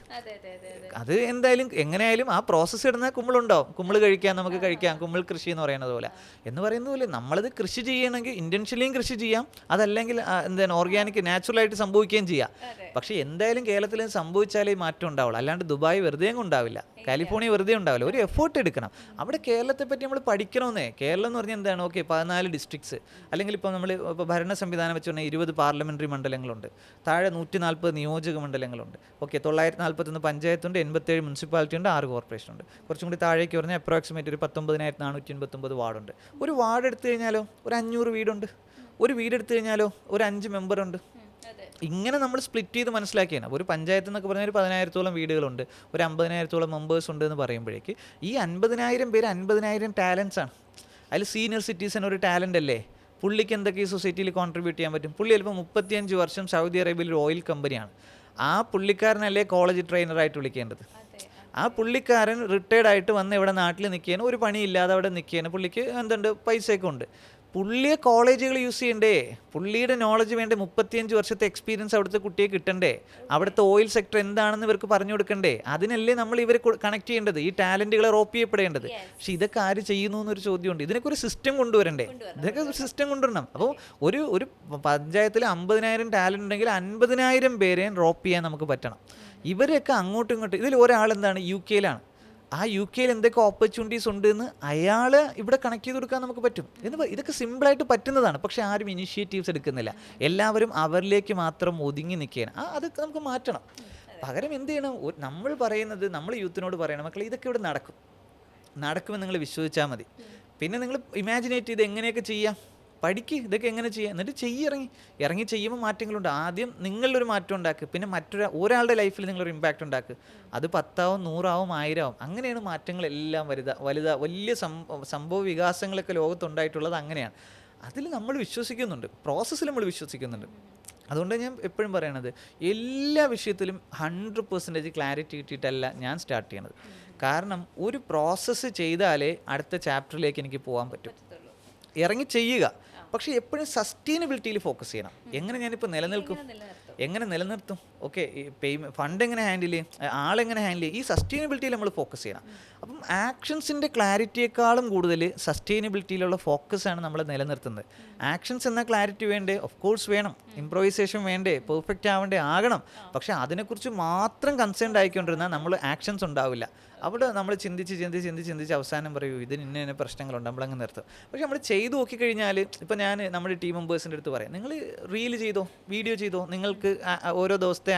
അത് എന്തായാലും എങ്ങനെയായാലും ആ പ്രോസസ്സ് ഇടുന്ന കുമ്പിളുണ്ടാവും. കുമ്പിൾ കഴിക്കാം, നമുക്ക് കഴിക്കാം, കുമ്പിൾ കൃഷി എന്ന് പറയുന്നത് പോലെ. നമ്മളത് കൃഷി ചെയ്യണമെങ്കിൽ ഇൻറ്റൻഷനലിയും കൃഷി ചെയ്യാം, അതല്ലെങ്കിൽ എന്താണ് ഓർഗാനിക് നാച്ചുറലായിട്ട് സംഭവിക്കുകയും ചെയ്യാം. പക്ഷേ എന്തായാലും കേരളത്തിൽ സംഭവിച്ചാലേ മാറ്റം ഉണ്ടാവുള്ളൂ. അല്ലാണ്ട് ദുബായ് വെറുതെ ഉണ്ടാവില്ല, കാലിഫോർണിയ വെറുതെ ഉണ്ടാവില്ല. ഒരു എഫേർട്ട് എടുക്കണം. അവിടെ കേരളത്തെ പറ്റി നമ്മൾ പഠിക്കണമെന്നേ. കേരളം എന്ന് പറഞ്ഞാൽ എന്താണ്? ഓക്കെ, 14 ഡിസ്ട്രിക്ട്സ്, അല്ലെങ്കിൽ ഇപ്പോൾ നമ്മൾ ഇപ്പോൾ ഭരണ സംവിധാനം വെച്ച് പറഞ്ഞാൽ 20 പാർലമെൻ്ററി മണ്ഡലങ്ങളുണ്ട്, താഴെ 140 നിയോജക മണ്ഡലങ്ങളുണ്ട്. ഓക്കെ, 941 പഞ്ചായത്തുണ്ട്, 87 മുനിസിപ്പാലിറ്റി ഉണ്ട്, 6 കോർപ്പറേഷൻ ഉണ്ട്. കുറച്ചും കൂടി താഴേക്ക് പറഞ്ഞാൽ അപ്രോക്സിമേറ്റ് ഒരു 19,489 വാർഡുണ്ട്. ഒരു വാർഡ് എടുത്തു കഴിഞ്ഞാലോ ഒരു 500 വീടുണ്ട്. ഒരു വീടെടുത്തു കഴിഞ്ഞാലോ ഒരു 5 മെമ്പറുണ്ട്. ഇങ്ങനെ നമ്മൾ സ്പ്ലിറ്റ് ചെയ്ത് മനസ്സിലാക്കിയാണ്. അപ്പോൾ ഒരു പഞ്ചായത്ത് എന്നൊക്കെ പറഞ്ഞാൽ ഒരു 10,000-ഓളം വീടുകളുണ്ട്, ഒരു 50,000-ഓളം മെമ്പേഴ്സ് ഉണ്ട് എന്ന് പറയുമ്പോഴേക്ക് ഈ 50,000 പേര് 50,000 ടാലൻസ് ആണ്. അതിൽ സീനിയർ സിറ്റിസൺ ഒരു ടാലൻ്റ് അല്ലേ, പുള്ളിക്ക് എന്തൊക്കെ ഈ സൊസൈറ്റിയിൽ കോൺട്രിബ്യൂട്ട് ചെയ്യാൻ പറ്റും. പുള്ളി ചിലപ്പോൾ 35 വർഷം സൗദി അറേബ്യയിൽ ഒരു ഓയിൽ കമ്പനിയാണ്, ആ പുള്ളിക്കാരനല്ലേ കോളേജ് ട്രെയിനറായിട്ട് വിളിക്കേണ്ടത്. ആ പുള്ളിക്കാരൻ റിട്ടയർഡ് ആയിട്ട് വന്ന് ഇവിടെ നാട്ടിൽ നിൽക്കുകയാണ്, ഒരു പണിയില്ലാതെ അവിടെ നിൽക്കുകയാണ്, പുള്ളിക്ക് എന്തുണ്ട് പൈസയൊക്കെ ഉണ്ട്. പുള്ളിയെ കോളേജുകൾ യൂസ് ചെയ്യണ്ടേ, പുള്ളിയുടെ നോളജ് വേണ്ടേ, 35 വർഷത്തെ എക്സ്പീരിയൻസ് അവിടുത്തെ കുട്ടിയെ കിട്ടണ്ടേ, അവിടുത്തെ ഓയിൽ സെക്ടർ എന്താണെന്ന് ഇവർക്ക് പറഞ്ഞു കൊടുക്കണ്ടേ. അതിനല്ലേ നമ്മൾ ഇവരെ കണക്ട് ചെയ്യേണ്ടത്, ഈ ടാലൻറ്റുകളെ റോപ്പ് ചെയ്യപ്പെടേണ്ടത്. പക്ഷെ ഇതൊക്കെ ആര് ചെയ്യുന്നു എന്നൊരു ചോദ്യമുണ്ട്. ഇതിനൊക്കെ ഒരു സിസ്റ്റം കൊണ്ടുവരണ്ടേ, ഇതൊക്കെ ഒരു സിസ്റ്റം കൊണ്ടുവരണം. അപ്പോൾ ഒരു പഞ്ചായത്തിൽ 50,000 ടാലൻ്റ് ഉണ്ടെങ്കിൽ 50,000 പേരെയും റോപ്പ് ചെയ്യാൻ നമുക്ക് പറ്റണം. ഇവരൊക്കെ അങ്ങോട്ടും ഇങ്ങോട്ടും, ഇതിൽ ഒരാൾ എന്താണ് UK-യിലാണ്, ആ UK-യിൽ എന്തൊക്കെ ഓപ്പർച്യൂണിറ്റീസ് ഉണ്ട് എന്ന് അയാൾ ഇവിടെ കണക്ട് ചെയ്ത് കൊടുക്കാൻ നമുക്ക് പറ്റും. ഇതൊക്കെ സിമ്പിളായിട്ട് പറ്റുന്നതാണ്. പക്ഷേ ആരും ഇനിഷ്യേറ്റീവ്സ് എടുക്കുന്നില്ല, എല്ലാവരും അവരിലേക്ക് മാത്രം ഒതുങ്ങി നിൽക്കുകയാണ്. അതൊക്കെ നമുക്ക് മാറ്റണം. പകരം എന്ത് ചെയ്യണം, നമ്മൾ പറയുന്നത്, നമ്മൾ യൂത്തിനോട് പറയണം, മക്കളെ ഇതൊക്കെ ഇവിടെ നടക്കുമെന്ന് നിങ്ങൾ വിശ്വസിച്ചാൽ മതി. പിന്നെ നിങ്ങൾ ഇമാജിനേറ്റ് ചെയ്ത് എങ്ങനെയൊക്കെ ചെയ്യാം, പഠിക്ക്, ഇതൊക്കെ എങ്ങനെ ചെയ്യാം, എന്നിട്ട് ഇറങ്ങി ചെയ്യുമ്പോൾ മാറ്റങ്ങളുണ്ട്. ആദ്യം നിങ്ങളൊരു മാറ്റം ഉണ്ടാക്കുക, പിന്നെ ഒരാളുടെ ലൈഫിൽ നിങ്ങളൊരു ഇമ്പാക്റ്റ് ഉണ്ടാക്കുക. അത് 10 ആവും, 100 ആവും, 1000 ആവും. അങ്ങനെയാണ് മാറ്റങ്ങളെല്ലാം വലിയ സംഭവ വികാസങ്ങളൊക്കെ ലോകത്തുണ്ടായിട്ടുള്ളത്. അങ്ങനെയാണ്. അതിൽ നമ്മൾ വിശ്വസിക്കുന്നുണ്ട്, പ്രോസസ്സിൽ നമ്മൾ വിശ്വസിക്കുന്നുണ്ട്. അതുകൊണ്ട് ഞാൻ എപ്പോഴും പറയണത്, എല്ലാ വിഷയത്തിലും 100% ക്ലാരിറ്റി കിട്ടിയിട്ടല്ല ഞാൻ സ്റ്റാർട്ട് ചെയ്യണത്. കാരണം ഒരു പ്രോസസ്സ് ചെയ്താലേ അടുത്ത ചാപ്റ്ററിലേക്ക് എനിക്ക് പോകാൻ പറ്റും. ഇറങ്ങി ചെയ്യുക, പക്ഷേ എപ്പോഴും സസ്റ്റൈനബിലിറ്റിയിൽ ഫോക്കസ് ചെയ്യണം. ഞാനിപ്പോൾ എങ്ങനെ നിലനിർത്തും, ഓക്കെ, ഫണ്ട് എങ്ങനെ ഹാൻഡിൽ ചെയ്യും, ആളെങ്ങനെ ഹാൻഡിൽ ചെയ്യും, ഈ സസ്റ്റൈനബിലിറ്റിയിൽ നമ്മൾ ഫോക്കസ് ചെയ്യണം. അപ്പം ആക്ഷൻസിൻ്റെ ക്ലാരിറ്റിയേക്കാളും കൂടുതൽ സസ്റ്റൈനബിലിറ്റിയിലുള്ള ഫോക്കസാണ് നമ്മൾ നിലനിർത്തുന്നത്. ആക്ഷൻസ് എന്ന ക്ലാരിറ്റി വേണ്ടേ, ഓഫ് കോഴ്സ് വേണം, ഇംപ്രൊവൈസേഷൻ വേണ്ടേ, പെർഫെക്റ്റ് ആകണം. പക്ഷേ അതിനെക്കുറിച്ച് മാത്രം കൺസേൺഡ് ആയിക്കൊണ്ടിരുന്നാൽ നമ്മൾ ആക്ഷൻസ് ഉണ്ടാവില്ല. അവിടെ നമ്മൾ ചിന്തിച്ച് അവസാനം പറയൂ ഇതിന് ഇന്ന പ്രശ്നങ്ങളുണ്ട്, നമ്മളങ്ങ് നിർത്തും. പക്ഷെ നമ്മൾ ചെയ്തു നോക്കിക്കഴിഞ്ഞാൽ, ഇപ്പോൾ ഞാൻ നമ്മുടെ ടീം മെമ്പേഴ്സിൻ്റെ അടുത്ത് പറയാം, നിങ്ങൾ റീൽ ചെയ്തോ, വീഡിയോ ചെയ്തോ, നിങ്ങൾക്ക് ഓരോ ദിവസത്തെ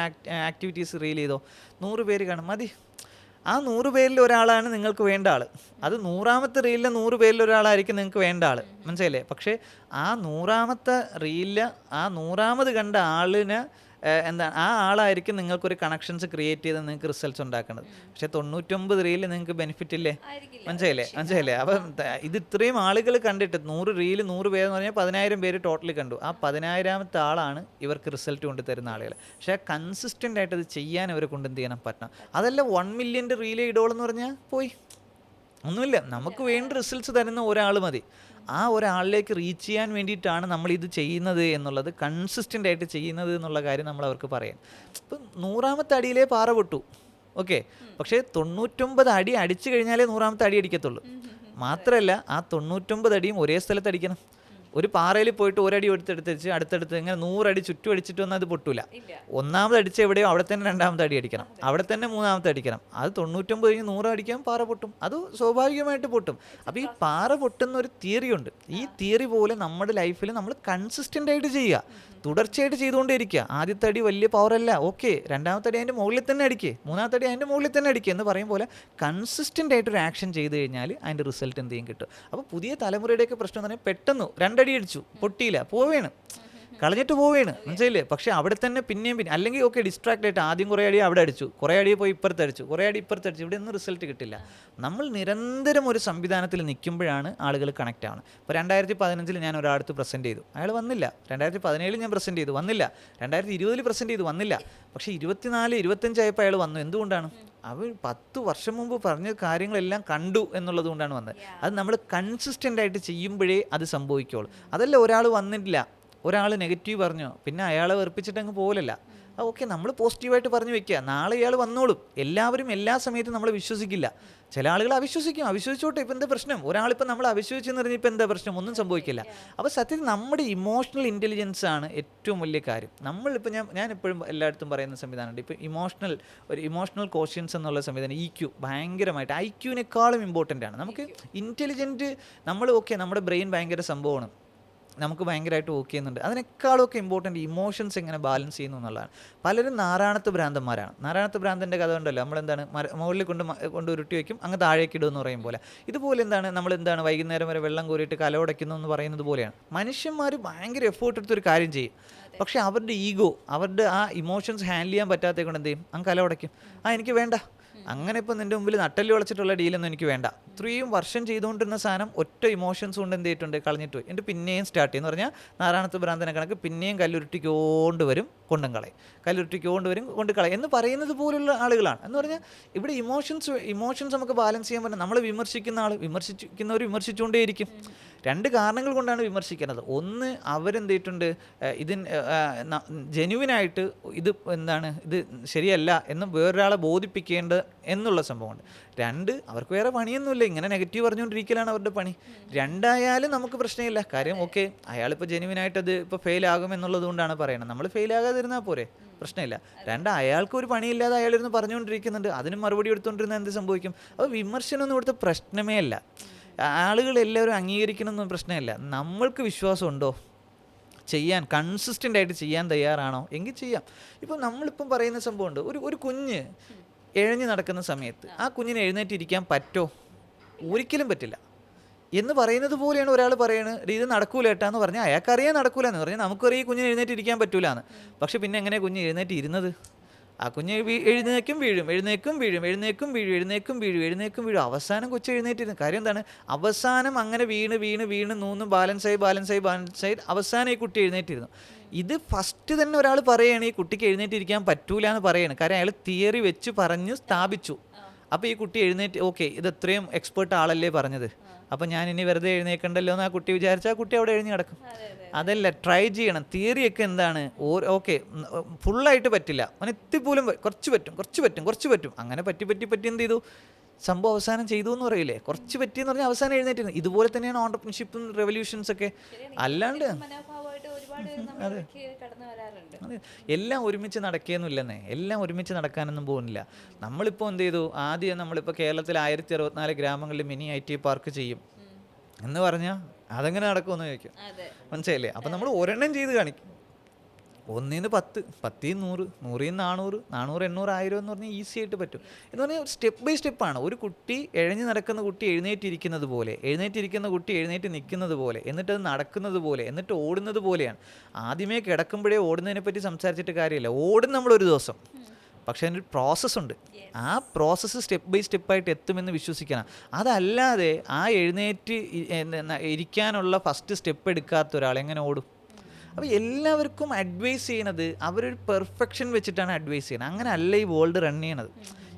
ആക്ടിവിറ്റീസ് റീൽ ചെയ്തോ, 100 പേര് കാണും, മതി. ആ 100 പേരിൽ ഒരാളാണ് നിങ്ങൾക്ക് വേണ്ട ആൾ. അത് 100ാമത്തെ റീലിലെ 100 പേരിൽ ഒരാളായിരിക്കും നിങ്ങൾക്ക് വേണ്ട ആൾ, മനസ്സിലായില്ലേ? പക്ഷേ ആ 100ാമത്തെ റീലിൽ ആ 100ാമത് കണ്ട ആളിന് ആ ആളായിരിക്കും നിങ്ങൾക്കൊരു കണക്ഷൻസ് ക്രിയേറ്റ് ചെയ്ത് നിങ്ങൾക്ക് റിസൾട്ട്സ് ഉണ്ടാക്കുന്നത്. പക്ഷേ 99 റീല് നിങ്ങൾക്ക് ബെനിഫിറ്റ് ഇല്ലേ, മനസ്സിലായില്ലേ? അപ്പം ഇത് ഇത്രയും ആളുകൾ കണ്ടിട്ട് 100 റീല് 100 പേരെന്ന് പറഞ്ഞാൽ 10,000 പേര് ടോട്ടലി കണ്ടു. ആ 10,000ാമത്തെ ആളാണ് ഇവർക്ക് റിസൾട്ട് കൊണ്ട് തരുന്ന ആളുകൾ. പക്ഷേ കൺസിസ്റ്റൻ്റ് ആയിട്ട് അത് ചെയ്യാൻ ഇവരെ കൊണ്ട് എന്ത് ചെയ്യണം, പറ്റണം. അതല്ല 1 മില്യൻ്റെ റീല് ഇടോളെന്ന് പറഞ്ഞാൽ പോയി ഒന്നുമില്ല. നമുക്ക് വേണ്ട റിസൾട്ട്സ് തരുന്ന ഒരാൾ മതി. ആ ഒരാളിലേക്ക് റീച്ച് ചെയ്യാൻ വേണ്ടിയിട്ടാണ് നമ്മളിത് ചെയ്യുന്നത് എന്നുള്ളത്, കൺസിസ്റ്റൻ്റ് ആയിട്ട് ചെയ്യുന്നത് എന്നുള്ള കാര്യം നമ്മൾ അവർക്ക് പറയാം. ഇപ്പം 100ാമത്തെ അടിയിലേ പാറ പൊട്ടു, ഓക്കെ, പക്ഷേ 99 അടി അടിച്ചു കഴിഞ്ഞാലേ 100ാമത്തെ അടി അടിക്കത്തുള്ളൂ. മാത്രമല്ല ആ 99 അടിയും ഒരേ സ്ഥലത്ത് അടിക്കണം. ഒരു പാറയിൽ പോയിട്ട് ഒരടി എടുത്തെടുത്ത് അടുത്തടുത്ത് ഇങ്ങനെ 100 അടി ചുറ്റും അടിച്ചിട്ട് വന്നാൽ അത് പൊട്ടൂല. ഒന്നാമത് അടിച്ച എവിടെയോ അവിടെ തന്നെ 2ാമത്തെ അടി അടിക്കണം, അവിടെ തന്നെ 3ാമത്തെ അടിക്കണം. അത് 99 കഴിഞ്ഞ് 100 അടിക്കാൻ പാറ പൊട്ടും, അത് സ്വാഭാവികമായിട്ട് പൊട്ടും. അപ്പോൾ ഈ പാറ പൊട്ടുന്ന ഒരു തിയറി ഉണ്ട്. ഈ തിയറി പോലെ നമ്മുടെ ലൈഫിൽ നമ്മൾ കൺസിസ്റ്റൻ്റ് ആയിട്ട് ചെയ്യുക, തുടർച്ചയായിട്ട് ചെയ്തുകൊണ്ടേ ഇരിക്കുക. ആദ്യത്തെ അടി വലിയ പവറല്ല, ഓക്കെ, 2ാമത്തെ അടി അതിൻ്റെ മുകളിൽ തന്നെ അടിക്കുക, 3ാമത്തെ അടി അതിൻ്റെ മുകളിൽ തന്നെ അടിക്കുക എന്ന് പറയും പോലെ കൺസിസ്റ്റൻ്റ് ആയിട്ടൊരു ആക്ഷൻ ചെയ്ത് കഴിഞ്ഞാൽ അതിൻ്റെ റിസൾട്ട് എന്ത് ചെയ്യും കിട്ടും. അപ്പോൾ പുതിയ തലമുറയുടെയൊക്കെ പ്രശ്നം എന്ന് പറഞ്ഞാൽ പെട്ടെന്ന് 2 അടി അടിച്ചു, പൊട്ടിയില്ല, പോവേണ്, കളഞ്ഞിട്ട് പോവേണ്, മനസ്സിലായില്ലേ? പക്ഷേ അവിടെ തന്നെ പിന്നെയും അല്ലെങ്കിൽ ഓക്കെ ഡിസ്ട്രാക്ട് ആയിട്ട് ആദ്യം കുറേ അടി അവിടെ അടിച്ചു, കുറേ അടി പോയി ഇപ്പുറത്തടിച്ചു, കുറേ അടി ഇപ്പുറത്തടിച്ചു, ഇവിടെ ഒന്നും റിസൾട്ട് കിട്ടില്ല. നമ്മൾ നിരന്തരം ഒരു സംവിധാനത്തിൽ നിൽക്കുമ്പോഴാണ് ആളുകൾ കണക്റ്റ് ആവുന്നത്. ഇപ്പോൾ 2015 ഞാൻ ഒരാളടുത്ത് പ്രസൻറ്റ് ചെയ്തു, അയാൾ വന്നില്ല. 2017 ഞാൻ പ്രസൻറ്റ് ചെയ്തു, വന്നില്ല. 2020 പ്രസൻറ്റ് ചെയ്തു, വന്നില്ല. പക്ഷേ 24, 25 ആയപ്പോൾ അയാൾ വന്നു. എന്തുകൊണ്ടാണ്? അവർ 10 വർഷം മുമ്പ് പറഞ്ഞ കാര്യങ്ങളെല്ലാം കണ്ടു എന്നുള്ളത് കൊണ്ടാണ് വന്നത്. അത് നമ്മൾ കൺസിസ്റ്റൻ്റ് ആയിട്ട് ചെയ്യുമ്പോഴേ അത് സംഭവിക്കുകയുള്ളൂ. അതല്ല ഒരാൾ വന്നിട്ടില്ല, ഒരാൾ നെഗറ്റീവ് പറഞ്ഞോ, പിന്നെ അയാളെ വെറുപ്പിച്ചിട്ട് അങ്ങ് പോകലല്ല. ഓക്കെ, നമ്മൾ പോസിറ്റീവായിട്ട് പറഞ്ഞു വെക്കുക, നാളെ ഇയാൾ വന്നോളും. എല്ലാവരും എല്ലാ സമയത്തും നമ്മൾ വിശ്വസിക്കില്ല. ചില ആളുകൾ അവിശ്വസിച്ചോട്ടെ, ഇപ്പം എന്താ പ്രശ്നം? ഒരാളിപ്പോൾ നമ്മൾ അവിശ്വസിച്ചെന്ന് പറഞ്ഞാൽ ഇപ്പം എന്താ പ്രശ്നം? ഒന്നും സംഭവിക്കില്ല. അപ്പോൾ സത്യത്തിൽ നമ്മുടെ ഇമോഷണൽ ഇൻ്റലിജൻസ് ആണ് ഏറ്റവും വലിയ കാര്യം. നമ്മളിപ്പോൾ ഞാൻ എപ്പോഴും എല്ലായിടത്തും പറയുന്ന സംവിധാനമുണ്ട്. ഇപ്പോൾ ഇമോഷണൽ കോഷ്യൻസ് എന്നുള്ള സംവിധാനം, EQ, ഭയങ്കരമായിട്ട് IQ-നേക്കാളും ഇമ്പോർട്ടൻ്റ് ആണ്. നമുക്ക് ഇൻ്റലിജൻറ്റ്, നമ്മുടെ ബ്രെയിൻ ഭയങ്കര സംഭവമാണ്. നമുക്ക് ഭയങ്കരമായിട്ട് വർക്ക് ചെയ്യുന്നുണ്ട്. അതിനേക്കാളൊക്കെ ഇമ്പോർട്ടൻറ്റ് ഇമോഷൻസ് എങ്ങനെ ബാലൻസ് ചെയ്യുന്നു എന്നുള്ളതാണ്. പലരും നാരായണത്ത് ഭ്രാന്തന്മാരാണ്. നാരായണത്ത് ഭ്രാന്തൻ്റെ കഥ ഉണ്ടല്ലോ, നമ്മളെന്താണ് മുകളിൽ കൊണ്ട് ഉരുട്ടി വയ്ക്കും, അങ്ങ് താഴേക്ക് ഇടുമെന്ന് പറയും പോലെ. ഇതുപോലെ എന്താണ് നമ്മളെന്താണ് വൈകുന്നേരം വരെ വെള്ളം കോരിയിട്ട് കലവടയ്ക്കുന്നു എന്ന് പറയുന്നത് പോലെയാണ്. മനുഷ്യന്മാർ ഭയങ്കര എഫേർട്ട് എടുത്തൊരു കാര്യം ചെയ്യും, പക്ഷേ അവരുടെ ഈഗോ, അവരുടെ ആ ഇമോഷൻസ് ഹാൻഡിൽ ചെയ്യാൻ പറ്റാത്തത് കൊണ്ട് എന്ത് ചെയ്യും, അങ്ങ് കലവടയ്ക്കും. എനിക്ക് വേണ്ട, അങ്ങനെ ഇപ്പോൾ നിൻ്റെ മുമ്പിൽ നട്ടല് വളച്ചിട്ടുള്ള ഡീലൊന്നും എനിക്ക് വേണ്ട. ഇത്രയും വർഷം ചെയ്തുകൊണ്ടിരുന്ന സാധനം ഒറ്റ ഇമോഷൻസ് കൊണ്ട് എന്ത് ചെയ്തിട്ടുണ്ട്, കളഞ്ഞിട്ട് പോയി. എന്നിട്ട് പിന്നെയും സ്റ്റാർട്ട് ചെയ്യുമെന്ന് പറഞ്ഞാൽ നാരായണത്ത് ഭ്രാന്തനെ കണക്ക് പിന്നെയും കല്ലുരുട്ടിക്കൊണ്ട് വരും, കൊണ്ടും കളയും, കല്ലുരുട്ടിക്കൊണ്ട് വരും, കൊണ്ട് കളയും എന്ന് പറയുന്നത് പോലുള്ള ആളുകളാണ്. എന്ന് പറഞ്ഞാൽ ഇവിടെ ഇമോഷൻസ് നമുക്ക് ബാലൻസ് ചെയ്യാൻ പറ്റും. നമ്മൾ വിമർശിക്കുന്നവർ വിമർശിച്ചുകൊണ്ടേയിരിക്കും. രണ്ട് കാരണങ്ങൾ കൊണ്ടാണ് വിമർശിക്കുന്നത്. ഒന്ന്, അവരെന്ത് ചെയ്തിട്ടുണ്ട്, ജെന്യുവിനായിട്ട് ഇത് എന്താണ്, ഇത് ശരിയല്ല എന്ന് വേറൊരാളെ ബോധിപ്പിക്കേണ്ടത് എന്നുള്ള സംഭവമുണ്ട്. രണ്ട്, അവർക്ക് വേറെ പണിയൊന്നുമില്ല, ഇങ്ങനെ നെഗറ്റീവ് പറഞ്ഞുകൊണ്ടിരിക്കലാണ് അവരുടെ പണി. രണ്ടായാലും നമുക്ക് പ്രശ്നമില്ല. കാര്യം ഓക്കെ, അയാളിപ്പോൾ ജെന്യുവിനായിട്ട് അത് ഇപ്പോൾ ഫെയിൽ ആകും എന്നുള്ളത് കൊണ്ടാണ് പറയുന്നത്. നമ്മൾ ഫെയിൽ ആകാതിരുന്നാൽ പോരെ, പ്രശ്നമില്ല. രണ്ട്, അയാൾക്ക് ഒരു പണിയില്ലാതെ അയാളിരുന്ന് പറഞ്ഞുകൊണ്ടിരിക്കുന്നുണ്ട്, അതിന് മറുപടി എടുത്തുകൊണ്ടിരുന്നാൽ എന്ത് സംഭവിക്കും? അപ്പോൾ വിമർശനമൊന്നും ഇവിടുത്തെ പ്രശ്നമേ അല്ല. ആളുകളെല്ലാവരും അംഗീകരിക്കണമെന്നൊന്നും പ്രശ്നമില്ല. നമ്മൾക്ക് വിശ്വാസമുണ്ടോ, ചെയ്യാൻ കൺസിസ്റ്റൻ്റ് ആയിട്ട് ചെയ്യാൻ തയ്യാറാണോ എങ്കിൽ ചെയ്യാം. ഇപ്പോൾ നമ്മളിപ്പം പറയുന്ന സംഭവമുണ്ട്, ഒരു കുഞ്ഞ് എഴഞ്ഞ് നടക്കുന്ന സമയത്ത് ആ കുഞ്ഞിന് എഴുന്നേറ്റിരിക്കാൻ പറ്റുമോ? ഒരിക്കലും പറ്റില്ല എന്ന് പറയുന്നത് പോലെയാണ് ഒരാൾ പറയുന്നത് ഇത് നടക്കൂല ഏട്ടാന്ന് പറഞ്ഞാൽ അയാൾക്കറിയാൻ നടക്കൂല എന്ന് പറഞ്ഞാൽ നമുക്കറിയാം ഈ കുഞ്ഞിന് എഴുന്നേറ്റിരിക്കാൻ പറ്റൂല എന്ന്. പക്ഷെ പിന്നെ എങ്ങനെയാണ് കുഞ്ഞ് എഴുന്നേറ്റ് ഇരുന്നത്? ആ കുഞ്ഞ് എഴുന്നേക്കും വീഴും. അവസാനം കൊച്ചു എഴുന്നേറ്റിരുന്നു. കാര്യം എന്താണ്? അവസാനം അങ്ങനെ വീണ് നൂന്ന് ബാലൻസായി അവസാനം ഈ കുട്ടി എഴുന്നേറ്റിരുന്നു. ഇത് ഫസ്റ്റ് തന്നെ ഒരാൾ പറയുകയാണ് ഈ കുട്ടിക്ക് എഴുന്നേറ്റിരിക്കാൻ പറ്റൂല എന്ന് പറയുകയാണ്. കാര്യം അയാൾ തിയറി വെച്ച് പറഞ്ഞ് സ്ഥാപിച്ചു. അപ്പോൾ ഈ കുട്ടി എഴുന്നേറ്റ്, ഓക്കെ ഇത് എത്രയും എക്സ്പേർട്ട് ആളല്ലേ പറഞ്ഞത്, അപ്പം ഞാൻ ഇനി വെറുതെ എഴുന്നേക്കണ്ടല്ലോ എന്ന് ആ കുട്ടി വിചാരിച്ചാൽ ആ കുട്ടി അവിടെ എഴുതി കിടക്കും. അതല്ല, ട്രൈ ചെയ്യണം. തിയറിയൊക്കെ എന്താണ്, ഓക്കെ ഫുള്ളായിട്ട് പറ്റില്ല, അവന് എത്തിപ്പോലും കുറച്ച് പറ്റും. അങ്ങനെ പറ്റി എന്ത് ചെയ്തു, സംഭവം അവസാനം ചെയ്തു എന്ന് പറയില്ലേ, കുറച്ച് പറ്റിയെന്ന് പറഞ്ഞാൽ അവസാനം എഴുന്നേറ്റിരുന്നു. ഇതുപോലെ തന്നെയാണ് ഓണ്ടർപ്രണർഷിപ്പും റെവല്യൂഷൻസ് ഒക്കെ. അല്ലാണ്ട് അതെ, എല്ലാം ഒരുമിച്ച് നടക്കുകയൊന്നുമില്ലെന്നേ, എല്ലാം ഒരുമിച്ച് നടക്കാനൊന്നും പോകുന്നില്ല. നമ്മളിപ്പോൾ എന്ത് ചെയ്തു, ആദ്യം നമ്മളിപ്പോൾ കേരളത്തിൽ 1064 ഗ്രാമങ്ങളിൽ മിനി IT പാർക്ക് ചെയ്യും എന്ന് പറഞ്ഞാൽ അതെങ്ങനെ നടക്കുമെന്ന് ചോദിക്കും. മനസ്സിലായില്ലേ? അപ്പം നമ്മൾ ഒരെണ്ണം ചെയ്ത് കാണിക്കും. 1-10, 10-100, 100-400, 400-800, 1000 എന്ന് പറഞ്ഞാൽ ഈസി ആയിട്ട് പറ്റും. എന്ന് പറഞ്ഞാൽ സ്റ്റെപ്പ് ബൈ സ്റ്റെപ്പാണ്. ഒരു കുട്ടി എഴഞ്ഞ് നടക്കുന്ന കുട്ടി എഴുന്നേറ്റിരിക്കുന്നത് പോലെ, എഴുന്നേറ്റിരിക്കുന്ന കുട്ടി എഴുന്നേറ്റ് നിൽക്കുന്നത് പോലെ, എന്നിട്ട് അത് നടക്കുന്നത് പോലെ, എന്നിട്ട് ഓടുന്നത് പോലെയാണ്. ആദ്യമേ കിടക്കുമ്പോഴേ ഓടുന്നതിനെ പറ്റി സംസാരിച്ചിട്ട് കാര്യമില്ല. ഓടും നമ്മളൊരു ദിവസം, പക്ഷേ അതിനൊരു പ്രോസസ്സുണ്ട്. ആ പ്രോസസ്സ് സ്റ്റെപ്പ് ബൈ സ്റ്റെപ്പായിട്ട് എത്തുമെന്ന് വിശ്വസിക്കണം. അതല്ലാതെ ആ എഴുന്നേറ്റ് ഇരിക്കാനുള്ള ഫസ്റ്റ് സ്റ്റെപ്പ് എടുക്കാത്ത ഒരാൾ എങ്ങനെ ഓടും? അപ്പോൾ എല്ലാവർക്കും അഡ്വൈസ് ചെയ്യണത് അവരൊരു പെർഫെക്ഷൻ വെച്ചിട്ടാണ് അഡ്വൈസ് ചെയ്യണത്. അങ്ങനെ അല്ല ഈ വേൾഡ് റൺ ചെയ്യണത്.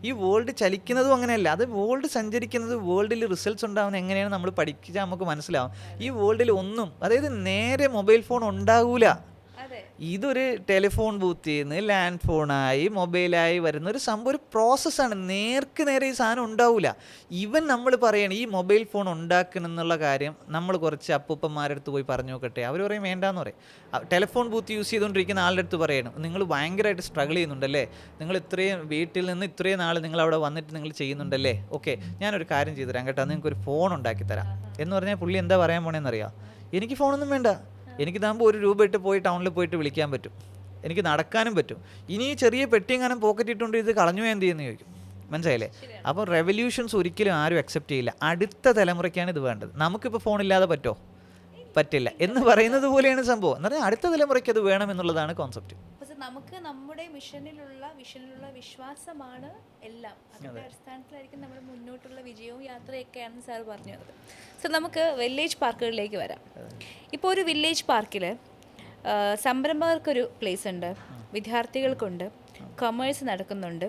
ഈ വേൾഡ് ചലിക്കുന്നതും അങ്ങനെയല്ല. അത് വേൾഡ് സഞ്ചരിക്കുന്നത്, വേൾഡിൽ റിസൾട്ട്സ് ഉണ്ടാകുന്നത് എങ്ങനെയാണ് നമ്മൾ പഠിച്ചാൽ നമുക്ക് മനസ്സിലാവും. ഈ വേൾഡിൽ ഒന്നും, അതായത് നേരെ മൊബൈൽ ഫോൺ ഉണ്ടാകൂല. ഇതൊരു ടെലിഫോൺ ബൂത്തിൽ നിന്ന് ലാൻഡ് ഫോണായി മൊബൈലായി വരുന്ന ഒരു സംഭവം, ഒരു പ്രോസസ്സാണ്. നേർക്ക് നേരെ ഈ സാധനം ഉണ്ടാവില്ല. ഈവൻ നമ്മൾ പറയണം ഈ മൊബൈൽ ഫോൺ ഉണ്ടാക്കണം എന്നുള്ള കാര്യം നമ്മൾ കുറച്ച് അപ്പൂപ്പന്മാരുടെ അടുത്ത് പോയി പറഞ്ഞു നോക്കട്ടെ, അവർ പറയും വേണ്ടാന്ന് പറയും. ടെലിഫോൺ ബൂത്ത് യൂസ് ചെയ്തുകൊണ്ടിരിക്കുന്ന ആളുടെ അടുത്ത് പറയണം നിങ്ങൾ ഭയങ്കരമായിട്ട് സ്ട്രഗിൾ ചെയ്യുന്നുണ്ടല്ലേ, നിങ്ങൾ ഇത്രയും വീട്ടിൽ നിന്ന് ഇത്രയും നാൾ നിങ്ങൾ അവിടെ വന്നിട്ട് നിങ്ങൾ ചെയ്യുന്നുണ്ടല്ലേ, ഓക്കെ ഞാനൊരു കാര്യം ചെയ്തു തരാം കേട്ടോ, നിങ്ങൾക്ക് ഒരു ഫോൺ ഉണ്ടാക്കി തരാം എന്ന് പറഞ്ഞാൽ പുള്ളി എന്താ പറയാൻ പോണേന്നറിയാം, എനിക്ക് ഫോണൊന്നും വേണ്ട, എനിക്കിതാകുമ്പോൾ 1 രൂപ ഇട്ട് പോയി ടൗണിൽ പോയിട്ട് വിളിക്കാൻ പറ്റും, എനിക്ക് നടക്കാനും പറ്റും, ഇനി ഈ ചെറിയ പെട്ടിയെങ്ങാനും പോക്കറ്റ് ഇട്ടുകൊണ്ട് ഇത് കളഞ്ഞു എന്ത് ചെയ്യുന്നു ചോദിക്കും. മനസ്സിലായില്ലേ? അപ്പോൾ റെവല്യൂഷൻസ് ഒരിക്കലും ആരും അക്സെപ്റ്റ് ചെയ്യില്ല. അടുത്ത തലമുറയ്ക്കാണ് ഇത് വേണ്ടത്. നമുക്കിപ്പോൾ ഫോണില്ലാതെ പറ്റുമോ? പറ്റില്ല എന്ന് പറയുന്നത് പോലെയാണ് സംഭവം. എന്ന് പറഞ്ഞാൽ അടുത്ത തലമുറയ്ക്ക് അത് വേണം എന്നുള്ളതാണ് കോൺസെപ്റ്റ്. നമുക്ക് നമ്മുടെ വിഷനിലുള്ള വിശ്വാസമാണ് എല്ലാം. അതിൻ്റെ അടിസ്ഥാനത്തിലായിരിക്കും നമ്മുടെ മുന്നോട്ടുള്ള വിജയവും യാത്രയൊക്കെയാണെന്ന് സാർ പറഞ്ഞത്. സോ നമുക്ക് വില്ലേജ് പാർക്കുകളിലേക്ക് വരാം. ഇപ്പോൾ ഒരു വില്ലേജ് പാർക്കിൽ സംരംഭകർക്കൊരു പ്ലേസ് ഉണ്ട്, വിദ്യാർത്ഥികൾക്കുണ്ട്, കൊമേഴ്സ് നടക്കുന്നുണ്ട്,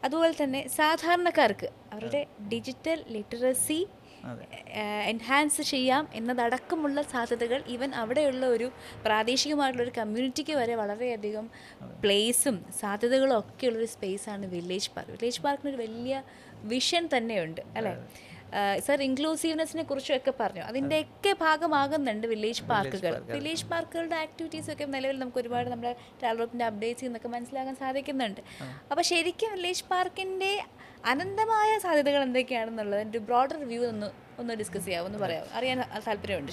അതുപോലെ തന്നെ സാധാരണക്കാർക്ക് അവരുടെ ഡിജിറ്റൽ ലിറ്ററസി എൻഹാൻസ് ചെയ്യാം എന്നതടക്കമുള്ള സാധ്യതകൾ ഈവൻ അവിടെയുള്ള ഒരു പ്രാദേശികമായിട്ടുള്ളൊരു കമ്മ്യൂണിറ്റിക്ക് വരെ വളരെയധികം പ്ലേസും സാധ്യതകളും ഒക്കെയുള്ളൊരു സ്പേസാണ് വില്ലേജ് പാർക്ക്. വില്ലേജ് പാർക്കിനൊരു വലിയ വിഷൻ തന്നെയുണ്ട് അല്ലേ സർ? ഇൻക്ലൂസീവ്നെസ്സിനെ കുറിച്ചൊക്കെ പറഞ്ഞു, അതിൻ്റെയൊക്കെ ഭാഗമാകുന്നുണ്ട് വില്ലേജ് പാർക്കുകൾ. വില്ലേജ് പാർക്കുകളുടെ ആക്ടിവിറ്റീസൊക്കെ നിലവിൽ നമുക്ക് ഒരുപാട് നമ്മുടെ ഡെവലപ്മെൻറ്റ് അപ്ഡേറ്റ്സ് എന്നൊക്കെ മനസ്സിലാക്കാൻ സാധിക്കുന്നുണ്ട്. അപ്പോൾ ശരിക്കും വില്ലേജ് പാർക്കിൻ്റെ അനന്തമായ സാധ്യതകൾ എന്തൊക്കെയാണെന്നുള്ളത് എൻ്റെ ബ്രോഡർ വ്യൂ ഒന്ന് ഡിസ്കസ് ചെയ്യാമോ, ഒന്ന് പറയാമോ? അറിയാൻ താല്പര്യമുണ്ട്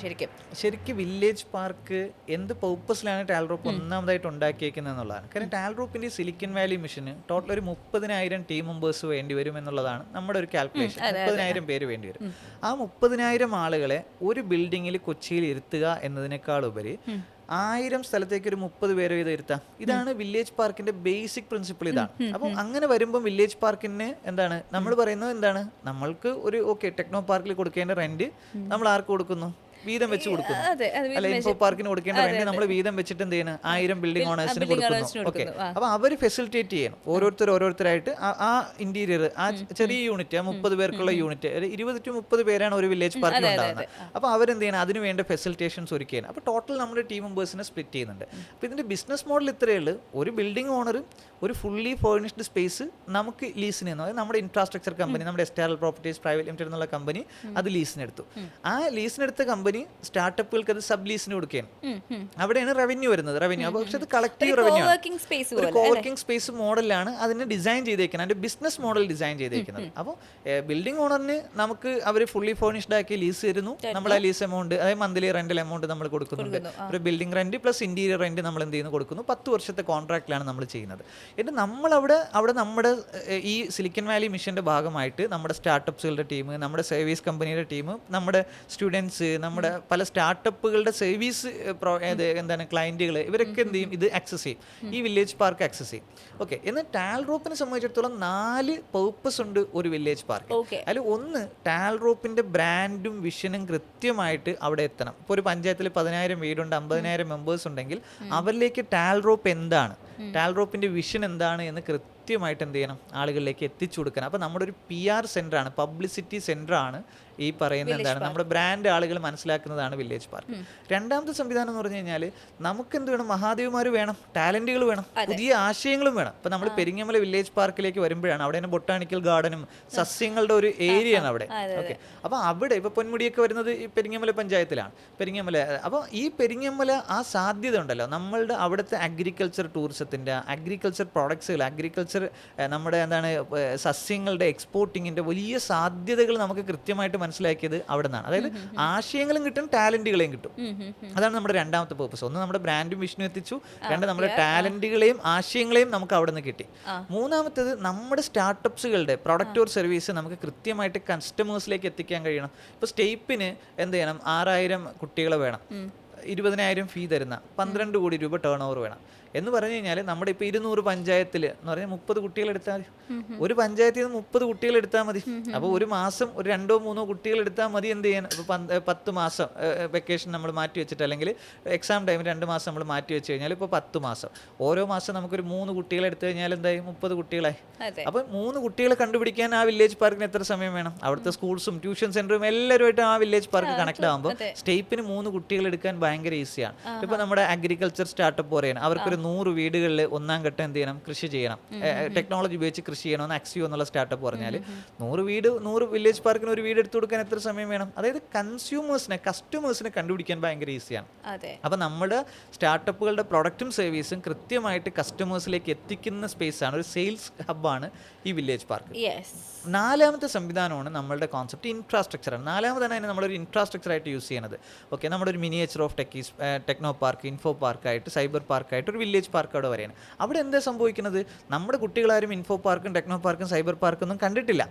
ശരിക്കും വില്ലേജ് പാർക്ക് എന്ത് പർപ്പസിലാണ് ടാൽറോപ്പ് ഒന്നാമതായിട്ട് ഉണ്ടാക്കിയേക്കുന്നത് എന്നുള്ളതാണ്. കാരണം ടാൽറോപ്പിന്റെ സിലിക്കൺ വാലി മിഷന് ടോട്ടൽ ഒരു 30,000 ടീം മെമ്പേഴ്സ് വേണ്ടി വരും എന്നുള്ളതാണ് നമ്മുടെ ഒരു കാൽക്കുലേഷൻ. 30,000 പേര് വേണ്ടി വരും. ആ 30,000 ആളുകളെ ഒരു ബിൽഡിങ്ങിൽ കൊച്ചിയിൽ ഇരുത്തുക എന്നതിനേക്കാൾ ഉപരി 1000 സ്ഥലത്തേക്ക് ഒരു 30 പേരെ ഇത് ഇരുത്താം. ഇതാണ് വില്ലേജ് പാർക്കിന്റെ ബേസിക് പ്രിൻസിപ്പിൾ. ഇതാണ്. അപ്പം അങ്ങനെ വരുമ്പോൾ വില്ലേജ് പാർക്കിന് എന്താണ് നമ്മൾ പറയുന്നത്, എന്താണ് നമ്മൾക്ക് ഒരു ടെക്നോ പാർക്കിൽ കൊടുക്കേണ്ട റെന്റ് നമ്മൾ ആർക്ക് കൊടുക്കുന്നു? വീതം വെച്ച് കൊടുക്കുന്നു. അല്ല, ഇൻഫോ പാർക്കിന് കൊടുക്കേണ്ട റെന്റ് നമ്മൾ വീതം വെച്ചിട്ട് എന്ത് ചെയ്യുന്നു? 1000 ബിൽഡിംഗ് ഓണേഴ്സിന് കൊടുക്കുന്നു. ഓക്കെ, അപ്പൊ അവര് ഫെസിലിറ്റേറ്റ് ചെയ്യണം ഓരോരുത്തരായിട്ട് ആ ഇന്റീരിയർ, ആ ചെറിയ യൂണിറ്റ്, ആ 30 പേർക്കുള്ള യൂണിറ്റ്, 20 to 30 പേരാണ് ഒരു വില്ലേജ് പാർക്കിൽ ഉണ്ടാകുന്നത്. അപ്പൊ അവരെന്ത് ചെയ്യണം? അതിന് വേണ്ട ഫെസിലിറ്റേഷൻസ് ഒരുക്കുകയാണ്. അപ്പൊ ടോട്ടൽ നമ്മുടെ ടീം മെമ്പേഴ്സിനെ സ്പ്ലിറ്റ് ചെയ്യുന്നുണ്ട്. അപ്പൊ ഇതിന്റെ ബിസിനസ് മോഡൽ ഇത്രയേ ഉള്ളൂ. ഒരു ബിൽഡിംഗ് ഓണർ ഒരു ഫുള്ളി ഫേർണിഷ്ഡ് സ്പേസ് നമുക്ക് ലീസിന് തന്നു. അതായത് നമ്മുടെ ഇൻഫ്രാസ്ട്രക്ചർ കമ്പനി, നമ്മുടെ എസ്റ്റാറൽ പ്രോപ്പർട്ടീസ് പ്രൈവറ്റ് ലിമിറ്റഡ് എന്നുള്ള കമ്പനി അത് ലീസിനെടുത്തു. ആ ലീസിനെടുത്ത കമ്പനി സ്റ്റാർട്ടപ്പുകൾക്ക് അത് സബ് ലീസിന് കൊടുക്കുകയാണ്. അവിടെയാണ് റവന്യൂ വരുന്നത്. അപ്പോൾ പക്ഷെ അത് കളക്റ്റീവ് റവന്യൂ ആണ്. ഒരു കോവർക്കിംഗ് സ്പേസ് മോഡലാണ് അതിന് ഡിസൈൻ ചെയ്തേക്കുന്നത്, അതിന്റെ ബിസിനസ് മോഡൽ ഡിസൈൻ ചെയ്തേക്കുന്നത്. അപ്പോൾ ബിൽഡിംഗ് ഓണറിന് നമുക്ക് അവർ ഫുള്ളി ഫേർണിഷ്ഡ് ആക്കി ലീസ് തരുന്നു. നമ്മൾ ആ ലീസ് എമൗണ്ട്, അതായത് മന്ത്ലി റെന്റൽ എമൗണ്ട് നമ്മൾ കൊടുക്കുന്നുണ്ട്. ഒരു building rent plus interior rent നമ്മൾ എന്ത് ചെയ്യുന്നു? കൊടുക്കുന്നു. 10 വർഷത്തെ കോൺട്രാക്റ്റിലാണ് നമ്മൾ ചെയ്യുന്നത്. എന്നിട്ട് നമ്മൾ അവിടെ നമ്മുടെ ഈ സിലിക്കൺ വാലി മിഷന്റെ ഭാഗമായിട്ട് നമ്മുടെ സ്റ്റാർട്ടപ്സുകളുടെ ടീം, നമ്മുടെ സർവീസ് കമ്പനിയുടെ ടീം, നമ്മുടെ സ്റ്റുഡൻസ്, നമ്മുടെ പല സ്റ്റാർട്ടപ്പുകളുടെ സർവീസ് എന്താണ് ക്ലയന്റുകൾ, ഇവരൊക്കെ എന്ത് ചെയ്യും? ഇത് ആക്സസ് ചെയ്യും, ഈ വില്ലേജ് പാർക്ക് ആക്സസ് ചെയ്യും. ഓക്കെ, എന്നാൽ ടാൽറോപ്പിനെ സംബന്ധിച്ചിടത്തോളം 4 പർപ്പസ് ഉണ്ട് ഒരു വില്ലേജ് പാർക്ക്. അതിൽ ഒന്ന്, ടാൽറോപ്പിന്റെ ബ്രാൻഡും വിഷനും കൃത്യമായിട്ട് അവിടെ എത്തണം. ഇപ്പോൾ ഒരു പഞ്ചായത്തിൽ 10,000 വീടുണ്ട്, 50,000 മെമ്പേഴ്സ് ഉണ്ടെങ്കിൽ അവരിലേക്ക് ടാൽറോപ്പ് എന്താണ്, ടാൽറോപ്പിന്റെ വിഷൻ എന്താണ് എന്ന് കൃത്യമായിട്ട് എന്ത് ചെയ്യണം? ആളുകളിലേക്ക് എത്തിച്ചു കൊടുക്കണം. അപ്പോൾ നമ്മുടെ ഒരു PR സെന്ററാണ്, പബ്ലിസിറ്റി സെന്ററാണ് ഈ പറയുന്ന എന്താണ് നമ്മുടെ ബ്രാൻഡ് ആളുകൾ മനസ്സിലാക്കുന്നതാണ് വില്ലേജ് പാർക്ക്. രണ്ടാമത്തെ സംവിധാനം എന്ന് പറഞ്ഞു കഴിഞ്ഞാൽ നമുക്ക് എന്ത് വേണം? മഹാദേവന്മാർ വേണം, ടാലന്റുകൾ വേണം, പുതിയ ആശയങ്ങളും വേണം. ഇപ്പം നമ്മൾ പെരിങ്ങമല വില്ലേജ് പാർക്കിലേക്ക് വരുമ്പോഴാണ് അവിടെ ബൊട്ടാണിക്കൽ ഗാർഡനും സസ്യങ്ങളുടെ ഒരു ഏരിയ ആണ് അവിടെ. ഓക്കെ, അപ്പോൾ അവിടെ ഇപ്പോൾ പൊന്മുടിയൊക്കെ വരുന്നത് ഈ പെരിങ്ങമല പഞ്ചായത്തിലാണ്. പെരിങ്ങമല, അപ്പോൾ ഈ പെരിങ്ങമല ആ സാധ്യത ഉണ്ടല്ലോ, നമ്മളുടെ അവിടുത്തെ അഗ്രികൾച്ചർ ടൂറിസത്തിൻ്റെ, അഗ്രികൾച്ചർ പ്രോഡക്ട്സുകൾ, അഗ്രികൾച്ചർ നമ്മുടെ എന്താണ് സസ്യങ്ങളുടെ എക്സ്പോർട്ടിങ്ങിൻ്റെ വലിയ സാധ്യതകൾ നമുക്ക് കൃത്യമായിട്ട് മനസ്സിലാക്കിയത് അവിടെ നിന്നാണ്. അതായത് ആശയങ്ങളും കിട്ടും, ടാലന്റുകളെയും കിട്ടും. അതാണ് നമ്മുടെ രണ്ടാമത്തെ പർപ്പസ്. ഒന്ന്, നമ്മുടെ ബ്രാൻഡും വിഷ്ണു എത്തിച്ചു. രണ്ട്, നമ്മുടെ ടാലന്റുകളെയും ആശയങ്ങളെയും നമുക്ക് അവിടെ നിന്ന് കിട്ടി. മൂന്നാമത്തേത്, നമ്മുടെ സ്റ്റാർട്ടപ്സുകളുടെ പ്രൊഡക്റ്റ് ഓർ സർവീസ് നമുക്ക് കൃത്യമായിട്ട് കസ്റ്റമേഴ്സിലേക്ക് എത്തിക്കാൻ കഴിയണം. ഇപ്പോൾ സ്റ്റേപ്പിന് എന്ത് ചെയ്യണം? 6,000 കുട്ടികളെ വേണം, 20,000 ഫീ തരുന്ന 12 കോടി രൂപ ടേൺ ഓവർ വേണം എന്ന് പറഞ്ഞു കഴിഞ്ഞാൽ നമ്മുടെ ഇപ്പോൾ 200 പഞ്ചായത്തിൽ എന്ന് പറഞ്ഞാൽ 30 കുട്ടികൾ എടുത്താൽ മതി. ഒരു പഞ്ചായത്തിൽ നിന്ന് 30 കുട്ടികൾ എടുത്താൽ മതി. അപ്പോൾ ഒരു മാസം ഒരു 2-3 കുട്ടികൾ എടുത്താൽ മതി. എന്ത് ചെയ്യാൻ? ഇപ്പോൾ 10 മാസം വെക്കേഷൻ നമ്മൾ മാറ്റി വെച്ചിട്ട്, അല്ലെങ്കിൽ എക്സാം ടൈമിൽ 2 മാസം നമ്മൾ മാറ്റി വെച്ച് കഴിഞ്ഞാൽ ഇപ്പോൾ 10 മാസം, ഓരോ മാസം നമുക്കൊരു 3 കുട്ടികൾ എടുത്തു കഴിഞ്ഞാൽ എന്തായി? 30 കുട്ടികളായി. അപ്പോൾ 3 കുട്ടികളെ കണ്ടുപിടിക്കാൻ ആ വില്ലേജ് പാർക്കിന് എത്ര സമയം വേണം? അവിടുത്തെ സ്കൂൾസും ട്യൂഷൻ സെന്ററും എല്ലാവരുമായിട്ട് ആ വില്ലേജ് പാർക്ക് കണക്ട് ആകുമ്പോൾ സ്റ്റേപ്പിന് 3 കുട്ടികൾ എടുക്കാൻ ഭയങ്കര ഈസിയാണ്. ഇപ്പോൾ നമ്മുടെ അഗ്രികൾച്ചർ സ്റ്റാർട്ടപ്പ് പറയാൻ അവർക്കൊരു 100 വീടുകളിൽ 1-ാം ഘട്ടം എന്ത് ചെയ്യണം? കൃഷി ചെയ്യണം, ടെക്നോളജി ഉപയോഗിച്ച് കൃഷി ചെയ്യണമെന്ന് അക്സിയോ എന്നുള്ള സ്റ്റാർട്ടപ്പ് പറഞ്ഞാൽ 100 വില്ലേജ് പാർക്കിന് ഒരു വീട് എടുത്തു കൊടുക്കാൻ എത്ര സമയം വേണം? അതായത് കസ്റ്റമേഴ്സിനെ കണ്ടുപിടിക്കാൻ ഭയങ്കര ഈസിയാണ്. അപ്പം നമ്മുടെ സ്റ്റാർട്ടപ്പുകളുടെ പ്രൊഡക്റ്റും സർവീസും കൃത്യമായിട്ട് കസ്റ്റമേഴ്സിലേക്ക് എത്തിക്കുന്ന സ്പേസാണ്, ഒരു സെയിൽസ് ഹബ്ബാണ് ഈ വില്ലേജ് പാർക്ക്. നാലാമത്തെ സംവിധാനമാണ് നമ്മളുടെ കോൺസെപ്റ്റ് ഇൻഫ്രാസ്ട്രക്ചറാണ്. നാലാമതാണ് അതിനെ നമ്മളൊരു ഇൻഫ്രാസ്ട്രക്ചറായിട്ട് യൂസ് ചെയ്യുന്നത്. ഓക്കെ, നമ്മുടെ ഒരു miniature of techno park, info പാർക്കായിട്ട്, സൈബർ പാർക്കായിട്ട് ഒരു വില്ലേജ് പാർക്ക് അവിടെ വരെയാണ്. അവിടെ എന്താ സംഭവിക്കുന്നത്? നമ്മുടെ കുട്ടികളാരും ഇൻഫോ പാർക്കും ടെക്നോ പാർക്കും സൈബർ പാർക്കും ഒന്നും കണ്ടിട്ടില്ല.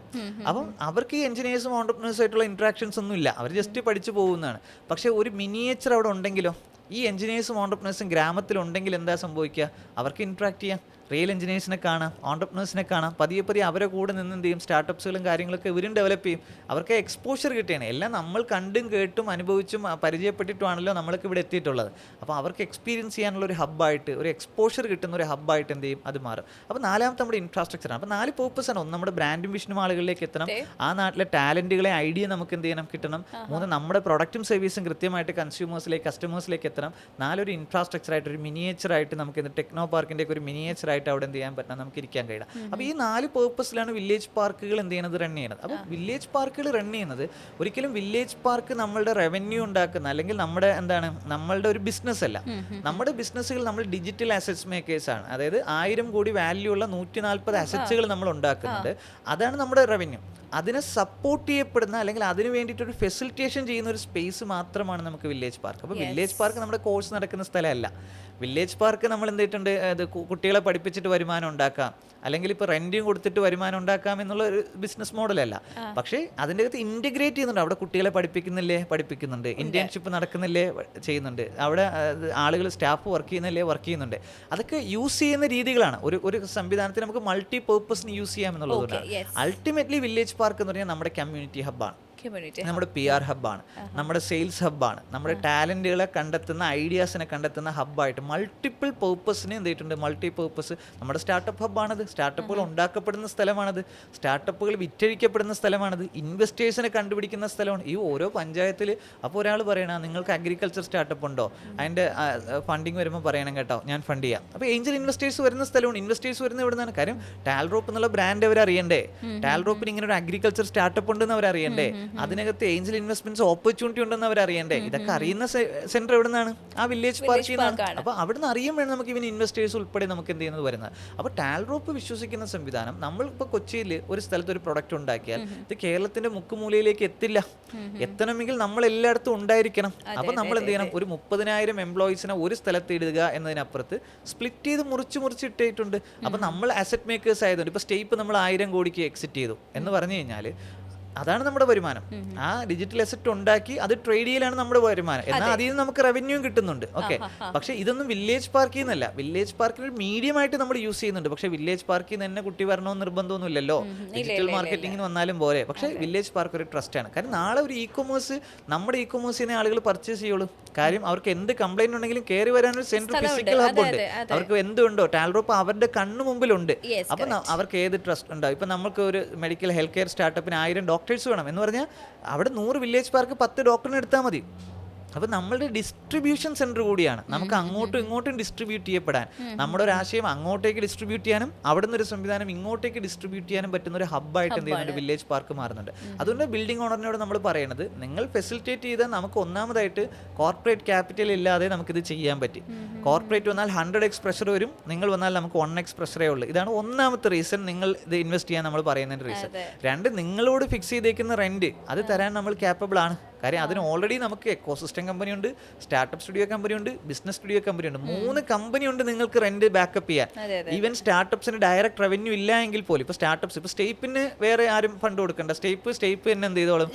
അപ്പം അവർക്ക് ഈ എഞ്ചിനീയേഴ്സും ഓണ്ടർപ്രണേഴ്സും ആയിട്ടുള്ള ഇൻട്രാക്ഷൻസ് ഒന്നും ഇല്ല. അവർ ജസ്റ്റ് പഠിച്ചു പോകുന്നതാണ്. പക്ഷേ ഒരു മിനിയേച്ചർ അവിടെ ഉണ്ടെങ്കിലോ, ഈ എഞ്ചിനീയേഴ്സും ഓണ്ടർപ്രണേഴ്സും ഗ്രാമത്തിലുണ്ടെങ്കിൽ എന്താ സംഭവിക്കുക? അവർക്ക് ഇൻട്രാക്ട് ചെയ്യാം, റിയൽ എഞ്ചിനീയേഴ്സിനെ കാണാം, ഓണ്ടർപ്രണേഴ്സിനെ കാണാം. പതിയെ അവരെ കൂടെ നിന്ന് എന്ത് ചെയ്യും? സ്റ്റാർട്ടപ്സുകളും കാര്യങ്ങളൊക്കെ ഇവരും ഡെവലപ്പ് ചെയ്യും. അവർക്ക് എക്സ്പോഷർ കിട്ടുകയാണ്. എല്ലാം നമ്മൾ കണ്ടും കേട്ടും അനുഭവിച്ചും പരിചയപ്പെട്ടിട്ടുമാണല്ലോ നമ്മൾക്ക് ഇവിടെ എത്തിയിട്ടുള്ളത്. അപ്പോൾ അവർക്ക് എക്സ്പീരിയൻസ് ചെയ്യാനുള്ള ഒരു ഹബ്ബായിട്ട്, ഒരു എക്സ്പോഷർ കിട്ടുന്ന ഒരു ഹബ്ബായിട്ട് എന്ത് ചെയ്യും? അത് മാറും. അപ്പോൾ നാലാമത്തെ നമ്മുടെ ഇൻഫ്രാസ്ട്രക്ചറാണ്. അപ്പോൾ 4 പർപ്പസാണ്. ഒന്ന്, നമ്മുടെ ബ്രാൻഡും വിഷനും ആളുകളിലേക്ക് എത്തണം. ആ നാട്ടിലെ ടാലന്റുകളെ ഐഡിയ നമുക്ക് എന്ത് ചെയ്യണം? കിട്ടണം. 3, നമ്മുടെ പ്രൊഡക്റ്റും സർവീസും കൃത്യമായിട്ട് കസ്റ്റമേഴ്സിലേക്ക് എത്തണം, 4 ഒരു ഇൻഫ്രാസ്ട്രക്ചറായിട്ട് ഒരു മിനിയേച്ചറായിട്ട് നമുക്ക് ഇന്ന് ടെക്നോ പാർക്കിൻ്റെ ഒക്കെ ഒരു മിനിയേച്ചറായിട്ട് അവിടെ എന്ത് ചെയ്യാൻ പറ്റണം, നമുക്ക് ഇരിക്കാൻ കഴിയണം. അപ്പോൾ ഈ 4 പേർപ്പസിലാണ് വില്ലേജ് പാർക്കുകൾ എന്ത് ചെയ്യുന്നത്, റൺ ചെയ്യുന്നത്. അപ്പോൾ വില്ലേജ് പാർക്കുകൾ റൺ ചെയ്യുന്നത് ഒരിക്കലും വില്ലേജ് പാർക്ക് നമ്മളുടെ റവന്യൂ ഉണ്ടാക്കുന്ന അല്ലെങ്കിൽ നമ്മുടെ എന്താണ് നമ്മളുടെ ഒരു ബിസിനസ് അല്ല. നമ്മുടെ ബിസിനസ്സുകൾ നമ്മൾ ഡിജിറ്റൽ അസറ്റ്സ് മേക്കേഴ്സ് ആണ്. അതായത് 1000 കോടി വാല്യൂ ഉള്ള 140 അസറ്റ്സുകൾ നമ്മൾ ഉണ്ടാക്കുന്നുണ്ട്. അതാണ് നമ്മുടെ റവന്യൂ. അതിനെ സപ്പോർട്ട് ചെയ്യപ്പെടുന്ന അല്ലെങ്കിൽ അതിന് വേണ്ടിയിട്ടൊരു ഫെസിലിറ്റേഷൻ ചെയ്യുന്ന ഒരു സ്പേസ് മാത്രമാണ് നമുക്ക് വില്ലേജ് പാർക്ക്. അപ്പോൾ വില്ലേജ് പാർക്ക് നമ്മുടെ കോഴ്സ് നടക്കുന്ന സ്ഥലമല്ല. വില്ലേജ് പാർക്ക് നമ്മൾ എന്ത് ചെയ്തിട്ടുണ്ട്, കുട്ടികളെ പഠിപ്പിച്ചിട്ട് വരുമാനം ഉണ്ടാക്കാം, അല്ലെങ്കിൽ ഇപ്പോൾ റെൻറ്റും കൊടുത്തിട്ട് വരുമാനം ഉണ്ടാക്കാം എന്നുള്ള ഒരു ബിസിനസ് മോഡലല്ല. പക്ഷേ അതിൻ്റെ അകത്ത് ഇൻറ്റഗ്രേറ്റ് ചെയ്യുന്നുണ്ട്. അവിടെ കുട്ടികളെ പഠിപ്പിക്കുന്നുണ്ട്, ഇന്റേൺഷിപ്പ് നടക്കുന്നില്ലേ, ചെയ്യുന്നുണ്ട്, അവിടെ ആളുകൾ സ്റ്റാഫ് വർക്ക് ചെയ്യുന്നുണ്ട്. അതൊക്കെ യൂസ് ചെയ്യുന്ന രീതികളാണ്. ഒരു സംവിധാനത്തിന് നമുക്ക് മൾട്ടി പേർപ്പസിന് യൂസ് ചെയ്യാം എന്നുള്ളതുകൊണ്ടാണ്. അൾട്ടിമേറ്റ്ലി വില്ലേജ് പാർക്ക് എന്ന് പറഞ്ഞാൽ നമ്മുടെ കമ്മ്യൂണിറ്റി ഹബ്ബാണ്, നമ്മുടെ PR ഹബ്ബാണ്, നമ്മുടെ സെയിൽസ് ഹബ്ബാണ്, നമ്മുടെ ടാലന്റുകളെ കണ്ടെത്തുന്ന ഐഡിയാസിനെ കണ്ടെത്തുന്ന ഹബ്ബായിട്ട് മൾട്ടിപ്പിൾ പേർപ്പസിന് എന്ത് ചെയ്തിട്ടുണ്ട്, മൾട്ടി പേർപ്പസ്. നമ്മുടെ സ്റ്റാർട്ടപ്പ് ഹബ്ബാണത്, സ്റ്റാർട്ടപ്പുകൾ ഉണ്ടാക്കപ്പെടുന്ന സ്ഥലമാണത്, സ്റ്റാർട്ടപ്പുകൾ വിറ്റഴിക്കപ്പെടുന്ന സ്ഥലമാണത്, ഇൻവെസ്റ്റേഴ്സിനെ കണ്ടുപിടിക്കുന്ന സ്ഥലമാണ്. ഈ ഓരോ പഞ്ചായത്തിൽ അപ്പോൾ ഒരാൾ പറയണം നിങ്ങൾക്ക് അഗ്രികൾച്ചർ സ്റ്റാർട്ടപ്പ് ഉണ്ടോ, അതിൻ്റെ ഫണ്ടിങ് വരുമ്പോൾ പറയണം കേട്ടോ, ഞാൻ ഫണ്ട് ചെയ്യാം. അപ്പോൾ ഏഞ്ചൽ ഇൻവെസ്റ്റേഴ്സ് വരുന്ന സ്ഥലമാണ്. ഇൻവെസ്റ്റേഴ്സ് വരുന്ന എവിടെ നിന്നാണ്? കാര്യം ടാൽറോപ്പ് എന്നുള്ള ബ്രാൻഡ് അവർ അറിയണ്ടേ, ടാൽറോപ്പിന് ഇങ്ങനെ ഒരു അഗ്രികൾച്ചർ സ്റ്റാർട്ടപ്പ് ഉണ്ടെന്ന് അവർ അറിയണ്ടേ, അതിനകത്ത് ഏഞ്ചൽ ഇൻവെസ്റ്റ്മെന്റ്സ് ഓപ്പർച്യൂണിറ്റി ഉണ്ടെന്ന് അവർ അറിയണ്ടേ. ഇതൊക്കെ അറിയുന്ന സെന്റർ എവിടെ നിന്നാണ്? ആ വില്ലേജ് പാർക്കിൽ നിന്നാണ്. അപ്പോൾ അവിടെ നിന്ന് അറിയുമ്പോഴാണ് നമുക്ക് ഇവൻ ഇൻവെസ്റ്റേഴ്സ് ഉൾപ്പെടെ നമുക്ക് എന്ത് ചെയ്യുന്നത് വരുന്നത്. അപ്പോൾ ടാൽറോപ്പ് വിശ്വസിക്കുന്ന സംവിധാനം, നമ്മൾ ഇപ്പോൾ കൊച്ചിയിൽ ഒരു സ്ഥലത്ത് ഒരു പ്രൊഡക്റ്റ് ഉണ്ടാക്കിയാൽ ഇത് കേരളത്തിന്റെ മുക്കുമൂലയിലേക്ക് എത്തില്ല. എത്തണമെങ്കിൽ നമ്മൾ എല്ലായിടത്തും ഉണ്ടായിരിക്കണം. അപ്പോൾ നമ്മൾ എന്ത് ചെയ്യണം, ഒരു 30,000 എംപ്ലോയീസിനെ ഒരു സ്ഥലത്ത് ഇടുക എന്നതിനപ്പുറത്ത് സ്പ്ലിറ്റ് ചെയ്ത് മുറിച്ച് ഇട്ടിട്ടുണ്ട്. അപ്പോൾ നമ്മൾ അസറ്റ് മേക്കേഴ്സ് ആയതുകൊണ്ട് ഇപ്പോൾ സ്റ്റേപ്പ് നമ്മൾ 1000 കോടിക്ക് എക്സിറ്റ് ചെയ്തു എന്ന് പറഞ്ഞു കഴിഞ്ഞാൽ അതാണ് നമ്മുടെ വരുമാനം. ആ ഡിജിറ്റൽ അസറ്റ് ഉണ്ടാക്കി അത് ട്രേഡ് ചെയ്യലാണ് നമ്മുടെ വരുമാനം. എന്നാൽ അതിൽ നിന്ന് നമുക്ക് റവന്യൂ കിട്ടുന്നുണ്ട്. ഓക്കെ, പക്ഷേ ഇതൊന്നും വില്ലേജ് പാർക്കിൽ നിന്നല്ല. വില്ലേജ് പാർക്കിൽ ഒരു മീഡിയം ആയിട്ട് നമ്മൾ യൂസ് ചെയ്യുന്നുണ്ട്. പക്ഷേ വില്ലേജ് പാർക്കിൽ നിന്ന് തന്നെ കുട്ടി വരണമെന്ന് നിർബന്ധമൊന്നുമില്ലല്ലോ. ഡിജിറ്റൽ മാർക്കറ്റിംഗിന് വന്നാലും പോലെ. പക്ഷേ വില്ലേജ് പാർക്ക് ഒരു ട്രസ്റ്റാണ്. കാരണം നാളെ ഒരു നമ്മുടെ ഇ കൊമേഴ്സിനെ ആളുകൾ പർച്ചേസ് ചെയ്യുള്ളൂ. കാര്യം അവർക്ക് എന്ത് കംപ്ലൈന്റ് ഉണ്ടെങ്കിലും കയറി വരാനൊരു സെൻട്രൽ ഫിസിക്കൽ ഹബ് ഉണ്ട്. അവർക്ക് എന്തുണ്ടോ ടാൽറോപ്പ് അവരുടെ കണ്ണു മുമ്പിലുണ്ട്. അപ്പം അവർക്ക് ഏത് ട്രസ്റ്റ് ഉണ്ടാവും. ഇപ്പം നമുക്ക് ഒരു മെഡിക്കൽ ഹെൽത്ത് കെയർ സ്റ്റാർട്ടപ്പിന് 1000 ഡോക്ടേഴ്സ് വേണം എന്ന് പറഞ്ഞാൽ അവിടെ 100 വില്ലേജ് പാർക്ക് 10 ഡോക്ടറിനെ എടുത്താൽ മതി. അപ്പോൾ നമ്മളുടെ ഡിസ്ട്രിബ്യൂഷൻ സെൻറ്റർ കൂടിയാണ്. നമുക്ക് അങ്ങോട്ടും ഇങ്ങോട്ടും ഡിസ്ട്രിബ്യൂട്ട് ചെയ്യപ്പെടാൻ, നമ്മുടെ ഒരു ആശയം അങ്ങോട്ടേക്ക് ഡിസ്ട്രിബ്യൂട്ട് ചെയ്യാനും അവിടെ നിന്നൊരു സംവിധാനം ഇങ്ങോട്ടേക്ക് ഡിസ്ട്രിബ്യൂട്ട് ചെയ്യാനും പറ്റുന്ന ഒരു ഹബ്ബായിട്ട് എന്ത് ചെയ്യുന്നുണ്ട്, വില്ലേജ് പാർക്ക് മാറുന്നുണ്ട്. അതുകൊണ്ട് ബിൽഡിംഗ് ഓണറിനോട് നമ്മൾ പറയുന്നത്, നിങ്ങൾ ഫെസിലിറ്റേറ്റ് ചെയ്താൽ നമുക്ക് ഒന്നാമതായിട്ട് കോർപ്പറേറ്റ് ക്യാപിറ്റൽ ഇല്ലാതെ നമുക്കിത് ചെയ്യാൻ പറ്റി. കോർപ്പറേറ്റ് വന്നാൽ 100x പ്രഷർ വരും, നിങ്ങൾ വന്നാൽ നമുക്ക് 1x പ്രഷറേ ഉള്ളൂ. ഇതാണ് ഒന്നാമത്തെ റീസൺ നിങ്ങൾ ഇത് ഇൻവെസ്റ്റ് ചെയ്യാൻ നമ്മൾ പറയുന്നതിൻ്റെ റീസൺ. 2, നിങ്ങളോട് ഫിക്സ് ചെയ്തേക്കുന്ന റെന്റ് അത് തരാൻ നമ്മൾ ക്യാപ്പബിൾ ആണ്. കാര്യം അതിന് ഓൾറെഡി നമുക്ക് എക്കോസിസ്റ്റം കമ്പനി ഉണ്ട്, സ്റ്റാർട്ടപ്പ് സ്റ്റുഡിയോ കമ്പനി ഉണ്ട്, ബിസിനസ് സ്റ്റുഡിയോ കമ്പനി ഉണ്ട്. 3 കമ്പനി ഉണ്ട് നിങ്ങൾക്ക് റെന്റ് ബാക്കപ്പ് ചെയ്യാൻ. ഈവൻ സ്റ്റാർട്ടപ്സിന് ഡയറക്റ്റ് റവന്യൂ ഇല്ല എങ്കിൽ പോലും ഇപ്പോൾ സ്റ്റാർട്ടപ്സ് ഇപ്പോൾ സ്റ്റേപ്പിന് വേറെ ആരും ഫണ്ട് കൊടുക്കണ്ട, സ്റ്റേപ്പ് തന്നെ എന്ത് ചെയ്തോളും,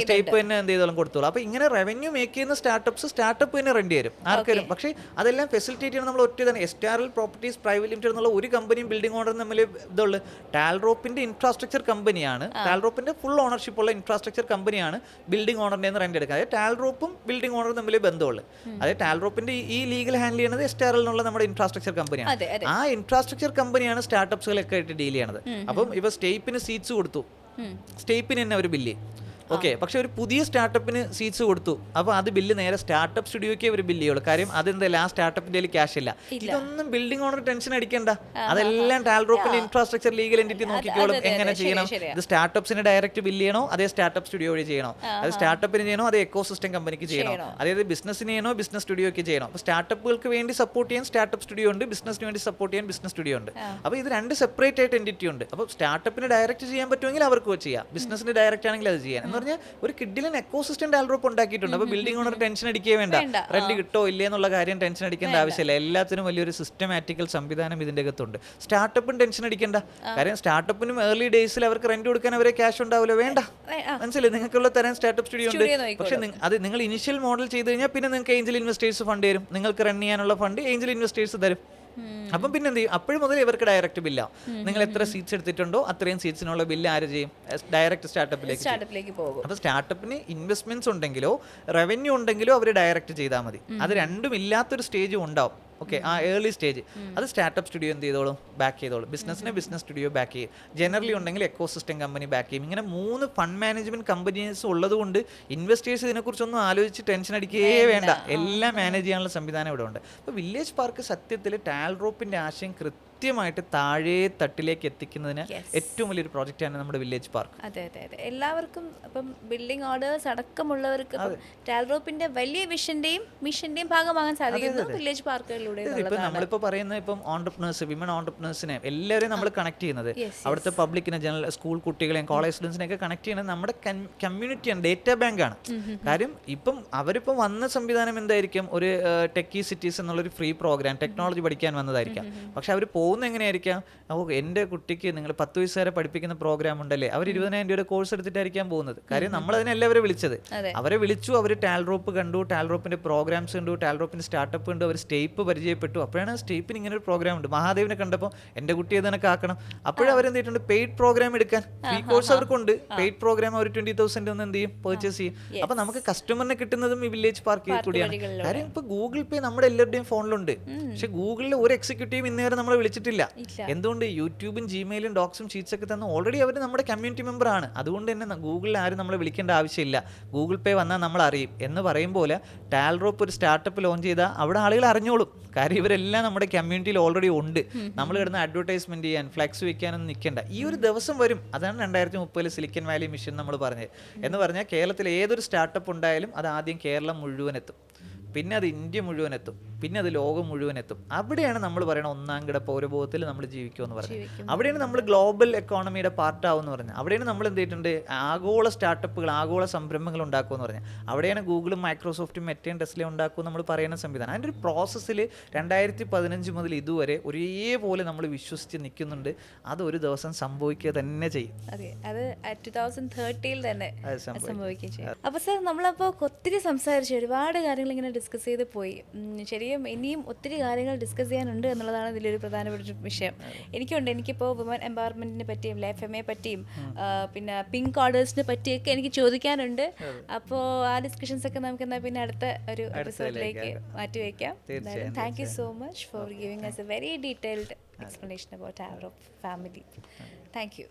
സ്റ്റേപ്പ് തന്നെ എന്ത് ചെയ്തോളും കൊടുത്തോളും. അപ്പോൾ ഇങ്ങനെ റവന്യൂ മേക്ക് ചെയ്യുന്ന സ്റ്റാർട്ടപ്പ് തന്നെ റെന്റ് തരും ആർക്കാരും. പക്ഷേ അതെല്ലാം ഫെസിലിറ്റേറ്റ് ചെയ്യണം നമ്മൾ ഒറ്റ തന്നെ. STRL പ്രോപ്പർട്ടീസ് പ്രൈവറ്റ് ലിമിറ്റഡ് എന്നുള്ള ഒരു കമ്പനിയും ബിൽഡിംഗ് ഓണറും തമ്മിൽ ഇതുള്ളൂ. ടാൽറോപ്പിന്റെ ഇൻഫ്രാസ്ട്രക്ചർ കമ്പനിയാണ്, ടാൽറോപ്പിന്റെ ഫുൾ ഓണർഷിപ്പ് ഉള്ള ഇൻഫ്രാസ്ട്രക്ചർ കമ്പനിയാണ് ബിൽഡിംഗ് ഓണറിന്റെ റെന്റ് എടുക്കുക. അതായത് ടാൽറോപ്പും ബിൽഡിംഗ് ഓണറും തമ്മിൽ ബന്ധമുള്ളൂ. അതായത് ടാൽറോപ്പിന്റെ ഈ ലീഗൽ ഹാൻഡിൽ ചെയ്യുന്നത് STRL എന്നുള്ള നമ്മുടെ ഇൻഫ്രാസ്ട്രക്ചർ കമ്പനിയാണ്. ആ ഇൻഫ്രാസ്ട്രക്ചർ കമ്പനിയാണ് സ്റ്റാർട്ടപ്സുകളൊക്കെ ആയിട്ട് ഡീൽ ചെയ്യണത്. അപ്പം ഇപ്പൊ സ്റ്റേപ്പിന് സീറ്റ്സ് കൊടുത്തു, സ്റ്റേപ്പിന് തന്നെ ഒരു ബില്ല്. ഓക്കെ, പക്ഷെ ഒരു പുതിയ സ്റ്റാർട്ടപ്പിന് സീറ്റ്സ് കൊടുത്തു, അപ്പോൾ അത് ബില്ല് നേരെ സ്റ്റാർട്ടപ്പ് സ്റ്റുഡിയോക്കേ ഒരു ബില്ല് ചെയ്യുള്ളൂ. കാര്യം അതെന്തല്ല, ആ സ്റ്റാർട്ടപ്പിന്റെ ക്യാഷ് ഇല്ല. ഇതൊന്നും ബിൽഡിംഗ് ഓണർ ടെൻഷൻ അടിക്കണ്ട. അതെല്ലാം ടാൽറോപ്പിന്റെ ഇൻഫ്രാസ്ട്രക്ചർ ലീഗൽ എൻറ്റിറ്റി നോക്കിക്കോളും എങ്ങനെ ചെയ്യണം. ഇത് സ്റ്റാർട്ടപ്സിന് ഡയറക്റ്റ് ബില്ല് ചെയ്യണോ, അതേ സ്റ്റാർട്ടപ്പ് സ്റ്റുഡിയോ വഴി ചെയ്യണോ, അത് സ്റ്റാർട്ടപ്പിന് ചെയ്യണോ, അതേ എക്കോസിസ്റ്റം കമ്പനിക്ക് ചെയ്യണോ, അതായത് ബിസിനസ്സിന് ചെയ്യണോ, ബിസിനസ് സ്റ്റുഡിയോക്ക് ചെയ്യണോ. അപ്പോൾ സ്റ്റാർട്ടപ്പുകൾക്ക് വേണ്ടി സപ്പോർട്ട് ചെയ്യാൻ സ്റ്റാർട്ടപ്പ് സ്റ്റുഡിയോ ഉണ്ട്, ബിസിനസ്സിന് വേണ്ടി സപ്പോർട്ട് ചെയ്യാൻ ബിസിനസ് സ്റ്റുഡിയോ ഉണ്ട്. അപ്പോൾ ഇത് 2 സെപ്പറേറ്റ് ആയിട്ട് എൻറ്റിറ്റി ഉണ്ട്. അപ്പോൾ സ്റ്റാർട്ടപ്പിന് ഡയറക്റ്റ് ചെയ്യാൻ പറ്റുമെങ്കിൽ അവർക്ക് ചെയ്യാം, ബിസിനസ്സിന് ഡയറക്റ്റ് ആണെങ്കിൽ അത് ചെയ്യാൻ. എന്ന് പറഞ്ഞാൽ ഒരു എക്കോസിസ്റ്റം ടാൽറോപ്പ് ഉണ്ടാക്കിയിട്ടുണ്ട്. അപ്പോൾ ബിൽഡിംഗ് ഓണർ ടെൻഷൻ അടിക്കേ വേണ്ട, റെന്റ് കിട്ടോ ഇല്ലേ എന്നുള്ള കാര്യം ടെൻഷൻ അടിക്കേണ്ട ആവശ്യമില്ല. എല്ലാത്തിനും വലിയൊരു സിസ്റ്റമാറ്റിക്കൽ സംവിധാനം ഇതിന്റെ അകത്തുണ്ട്. സ്റ്റാർട്ടപ്പും ടെൻഷൻ അടിക്കേണ്ട. കാര്യം സ്റ്റാർട്ടപ്പിനും ഏർലി ഡേയ്സിൽ അവർക്ക് റെന്റ് കൊടുക്കാൻ അവരെ ക്യാഷ് ഉണ്ടാവില്ല, വേണ്ട, മനസ്സിലായി. നിങ്ങൾക്കുള്ള തരാൻ സ്റ്റാർട്ടപ്പ് സ്റ്റുഡിയോ ഉണ്ട്. പക്ഷെ അത് നിങ്ങൾ ഇനിഷ്യൽ മോഡൽ ചെയ്ത് കഴിഞ്ഞാൽ പിന്നെ നിങ്ങൾക്ക് ഏഞ്ചൽ ഇൻവെസ്റ്റേഴ്സ് ഫണ്ട് തരും. നിങ്ങൾക്ക് റൺ ചെയ്യാനുള്ള ഫണ്ട് ഏഞ്ചൽ ഇൻവെസ്റ്റേഴ്സ് തരും. അപ്പം പിന്നെ എന്ത് ചെയ്യും, അപ്പോഴും മുതൽ ഇവർക്ക് ഡയറക്റ്റ് ബില്ലാവും. നിങ്ങൾ എത്ര സീറ്റ്സ് എടുത്തിട്ടുണ്ടോ അത്രയും സീറ്റ്സിനുള്ള ബില്ല് ആര് ചെയ്യും, ഡയറക്റ്റ് സ്റ്റാർട്ടപ്പിലേക്ക് പോകും. അപ്പോൾ സ്റ്റാർട്ടപ്പിന് ഇൻവെസ്റ്റ്മെന്റ്സ് ഉണ്ടെങ്കിലോ റവന്യൂ ഉണ്ടെങ്കിലോ അവർ ഡയറക്റ്റ് ചെയ്താൽ മതി. അത് രണ്ടും ഇല്ലാത്തൊരു സ്റ്റേജും ഉണ്ടാവും. ഓക്കെ, ആ ഏർലി സ്റ്റേജ് അത് സ്റ്റാർട്ടപ്പ് സ്റ്റുഡിയോ എന്ത് ചെയ്തോളും, ബാക്ക് ചെയ്തോളും. ബിസിനസ്സിനെ ബിസിനസ് സ്റ്റുഡിയോ ബാക്ക് ചെയ്യും. ജനറലി ഉണ്ടെങ്കിൽ എക്കോ സിസ്റ്റം കമ്പനി ബാക്ക് ചെയ്യും. ഇങ്ങനെ 3 ഫണ്ട് മാനേജ്മെന്റ് കമ്പനീസ് ഉള്ളത് കൊണ്ട് ഇൻവെസ്റ്റേഴ്സ് ഇതിനെക്കുറിച്ചൊന്നും ആലോചിച്ച് ടെൻഷൻ അടിക്കുകയേ വേണ്ട. എല്ലാം മാനേജ് ചെയ്യാനുള്ള സംവിധാനം ഇവിടെ ഉണ്ട്. അപ്പോൾ വില്ലേജ് പാർക്ക് സത്യത്തിൽ ടാൽറോപ്പിന്റെ ആശയം കൃത്യമായിട്ട് താഴെ തട്ടിലേക്ക് എത്തിക്കുന്നതിന് ഏറ്റവും വലിയൊരു പ്രോജക്റ്റാണ് നമ്മുടെ വില്ലേജ് പാർക്ക്. അതെ അതെ അതെ, എല്ലാവർക്കും ഇപ്പം ബിൽഡിംഗ് ഓർഡേഴ്സ് അടക്കമുള്ളവർക്ക് ടാൽറോപ്പിന്റെ വലിയ വിഷന്റെയും മിഷന്റെയും ഭാഗമാകാൻ സാധിക്കുന്നു വില്ലേജ് പാർക്കുകളിലൂടെ. ഇപ്പം നമ്മളിപ്പോൾ പറയുന്ന ഇപ്പം ഓണ്ടർപ്രണേഴ്സ്, വിമൻ ഓണ്ടർപ്രണേഴ്സിനെ എല്ലാവരെയും നമ്മൾ കണക്ട് ചെയ്യുന്നത്, അവിടുത്തെ പബ്ലിക്കിനെ, ജനറൽ സ്കൂൾ കുട്ടികളെയും കോളേജ് സ്റ്റുഡൻസിനെയൊക്കെ കണക്ട് ചെയ്യുന്നത് നമ്മുടെ കമ്മ്യൂണിറ്റിയാണ്, ഡേറ്റാ ബാങ്കാണ്. കാര്യം ഇപ്പം അവരിപ്പം വന്ന സംവിധാനം എന്തായിരിക്കും, ഒരു ടെക്കി സിറ്റീസ് എന്നുള്ളൊരു ഫ്രീ പ്രോഗ്രാം, ടെക്നോളജി പഠിക്കാൻ വന്നതായിരിക്കാം. പക്ഷെ അവർ പോകുന്ന എങ്ങനെയായിരിക്കാം, എൻ്റെ കുട്ടിക്ക് നിങ്ങൾ 10 വയസ്സ് വരെ പഠിപ്പിക്കുന്ന പ്രോഗ്രാം ഉണ്ടല്ലേ, അവർ 20,000 രൂപയുടെ കോഴ്സ് എടുത്തിട്ടായിരിക്കാം പോകുന്നത്. കാര്യം നമ്മൾ അതിനെല്ലാവരും വിളിച്ചത്, അവരെ വിളിച്ചു, അവർ ടാൽറോപ്പ് കണ്ടു, ടാൽറോപ്പിന്റെ പ്രോഗ്രാംസ് കണ്ടു, ടാൽറോപ്പിന്റെ സ്റ്റാർട്ടപ്പ് കണ്ടു, അവർ സ്റ്റേപ്പ് പരിചയപ്പെട്ടു. അപ്പോഴാണ് സ്റ്റേപ്പിന് ഇങ്ങനെ ഒരു പ്രോഗ്രാം ഉണ്ട്. മഹാദേവിനെ കണ്ടപ്പോൾ എൻ്റെ കുട്ടി ഏതൊക്കെ ആക്കണം, അപ്പോഴും അവരെന്ത് ചെയ്തിട്ടുണ്ട്, പെയ്ഡ് പ്രോഗ്രാം എടുക്കാൻ. ഫ്രീ കോഴ്സ് അവർക്കുണ്ട്, പെയ്ഡ് പ്രോഗ്രാം അവർ 20,000 ഒന്ന് എന്ത് ചെയ്യും, പർച്ചേസ് ചെയ്യും. അപ്പൊ നമുക്ക് കസ്റ്റമറിനെ കിട്ടുന്നതും ഈ വില്ലേജ് പാർക്കിൽ കൂടിയാണ്. കാര്യം ഇപ്പൊ ഗൂഗിൾ പേ നമ്മുടെ എല്ലാവരുടെയും ഫോണിലുണ്ട്. പക്ഷെ ഗൂഗിളിൽ ഒരു എക്സിക്യൂട്ടീവ് ഇന്നേ വരെ നമ്മളെ വിളിച്ചിട്ടില്ല. എന്തുകൊണ്ട്? യൂട്യൂബും ജിമെയിലും ഡോക്സും ഷീറ്റ്സ് ഒക്കെ തന്ന് ഓൾറെഡി അവർ നമ്മുടെ കമ്മ്യൂണിറ്റി മെമ്പർ ആണ്. അതുകൊണ്ട് തന്നെ ഗൂഗിളിൽ ആരും നമ്മളെ വിളിക്കേണ്ട ആവശ്യമില്ല. ഗൂഗിൾ പേ വന്നാൽ നമ്മൾ അറിയും എന്ന് പറയും പോലെ ടാൽറോപ്പ് ഒരു സ്റ്റാർട്ടപ്പ് ലോഞ്ച് ചെയ്താൽ അവിടെ ആളുകൾ അറിഞ്ഞോളും. കാര്യം ഇവരെല്ലാം നമ്മുടെ കമ്മ്യൂണിറ്റിയിൽ ഓൾറെഡി ഉണ്ട്. നമ്മൾ കിടന്ന് അഡ്വർടൈസ്മെന്റ് ചെയ്യാൻ, ഫ്ലെക്സ് വെക്കാനൊന്നും നിൽക്കേണ്ട. ഈ ഒരു ദിവസം വരും. അതാണ് 2030 സിലിക്കൻ വാലി മിഷൻ നമ്മൾ പറഞ്ഞത്. എന്ന് പറഞ്ഞാൽ കേരളത്തിൽ ഏതൊരു സ്റ്റാർട്ടപ്പ് ഉണ്ടായാലും അത് ആദ്യം കേരളം മുഴുവൻ എത്തും, പിന്നെ അത് ഇന്ത്യ മുഴുവൻ എത്തും, പിന്നെ അത് ലോകം മുഴുവൻ എത്തും. അവിടെയാണ് നമ്മൾ പറയുന്നത് ഒന്നാം കിട പൗരബോധത്തിൽ നമ്മൾ ജീവിക്കുമെന്ന് പറയുന്നത്. അവിടെയാണ് നമ്മൾ ഗ്ലോബൽ എക്കോണമിയുടെ പാർട്ടാവുമെന്ന് പറഞ്ഞത്. അവിടെയാണ് നമ്മൾ എന്ത് ചെയ്തിട്ടുണ്ട്, ആഗോള സ്റ്റാർട്ടപ്പുകൾ, ആഗോള സംരംഭങ്ങൾ ഉണ്ടാക്കുമെന്ന് പറഞ്ഞാൽ. അവിടെയാണ് ഗൂഗിളും മൈക്രോസോഫ്റ്റും മെറ്റയും ടെസ്ലയും ഉണ്ടാക്കും നമ്മൾ പറയുന്ന സംവിധാനം. അതിൻ്റെ ഒരു പ്രോസസ്സിൽ 2015 മുതൽ ഇതുവരെ ഒരേപോലെ നമ്മൾ വിശ്വസിച്ച് നിൽക്കുന്നുണ്ട്. അത് ഒരു ദിവസം സംഭവിക്കുക തന്നെ ചെയ്യും. അതെ, അത് 2030 തന്നെ സംഭവിക്കുകയും ചെയ്യും. അപ്പോൾ സാർ, നമ്മളപ്പോൾ ഒത്തിരി സംസാരിച്ചു, ഒരുപാട് കാര്യങ്ങൾ ഇങ്ങനെ ഡിസ്കസ് ചെയ്ത് പോയി. ശരിയും ഇനിയും ഒത്തിരി കാര്യങ്ങൾ ഡിസ്കസ് ചെയ്യാനുണ്ട് എന്നുള്ളതാണ് ഇതിലൊരു പ്രധാനപ്പെട്ട വിഷയം. എനിക്കിപ്പോൾ വുമൻ എംപവർമെന്റിനെ പറ്റിയും ലൈഫ് എമ്മയെ പറ്റിയും പിന്നെ പിങ്ക് ഓർഡേഴ്സിനെ പറ്റിയൊക്കെ എനിക്ക് ചോദിക്കാനുണ്ട്. അപ്പോൾ ആ ഡിസ്കഷൻസ് ഒക്കെ നമുക്ക് എന്നാൽ പിന്നെ അടുത്ത ഒരു എപ്പിസോഡിലേക്ക് മാറ്റിവെക്കാം. Thank you so much for giving us a very detailed explanation about our family. Thank you.